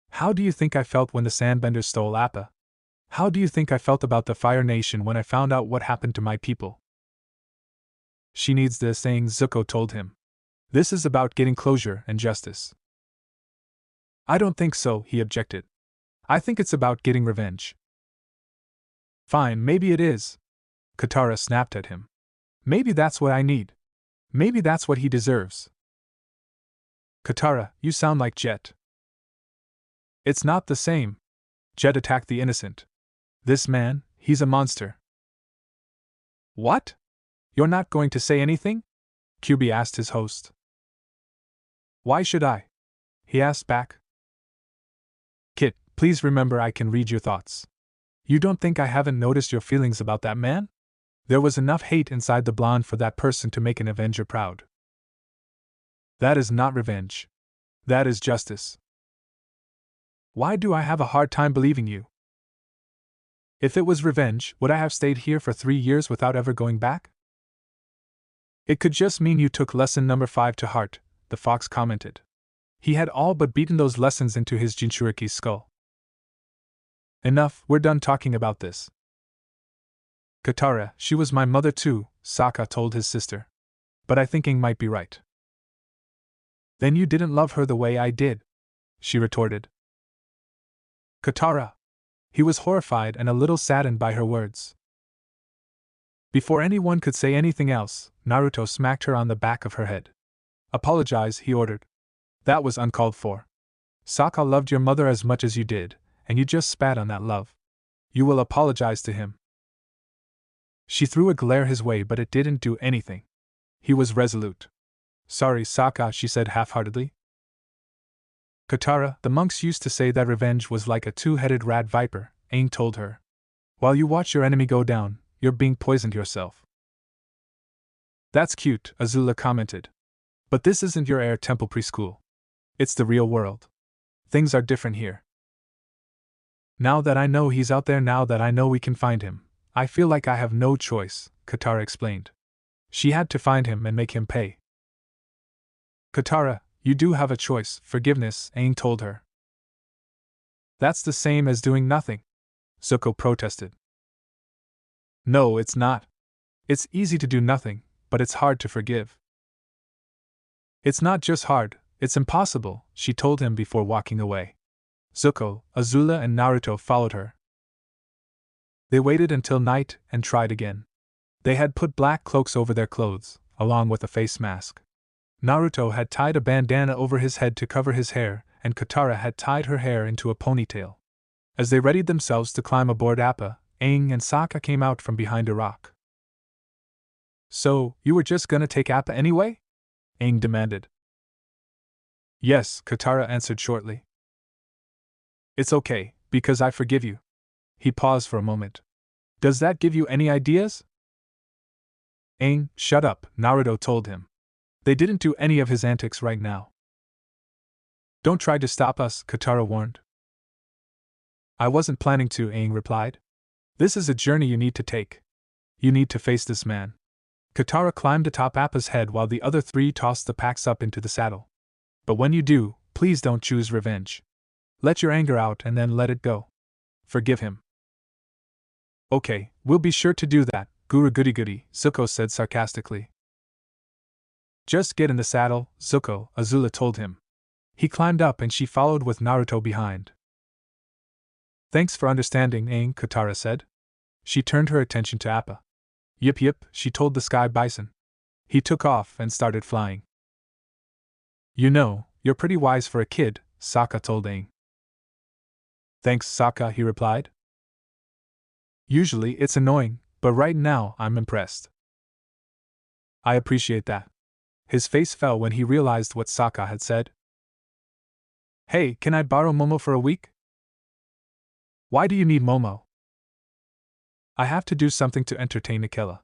How do you think I felt when the Sandbenders stole Appa? How do you think I felt about the Fire Nation when I found out what happened to my people? She needs this, saying, Zuko told him. This is about getting closure and justice. I don't think so, he objected. I think it's about getting revenge. Fine, maybe it is. Katara snapped at him. Maybe that's what I need. Maybe that's what he deserves. Katara, you sound like Jet. It's not the same. Jet attacked the innocent. This man, he's a monster. What? You're not going to say anything? Kyuubi asked his host. Why should I? He asked back. Kit, please remember I can read your thoughts. You don't think I haven't noticed your feelings about that man? There was enough hate inside the blonde for that person to make an Avenger proud. That is not revenge. That is justice. Why do I have a hard time believing you? If it was revenge, would I have stayed here for 3 years without ever going back? It could just mean you took lesson number 5 to heart, the fox commented. He had all but beaten those lessons into his Jinchuriki's skull. Enough, we're done talking about this. Katara, she was my mother too, Sokka told his sister. But I think Aang might be right. Then you didn't love her the way I did, she retorted. Katara. He was horrified and a little saddened by her words. Before anyone could say anything else, Naruto smacked her on the back of her head. Apologize, he ordered. That was uncalled for. Sokka loved your mother as much as you did, and you just spat on that love. You will apologize to him. She threw a glare his way, but it didn't do anything. He was resolute. Sorry, Sokka, she said half-heartedly. Katara, the monks used to say that revenge was like a two-headed rat viper, Aang told her. While you watch your enemy go down, you're being poisoned yourself. That's cute, Azula commented. But this isn't your Air Temple preschool. It's the real world. Things are different here. Now that I know he's out there, now that I know we can find him, I feel like I have no choice, Katara explained. She had to find him and make him pay. Katara, you do have a choice, forgiveness, Aang told her. That's the same as doing nothing, Zuko protested. No, it's not. It's easy to do nothing, but it's hard to forgive. It's not just hard, it's impossible, she told him before walking away. Zuko, Azula, and Naruto followed her. They waited until night and tried again. They had put black cloaks over their clothes, along with a face mask. Naruto had tied a bandana over his head to cover his hair, and Katara had tied her hair into a ponytail. As they readied themselves to climb aboard Appa, Aang and Sokka came out from behind a rock. So, you were just gonna take Appa anyway? Aang demanded. Yes, Katara answered shortly. It's okay, because I forgive you. He paused for a moment. Does that give you any ideas? Aang, shut up, Naruto told him. They didn't do any of his antics right now. Don't try to stop us, Katara warned. I wasn't planning to, Aang replied. This is a journey you need to take. You need to face this man. Katara climbed atop Appa's head while the other three tossed the packs up into the saddle. But when you do, please don't choose revenge. Let your anger out and then let it go. Forgive him. Okay, we'll be sure to do that, Guru Goody Goody, Zuko said sarcastically. Just get in the saddle, Zuko, Azula told him. He climbed up and she followed with Naruto behind. Thanks for understanding, Aang, Katara said. She turned her attention to Appa. Yip yip, she told the sky bison. He took off and started flying. You know, you're pretty wise for a kid, Sokka told Aang. Thanks, Sokka, he replied. Usually it's annoying, but right now I'm impressed. I appreciate that. His face fell when he realized what Sokka had said. Hey, can I borrow Momo for a week? Why do you need Momo? I have to do something to entertain Akela.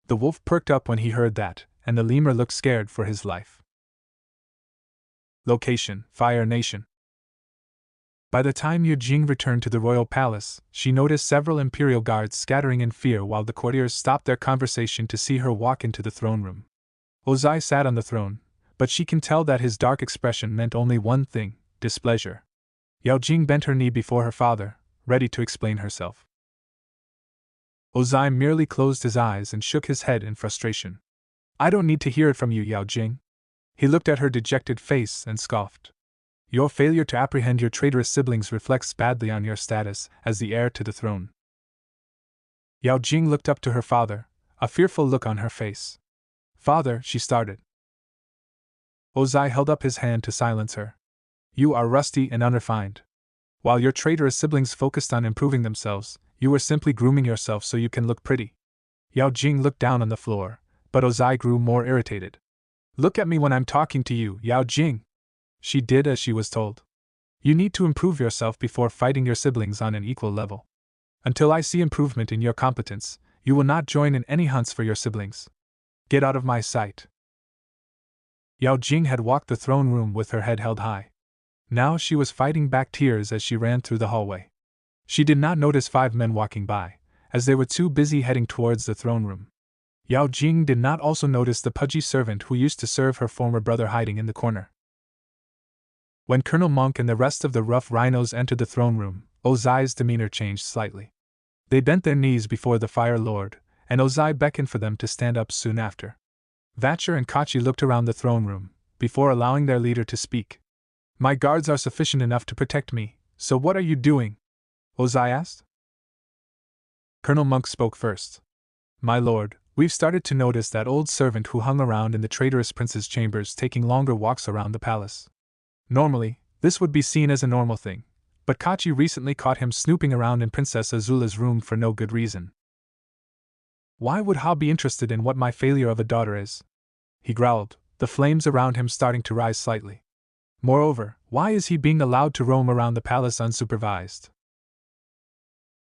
The wolf perked up when he heard that, and the lemur looked scared for his life. Location: Fire Nation. By the time Yu Jing returned to the royal palace, she noticed several imperial guards scattering in fear while the courtiers stopped their conversation to see her walk into the throne room. Ozai sat on the throne, but she can tell that his dark expression meant only one thing: displeasure. Yao Jing bent her knee before her father, ready to explain herself. Ozai merely closed his eyes and shook his head in frustration. I don't need to hear it from you, Yao Jing. He looked at her dejected face and scoffed. Your failure to apprehend your traitorous siblings reflects badly on your status as the heir to the throne. Yao Jing looked up to her father, a fearful look on her face. Father, she started. Ozai held up his hand to silence her. You are rusty and unrefined. While your traitorous siblings focused on improving themselves, you were simply grooming yourself so you can look pretty. Yao Jing looked down on the floor, but Ozai grew more irritated. Look at me when I'm talking to you, Yao Jing. She did as she was told. You need to improve yourself before fighting your siblings on an equal level. Until I see improvement in your competence, you will not join in any hunts for your siblings. Get out of my sight. Yao Jing had walked the throne room with her head held high. Now she was fighting back tears as she ran through the hallway. She did not notice 5 men walking by, as they were too busy heading towards the throne room. Yao Jing did not also notice the pudgy servant who used to serve her former brother hiding in the corner. When Colonel Monk and the rest of the rough rhinos entered the throne room, Ozai's demeanor changed slightly. They bent their knees before the Fire Lord, and Ozai beckoned for them to stand up soon after. Vatcher and Kachi looked around the throne room, before allowing their leader to speak. My guards are sufficient enough to protect me, so what are you doing? Ozai asked. Colonel Monk spoke first. My lord, we've started to notice that old servant who hung around in the traitorous prince's chambers taking longer walks around the palace. Normally, this would be seen as a normal thing, but Kachi recently caught him snooping around in Princess Azula's room for no good reason. Why would Ha be interested in what my failure of a daughter is? He growled, the flames around him starting to rise slightly. Moreover, why is he being allowed to roam around the palace unsupervised?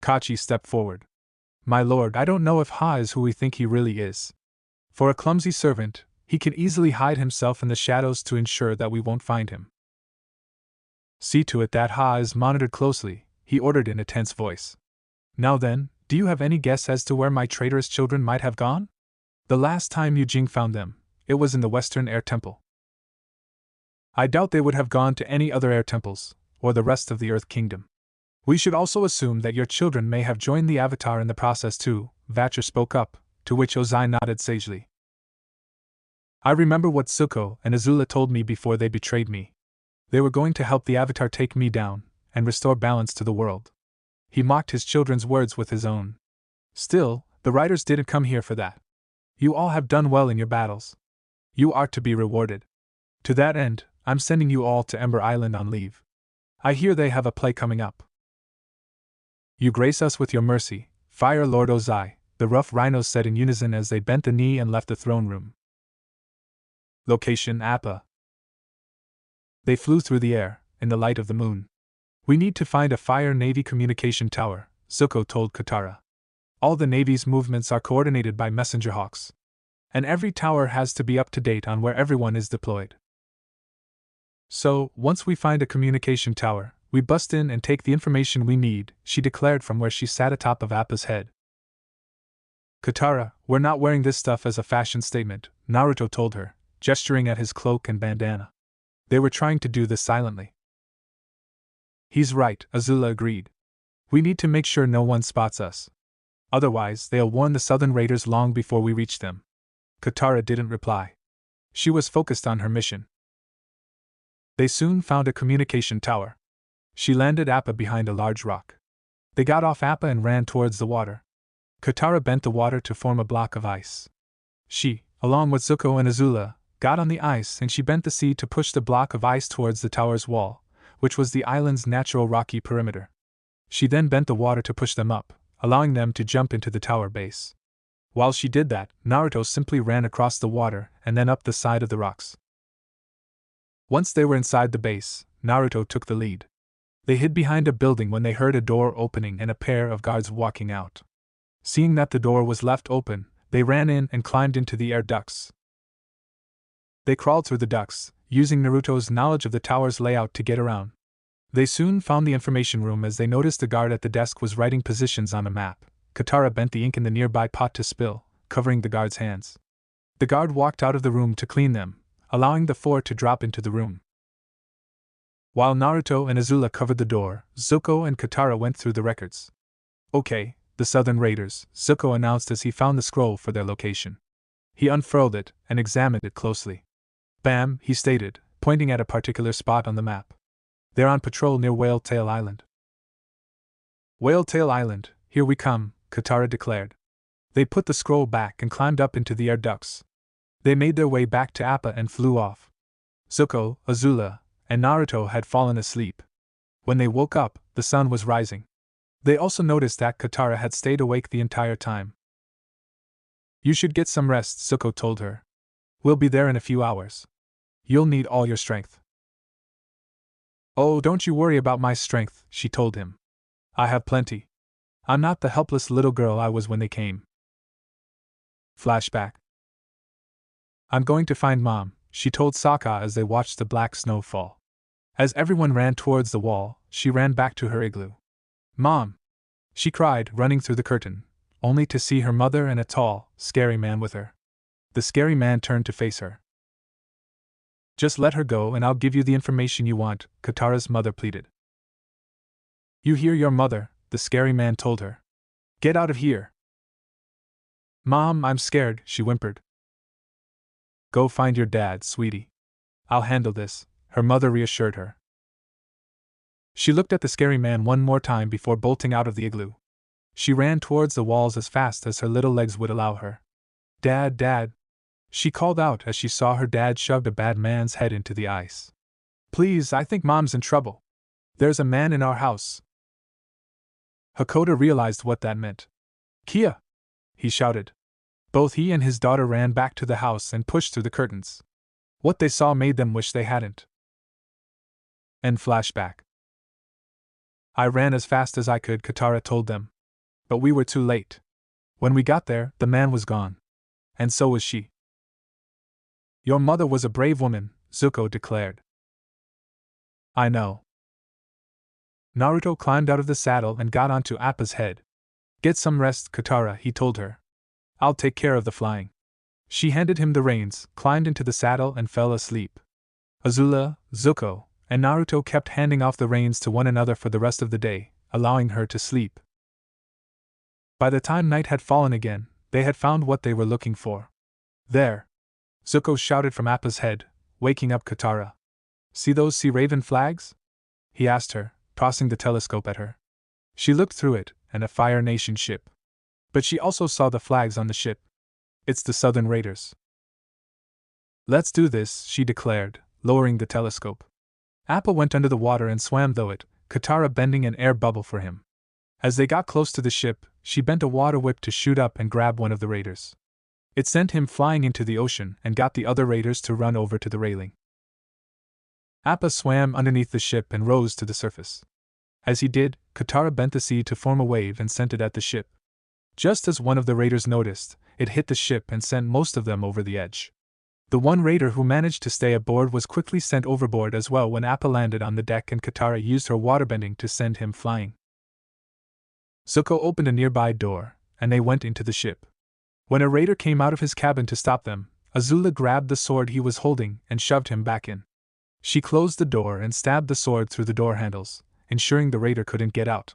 Kachi stepped forward. My lord, I don't know if Ha is who we think he really is. For a clumsy servant, he can easily hide himself in the shadows to ensure that we won't find him. See to it that Ha is monitored closely, he ordered in a tense voice. Now then, do you have any guess as to where my traitorous children might have gone? The last time Yu Jing found them, it was in the Western Air Temple. I doubt they would have gone to any other air temples, or the rest of the Earth Kingdom. We should also assume that your children may have joined the Avatar in the process too, Vatcher spoke up, to which Ozai nodded sagely. I remember what Zuko and Azula told me before they betrayed me. They were going to help the Avatar take me down, and restore balance to the world. He mocked his children's words with his own. Still, the writers didn't come here for that. You all have done well in your battles. You are to be rewarded. To that end, I'm sending you all to Ember Island on leave. I hear they have a play coming up. You grace us with your mercy, Fire Lord Ozai, the rough rhinos said in unison as they bent the knee and left the throne room. Location Appa. They flew through the air, in the light of the moon. We need to find a Fire Navy communication tower, Zuko told Katara. All the Navy's movements are coordinated by messenger hawks. And every tower has to be up to date on where everyone is deployed. So, once we find a communication tower, we bust in and take the information we need, she declared from where she sat atop of Appa's head. Katara, we're not wearing this stuff as a fashion statement, Naruto told her, gesturing at his cloak and bandana. They were trying to do this silently. He's right, Azula agreed. We need to make sure no one spots us. Otherwise, they'll warn the Southern Raiders long before we reach them. Katara didn't reply. She was focused on her mission. They soon found a communication tower. She landed Appa behind a large rock. They got off Appa and ran towards the water. Katara bent the water to form a block of ice. She, along with Zuko and Azula, got on the ice and she bent the sea to push the block of ice towards the tower's wall, which was the island's natural rocky perimeter. She then bent the water to push them up, allowing them to jump into the tower base. While she did that, Naruto simply ran across the water and then up the side of the rocks. Once they were inside the base, Naruto took the lead. They hid behind a building when they heard a door opening and a pair of guards walking out. Seeing that the door was left open, they ran in and climbed into the air ducts. They crawled through the ducts, using Naruto's knowledge of the tower's layout to get around. They soon found the information room as they noticed the guard at the desk was writing positions on a map. Katara bent the ink in the nearby pot to spill, covering the guard's hands. The guard walked out of the room to clean them, allowing the four to drop into the room. While Naruto and Azula covered the door, Zuko and Katara went through the records. Okay, the Southern Raiders, Zuko announced as he found the scroll for their location. He unfurled it and examined it closely. Bam, he stated, pointing at a particular spot on the map. They're on patrol near Whale Tail Island. Whale Tail Island, here we come, Katara declared. They put the scroll back and climbed up into the air ducts. They made their way back to Appa and flew off. Zuko, Azula, and Naruto had fallen asleep. When they woke up, the sun was rising. They also noticed that Katara had stayed awake the entire time. You should get some rest, Zuko told her. We'll be there in a few hours. You'll need all your strength. Oh, don't you worry about my strength, she told him. I have plenty. I'm not the helpless little girl I was when they came. Flashback. I'm going to find Mom, she told Sokka as they watched the black snow fall. As everyone ran towards the wall, she ran back to her igloo. Mom! She cried, running through the curtain, only to see her mother and a tall, scary man with her. The scary man turned to face her. Just let her go and I'll give you the information you want, Katara's mother pleaded. You hear your mother, the scary man told her. Get out of here. Mom, I'm scared, she whimpered. Go find your dad, sweetie. I'll handle this, her mother reassured her. She looked at the scary man one more time before bolting out of the igloo. She ran towards the walls as fast as her little legs would allow her. Dad, Dad! She called out as she saw her dad shoved a bad man's head into the ice. Please, I think Mom's in trouble. There's a man in our house. Hakoda realized what that meant. Kia! He shouted. Both he and his daughter ran back to the house and pushed through the curtains. What they saw made them wish they hadn't. End flashback. I ran as fast as I could, Katara told them. But we were too late. When we got there, the man was gone. And so was she. Your mother was a brave woman, Zuko declared. I know. Naruto climbed out of the saddle and got onto Appa's head. Get some rest, Katara, he told her. I'll take care of the flying. She handed him the reins, climbed into the saddle, and fell asleep. Azula, Zuko, and Naruto kept handing off the reins to one another for the rest of the day, allowing her to sleep. By the time night had fallen again, they had found what they were looking for. There! Zuko shouted from Appa's head, waking up Katara. See those sea raven flags? He asked her, tossing the telescope at her. She looked through it, and a Fire Nation ship. But she also saw the flags on the ship. It's the Southern Raiders. Let's do this, she declared, lowering the telescope. Appa went under the water and swam through it, Katara bending an air bubble for him. As they got close to the ship, she bent a water whip to shoot up and grab one of the raiders. It sent him flying into the ocean and got the other raiders to run over to the railing. Appa swam underneath the ship and rose to the surface. As he did, Katara bent the sea to form a wave and sent it at the ship. Just as one of the raiders noticed, it hit the ship and sent most of them over the edge. The one raider who managed to stay aboard was quickly sent overboard as well when Appa landed on the deck and Katara used her waterbending to send him flying. Zuko opened a nearby door, and they went into the ship. When a raider came out of his cabin to stop them, Azula grabbed the sword he was holding and shoved him back in. She closed the door and stabbed the sword through the door handles, ensuring the raider couldn't get out.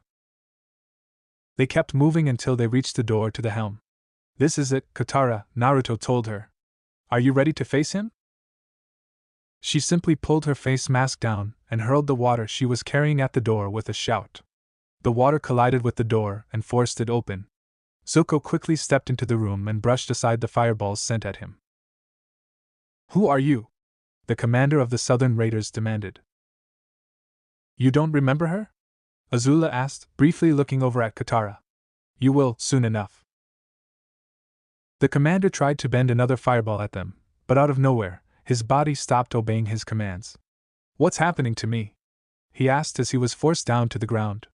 They kept moving until they reached the door to the helm. This is it, Katara, Naruto told her. Are you ready to face him? She simply pulled her face mask down and hurled the water she was carrying at the door with a shout. The water collided with the door and forced it open. Zuko quickly stepped into the room and brushed aside the fireballs sent at him. Who are you? The commander of the Southern Raiders demanded. You don't remember her? Azula asked, briefly looking over at Katara. You will, soon enough. The commander tried to bend another fireball at them, but out of nowhere, his body stopped obeying his commands. What's happening to me? He asked as he was forced down to the ground.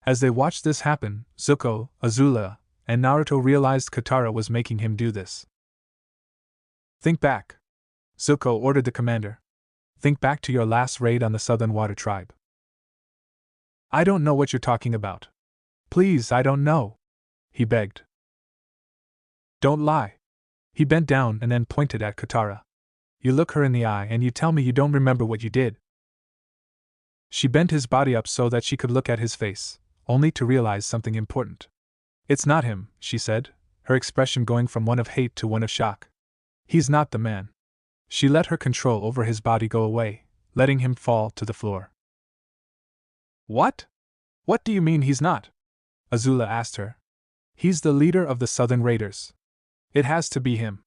As they watched this happen, Zuko, Azula, and Naruto realized Katara was making him do this. Think back. Zuko ordered the commander. Think back to your last raid on the Southern Water Tribe. I don't know what you're talking about. Please, I don't know. He begged. Don't lie. He bent down and then pointed at Katara. You look her in the eye and you tell me you don't remember what you did. She bent his body up so that she could look at his face, only to realize something important. It's not him, she said, her expression going from one of hate to one of shock. He's not the man. She let her control over his body go away, letting him fall to the floor. What? What do you mean he's not? Azula asked her. He's the leader of the Southern Raiders. It has to be him.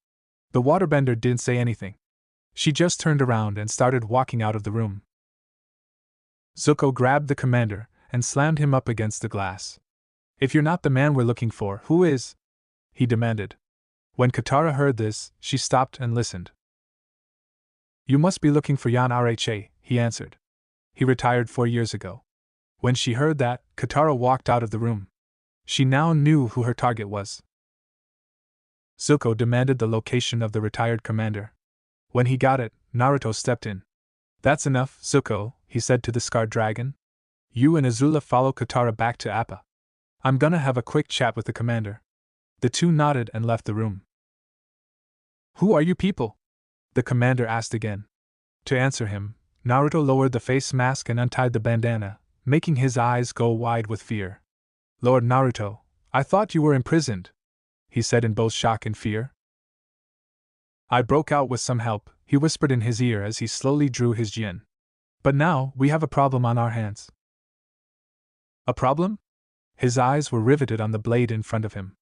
The waterbender didn't say anything. She just turned around and started walking out of the room. Zuko grabbed the commander and slammed him up against the glass. If you're not the man we're looking for, who is? He demanded. When Katara heard this, she stopped and listened. You must be looking for Yan Rha, he answered. He retired 4 years ago. When she heard that, Katara walked out of the room. She now knew who her target was. Zuko demanded the location of the retired commander. When he got it, Naruto stepped in. That's enough, Zuko, he said to the scarred dragon. You and Azula follow Katara back to Appa. I'm gonna have a quick chat with the commander. The two nodded and left the room. Who are you people? The commander asked again. To answer him, Naruto lowered the face mask and untied the bandana, making his eyes go wide with fear. Lord Naruto, I thought you were imprisoned, he said in both shock and fear. I broke out with some help, he whispered in his ear as he slowly drew his jin. But now, we have a problem on our hands. A problem? His eyes were riveted on the blade in front of him.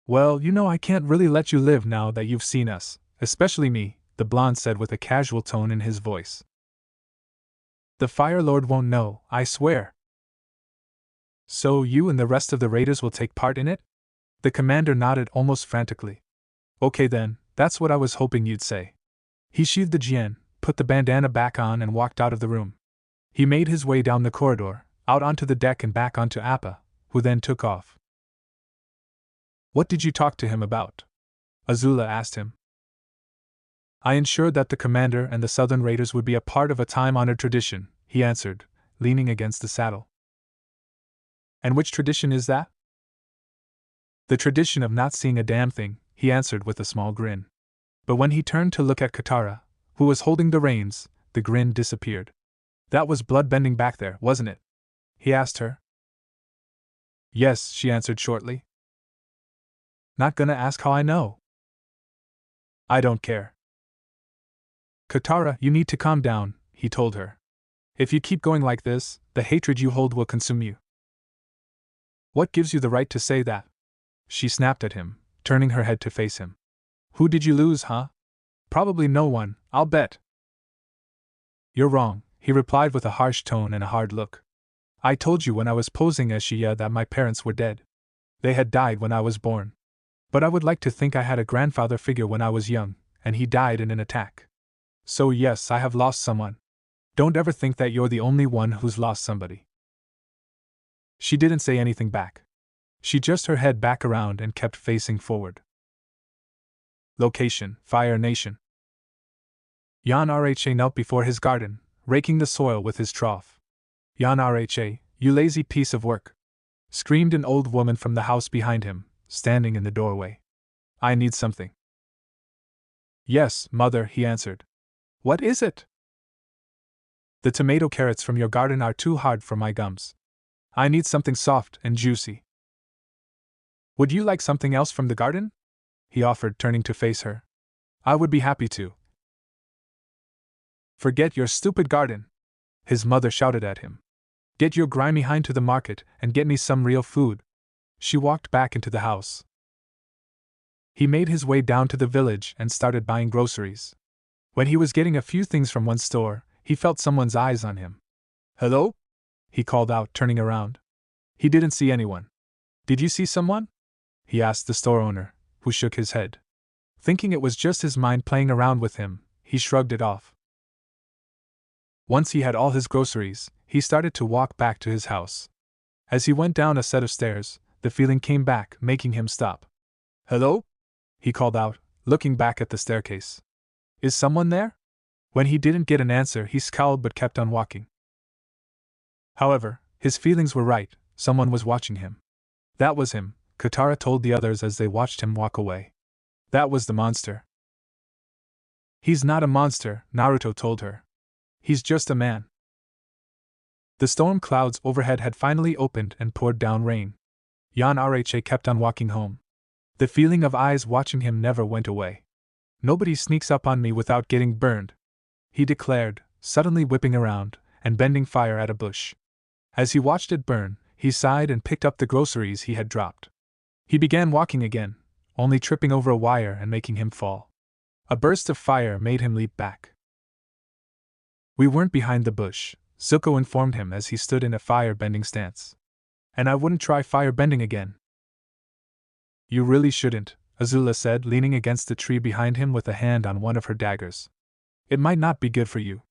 Well, you know I can't really let you live now that you've seen us, especially me, the blonde said with a casual tone in his voice. The Fire Lord won't know, I swear. So you and the rest of the raiders will take part in it? The commander nodded almost frantically. Okay then, that's what I was hoping you'd say. He sheathed the jin, put the bandana back on and walked out of the room. He made his way down the corridor, out onto the deck and back onto Appa, who then took off. What did you talk to him about? Azula asked him. I ensured that the commander and the Southern Raiders would be a part of a time-honored tradition, he answered, leaning against the saddle. And which tradition is that? The tradition of not seeing a damn thing, he answered with a small grin. But when he turned to look at Katara, who was holding the reins, the grin disappeared. That was bloodbending back there, wasn't it? He asked her. Yes, she answered shortly. Not gonna ask how I know. I don't care. Katara, you need to calm down, he told her. If you keep going like this, the hatred you hold will consume you. What gives you the right to say that? She snapped at him, turning her head to face him. Who did you lose, huh? Probably no one, I'll bet. You're wrong, he replied with a harsh tone and a hard look. I told you when I was posing as Shia that my parents were dead. They had died when I was born. But I would like to think I had a grandfather figure when I was young, and he died in an attack. So yes, I have lost someone. Don't ever think that you're the only one who's lost somebody. She didn't say anything back. She just her head back around and kept facing forward. Location: Fire Nation. Yan Rha knelt before his garden, raking the soil with his trough. Yan Rha, you lazy piece of work! Screamed an old woman from the house behind him, standing in the doorway. I need something. Yes, mother, he answered. What is it? The tomato carrots from your garden are too hard for my gums. I need something soft and juicy. Would you like something else from the garden? He offered, turning to face her. I would be happy to. Forget your stupid garden, his mother shouted at him. Get your grimy hind to the market and get me some real food. She walked back into the house. He made his way down to the village and started buying groceries. When he was getting a few things from one store, he felt someone's eyes on him. Hello? He called out, turning around. He didn't see anyone. Did you see someone? He asked the store owner, who shook his head. Thinking it was just his mind playing around with him, he shrugged it off. Once he had all his groceries, he started to walk back to his house. As he went down a set of stairs, the feeling came back, making him stop. Hello? He called out, looking back at the staircase. Is someone there? When he didn't get an answer, he scowled but kept on walking. However, his feelings were right, someone was watching him. That was him, Katara told the others as they watched him walk away. That was the monster. He's not a monster, Naruto told her. He's just a man. The storm clouds overhead had finally opened and poured down rain. Yan Rha kept on walking home. The feeling of eyes watching him never went away. Nobody sneaks up on me without getting burned, he declared, suddenly whipping around and bending fire at a bush. As he watched it burn, he sighed and picked up the groceries he had dropped. He began walking again, only tripping over a wire and making him fall. A burst of fire made him leap back. We weren't behind the bush, Zuko informed him as he stood in a fire-bending stance. And I wouldn't try fire-bending again. You really shouldn't, Azula said, leaning against the tree behind him with a hand on one of her daggers. It might not be good for you.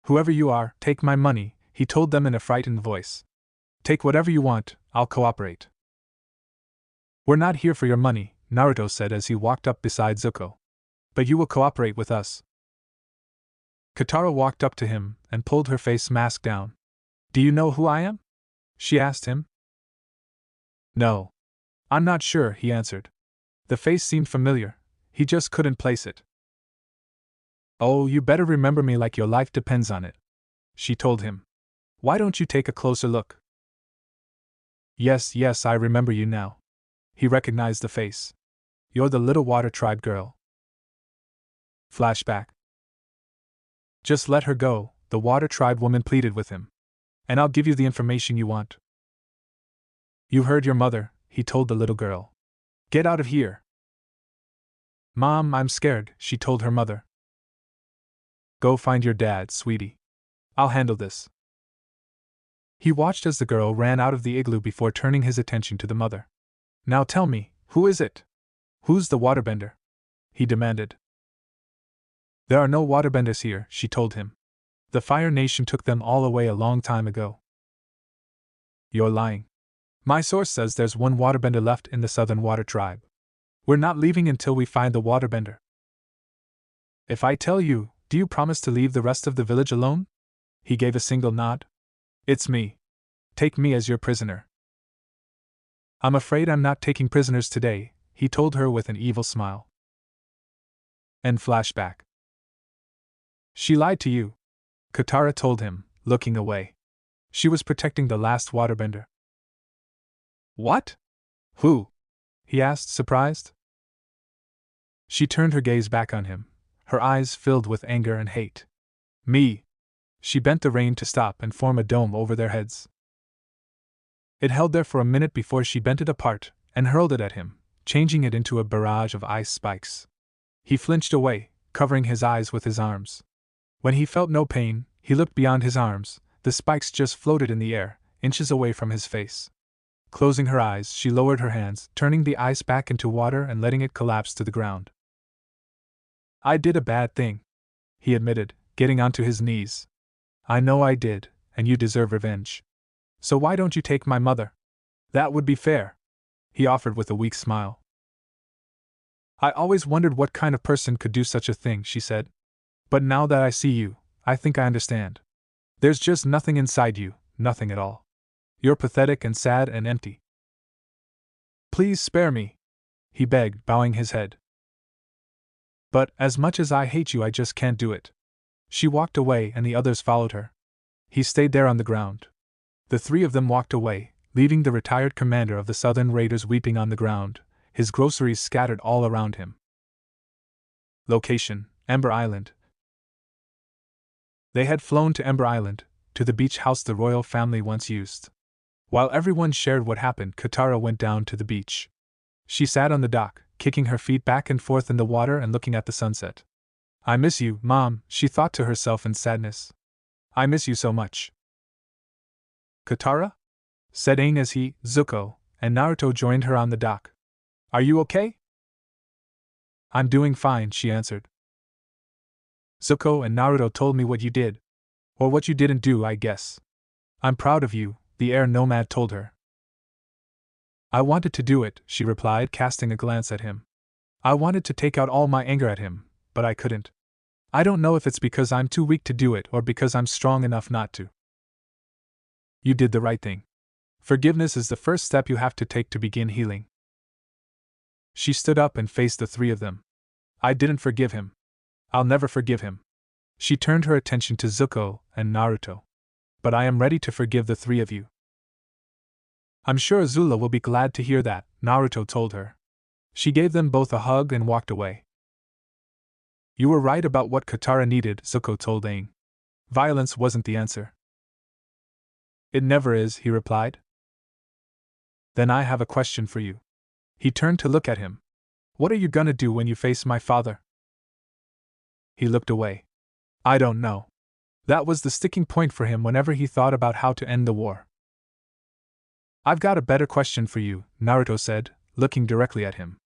Whoever you are, take my money, he told them in a frightened voice. Take whatever you want, I'll cooperate. We're not here for your money, Naruto said as he walked up beside Zuko. But you will cooperate with us. Katara walked up to him and pulled her face mask down. Do you know who I am? She asked him. No. I'm not sure, he answered. The face seemed familiar, he just couldn't place it. Oh, you better remember me like your life depends on it, she told him. Why don't you take a closer look? Yes, I remember you now. He recognized the face. You're the little water tribe girl. Flashback. Just let her go, the water tribe woman pleaded with him. And I'll give you the information you want. You heard your mother, he told the little girl. Get out of here. Mom, I'm scared, she told her mother. Go find your dad, sweetie. I'll handle this. He watched as the girl ran out of the igloo before turning his attention to the mother. Now tell me, who is it? Who's the waterbender? He demanded. There are no waterbenders here, she told him. The Fire Nation took them all away a long time ago. You're lying. My source says there's one waterbender left in the Southern Water Tribe. We're not leaving until we find the waterbender. If I tell you, do you promise to leave the rest of the village alone? He gave a single nod. It's me. Take me as your prisoner. I'm afraid I'm not taking prisoners today, he told her with an evil smile. End flashback. She lied to you, Katara told him, looking away. She was protecting the last waterbender. What? Who? He asked, surprised. She turned her gaze back on him, her eyes filled with anger and hate. Me. She bent the rein to stop and form a dome over their heads. It held there for a minute before she bent it apart and hurled it at him, changing it into a barrage of ice spikes. He flinched away, covering his eyes with his arms. When he felt no pain, he looked beyond his arms. The spikes just floated in the air, inches away from his face. Closing her eyes, she lowered her hands, turning the ice back into water and letting it collapse to the ground. I did a bad thing, he admitted, getting onto his knees. I know I did, and you deserve revenge. So why don't you take my mother? That would be fair, he offered with a weak smile. I always wondered what kind of person could do such a thing, she said. But now that I see you, I think I understand. There's just nothing inside you, nothing at all. You're pathetic and sad and empty. Please spare me, he begged, bowing his head. But as much as I hate you, I just can't do it. She walked away and the others followed her. He stayed there on the ground. The three of them walked away, leaving the retired commander of the Southern Raiders weeping on the ground, his groceries scattered all around him. Location: Ember Island. They had flown to Ember Island, to the beach house the royal family once used. While everyone shared what happened, Katara went down to the beach. She sat on the dock, kicking her feet back and forth in the water and looking at the sunset. I miss you, Mom, she thought to herself in sadness. I miss you so much. Katara? Said Aang as he, Zuko, and Naruto joined her on the dock. Are you okay? I'm doing fine, she answered. Zuko and Naruto told me what you did. Or what you didn't do, I guess. I'm proud of you, the air nomad told her. I wanted to do it, she replied, casting a glance at him. I wanted to take out all my anger at him, but I couldn't. I don't know if it's because I'm too weak to do it or because I'm strong enough not to. You did the right thing. Forgiveness is the first step you have to take to begin healing. She stood up and faced the three of them. I didn't forgive him. I'll never forgive him. She turned her attention to Zuko and Naruto. But I am ready to forgive the three of you. I'm sure Azula will be glad to hear that, Naruto told her. She gave them both a hug and walked away. You were right about what Katara needed, Zuko told Aang. Violence wasn't the answer. It never is, he replied. Then I have a question for you. He turned to look at him. What are you gonna do when you face my father? He looked away. I don't know. That was the sticking point for him whenever he thought about how to end the war. I've got a better question for you, Naruto said, looking directly at him.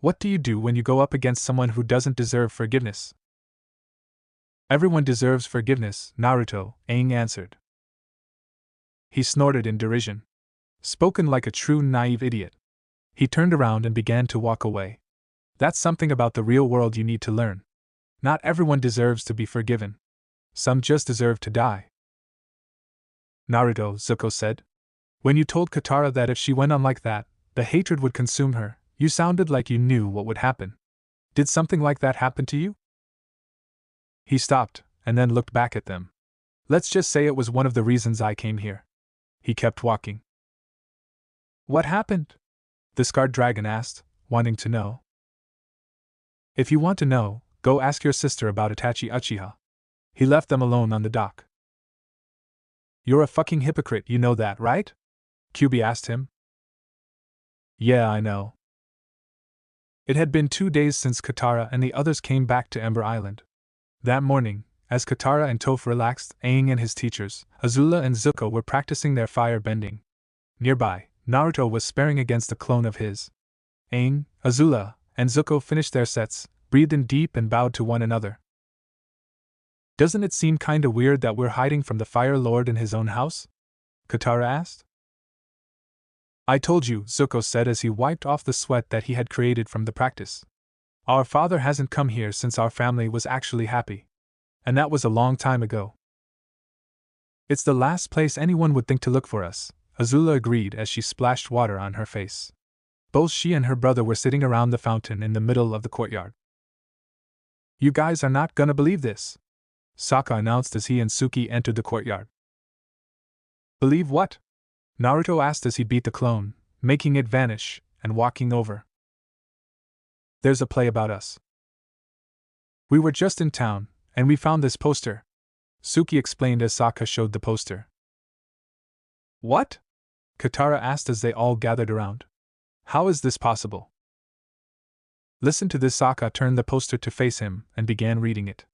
What do you do when you go up against someone who doesn't deserve forgiveness? Everyone deserves forgiveness, Naruto, Aang answered. He snorted in derision. Spoken like a true naive idiot. He turned around and began to walk away. That's something about the real world you need to learn. Not everyone deserves to be forgiven. Some just deserve to die. Naruto, Zuko said. When you told Katara that if she went on like that, the hatred would consume her, you sounded like you knew what would happen. Did something like that happen to you? He stopped, and then looked back at them. Let's just say it was one of the reasons I came here. He kept walking. What happened? The scarred dragon asked, wanting to know. If you want to know, go ask your sister about Itachi Uchiha. He left them alone on the dock. You're a fucking hypocrite, you know that, right? Kyuubi asked him. Yeah, I know. It had been 2 days since Katara and the others came back to Ember Island. That morning, as Katara and Toph relaxed, Aang and his teachers, Azula and Zuko, were practicing their fire bending. Nearby, Naruto was sparring against a clone of his. Aang, Azula, and Zuko finished their sets, breathed in deep and bowed to one another. Doesn't it seem kinda weird that we're hiding from the Fire Lord in his own house? Katara asked. I told you, Zuko said as he wiped off the sweat that he had created from the practice. Our father hasn't come here since our family was actually happy. And that was a long time ago. It's the last place anyone would think to look for us, Azula agreed as she splashed water on her face. Both she and her brother were sitting around the fountain in the middle of the courtyard. You guys are not gonna believe this, Sokka announced as he and Suki entered the courtyard. Believe what? Naruto asked as he beat the clone, making it vanish, and walking over. There's a play about us. We were just in town, and we found this poster, Suki explained as Sokka showed the poster. What? Katara asked as they all gathered around. How is this possible? Listen to this. Sokka turned the poster to face him and began reading it.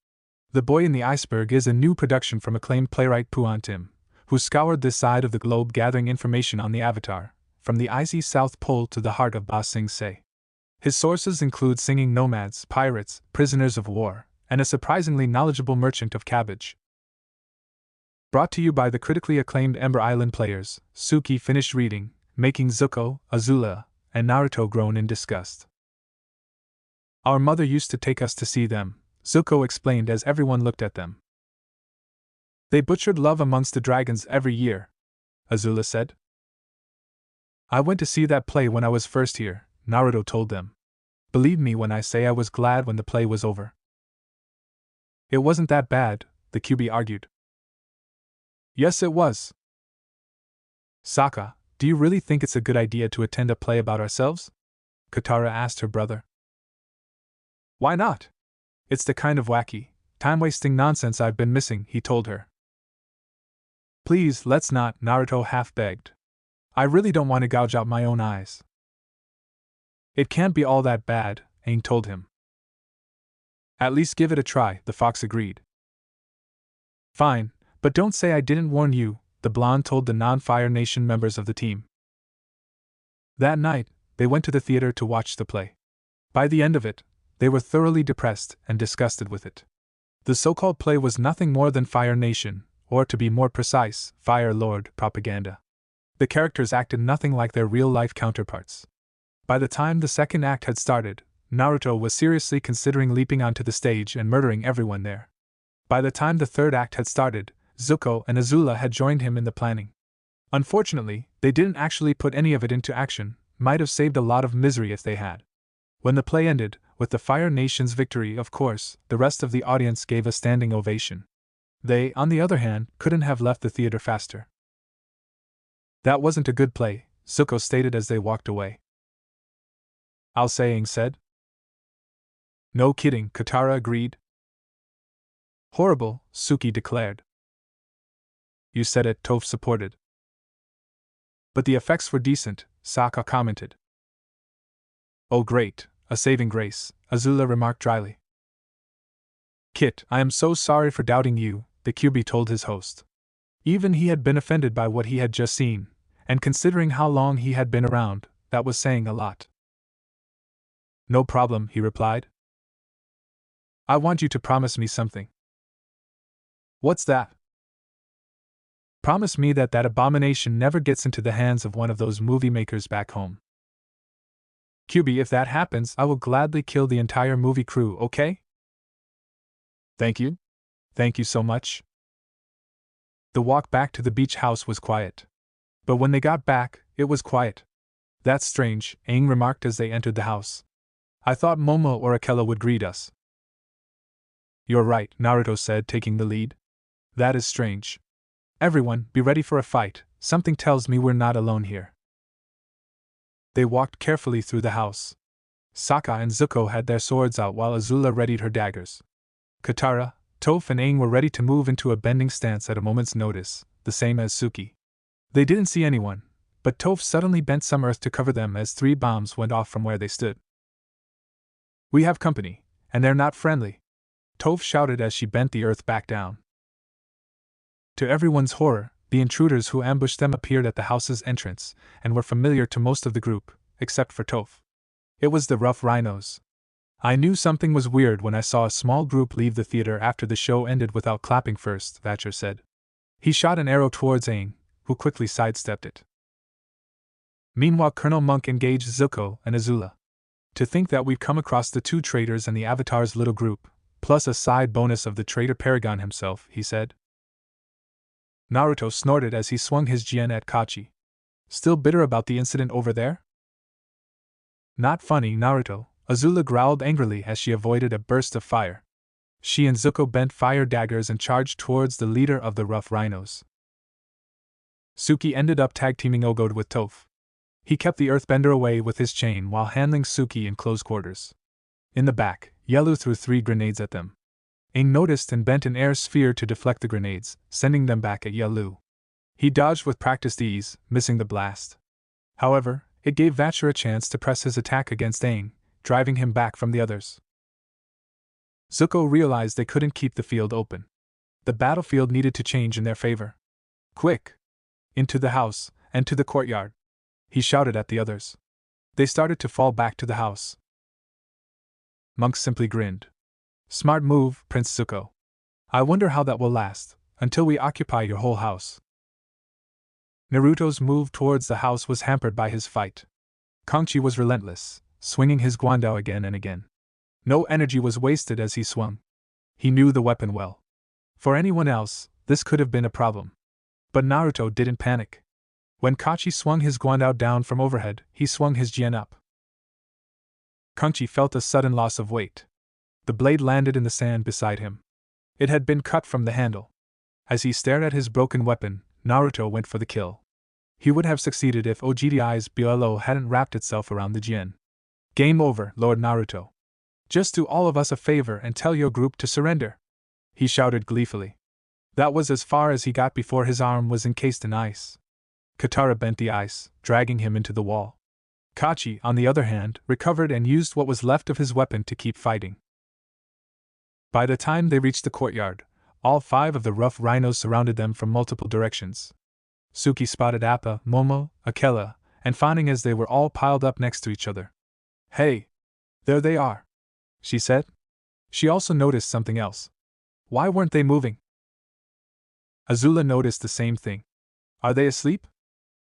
The Boy in the Iceberg is a new production from acclaimed playwright Puan Tim, who scoured this side of the globe gathering information on the Avatar, from the icy South Pole to the heart of Ba Sing Se. His sources include singing nomads, pirates, prisoners of war, and a surprisingly knowledgeable merchant of cabbage. Brought to you by the critically acclaimed Ember Island players, Suki finished reading, making Zuko, Azula, and Naruto groan in disgust. Our mother used to take us to see them, Zuko explained as everyone looked at them. They butchered love amongst the dragons every year, Azula said. I went to see that play when I was first here, Naruto told them. Believe me when I say I was glad when the play was over. It wasn't that bad, the QB argued. Yes, it was. Sokka, do you really think it's a good idea to attend a play about ourselves? Katara asked her brother. Why not? It's the kind of wacky, time-wasting nonsense I've been missing, he told her. Please, let's not, Naruto half begged. I really don't want to gouge out my own eyes. It can't be all that bad, Aang told him. At least give it a try, the fox agreed. Fine, but don't say I didn't warn you, the blonde told the non-Fire Nation members of the team. That night, they went to the theater to watch the play. By the end of it, they were thoroughly depressed and disgusted with it. The so-called play was nothing more than Fire Nation, or to be more precise, Fire Lord propaganda. The characters acted nothing like their real-life counterparts. By the time the second act had started, Naruto was seriously considering leaping onto the stage and murdering everyone there. By the time the third act had started, Zuko and Azula had joined him in the planning. Unfortunately, they didn't actually put any of it into action, might have saved a lot of misery if they had. When the play ended, with the Fire Nation's victory, of course, the rest of the audience gave a standing ovation. They, on the other hand, couldn't have left the theater faster. That wasn't a good play, Zuko stated as they walked away. I'll say, Aang said. No kidding, Katara agreed. Horrible, Suki declared. You said it, Toph supported. But the effects were decent, Sokka commented. Oh great, a saving grace, Azula remarked dryly. Kit, I am so sorry for doubting you, the QB told his host. Even he had been offended by what he had just seen, and considering how long he had been around, that was saying a lot. No problem, he replied. I want you to promise me something. What's that? Promise me that that abomination never gets into the hands of one of those movie makers back home. QB, if that happens, I will gladly kill the entire movie crew, okay? Thank you. Thank you so much. The walk back to the beach house was quiet. But when they got back, it was quiet. That's strange, Aang remarked as they entered the house. I thought Momo or Akela would greet us. You're right, Naruto said, taking the lead. That is strange. Everyone, be ready for a fight, something tells me we're not alone here. They walked carefully through the house. Sokka and Zuko had their swords out while Azula readied her daggers. Katara, Toph and Aang were ready to move into a bending stance at a moment's notice, the same as Suki. They didn't see anyone, but Toph suddenly bent some earth to cover them as 3 bombs went off from where they stood. We have company, and they're not friendly, Toph shouted as she bent the earth back down. To everyone's horror, the intruders who ambushed them appeared at the house's entrance, and were familiar to most of the group, except for Toph. It was the rough rhinos. I knew something was weird when I saw a small group leave the theater after the show ended without clapping first, Thatcher said. He shot an arrow towards Aang, who quickly sidestepped it. Meanwhile, Colonel Monk engaged Zuko and Azula. To think that we've come across the 2 traitors and the Avatar's little group, plus a side bonus of the traitor Paragon himself, he said. Naruto snorted as he swung his Jien at Kachi. Still bitter about the incident over there? Not funny, Naruto, Azula growled angrily as she avoided a burst of fire. She and Zuko bent fire daggers and charged towards the leader of the rough rhinos. Suki ended up tag-teaming Ogode with Toph. He kept the earthbender away with his chain while handling Suki in close quarters. In the back, Yelu threw 3 grenades at them. Aang noticed and bent an air sphere to deflect the grenades, sending them back at Yelu. He dodged with practiced ease, missing the blast. However, it gave Vatcher a chance to press his attack against Aang, driving him back from the others. Zuko realized they couldn't keep the field open. The battlefield needed to change in their favor. Quick! Into the house, and to the courtyard! He shouted at the others. They started to fall back to the house. Monk simply grinned. Smart move, Prince Zuko. I wonder how that will last, until we occupy your whole house. Naruto's move towards the house was hampered by his fight. Kangchi was relentless, swinging his guandao again and again. No energy was wasted as he swung. He knew the weapon well. For anyone else, this could have been a problem. But Naruto didn't panic. When Kachi swung his guandao down from overhead, he swung his Jien up. Kangchi felt a sudden loss of weight. The blade landed in the sand beside him. It had been cut from the handle. As he stared at his broken weapon, Naruto went for the kill. He would have succeeded if Ogdi's BLO hadn't wrapped itself around the Jien. Game over, Lord Naruto. Just do all of us a favor and tell your group to surrender, he shouted gleefully. That was as far as he got before his arm was encased in ice. Katara bent the ice, dragging him into the wall. Kachi, on the other hand, recovered and used what was left of his weapon to keep fighting. By the time they reached the courtyard, all 5 of the rough rhinos surrounded them from multiple directions. Suki spotted Appa, Momo, Akela, and Fanning as they were all piled up next to each other. Hey! There they are, she said. She also noticed something else. Why weren't they moving? Azula noticed the same thing. Are they asleep?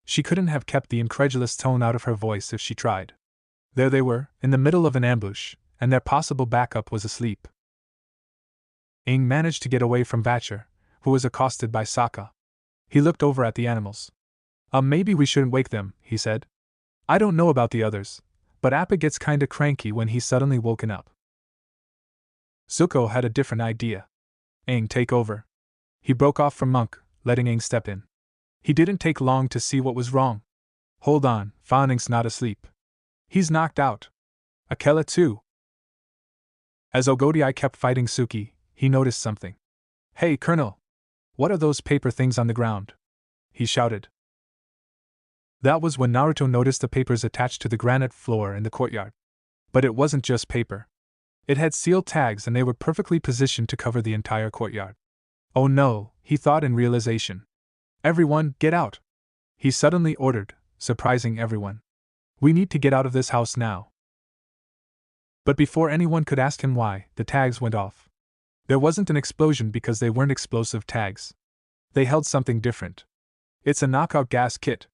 She couldn't have kept the incredulous tone out of her voice if she tried. There they were, in the middle of an ambush, and their possible backup was asleep. Aang managed to get away from Vatcher, who was accosted by Sokka. He looked over at the animals. Maybe we shouldn't wake them, he said. I don't know about the others, but Appa gets kinda cranky when he's suddenly woken up. Zuko had a different idea. Aang, take over. He broke off from Monk, letting Aang step in. He didn't take long to see what was wrong. Hold on, Fanning's not asleep. He's knocked out. Akela too. As Ogodi kept fighting Suki, he noticed something. Hey, Colonel! What are those paper things on the ground? He shouted. That was when Naruto noticed the papers attached to the granite floor in the courtyard. But it wasn't just paper. It had sealed tags and they were perfectly positioned to cover the entire courtyard. Oh no, he thought in realization. Everyone, get out! He suddenly ordered, surprising everyone. We need to get out of this house now. But before anyone could ask him why, the tags went off. There wasn't an explosion because they weren't explosive tags. They held something different. It's a knockout gas kit,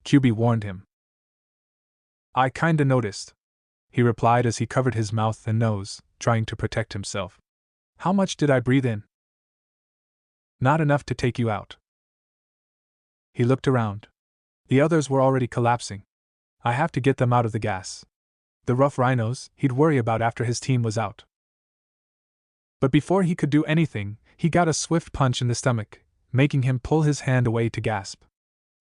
QB warned him. I kinda noticed, he replied as he covered his mouth and nose, trying to protect himself. How much did I breathe in? Not enough to take you out. He looked around. The others were already collapsing. I have to get them out of the gas. The rough rhinos, he'd worry about after his team was out. But before he could do anything, he got a swift punch in the stomach, making him pull his hand away to gasp.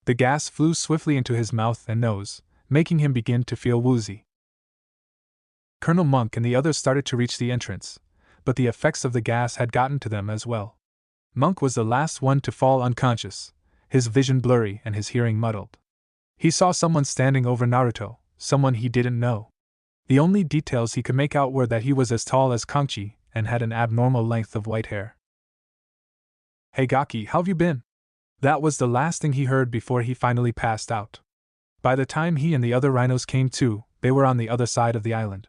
The gas flew swiftly into his mouth and nose, making him begin to feel woozy. Colonel Monk and the others started to reach the entrance, but the effects of the gas had gotten to them as well. Monk was the last one to fall unconscious, his vision blurry and his hearing muddled. He saw someone standing over Naruto, someone he didn't know. The only details he could make out were that he was as tall as Kangchi and had an abnormal length of white hair. Hey Gaki, how've you been? That was the last thing he heard before he finally passed out. By the time he and the other rhinos came to, they were on the other side of the island.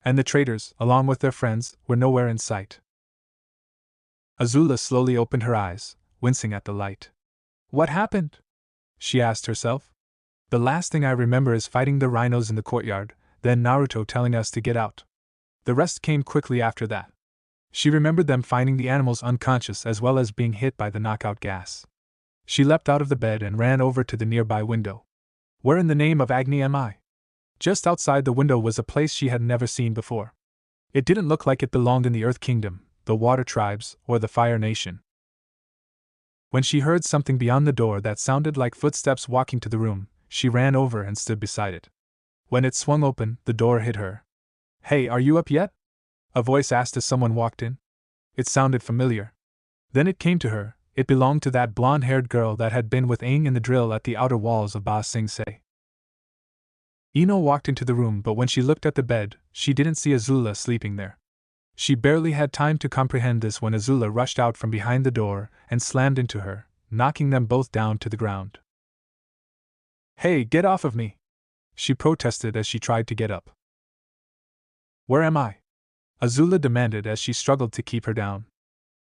And the traders, along with their friends, were nowhere in sight. Azula slowly opened her eyes, wincing at the light. What happened? She asked herself. The last thing I remember is fighting the rhinos in the courtyard, then Naruto telling us to get out. The rest came quickly after that. She remembered them finding the animals unconscious as well as being hit by the knockout gas. She leapt out of the bed and ran over to the nearby window. Where in the name of Agni am I? Just outside the window was a place she had never seen before. It didn't look like it belonged in the Earth Kingdom, the Water Tribes, or the Fire Nation. When she heard something beyond the door that sounded like footsteps walking to the room, she ran over and stood beside it. When it swung open, the door hit her. "Hey, are you up yet?" a voice asked as someone walked in. It sounded familiar. Then it came to her, it belonged to that blonde-haired girl that had been with Aang in the drill at the outer walls of Ba Sing Se. Ino walked into the room, but when she looked at the bed, she didn't see Azula sleeping there. She barely had time to comprehend this when Azula rushed out from behind the door and slammed into her, knocking them both down to the ground. "Hey, get off of me!" she protested as she tried to get up. "Where am I?" Azula demanded as she struggled to keep her down.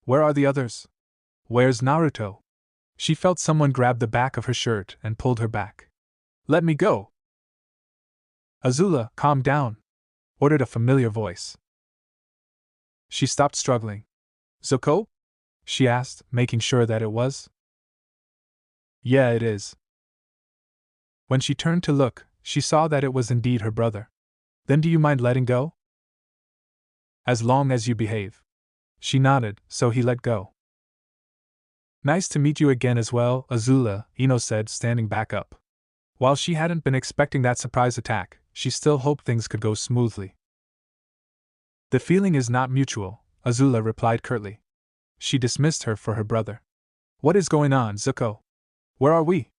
"Where are the others? Where's Naruto?" She felt someone grab the back of her shirt and pulled her back. "Let me go!" "Azula, calm down," ordered a familiar voice. She stopped struggling. "Zuko?" she asked, making sure that it was. "Yeah, it is." When she turned to look, she saw that it was indeed her brother. "Then do you mind letting go?" "As long as you behave." She nodded, so he let go. "Nice to meet you again as well, Azula," Ino said, standing back up. While she hadn't been expecting that surprise attack, she still hoped things could go smoothly. "The feeling is not mutual," Azula replied curtly. She dismissed her for her brother. "What is going on, Zuko? Where are we?"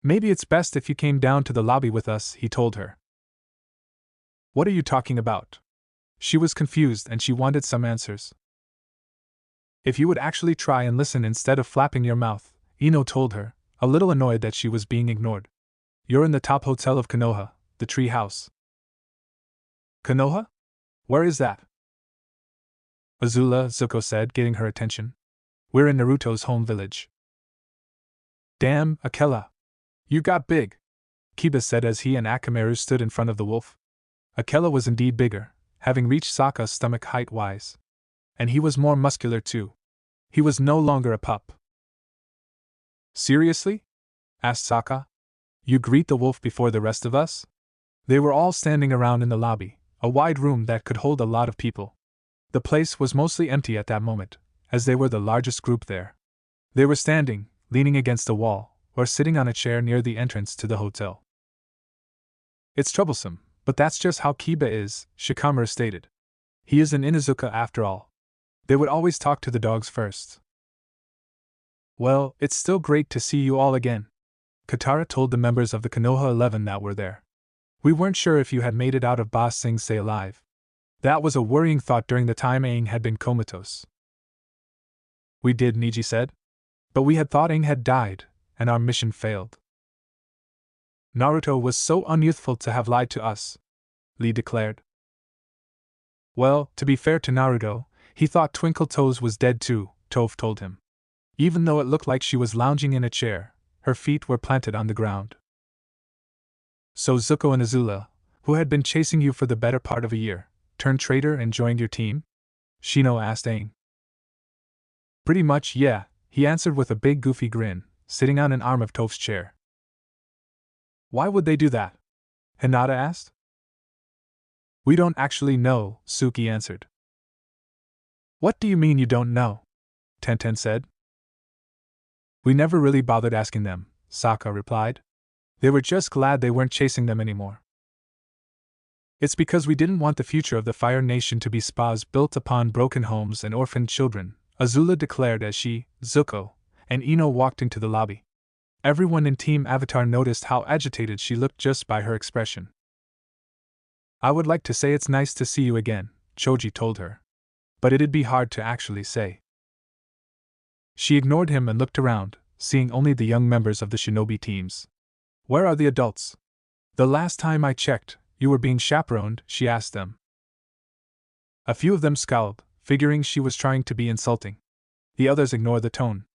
"Maybe it's best if you came down to the lobby with us," he told her. "What are you talking about?" She was confused and she wanted some answers. "If you would actually try and listen instead of flapping your mouth," Ino told her, a little annoyed that she was being ignored. "You're in the top hotel of Konoha, the tree house." "Konoha? Where is that?" "Azula," Zuko said, getting her attention. "We're in Naruto's home village." "Damn, Akela. You got big," Kiba said as he and Akamaru stood in front of the wolf. Akela was indeed bigger, having reached Sokka's stomach height-wise. And he was more muscular too. He was no longer a pup. "Seriously?" asked Sokka. "You greet the wolf before the rest of us?" They were all standing around in the lobby, a wide room that could hold a lot of people. The place was mostly empty at that moment, as they were the largest group there. They were standing, leaning against a wall, or sitting on a chair near the entrance to the hotel. "It's troublesome, but that's just how Kiba is," Shikamaru stated. "He is an Inuzuka after all. They would always talk to the dogs first." "Well, it's still great to see you all again," Katara told the members of the Konoha 11 that were there. "We weren't sure if you had made it out of Ba Sing Se alive. That was a worrying thought during the time Aang had been comatose." "We did," Niji said. "But we had thought Aang had died, and our mission failed." "Naruto was so unyouthful to have lied to us," Lee declared. "Well, to be fair to Naruto, he thought Twinkle Toes was dead too," Toph told him. "Even though it looked like she was lounging in a chair, her feet were planted on the ground." "So Zuko and Azula, who had been chasing you for the better part of a year, turned traitor and joined your team?" Shino asked Aang. "Pretty much, yeah," he answered with a big goofy grin, sitting on an arm of Toph's chair. "Why would they do that?" Hinata asked. "We don't actually know," Suki answered. "What do you mean you don't know?" Tenten said. "We never really bothered asking them," Sokka replied. "They were just glad they weren't chasing them anymore." "It's because we didn't want the future of the Fire Nation to be spas built upon broken homes and orphaned children," Azula declared as she, Zuko, and Ino walked into the lobby. Everyone in Team Avatar noticed how agitated she looked just by her expression. "I would like to say it's nice to see you again," Choji told her. "But it'd be hard to actually say." She ignored him and looked around, seeing only the young members of the shinobi teams. "Where are the adults? The last time I checked, you were being chaperoned," she asked them. A few of them scowled, figuring she was trying to be insulting. The others ignored the tone.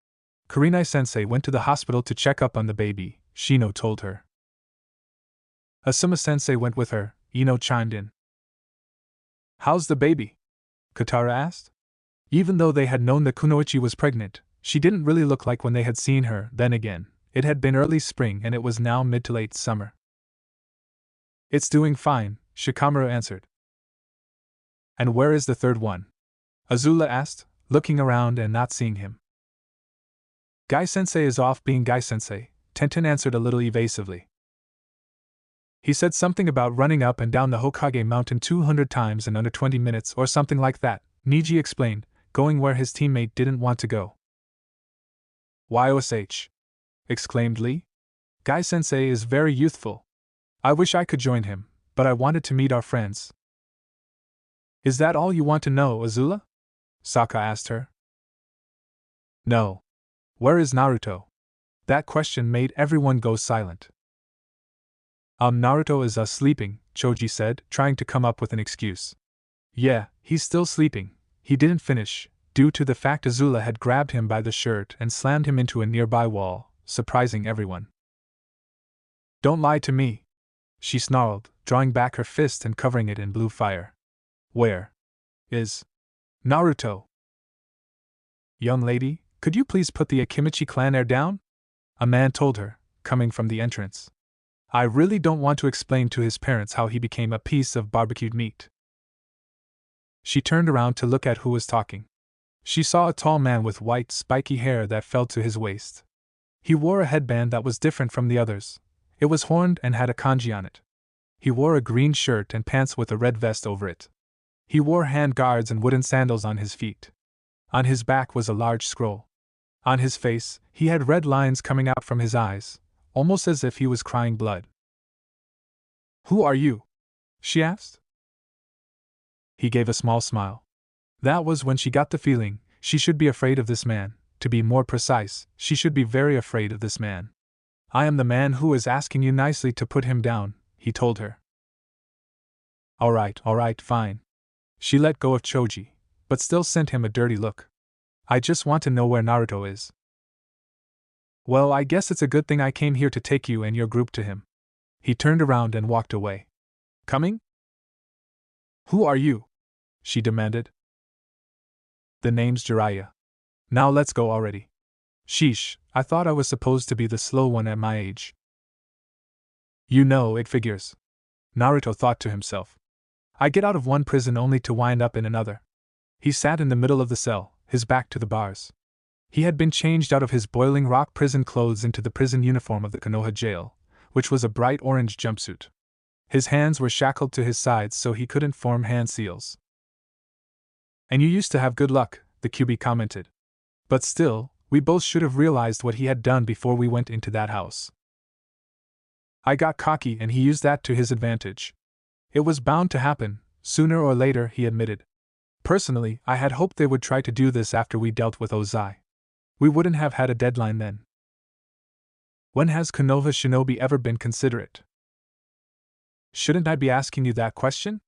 "Kurenai-sensei went to the hospital to check up on the baby," Shino told her. "Asuma-sensei went with her," Ino chimed in. "How's the baby?" Katara asked. Even though they had known that Kunoichi was pregnant, She didn't really look like when they had seen her. Then again, it had been early spring and it was now mid to late summer. It's doing fine, Shikamaru answered. And where is the third one? Azula asked, looking around and not seeing him. Gai-sensei is off being Gai-sensei, Tenten answered a little evasively. He said something about running up and down the Hokage mountain 200 times in under 20 minutes or something like that, Niji explained, going where his teammate didn't want to go. YOSH! Exclaimed Lee. Gai-sensei is very youthful. I wish I could join him, but I wanted to meet our friends. Is that all you want to know, Azula? Sokka asked her. No. Where is Naruto? That question made everyone go silent. Naruto is sleeping, Choji said, trying to come up with an excuse. Yeah, he's still sleeping. He didn't finish, due to the fact Azula had grabbed him by the shirt and slammed him into a nearby wall, surprising everyone. Don't lie to me, she snarled, drawing back her fist and covering it in blue fire. Where is Naruto? Young lady, could you please put the Akimichi clan heir down? A man told her, coming from the entrance. I really don't want to explain to his parents how he became a piece of barbecued meat. She turned around to look at who was talking. She saw a tall man with white, spiky hair that fell to his waist. He wore a headband that was different from the others. It was horned and had a kanji on it. He wore a green shirt and pants with a red vest over it. He wore hand guards and wooden sandals on his feet. On his back was a large scroll. On his face, he had red lines coming out from his eyes, almost as if he was crying blood. Who are you? She asked. He gave a small smile. That was when she got the feeling she should be afraid of this man. To be more precise, she should be very afraid of this man. I am the man who is asking you nicely to put him down, he told her. All right, fine. She let go of Choji, but still sent him a dirty look. I just want to know where Naruto is. Well, I guess it's a good thing I came here to take you and your group to him. He turned around and walked away. Coming? Who are you? She demanded. The name's Jiraiya. Now let's go already. Sheesh, I thought I was supposed to be the slow one at my age. You know, it figures. Naruto thought to himself. I get out of one prison only to wind up in another. He sat in the middle of the cell, his back to the bars. He had been changed out of his boiling rock prison clothes into the prison uniform of the Konoha jail, which was a bright orange jumpsuit. His hands were shackled to his sides so he couldn't form hand seals. And you used to have good luck, the QB commented. But still, we both should have realized what he had done before we went into that house. I got cocky and he used that to his advantage. It was bound to happen, sooner or later, he admitted. Personally, I had hoped they would try to do this after we dealt with Ozai. We wouldn't have had a deadline then. When has Konoha Shinobi ever been considerate? Shouldn't I be asking you that question?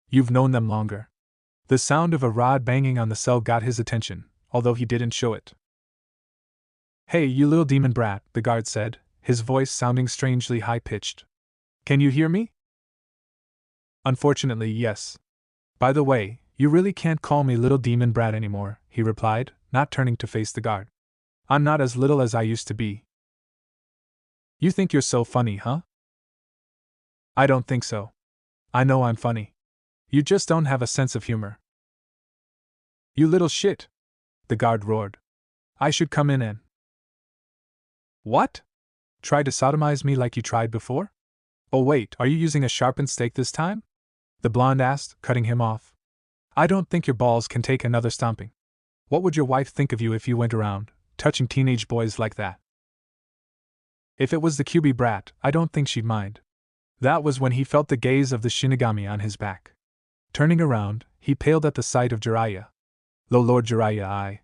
You've known them longer. The sound of a rod banging on the cell got his attention, although he didn't show it. Hey, you little demon brat, the guard said, his voice sounding strangely high-pitched. Can you hear me? Unfortunately, yes. By the way, you really can't call me little demon brat anymore, he replied, not turning to face the guard. I'm not as little as I used to be. You think you're so funny, huh? I don't think so. I know I'm funny. You just don't have a sense of humor. You little shit! The guard roared. I should come in and... What? Try to sodomize me like you tried before? Oh wait, are you using a sharpened stake this time? The blonde asked, cutting him off. I don't think your balls can take another stomping. What would your wife think of you if you went around, touching teenage boys like that? If it was the QB brat, I don't think she'd mind. That was when he felt the gaze of the Shinigami on his back. Turning around, he paled at the sight of Jiraiya. Lord Jiraiya,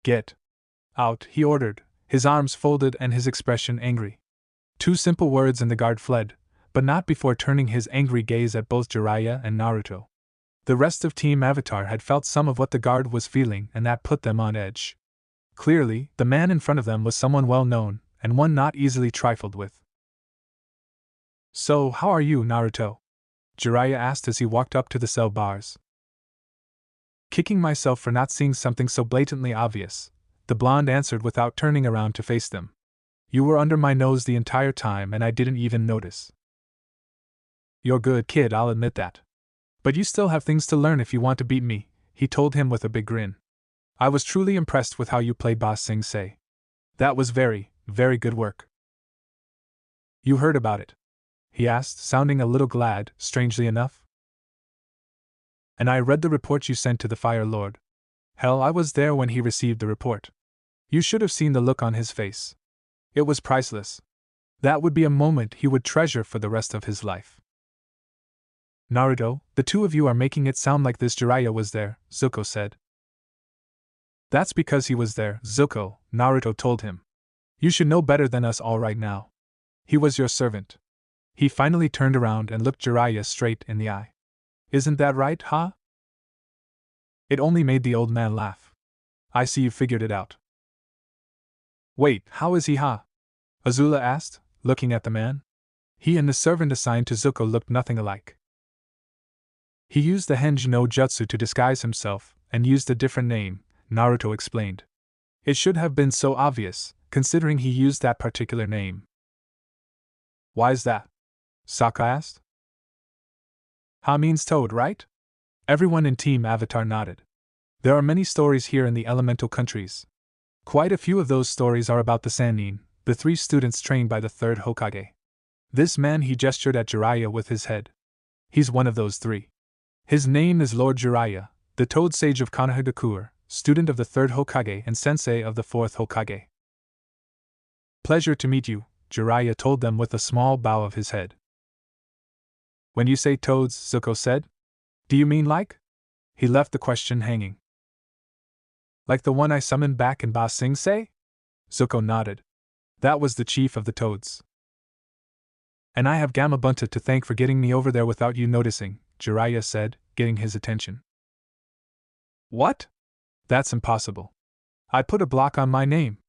Get out, he ordered, his arms folded and his expression angry. 2 simple words and the guard fled, but not before turning his angry gaze at both Jiraiya and Naruto. The rest of Team Avatar had felt some of what the guard was feeling and that put them on edge. Clearly, the man in front of them was someone well known, and one not easily trifled with. So, how are you, Naruto? Jiraiya asked as he walked up to the cell bars. Kicking myself for not seeing something so blatantly obvious, the blonde answered without turning around to face them. You were under my nose the entire time and I didn't even notice. You're good, kid, I'll admit that. But you still have things to learn if you want to beat me, he told him with a big grin. I was truly impressed with how you played Ba Sing Se. That was very, very good work. You heard about it? He asked, sounding a little glad, strangely enough. And I read the report you sent to the Fire Lord. Hell, I was there when he received the report. You should have seen the look on his face. It was priceless. That would be a moment he would treasure for the rest of his life. Naruto, the two of you are making it sound like this Jiraiya was there, Zuko said. That's because he was there, Zuko, Naruto told him. You should know better than us all right now. He was your servant. He finally turned around and looked Jiraiya straight in the eye. Isn't that right, huh? It only made the old man laugh. I see you figured it out. Wait, how is he, huh? Azula asked, looking at the man. He and the servant assigned to Zuko looked nothing alike. He used the Henj no Jutsu to disguise himself, and used a different name, Naruto explained. It should have been so obvious, considering he used that particular name. Why's that? Sokka asked. Ha means toad, right? Everyone in Team Avatar nodded. There are many stories here in the elemental countries. Quite a few of those stories are about the Sannin, the 3 students trained by the 3rd Hokage. This man, he gestured at Jiraiya with his head. He's one of those 3. His name is Lord Jiraiya, the Toad Sage of Konohagakure, student of the 3rd Hokage and sensei of the 4th Hokage. Pleasure to meet you, Jiraiya told them with a small bow of his head. When you say toads, Zuko said, do you mean like? He left the question hanging. Like the one I summoned back in Ba Sing Se? Zuko nodded. That was the chief of the toads. And I have Gamabunta to thank for getting me over there without you noticing, Jiraiya said, getting his attention. What? That's impossible. I put a block on my name.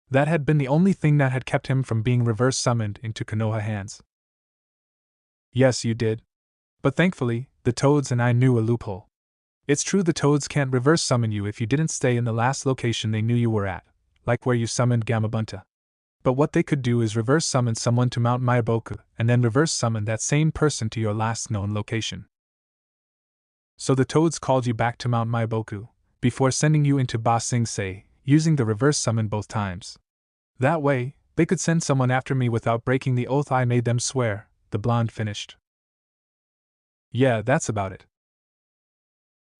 That had been the only thing that had kept him from being reverse summoned into Konoha hands. Yes, you did. But thankfully, the toads and I knew a loophole. It's true the toads can't reverse summon you if you didn't stay in the last location they knew you were at, like where you summoned Gamabunta. But what they could do is reverse summon someone to Mount Myaboku, and then reverse summon that same person to your last known location. So the toads called you back to Mount Myaboku, before sending you into Ba Sing Se, using the reverse summon both times. That way, they could send someone after me without breaking the oath I made them swear, the blonde finished. Yeah, that's about it.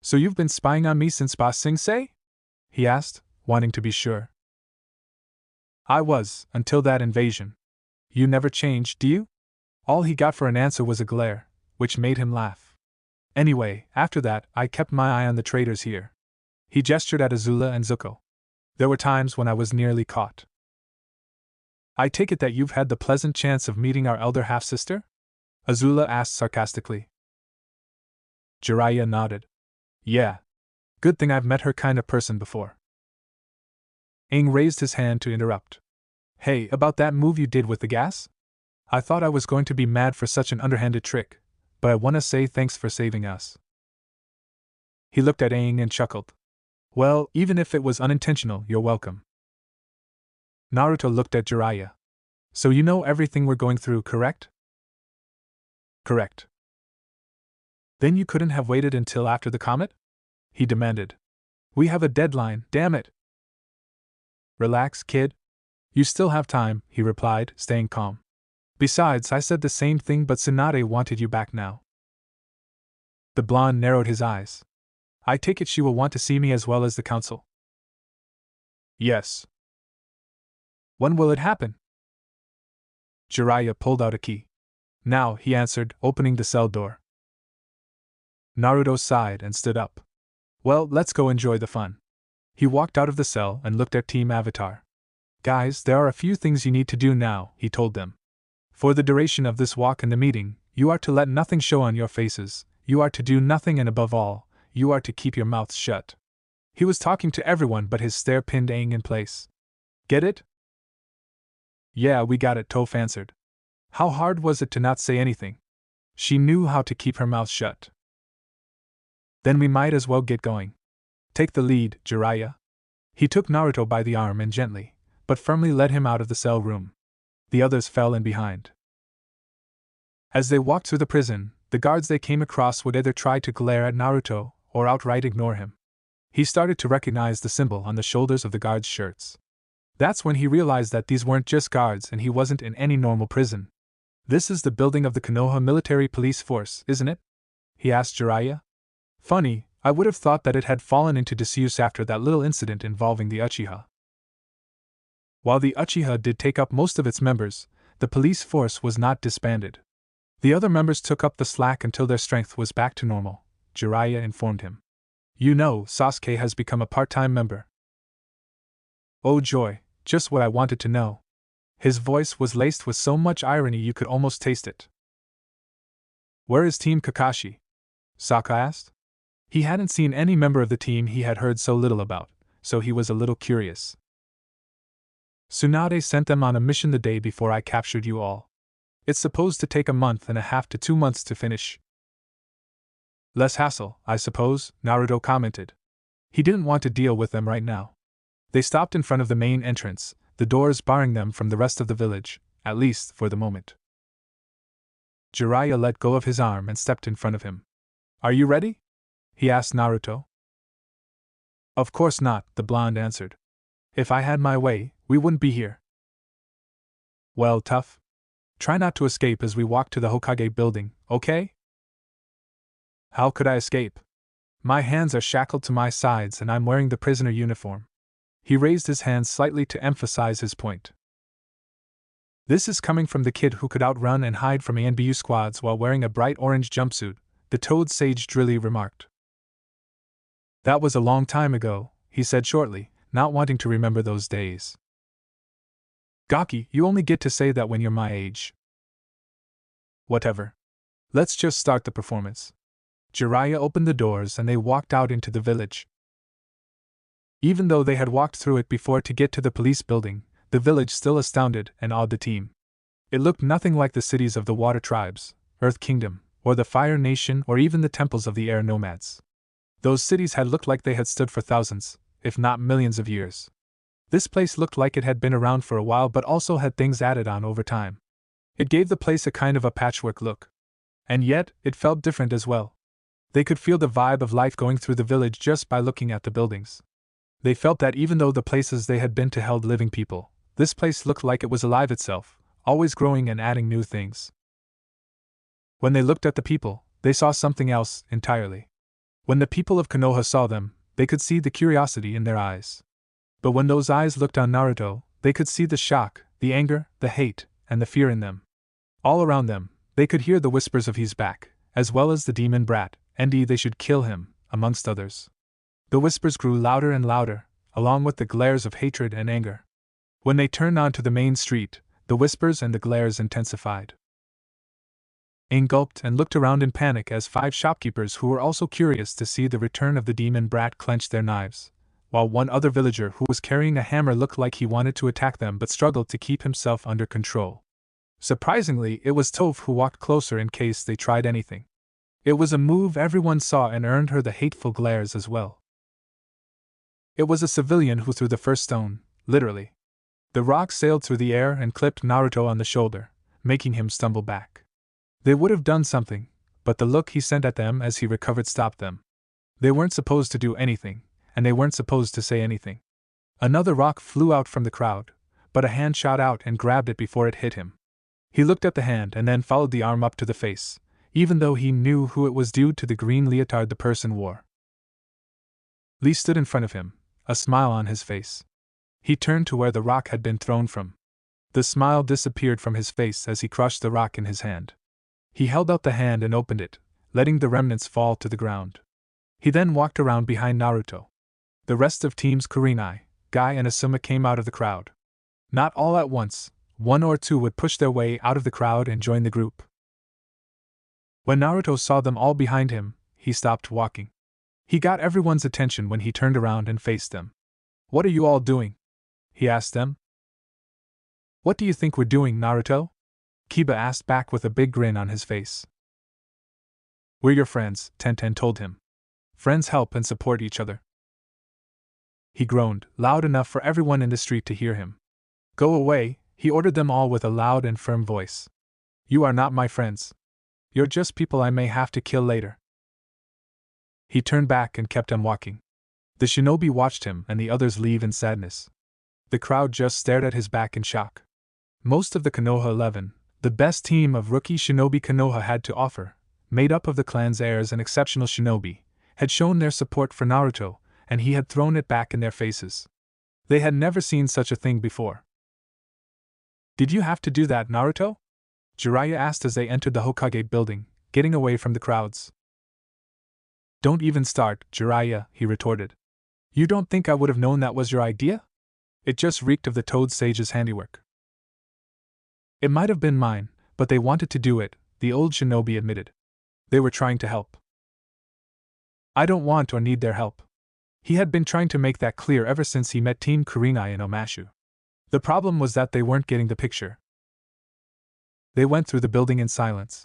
So you've been spying on me since Ba Sing Se? He asked, wanting to be sure. I was, until that invasion. You never changed, do you? All he got for an answer was a glare, which made him laugh. Anyway, after that, I kept my eye on the traitors here. He gestured at Azula and Zuko. There were times when I was nearly caught. I take it that you've had the pleasant chance of meeting our elder half-sister? Azula asked sarcastically. Jiraiya nodded. Yeah. Good thing I've met her kind of person before. Aang raised his hand to interrupt. Hey, about that move you did with the gas? I thought I was going to be mad for such an underhanded trick, but I want to say thanks for saving us. He looked at Aang and chuckled. Well, even if it was unintentional, you're welcome. Naruto looked at Jiraiya. So you know everything we're going through, correct? Correct. Then you couldn't have waited until after the comet? He demanded. We have a deadline, damn it. Relax, kid. You still have time, he replied, staying calm. Besides, I said the same thing, but Tsunade wanted you back now. The blonde narrowed his eyes. I take it she will want to see me as well as the council. Yes. When will it happen? Jiraiya pulled out a key. Now, he answered, opening the cell door. Naruto sighed and stood up. Well, let's go enjoy the fun. He walked out of the cell and looked at Team Avatar. Guys, there are a few things you need to do now, he told them. For the duration of this walk and the meeting, you are to let nothing show on your faces, you are to do nothing, and above all, you are to keep your mouths shut. He was talking to everyone, but his stare pinned Aang in place. Get it? Yeah, we got it, Toph answered. How hard was it to not say anything? She knew how to keep her mouth shut. Then we might as well get going. Take the lead, Jiraiya. He took Naruto by the arm and gently, but firmly led him out of the cell room. The others fell in behind. As they walked through the prison, the guards they came across would either try to glare at Naruto or outright ignore him. He started to recognize the symbol on the shoulders of the guards' shirts. That's when he realized that these weren't just guards and he wasn't in any normal prison. This is the building of the Konoha Military Police Force, isn't it? He asked Jiraiya. Funny, I would have thought that it had fallen into disuse after that little incident involving the Uchiha. While the Uchiha did take up most of its members, the police force was not disbanded. The other members took up the slack until their strength was back to normal, Jiraiya informed him. You know, Sasuke has become a part-time member. Oh joy, just what I wanted to know. His voice was laced with so much irony you could almost taste it. Where is Team Kakashi? Sokka asked. He hadn't seen any member of the team he had heard so little about, so he was a little curious. Tsunade sent them on a mission the day before I captured you all. It's supposed to take 1.5 months to 2 months to finish. Less hassle, I suppose, Naruto commented. He didn't want to deal with them right now. They stopped in front of the main entrance, the doors barring them from the rest of the village, at least for the moment. Jiraiya let go of his arm and stepped in front of him. Are you ready? He asked Naruto. Of course not, the blonde answered. If I had my way, we wouldn't be here. Well, tough. Try not to escape as we walk to the Hokage building, okay? How could I escape? My hands are shackled to my sides and I'm wearing the prisoner uniform. He raised his hands slightly to emphasize his point. This is coming from the kid who could outrun and hide from ANBU squads while wearing a bright orange jumpsuit, the Toad Sage Drilly remarked. That was a long time ago, he said shortly, not wanting to remember those days. Gaki, you only get to say that when you're my age. Whatever. Let's just start the performance. Jiraiya opened the doors and they walked out into the village. Even though they had walked through it before to get to the police building, the village still astounded and awed the team. It looked nothing like the cities of the Water Tribes, Earth Kingdom, or the Fire Nation or even the temples of the Air Nomads. Those cities had looked like they had stood for thousands, if not millions of years. This place looked like it had been around for a while but also had things added on over time. It gave the place a kind of a patchwork look. And yet, it felt different as well. They could feel the vibe of life going through the village just by looking at the buildings. They felt that even though the places they had been to held living people, this place looked like it was alive itself, always growing and adding new things. When they looked at the people, they saw something else entirely. When the people of Konoha saw them, they could see the curiosity in their eyes. But when those eyes looked on Naruto, they could see the shock, the anger, the hate, and the fear in them. All around them, they could hear the whispers of he's back, as well as the demon brat, and they should kill him, amongst others. The whispers grew louder and louder, along with the glares of hatred and anger. When they turned onto the main street, the whispers and the glares intensified. Aang gulped and looked around in panic as 5 shopkeepers who were also curious to see the return of the demon brat clenched their knives, while one other villager who was carrying a hammer looked like he wanted to attack them but struggled to keep himself under control. Surprisingly, it was Toph who walked closer in case they tried anything. It was a move everyone saw and earned her the hateful glares as well. It was a civilian who threw the first stone, literally. The rock sailed through the air and clipped Naruto on the shoulder, making him stumble back. They would have done something, but the look he sent at them as he recovered stopped them. They weren't supposed to do anything, and they weren't supposed to say anything. Another rock flew out from the crowd, but a hand shot out and grabbed it before it hit him. He looked at the hand and then followed the arm up to the face, even though he knew who it was due to the green leotard the person wore. Lee stood in front of him, a smile on his face. He turned to where the rock had been thrown from. The smile disappeared from his face as he crushed the rock in his hand. He held out the hand and opened it, letting the remnants fall to the ground. He then walked around behind Naruto. The rest of teams Kurenai, Guy and Asuma came out of the crowd. Not all at once, 1 or 2 would push their way out of the crowd and join the group. When Naruto saw them all behind him, he stopped walking. He got everyone's attention when he turned around and faced them. "What are you all doing?" he asked them. "What do you think we're doing, Naruto?" Kiba asked back with a big grin on his face. "We're your friends," Tenten told him. "Friends help and support each other. he groaned, loud enough for everyone in the street to hear him. Go away, he ordered them all with a loud and firm voice. You are not my friends. You're just people I may have to kill later. He turned back and kept on walking. The shinobi watched him and the others leave in sadness. The crowd just stared at his back in shock. Most of the Konoha 11, the best team of rookie shinobi Konoha had to offer, made up of the clan's heirs and exceptional shinobi, had shown their support for Naruto, and he had thrown it back in their faces. They had never seen such a thing before. Did you have to do that, Naruto? Jiraiya asked as they entered the Hokage building, getting away from the crowds. Don't even start, Jiraiya, he retorted. You don't think I would have known that was your idea? It just reeked of the Toad Sage's handiwork. It might have been mine, but they wanted to do it, the old shinobi admitted. They were trying to help. I don't want or need their help. He had been trying to make that clear ever since he met Team Kurenai in Omashu. The problem was that they weren't getting the picture. They went through the building in silence.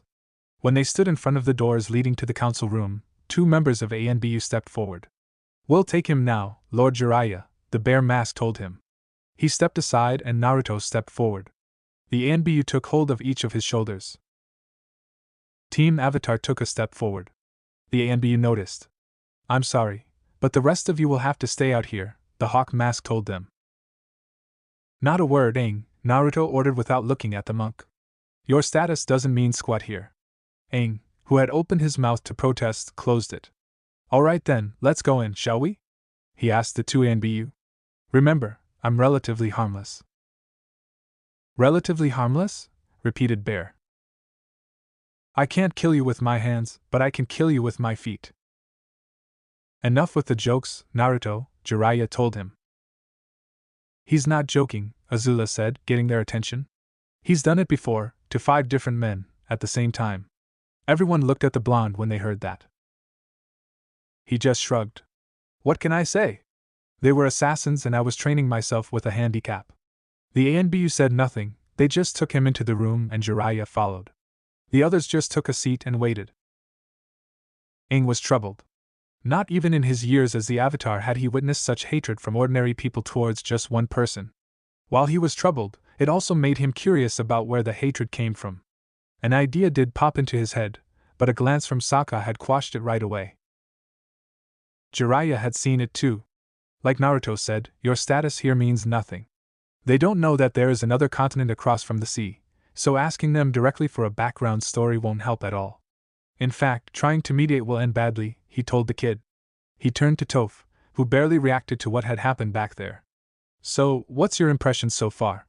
When they stood in front of the doors leading to the council room, 2 members of ANBU stepped forward. We'll take him now, Lord Jiraiya, the bear mask told him. He stepped aside and Naruto stepped forward. The ANBU took hold of each of his shoulders. Team Avatar took a step forward. The ANBU noticed. I'm sorry, but the rest of you will have to stay out here, the hawk mask told them. Not a word, Aang, Naruto ordered without looking at the monk. Your status doesn't mean squat here. Aang, who had opened his mouth to protest, closed it. All right then, let's go in, shall we? He asked the 2 ANBU. Remember, I'm relatively harmless. Relatively harmless? Repeated Bear. I can't kill you with my hands, but I can kill you with my feet. Enough with the jokes, Naruto, Jiraiya told him. He's not joking, Azula said, getting their attention. He's done it before, to 5 different men, at the same time. Everyone looked at the blonde when they heard that. He just shrugged. What can I say? They were assassins and I was training myself with a handicap. The ANBU said nothing, they just took him into the room and Jiraiya followed. The others just took a seat and waited. Aang was troubled. Not even in his years as the Avatar had he witnessed such hatred from ordinary people towards just one person. While he was troubled, it also made him curious about where the hatred came from. An idea did pop into his head, but a glance from Sokka had quashed it right away. Jiraiya had seen it too. Like Naruto said, your status here means nothing. They don't know that there is another continent across from the sea, so asking them directly for a background story won't help at all. In fact, trying to mediate will end badly, he told the kid. He turned to Toph, who barely reacted to what had happened back there. So, what's your impression so far?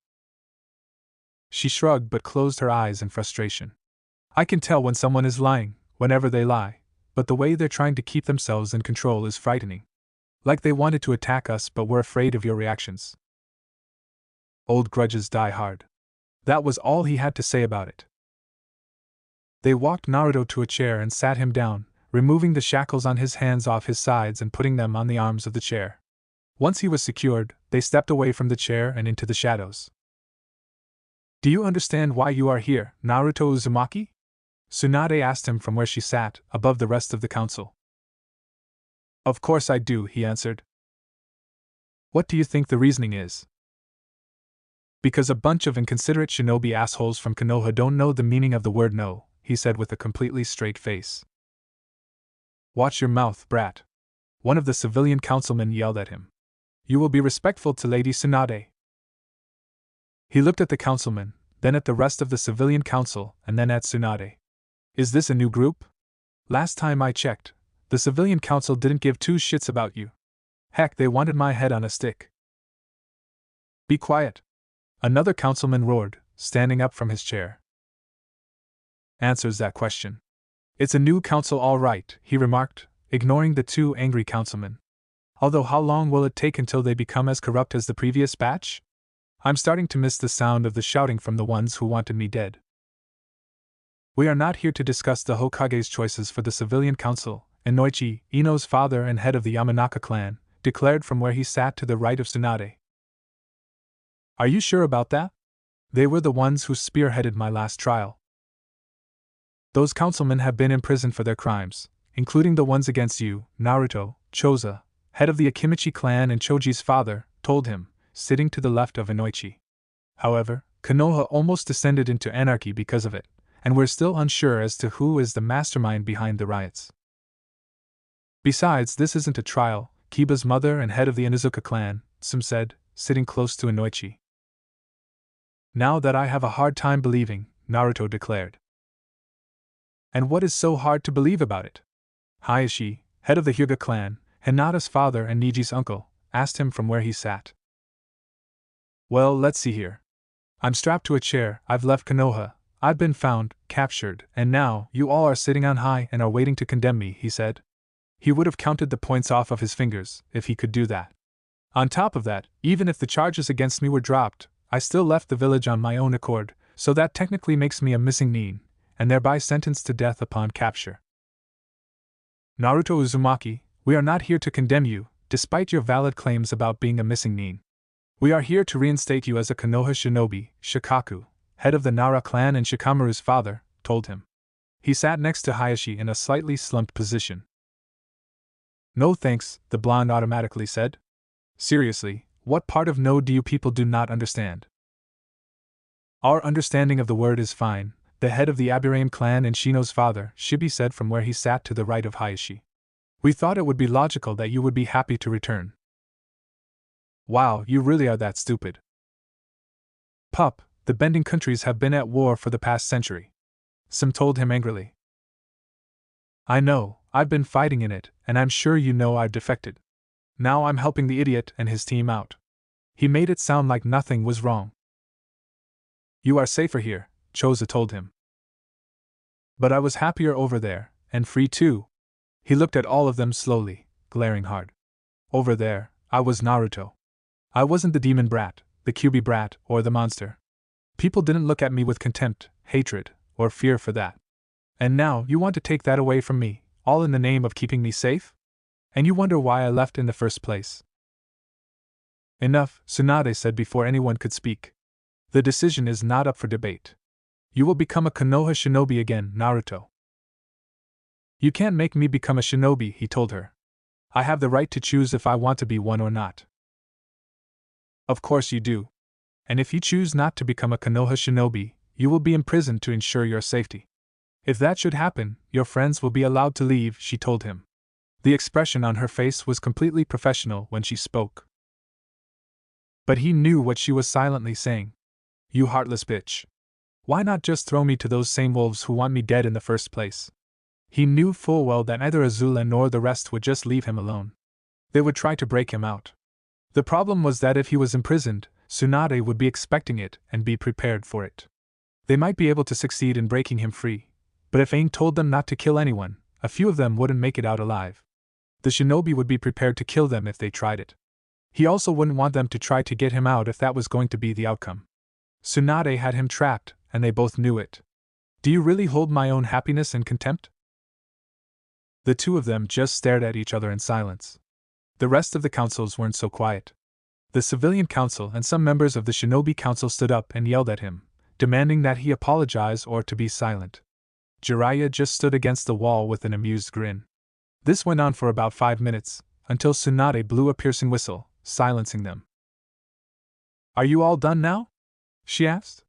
She shrugged but closed her eyes in frustration. I can tell when someone is lying, whenever they lie, but the way they're trying to keep themselves in control is frightening. Like they wanted to attack us but were afraid of your reactions. Old grudges die hard. That was all he had to say about it. They walked Naruto to a chair and sat him down, removing the shackles on his hands off his sides and putting them on the arms of the chair. Once he was secured, they stepped away from the chair and into the shadows. Do you understand why you are here, Naruto Uzumaki? Tsunade asked him from where she sat, above the rest of the council. Of course I do, he answered. What do you think the reasoning is? Because a bunch of inconsiderate shinobi assholes from Konoha don't know the meaning of the word no, he said with a completely straight face. Watch your mouth, brat. One of the civilian councilmen yelled at him. You will be respectful to Lady Tsunade. He looked at the councilman, then at the rest of the civilian council, and then at Tsunade. Is this a new group? Last time I checked, the civilian council didn't give 2 shits about you. Heck, they wanted my head on a stick. Be quiet. Another councilman roared, standing up from his chair. Answers that question. It's a new council all right, he remarked, ignoring the 2 angry councilmen. Although how long will it take until they become as corrupt as the previous batch? I'm starting to miss the sound of the shouting from the ones who wanted me dead. We are not here to discuss the Hokage's choices for the civilian council, Inoichi, Ino's father and head of the Yamanaka clan, declared from where he sat to the right of Tsunade. Are you sure about that? They were the ones who spearheaded my last trial. Those councilmen have been imprisoned for their crimes, including the ones against you, Naruto, Choza, head of the Akimichi clan and Choji's father, told him, sitting to the left of Inoichi. However, Konoha almost descended into anarchy because of it, and we're still unsure as to who is the mastermind behind the riots. Besides, this isn't a trial, Kiba's mother and head of the Inuzuka clan, Sum said, sitting close to Inoichi. Now that I have a hard time believing, Naruto declared. And what is so hard to believe about it? Hayashi, head of the Hyuga clan, Hinata's father and Niji's uncle, asked him from where he sat. Well, let's see here. I'm strapped to a chair, I've left Konoha, I've been found, captured, and now you all are sitting on high and are waiting to condemn me, he said. He would have counted the points off of his fingers, if he could do that. On top of that, even if the charges against me were dropped, I still left the village on my own accord, so that technically makes me a missing nin, and thereby sentenced to death upon capture. Naruto Uzumaki, we are not here to condemn you, despite your valid claims about being a missing nin. We are here to reinstate you as a Konoha shinobi, Shikaku, head of the Nara clan and Shikamaru's father, told him. He sat next to Hayashi in a slightly slumped position. No thanks, the blonde automatically said. Seriously, what part of no do you people do not understand? Our understanding of the word is fine, the head of the Aburaim clan and Shino's father, Shibi said from where he sat to the right of Hayashi. We thought it would be logical that you would be happy to return. Wow, you really are that stupid. Pup, the bending countries have been at war for the past century. Sim told him angrily. I know, I've been fighting in it, and I'm sure you know I've defected. Now I'm helping the idiot and his team out. He made it sound like nothing was wrong. You are safer here, Choza told him. But I was happier over there, and free too. He looked at all of them slowly, glaring hard. Over there, I was Naruto. I wasn't the demon brat, the Kyuubi brat, or the monster. People didn't look at me with contempt, hatred, or fear for that. And now you want to take that away from me, all in the name of keeping me safe? And you wonder why I left in the first place. Enough, Tsunade said before anyone could speak. The decision is not up for debate. You will become a Konoha shinobi again, Naruto. You can't make me become a shinobi, he told her. I have the right to choose if I want to be one or not. Of course you do. And if you choose not to become a Konoha shinobi, you will be imprisoned to ensure your safety. If that should happen, your friends will be allowed to leave, she told him. The expression on her face was completely professional when she spoke. But he knew what she was silently saying. You heartless bitch. Why not just throw me to those same wolves who want me dead in the first place? He knew full well that neither Azula nor the rest would just leave him alone. They would try to break him out. The problem was that if he was imprisoned, Tsunade would be expecting it and be prepared for it. They might be able to succeed in breaking him free, but if Aang told them not to kill anyone, a few of them wouldn't make it out alive. The shinobi would be prepared to kill them if they tried it. He also wouldn't want them to try to get him out if that was going to be the outcome. Tsunade had him trapped, and they both knew it. Do you really hold my own happiness in contempt? The two of them just stared at each other in silence. The rest of the councils weren't so quiet. The civilian council and some members of the shinobi council stood up and yelled at him, demanding that he apologize or to be silent. Jiraiya just stood against the wall with an amused grin. This went on for about 5 minutes, until Tsunade blew a piercing whistle, silencing them. Are you all done now? She asked.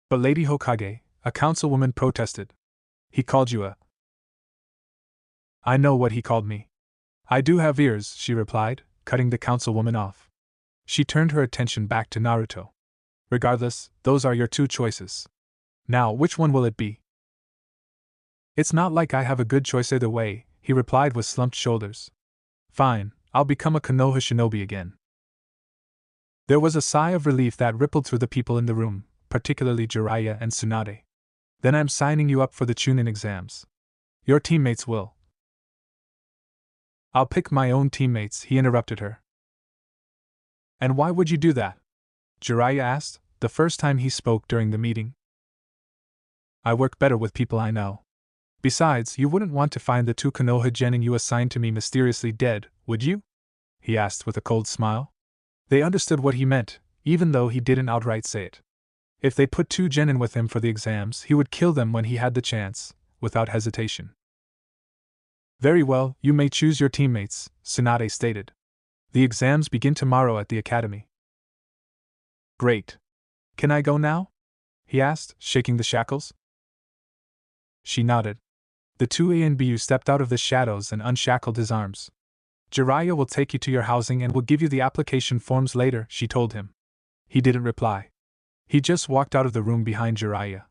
But Lady Hokage, a councilwoman, protested. He called you a... I know what he called me. I do have ears, she replied, cutting the councilwoman off. She turned her attention back to Naruto. Regardless, those are your two choices. Now, which one will it be? It's not like I have a good choice either way, he replied with slumped shoulders. Fine, I'll become a Konoha shinobi again. There was a sigh of relief that rippled through the people in the room, particularly Jiraiya and Tsunade. Then I'm signing you up for the Chunin exams. Your teammates will. I'll pick my own teammates, he interrupted her. And why would you do that? Jiraiya asked, the first time he spoke during the meeting. I work better with people I know. Besides, you wouldn't want to find the two Konoha genin you assigned to me mysteriously dead, would you? He asked with a cold smile. They understood what he meant, even though he didn't outright say it. If they put two genin with him for the exams, he would kill them when he had the chance, without hesitation. Very well, you may choose your teammates, Tsunade stated. The exams begin tomorrow at the academy. Great. Can I go now? He asked, shaking the shackles. She nodded. The two A and BU stepped out of the shadows and unshackled his arms. Jiraiya will take you to your housing and will give you the application forms later, she told him. He didn't reply. He just walked out of the room behind Jiraiya.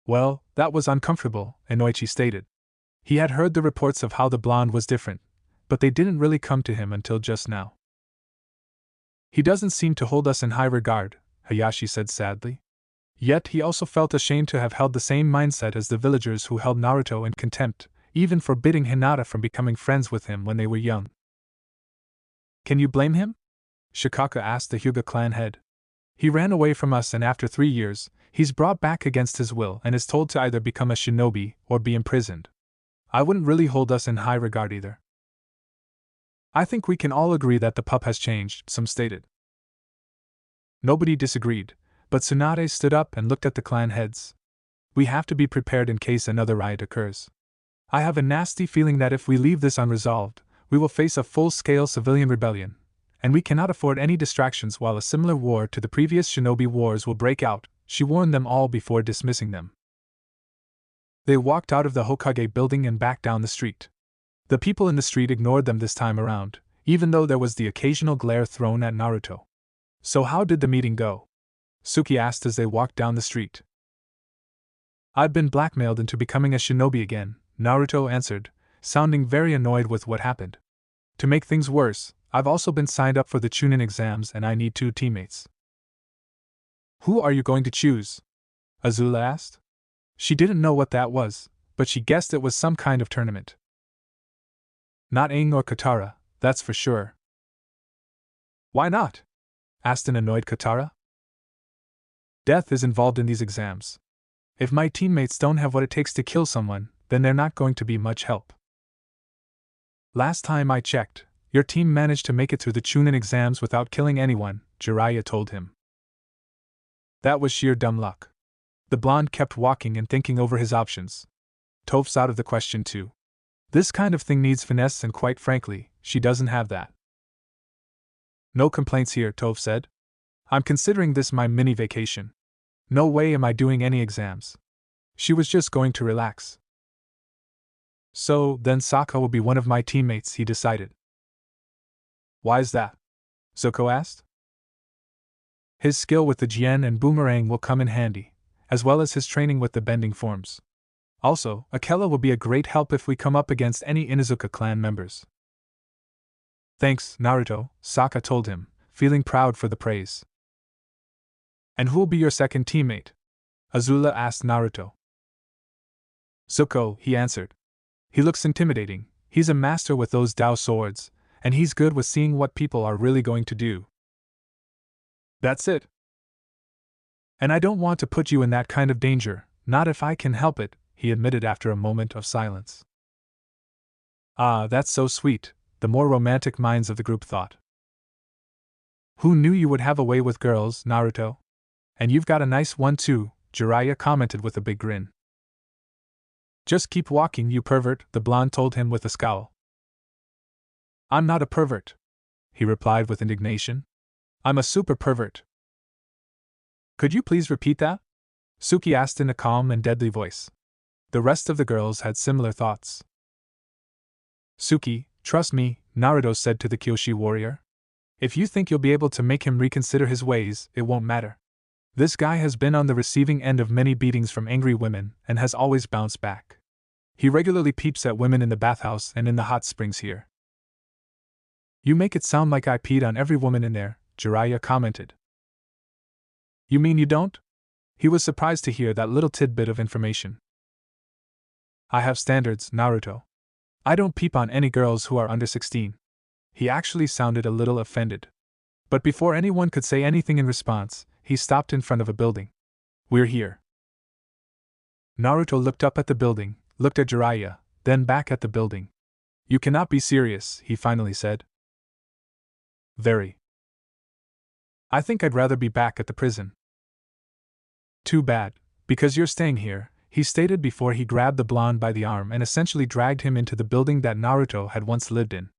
Well, that was uncomfortable, Inoichi stated. He had heard the reports of how the blonde was different, but they didn't really come to him until just now. He doesn't seem to hold us in high regard, Hayashi said sadly. Yet he also felt ashamed to have held the same mindset as the villagers who held Naruto in contempt, even forbidding Hinata from becoming friends with him when they were young. Can you blame him? Shikaka asked the Hyuga clan head. He ran away from us and after 3 years, he's brought back against his will and is told to either become a shinobi or be imprisoned. I wouldn't really hold us in high regard either. I think we can all agree that the pup has changed, some stated. Nobody disagreed, but Tsunade stood up and looked at the clan heads. We have to be prepared in case another riot occurs. I have a nasty feeling that if we leave this unresolved, we will face a full-scale civilian rebellion, and we cannot afford any distractions while a similar war to the previous shinobi wars will break out, she warned them all before dismissing them. They walked out of the Hokage building and back down the street. The people in the street ignored them this time around, even though there was the occasional glare thrown at Naruto. So how did the meeting go? Suki asked as they walked down the street. I've been blackmailed into becoming a shinobi again, Naruto answered, sounding very annoyed with what happened. To make things worse, I've also been signed up for the Chunin exams and I need 2 teammates. Who are you going to choose? Azula asked. She didn't know what that was, but she guessed it was some kind of tournament. Not Aang or Katara, that's for sure. Why not? Asked an annoyed Katara. Death is involved in these exams. If my teammates don't have what it takes to kill someone, then they're not going to be much help. Last time I checked, your team managed to make it through the Chunin exams without killing anyone, Jiraiya told him. That was sheer dumb luck. The blonde kept walking and thinking over his options. Toph's out of the question too. This kind of thing needs finesse and quite frankly, she doesn't have that. No complaints here, Toph said. I'm considering this my mini vacation. No way am I doing any exams. She was just going to relax. So, then Sokka will be one of my teammates, he decided. Why's that? Zuko asked. His skill with the Jian and Boomerang will come in handy, as well as his training with the bending forms. Also, Akela will be a great help if we come up against any Inuzuka clan members. Thanks, Naruto, Sokka told him, feeling proud for the praise. And who'll be your second teammate? Azula asked Naruto. Zuko, he answered. He looks intimidating, he's a master with those Dao swords, and he's good with seeing what people are really going to do. That's it. And I don't want to put you in that kind of danger, not if I can help it, he admitted after a moment of silence. Ah, that's so sweet, the more romantic minds of the group thought. Who knew you would have a way with girls, Naruto? And you've got a nice one too, Jiraiya commented with a big grin. Just keep walking, you pervert, the blonde told him with a scowl. I'm not a pervert, he replied with indignation. I'm a super pervert. Could you please repeat that? Suki asked in a calm and deadly voice. The rest of the girls had similar thoughts. Suki, trust me, Naruto said to the Kyoshi warrior. If you think you'll be able to make him reconsider his ways, it won't matter. This guy has been on the receiving end of many beatings from angry women and has always bounced back. He regularly peeps at women in the bathhouse and in the hot springs here. You make it sound like I peed on every woman in there, Jiraiya commented. You mean you don't? He was surprised to hear that little tidbit of information. I have standards, Naruto. I don't peep on any girls who are under 16. He actually sounded a little offended. But before anyone could say anything in response, he stopped in front of a building. We're here. Naruto looked up at the building, looked at Jiraiya, then back at the building. You cannot be serious, he finally said. Very. I think I'd rather be back at the prison. Too bad, because you're staying here, he stated before he grabbed the blonde by the arm and essentially dragged him into the building that Naruto had once lived in.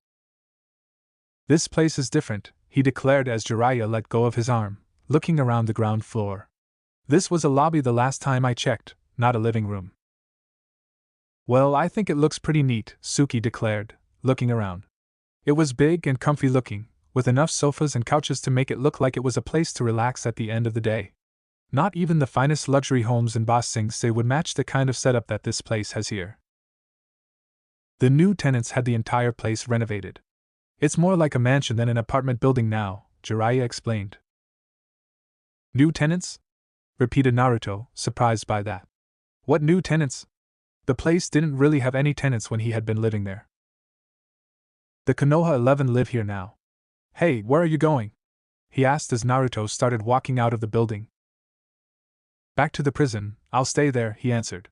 This place is different, he declared as Jiraiya let go of his arm, looking around the ground floor. This was a lobby the last time I checked, not a living room. Well, I think it looks pretty neat, Suki declared, looking around. It was big and comfy looking, with enough sofas and couches to make it look like it was a place to relax at the end of the day. Not even the finest luxury homes in Ba Sing Se would match the kind of setup that this place has here. The new tenants had the entire place renovated. It's more like a mansion than an apartment building now, Jiraiya explained. New tenants? Repeated Naruto, surprised by that. What new tenants? The place didn't really have any tenants when he had been living there. The Konoha 11 live here now. Hey, where are you going? He asked as Naruto started walking out of the building. Back to the prison, I'll stay there, he answered.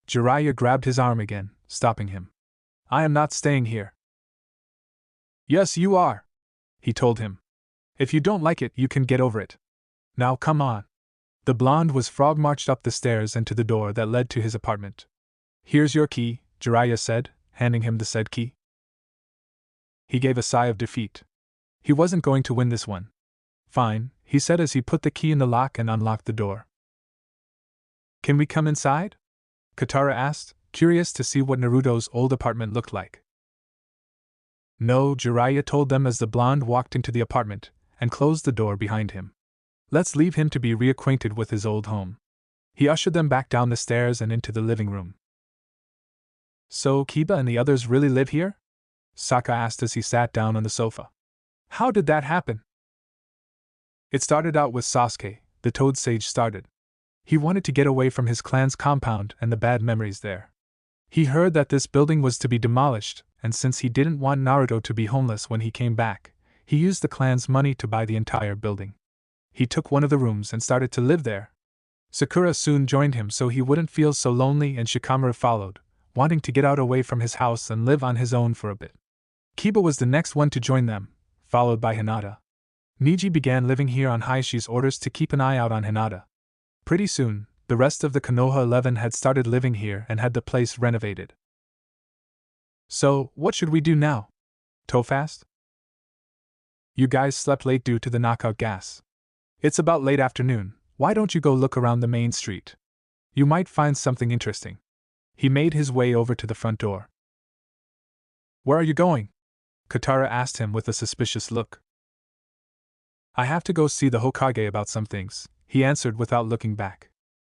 Jiraiya grabbed his arm again, stopping him. I am not staying here. Yes, you are, he told him. If you don't like it, you can get over it. Now come on. The blonde was frog marched up the stairs and to the door that led to his apartment. Here's your key, Jiraiya said, handing him the said key. He gave a sigh of defeat. He wasn't going to win this one. Fine, he said as he put the key in the lock and unlocked the door. Can we come inside? Katara asked, curious to see what Naruto's old apartment looked like. No, Jiraiya told them as the blonde walked into the apartment and closed the door behind him. Let's leave him to be reacquainted with his old home. He ushered them back down the stairs and into the living room. So Kiba and the others really live here? Sokka asked as he sat down on the sofa. How did that happen? It started out with Sasuke, the Toad Sage started. He wanted to get away from his clan's compound and the bad memories there. He heard that this building was to be demolished, and since he didn't want Naruto to be homeless when he came back, he used the clan's money to buy the entire building. He took one of the rooms and started to live there. Sakura soon joined him so he wouldn't feel so lonely, and Shikamaru followed, wanting to get out away from his house and live on his own for a bit. Kiba was the next one to join them, followed by Hinata. Niji began living here on Haishi's orders to keep an eye out on Hinata. Pretty soon, the rest of the Konoha 11 had started living here and had the place renovated. So, what should we do now? Tofast? You guys slept late due to the knockout gas. It's about late afternoon, why don't you go look around the main street? You might find something interesting. He made his way over to the front door. Where are you going? Katara asked him with a suspicious look. I have to go see the Hokage about some things, he answered without looking back.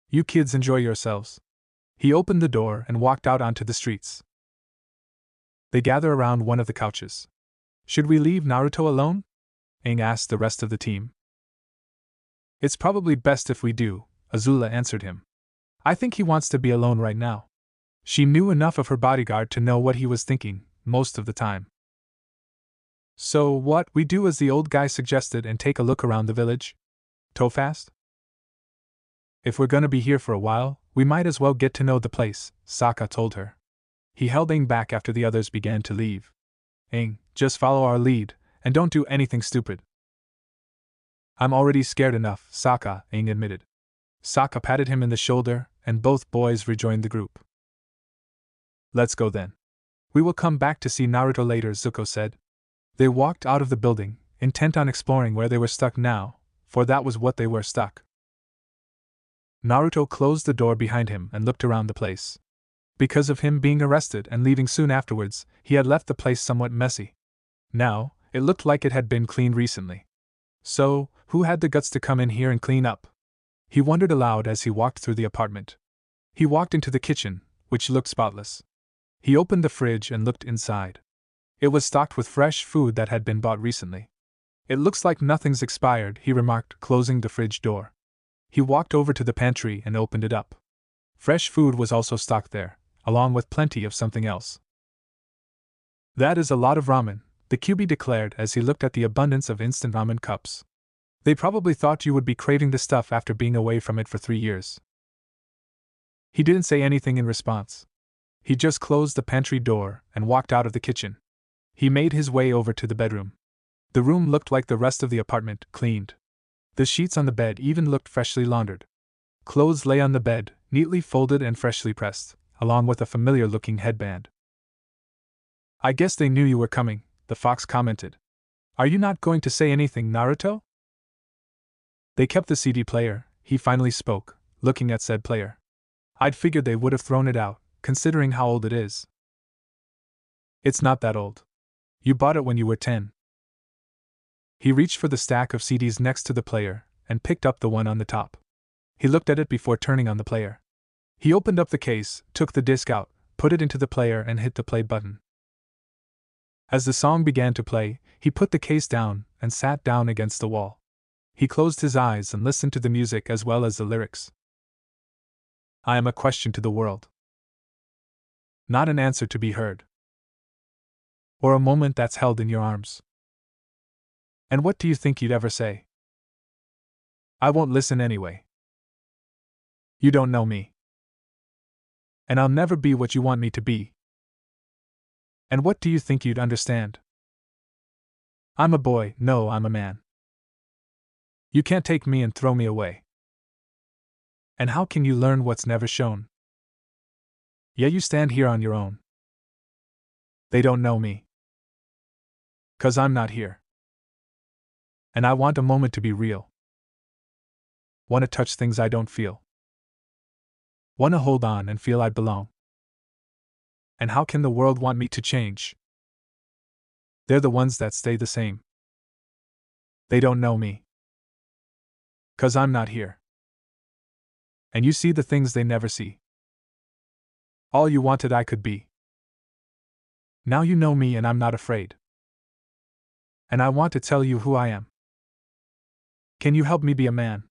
You kids enjoy yourselves. He opened the door and walked out onto the streets. They gather around one of the couches. Should we leave Naruto alone? Aang asked the rest of the team. It's probably best if we do, Azula answered him. I think he wants to be alone right now. She knew enough of her bodyguard to know what he was thinking, most of the time. So what, we do as the old guy suggested and take a look around the village? Tofast? If we're gonna be here for a while, we might as well get to know the place, Sokka told her. He held Aang back after the others began to leave. Aang, just follow our lead, and don't do anything stupid. I'm already scared enough, Sokka, Aang admitted. Sokka patted him in the shoulder, and both boys rejoined the group. Let's go then. We will come back to see Naruto later, Zuko said. They walked out of the building, intent on exploring where they were stuck now, for that was what they were stuck. Naruto closed the door behind him and looked around the place. Because of him being arrested and leaving soon afterwards, he had left the place somewhat messy. Now, it looked like it had been cleaned recently. So, who had the guts to come in here and clean up? He wondered aloud as he walked through the apartment. He walked into the kitchen, which looked spotless. He opened the fridge and looked inside. It was stocked with fresh food that had been bought recently. It looks like nothing's expired, he remarked, closing the fridge door. He walked over to the pantry and opened it up. Fresh food was also stocked there, along with plenty of something else. That is a lot of ramen, the QB declared as he looked at the abundance of instant ramen cups. They probably thought you would be craving the stuff after being away from it for 3 years. He didn't say anything in response. He just closed the pantry door and walked out of the kitchen. He made his way over to the bedroom. The room looked like the rest of the apartment, cleaned. The sheets on the bed even looked freshly laundered. Clothes lay on the bed, neatly folded and freshly pressed, along with a familiar-looking headband. I guess they knew you were coming, the fox commented. Are you not going to say anything, Naruto? They kept the CD player, he finally spoke, looking at said player. I'd figured they would have thrown it out, considering how old it is. It's not that old. You bought it when you were 10. He reached for the stack of CDs next to the player, and picked up the one on the top. He looked at it before turning on the player. He opened up the case, took the disc out, put it into the player and hit the play button. As the song began to play, he put the case down and sat down against the wall. He closed his eyes and listened to the music as well as the lyrics. I am a question to the world. Not an answer to be heard. Or a moment that's held in your arms. And what do you think you'd ever say? I won't listen anyway. You don't know me. And I'll never be what you want me to be. And what do you think you'd understand? I'm a boy, no, I'm a man. You can't take me and throw me away. And how can you learn what's never shown? Yeah, you stand here on your own. They don't know me. 'Cause I'm not here. And I want a moment to be real. Wanna touch things I don't feel. Wanna hold on and feel I belong. And how can the world want me to change? They're the ones that stay the same. They don't know me. 'Cause I'm not here. And you see the things they never see. All you wanted I could be. Now you know me and I'm not afraid. And I want to tell you who I am. Can you help me be a man?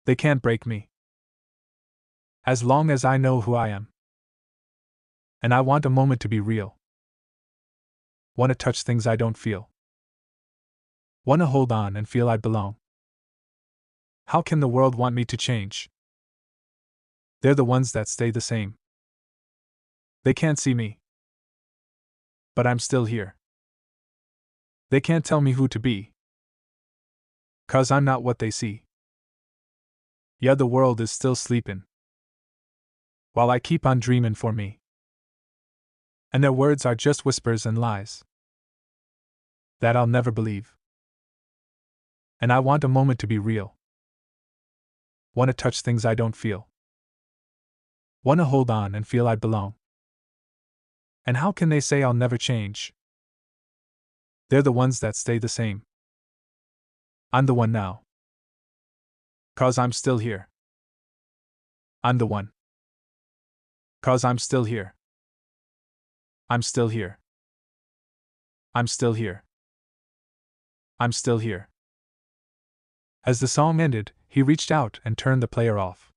They can't break me. As long as I know who I am. And I want a moment to be real. Wanna touch things I don't feel. Wanna hold on and feel I belong. How can the world want me to change? They're the ones that stay the same. They can't see me. But I'm still here. They can't tell me who to be. 'Cause I'm not what they see. Yeah, the world is still sleeping. While I keep on dreaming for me. And their words are just whispers and lies. That I'll never believe. And I want a moment to be real. Wanna touch things I don't feel. Wanna hold on and feel I belong. And how can they say I'll never change? They're the ones that stay the same. I'm the one now. 'Cause I'm still here. I'm the one. 'Cause I'm still here. I'm still here. I'm still here. I'm still here. As the song ended, he reached out and turned the player off.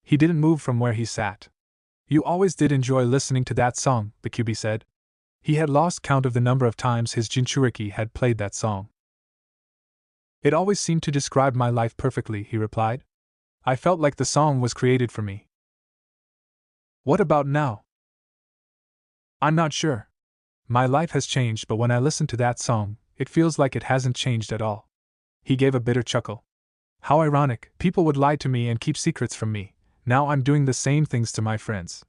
He didn't move from where he sat. You always did enjoy listening to that song, the Kyuubi said. He had lost count of the number of times his Jinchuriki had played that song. It always seemed to describe my life perfectly, he replied. I felt like the song was created for me. What about now? I'm not sure. My life has changed, but when I listen to that song, it feels like it hasn't changed at all. He gave a bitter chuckle. How ironic, people would lie to me and keep secrets from me. Now I'm doing the same things to my friends.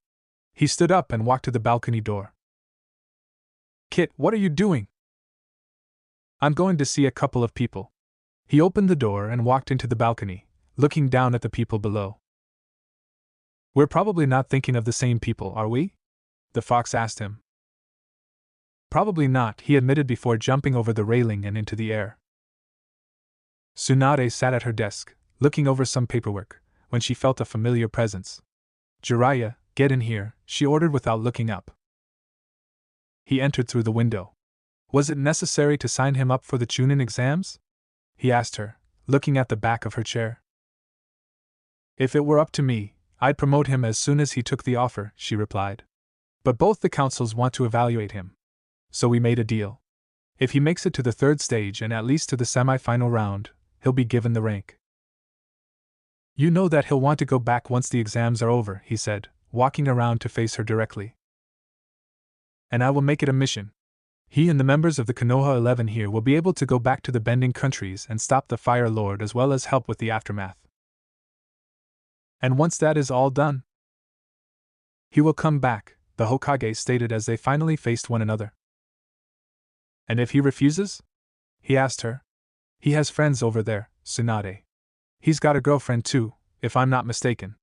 He stood up and walked to the balcony door. Kit, what are you doing? I'm going to see a couple of people. He opened the door and walked into the balcony, looking down at the people below. We're probably not thinking of the same people, are we? The fox asked him. Probably not, he admitted before jumping over the railing and into the air. Tsunade sat at her desk, looking over some paperwork, when she felt a familiar presence. Jiraiya, get in here, she ordered without looking up. He entered through the window. Was it necessary to sign him up for the Chunin exams? He asked her, looking at the back of her chair. If it were up to me, I'd promote him as soon as he took the offer, she replied. But both the councils want to evaluate him. So we made a deal. If he makes it to the third stage and at least to the semi-final round, he'll be given the rank. You know that he'll want to go back once the exams are over, he said, walking around to face her directly. And I will make it a mission. He and the members of the Konoha 11 here will be able to go back to the bending countries and stop the Fire Lord as well as help with the aftermath. And once that is all done, he will come back, the Hokage stated as they finally faced one another. And if he refuses? He asked her. He has friends over there, Tsunade. He's got a girlfriend too, if I'm not mistaken.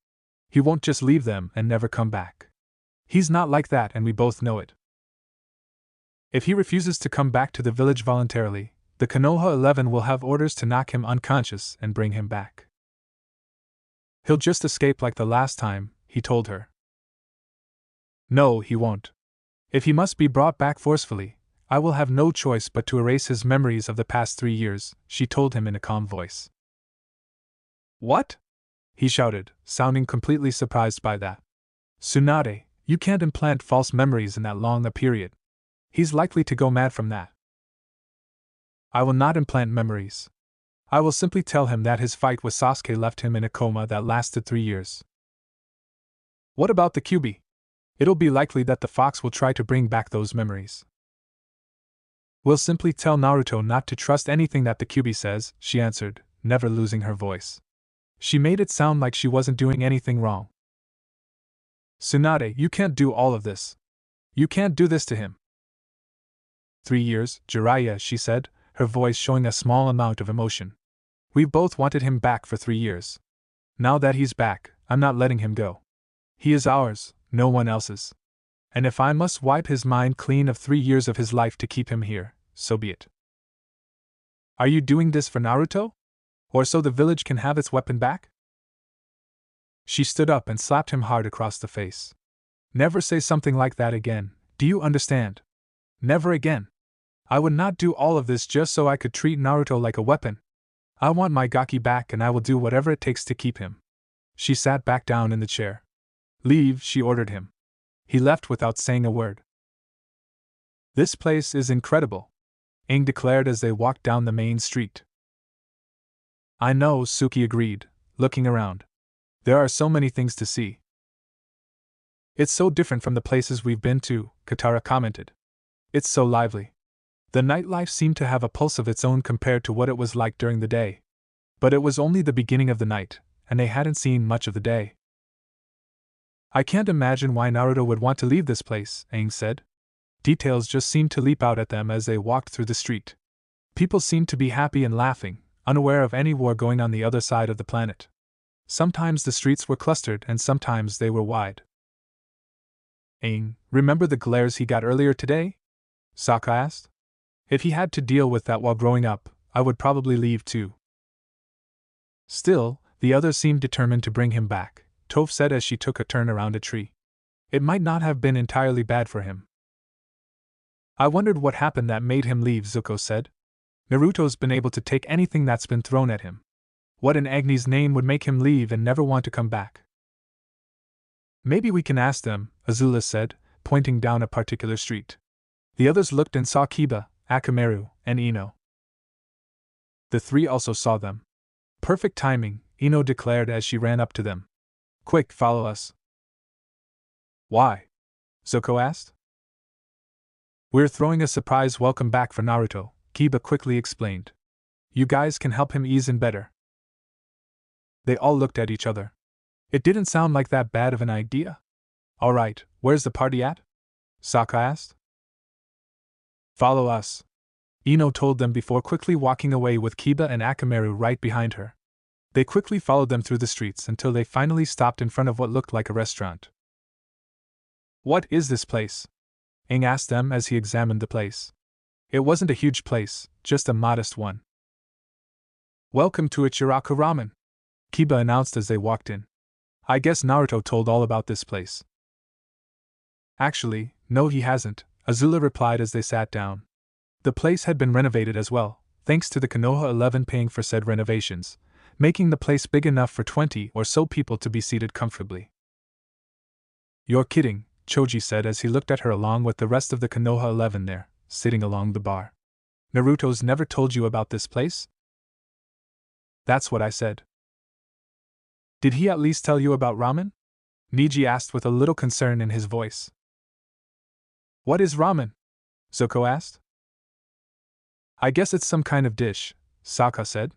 He won't just leave them and never come back. He's not like that, and we both know it. If he refuses to come back to the village voluntarily, the Konoha 11 will have orders to knock him unconscious and bring him back. He'll just escape like the last time, he told her. No, he won't. If he must be brought back forcefully, I will have no choice but to erase his memories of the past 3 years, she told him in a calm voice. What? He shouted, sounding completely surprised by that. Tsunade, you can't implant false memories in that long a period. He's likely to go mad from that. I will not implant memories. I will simply tell him that his fight with Sasuke left him in a coma that lasted 3 years. What about the Kyuubi? It'll be likely that the fox will try to bring back those memories. We'll simply tell Naruto not to trust anything that the Kyuubi says, she answered, never losing her voice. She made it sound like she wasn't doing anything wrong. Tsunade, you can't do all of this. You can't do this to him. 3 years, Jiraiya, she said, her voice showing a small amount of emotion. We've both wanted him back for 3 years. Now that he's back, I'm not letting him go. He is ours, no one else's. And if I must wipe his mind clean of 3 years of his life to keep him here, so be it. Are you doing this for Naruto? Or so the village can have its weapon back? She stood up and slapped him hard across the face. Never say something like that again, do you understand? Never again. I would not do all of this just so I could treat Naruto like a weapon. I want my Gaki back, and I will do whatever it takes to keep him. She sat back down in the chair. Leave, she ordered him. He left without saying a word. This place is incredible, Aang declared as they walked down the main street. I know, Suki agreed, looking around. There are so many things to see. It's so different from the places we've been to, Katara commented. It's so lively. The nightlife seemed to have a pulse of its own compared to what it was like during the day. But it was only the beginning of the night, and they hadn't seen much of the day. I can't imagine why Naruto would want to leave this place, Aang said. Details just seemed to leap out at them as they walked through the street. People seemed to be happy and laughing, unaware of any war going on the other side of the planet. Sometimes the streets were clustered and sometimes they were wide. Aang, remember the glares he got earlier today? Sokka asked. If he had to deal with that while growing up, I would probably leave too. Still, the others seemed determined to bring him back, Toph said as she took a turn around a tree. It might not have been entirely bad for him. I wondered what happened that made him leave, Zuko said. Naruto's been able to take anything that's been thrown at him. What in Agni's name would make him leave and never want to come back? Maybe we can ask them, Azula said, pointing down a particular street. The others looked and saw Kiba, Akamaru, and Ino. The three also saw them. Perfect timing, Ino declared as she ran up to them. Quick, follow us. Why? Zuko asked. We're throwing a surprise welcome back for Naruto, Kiba quickly explained. You guys can help him ease in better. They all looked at each other. It didn't sound like that bad of an idea. Alright, where's the party at? Sokka asked. Follow us, Ino told them before quickly walking away with Kiba and Akamaru right behind her. They quickly followed them through the streets until they finally stopped in front of what looked like a restaurant. What is this place? Aang asked them as he examined the place. It wasn't a huge place, just a modest one. Welcome to Ichiraku Ramen, Kiba announced as they walked in. I guess Naruto told all about this place. Actually, no he hasn't, Azula replied as they sat down. The place had been renovated as well, thanks to the Konoha 11 paying for said renovations, making the place big enough for 20 or so people to be seated comfortably. You're kidding, Choji said as he looked at her along with the rest of the Konoha 11 there, sitting along the bar. Naruto's never told you about this place? That's what I said. Did he at least tell you about ramen? Niji asked with a little concern in his voice. What is ramen? Zuko asked. I guess it's some kind of dish, Sokka said.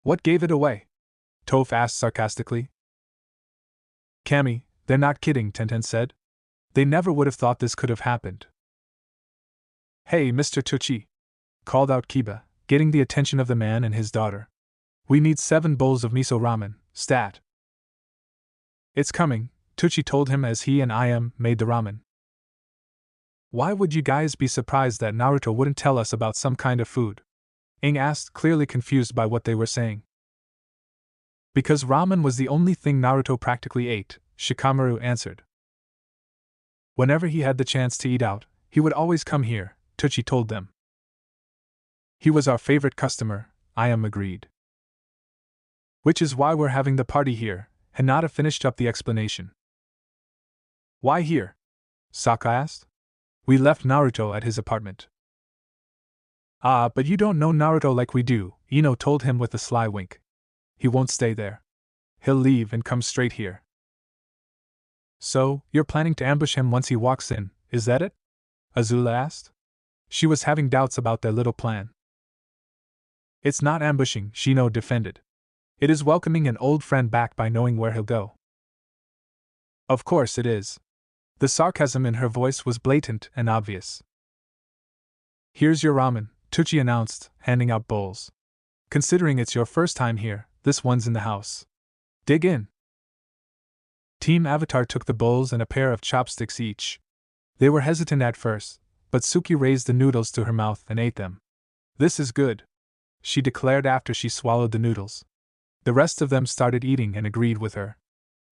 What gave it away? Toph asked sarcastically. Cammy, they're not kidding, Tenten said. They never would have thought this could have happened. Hey, Mr. Tucci, called out Kiba, getting the attention of the man and his daughter. We need 7 bowls of miso ramen, stat. It's coming, Tucci told him as he and I.M. made the ramen. Why would you guys be surprised that Naruto wouldn't tell us about some kind of food? Aang asked, clearly confused by what they were saying. Because ramen was the only thing Naruto practically ate, Shikamaru answered. Whenever he had the chance to eat out, he would always come here, Tucci told them. He was our favorite customer, I.M. agreed. Which is why we're having the party here, Hinata finished up the explanation. Why here? Sokka asked. We left Naruto at his apartment. Ah, but you don't know Naruto like we do, Ino told him with a sly wink. He won't stay there. He'll leave and come straight here. So, you're planning to ambush him once he walks in, is that it? Azula asked. She was having doubts about their little plan. It's not ambushing, Shino defended. It is welcoming an old friend back by knowing where he'll go. Of course it is. The sarcasm in her voice was blatant and obvious. Here's your ramen, Tucci announced, handing out bowls. Considering it's your first time here, this one's in the house. Dig in. Team Avatar took the bowls and a pair of chopsticks each. They were hesitant at first, but Suki raised the noodles to her mouth and ate them. This is good, she declared after she swallowed the noodles. The rest of them started eating and agreed with her.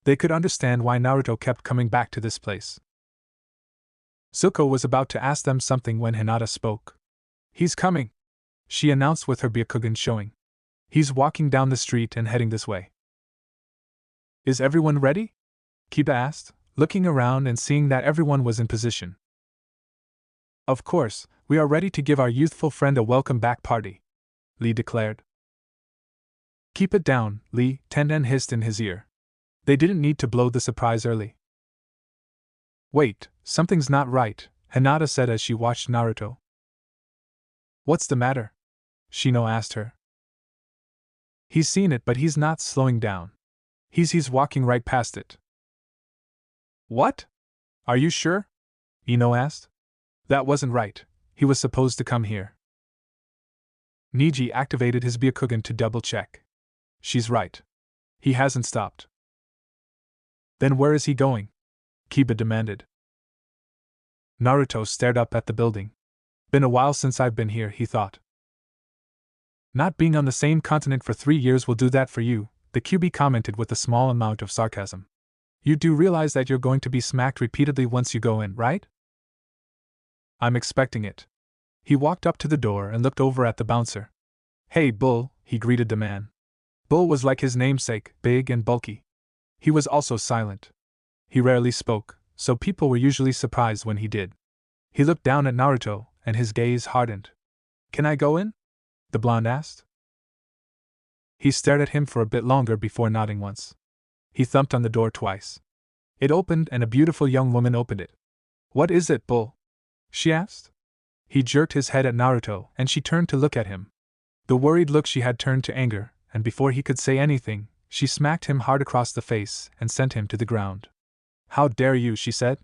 They could understand why Naruto kept coming back to this place. Zuko was about to ask them something when Hinata spoke. He's coming, she announced with her Byakugan showing. He's walking down the street and heading this way. Is everyone ready? Kiba asked, looking around and seeing that everyone was in position. Of course, we are ready to give our youthful friend a welcome back party, Lee declared. Keep it down, Lee, Tenten hissed in his ear. They didn't need to blow the surprise early. Wait, something's not right, Hinata said as she watched Naruto. What's the matter? Shino asked her. He's seen it, but he's not slowing down. He's walking right past it. What? Are you sure? Ino asked. That wasn't right. He was supposed to come here. Niji activated his Byakugan to double-check. She's right. He hasn't stopped. Then where is he going? Kiba demanded. Naruto stared up at the building. Been a while since I've been here, he thought. Not being on the same continent for 3 years will do that for you, the QB commented with a small amount of sarcasm. You do realize that you're going to be smacked repeatedly once you go in, right? I'm expecting it. He walked up to the door and looked over at the bouncer. Hey, Bull, he greeted the man. Bull was like his namesake, big and bulky. He was also silent. He rarely spoke, so people were usually surprised when he did. He looked down at Naruto, and his gaze hardened. Can I go in? The blonde asked. He stared at him for a bit longer before nodding once. He thumped on the door twice. It opened and a beautiful young woman opened it. What is it, Bull? She asked. He jerked his head at Naruto, and she turned to look at him. The worried look she had turned to anger, and before he could say anything, she smacked him hard across the face and sent him to the ground. How dare you, she said.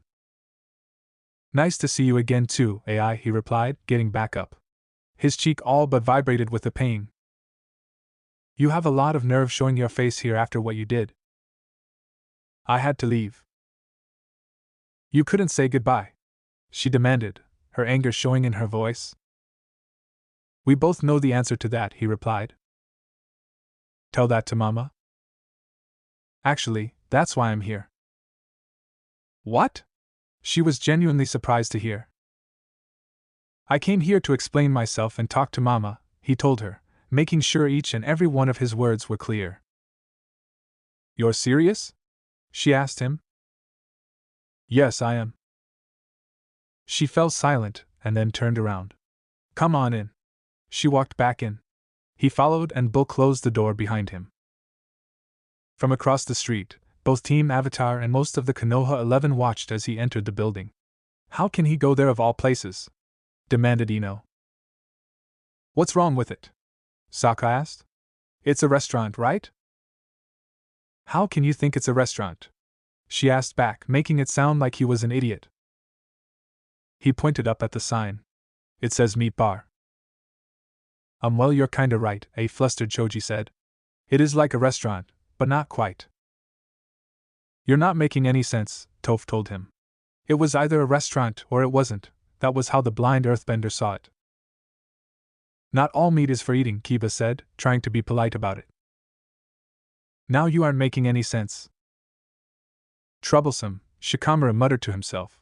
Nice to see you again too, AI, he replied, getting back up. His cheek all but vibrated with the pain. You have a lot of nerve showing your face here after what you did. I had to leave. You couldn't say goodbye, she demanded, her anger showing in her voice. We both know the answer to that, he replied. Tell that to Mama? Actually, that's why I'm here. What? She was genuinely surprised to hear. I came here to explain myself and talk to Mama, he told her, making sure each and every one of his words were clear. You're serious? She asked him. Yes, I am. She fell silent and then turned around. Come on in. She walked back in. He followed and Bull closed the door behind him. From across the street, both Team Avatar and most of the Konoha 11 watched as he entered the building. How can he go there of all places? Demanded Ino. What's wrong with it? Sokka asked. It's a restaurant, right? How can you think it's a restaurant? She asked back, making it sound like he was an idiot. He pointed up at the sign. It says meat bar. Well, you're kinda right, a flustered Choji said. It is like a restaurant, but not quite. You're not making any sense, Toph told him. It was either a restaurant or it wasn't, that was how the blind earthbender saw it. Not all meat is for eating, Kiba said, trying to be polite about it. Now you aren't making any sense. Troublesome, Shikamaru muttered to himself.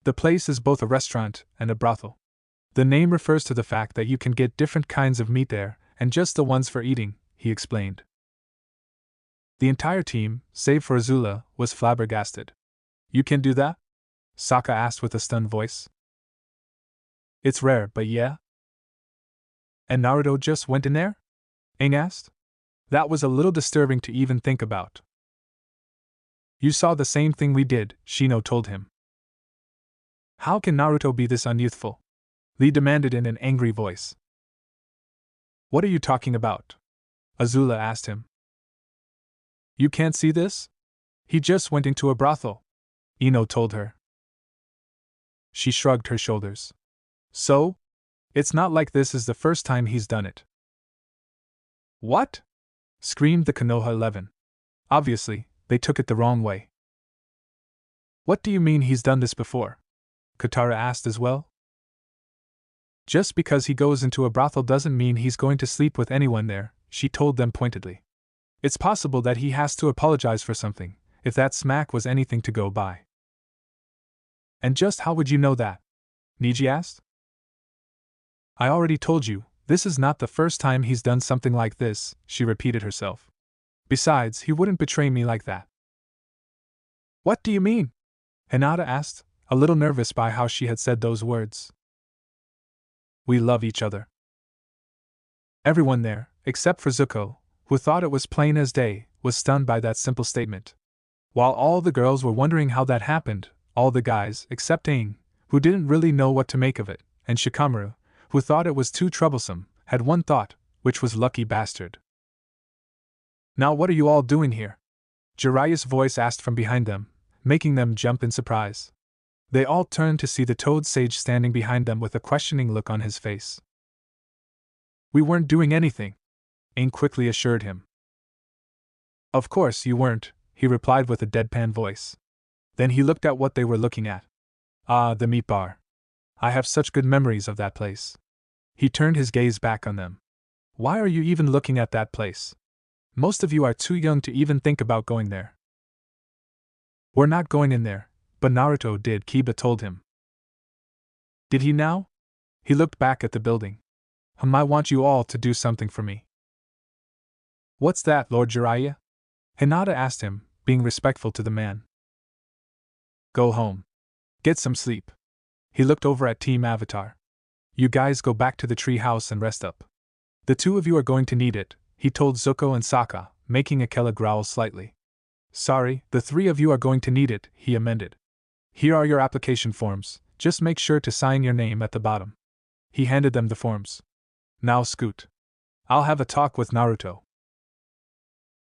The place is both a restaurant and a brothel. The name refers to the fact that you can get different kinds of meat there, and just the ones for eating, he explained. The entire team, save for Azula, was flabbergasted. You can do that? Sokka asked with a stunned voice. It's rare, but yeah. And Naruto just went in there? Aang asked. That was a little disturbing to even think about. You saw the same thing we did, Shino told him. How can Naruto be this unyouthful? Lee demanded in an angry voice. What are you talking about? Azula asked him. You can't see this? He just went into a brothel, Ino told her. She shrugged her shoulders. So? It's not like this is the first time he's done it. What? Screamed the Konoha 11. Obviously, they took it the wrong way. What do you mean he's done this before? Katara asked as well. Just because he goes into a brothel doesn't mean he's going to sleep with anyone there, she told them pointedly. It's possible that he has to apologize for something, if that smack was anything to go by. And just how would you know that? Niji asked. I already told you, this is not the first time he's done something like this, she repeated herself. Besides, he wouldn't betray me like that. What do you mean? Hinata asked, a little nervous by how she had said those words. We love each other. Everyone there, except for Zuko, who thought it was plain as day, was stunned by that simple statement. While all the girls were wondering how that happened, all the guys, except Aang, who didn't really know what to make of it, and Shikamaru, who thought it was too troublesome, had one thought, which was lucky bastard. Now what are you all doing here? Jiraiya's voice asked from behind them, making them jump in surprise. They all turned to see the Toad Sage standing behind them with a questioning look on his face. We weren't doing anything, Aang quickly assured him. Of course you weren't, he replied with a deadpan voice. Then he looked at what they were looking at. Ah, the meat bar. I have such good memories of that place. He turned his gaze back on them. Why are you even looking at that place? Most of you are too young to even think about going there. We're not going in there, but Naruto did, Kiba told him. Did he now? He looked back at the building. I want you all to do something for me. What's that, Lord Jiraiya? Hinata asked him, being respectful to the man. Go home. Get some sleep. He looked over at Team Avatar. You guys go back to the tree house and rest up. The two of you are going to need it, he told Zuko and Sokka, making Akela growl slightly. Sorry, the three of you are going to need it, he amended. Here are your application forms, just make sure to sign your name at the bottom. He handed them the forms. Now scoot. I'll have a talk with Naruto.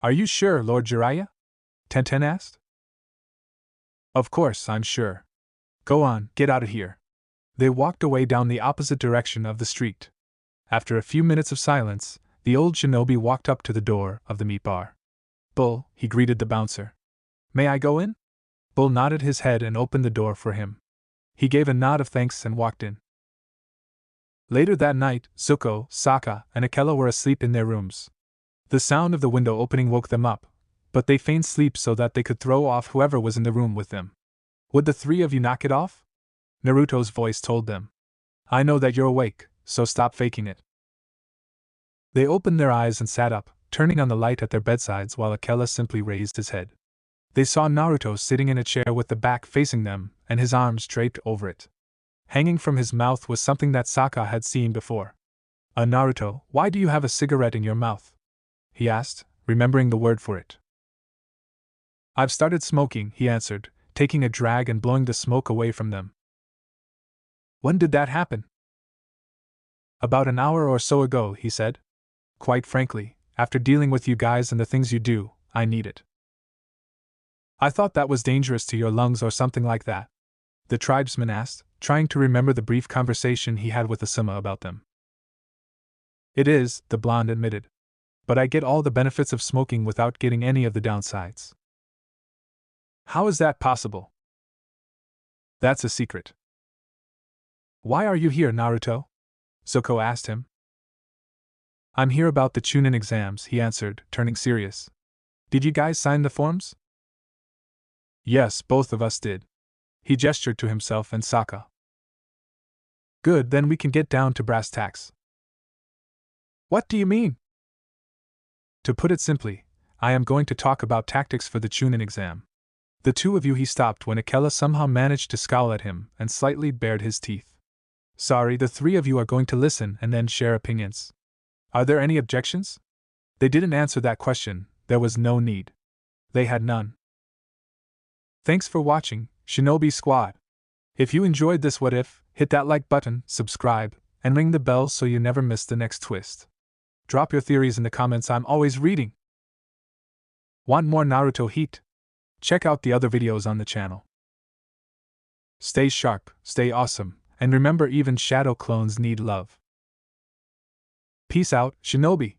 Are you sure, Lord Jiraiya? Tenten asked. Of course, I'm sure. Go on, get out of here. They walked away down the opposite direction of the street. After a few minutes of silence, the old shinobi walked up to the door of the meat bar. Bull, he greeted the bouncer. May I go in? Bull nodded his head and opened the door for him. He gave a nod of thanks and walked in. Later that night, Zuko, Sokka, and Akela were asleep in their rooms. The sound of the window opening woke them up, but they feigned sleep so that they could throw off whoever was in the room with them. Would the three of you knock it off? Naruto's voice told them. I know that you're awake, so stop faking it. They opened their eyes and sat up, turning on the light at their bedsides while Akela simply raised his head. They saw Naruto sitting in a chair with the back facing them, and his arms draped over it. Hanging from his mouth was something that Sokka had seen before. Naruto, why do you have a cigarette in your mouth? He asked, remembering the word for it. I've started smoking, he answered, taking a drag and blowing the smoke away from them. When did that happen? About an hour or so ago, he said. Quite frankly, after dealing with you guys and the things you do, I need it. I thought that was dangerous to your lungs or something like that, the tribesman asked, trying to remember the brief conversation he had with Asuma about them. It is, the blonde admitted. But I get all the benefits of smoking without getting any of the downsides. How is that possible? That's a secret. Why are you here, Naruto? Zuko asked him. I'm here about the Chunin exams, he answered, turning serious. Did you guys sign the forms? Yes, both of us did. He gestured to himself and Sokka. Good, then we can get down to brass tacks. What do you mean? To put it simply, I am going to talk about tactics for the Chunin exam. The two of you. He stopped when Akela somehow managed to scowl at him and slightly bared his teeth. Sorry, the three of you are going to listen and then share opinions. Are there any objections? They didn't answer that question, there was no need. They had none. Thanks for watching, Shinobi Squad. If you enjoyed this what if, hit that like button, subscribe, and ring the bell so you never miss the next twist. Drop your theories in the comments, I'm always reading. Want more Naruto heat? Check out the other videos on the channel. Stay sharp, stay awesome, and remember even shadow clones need love. Peace out, Shinobi!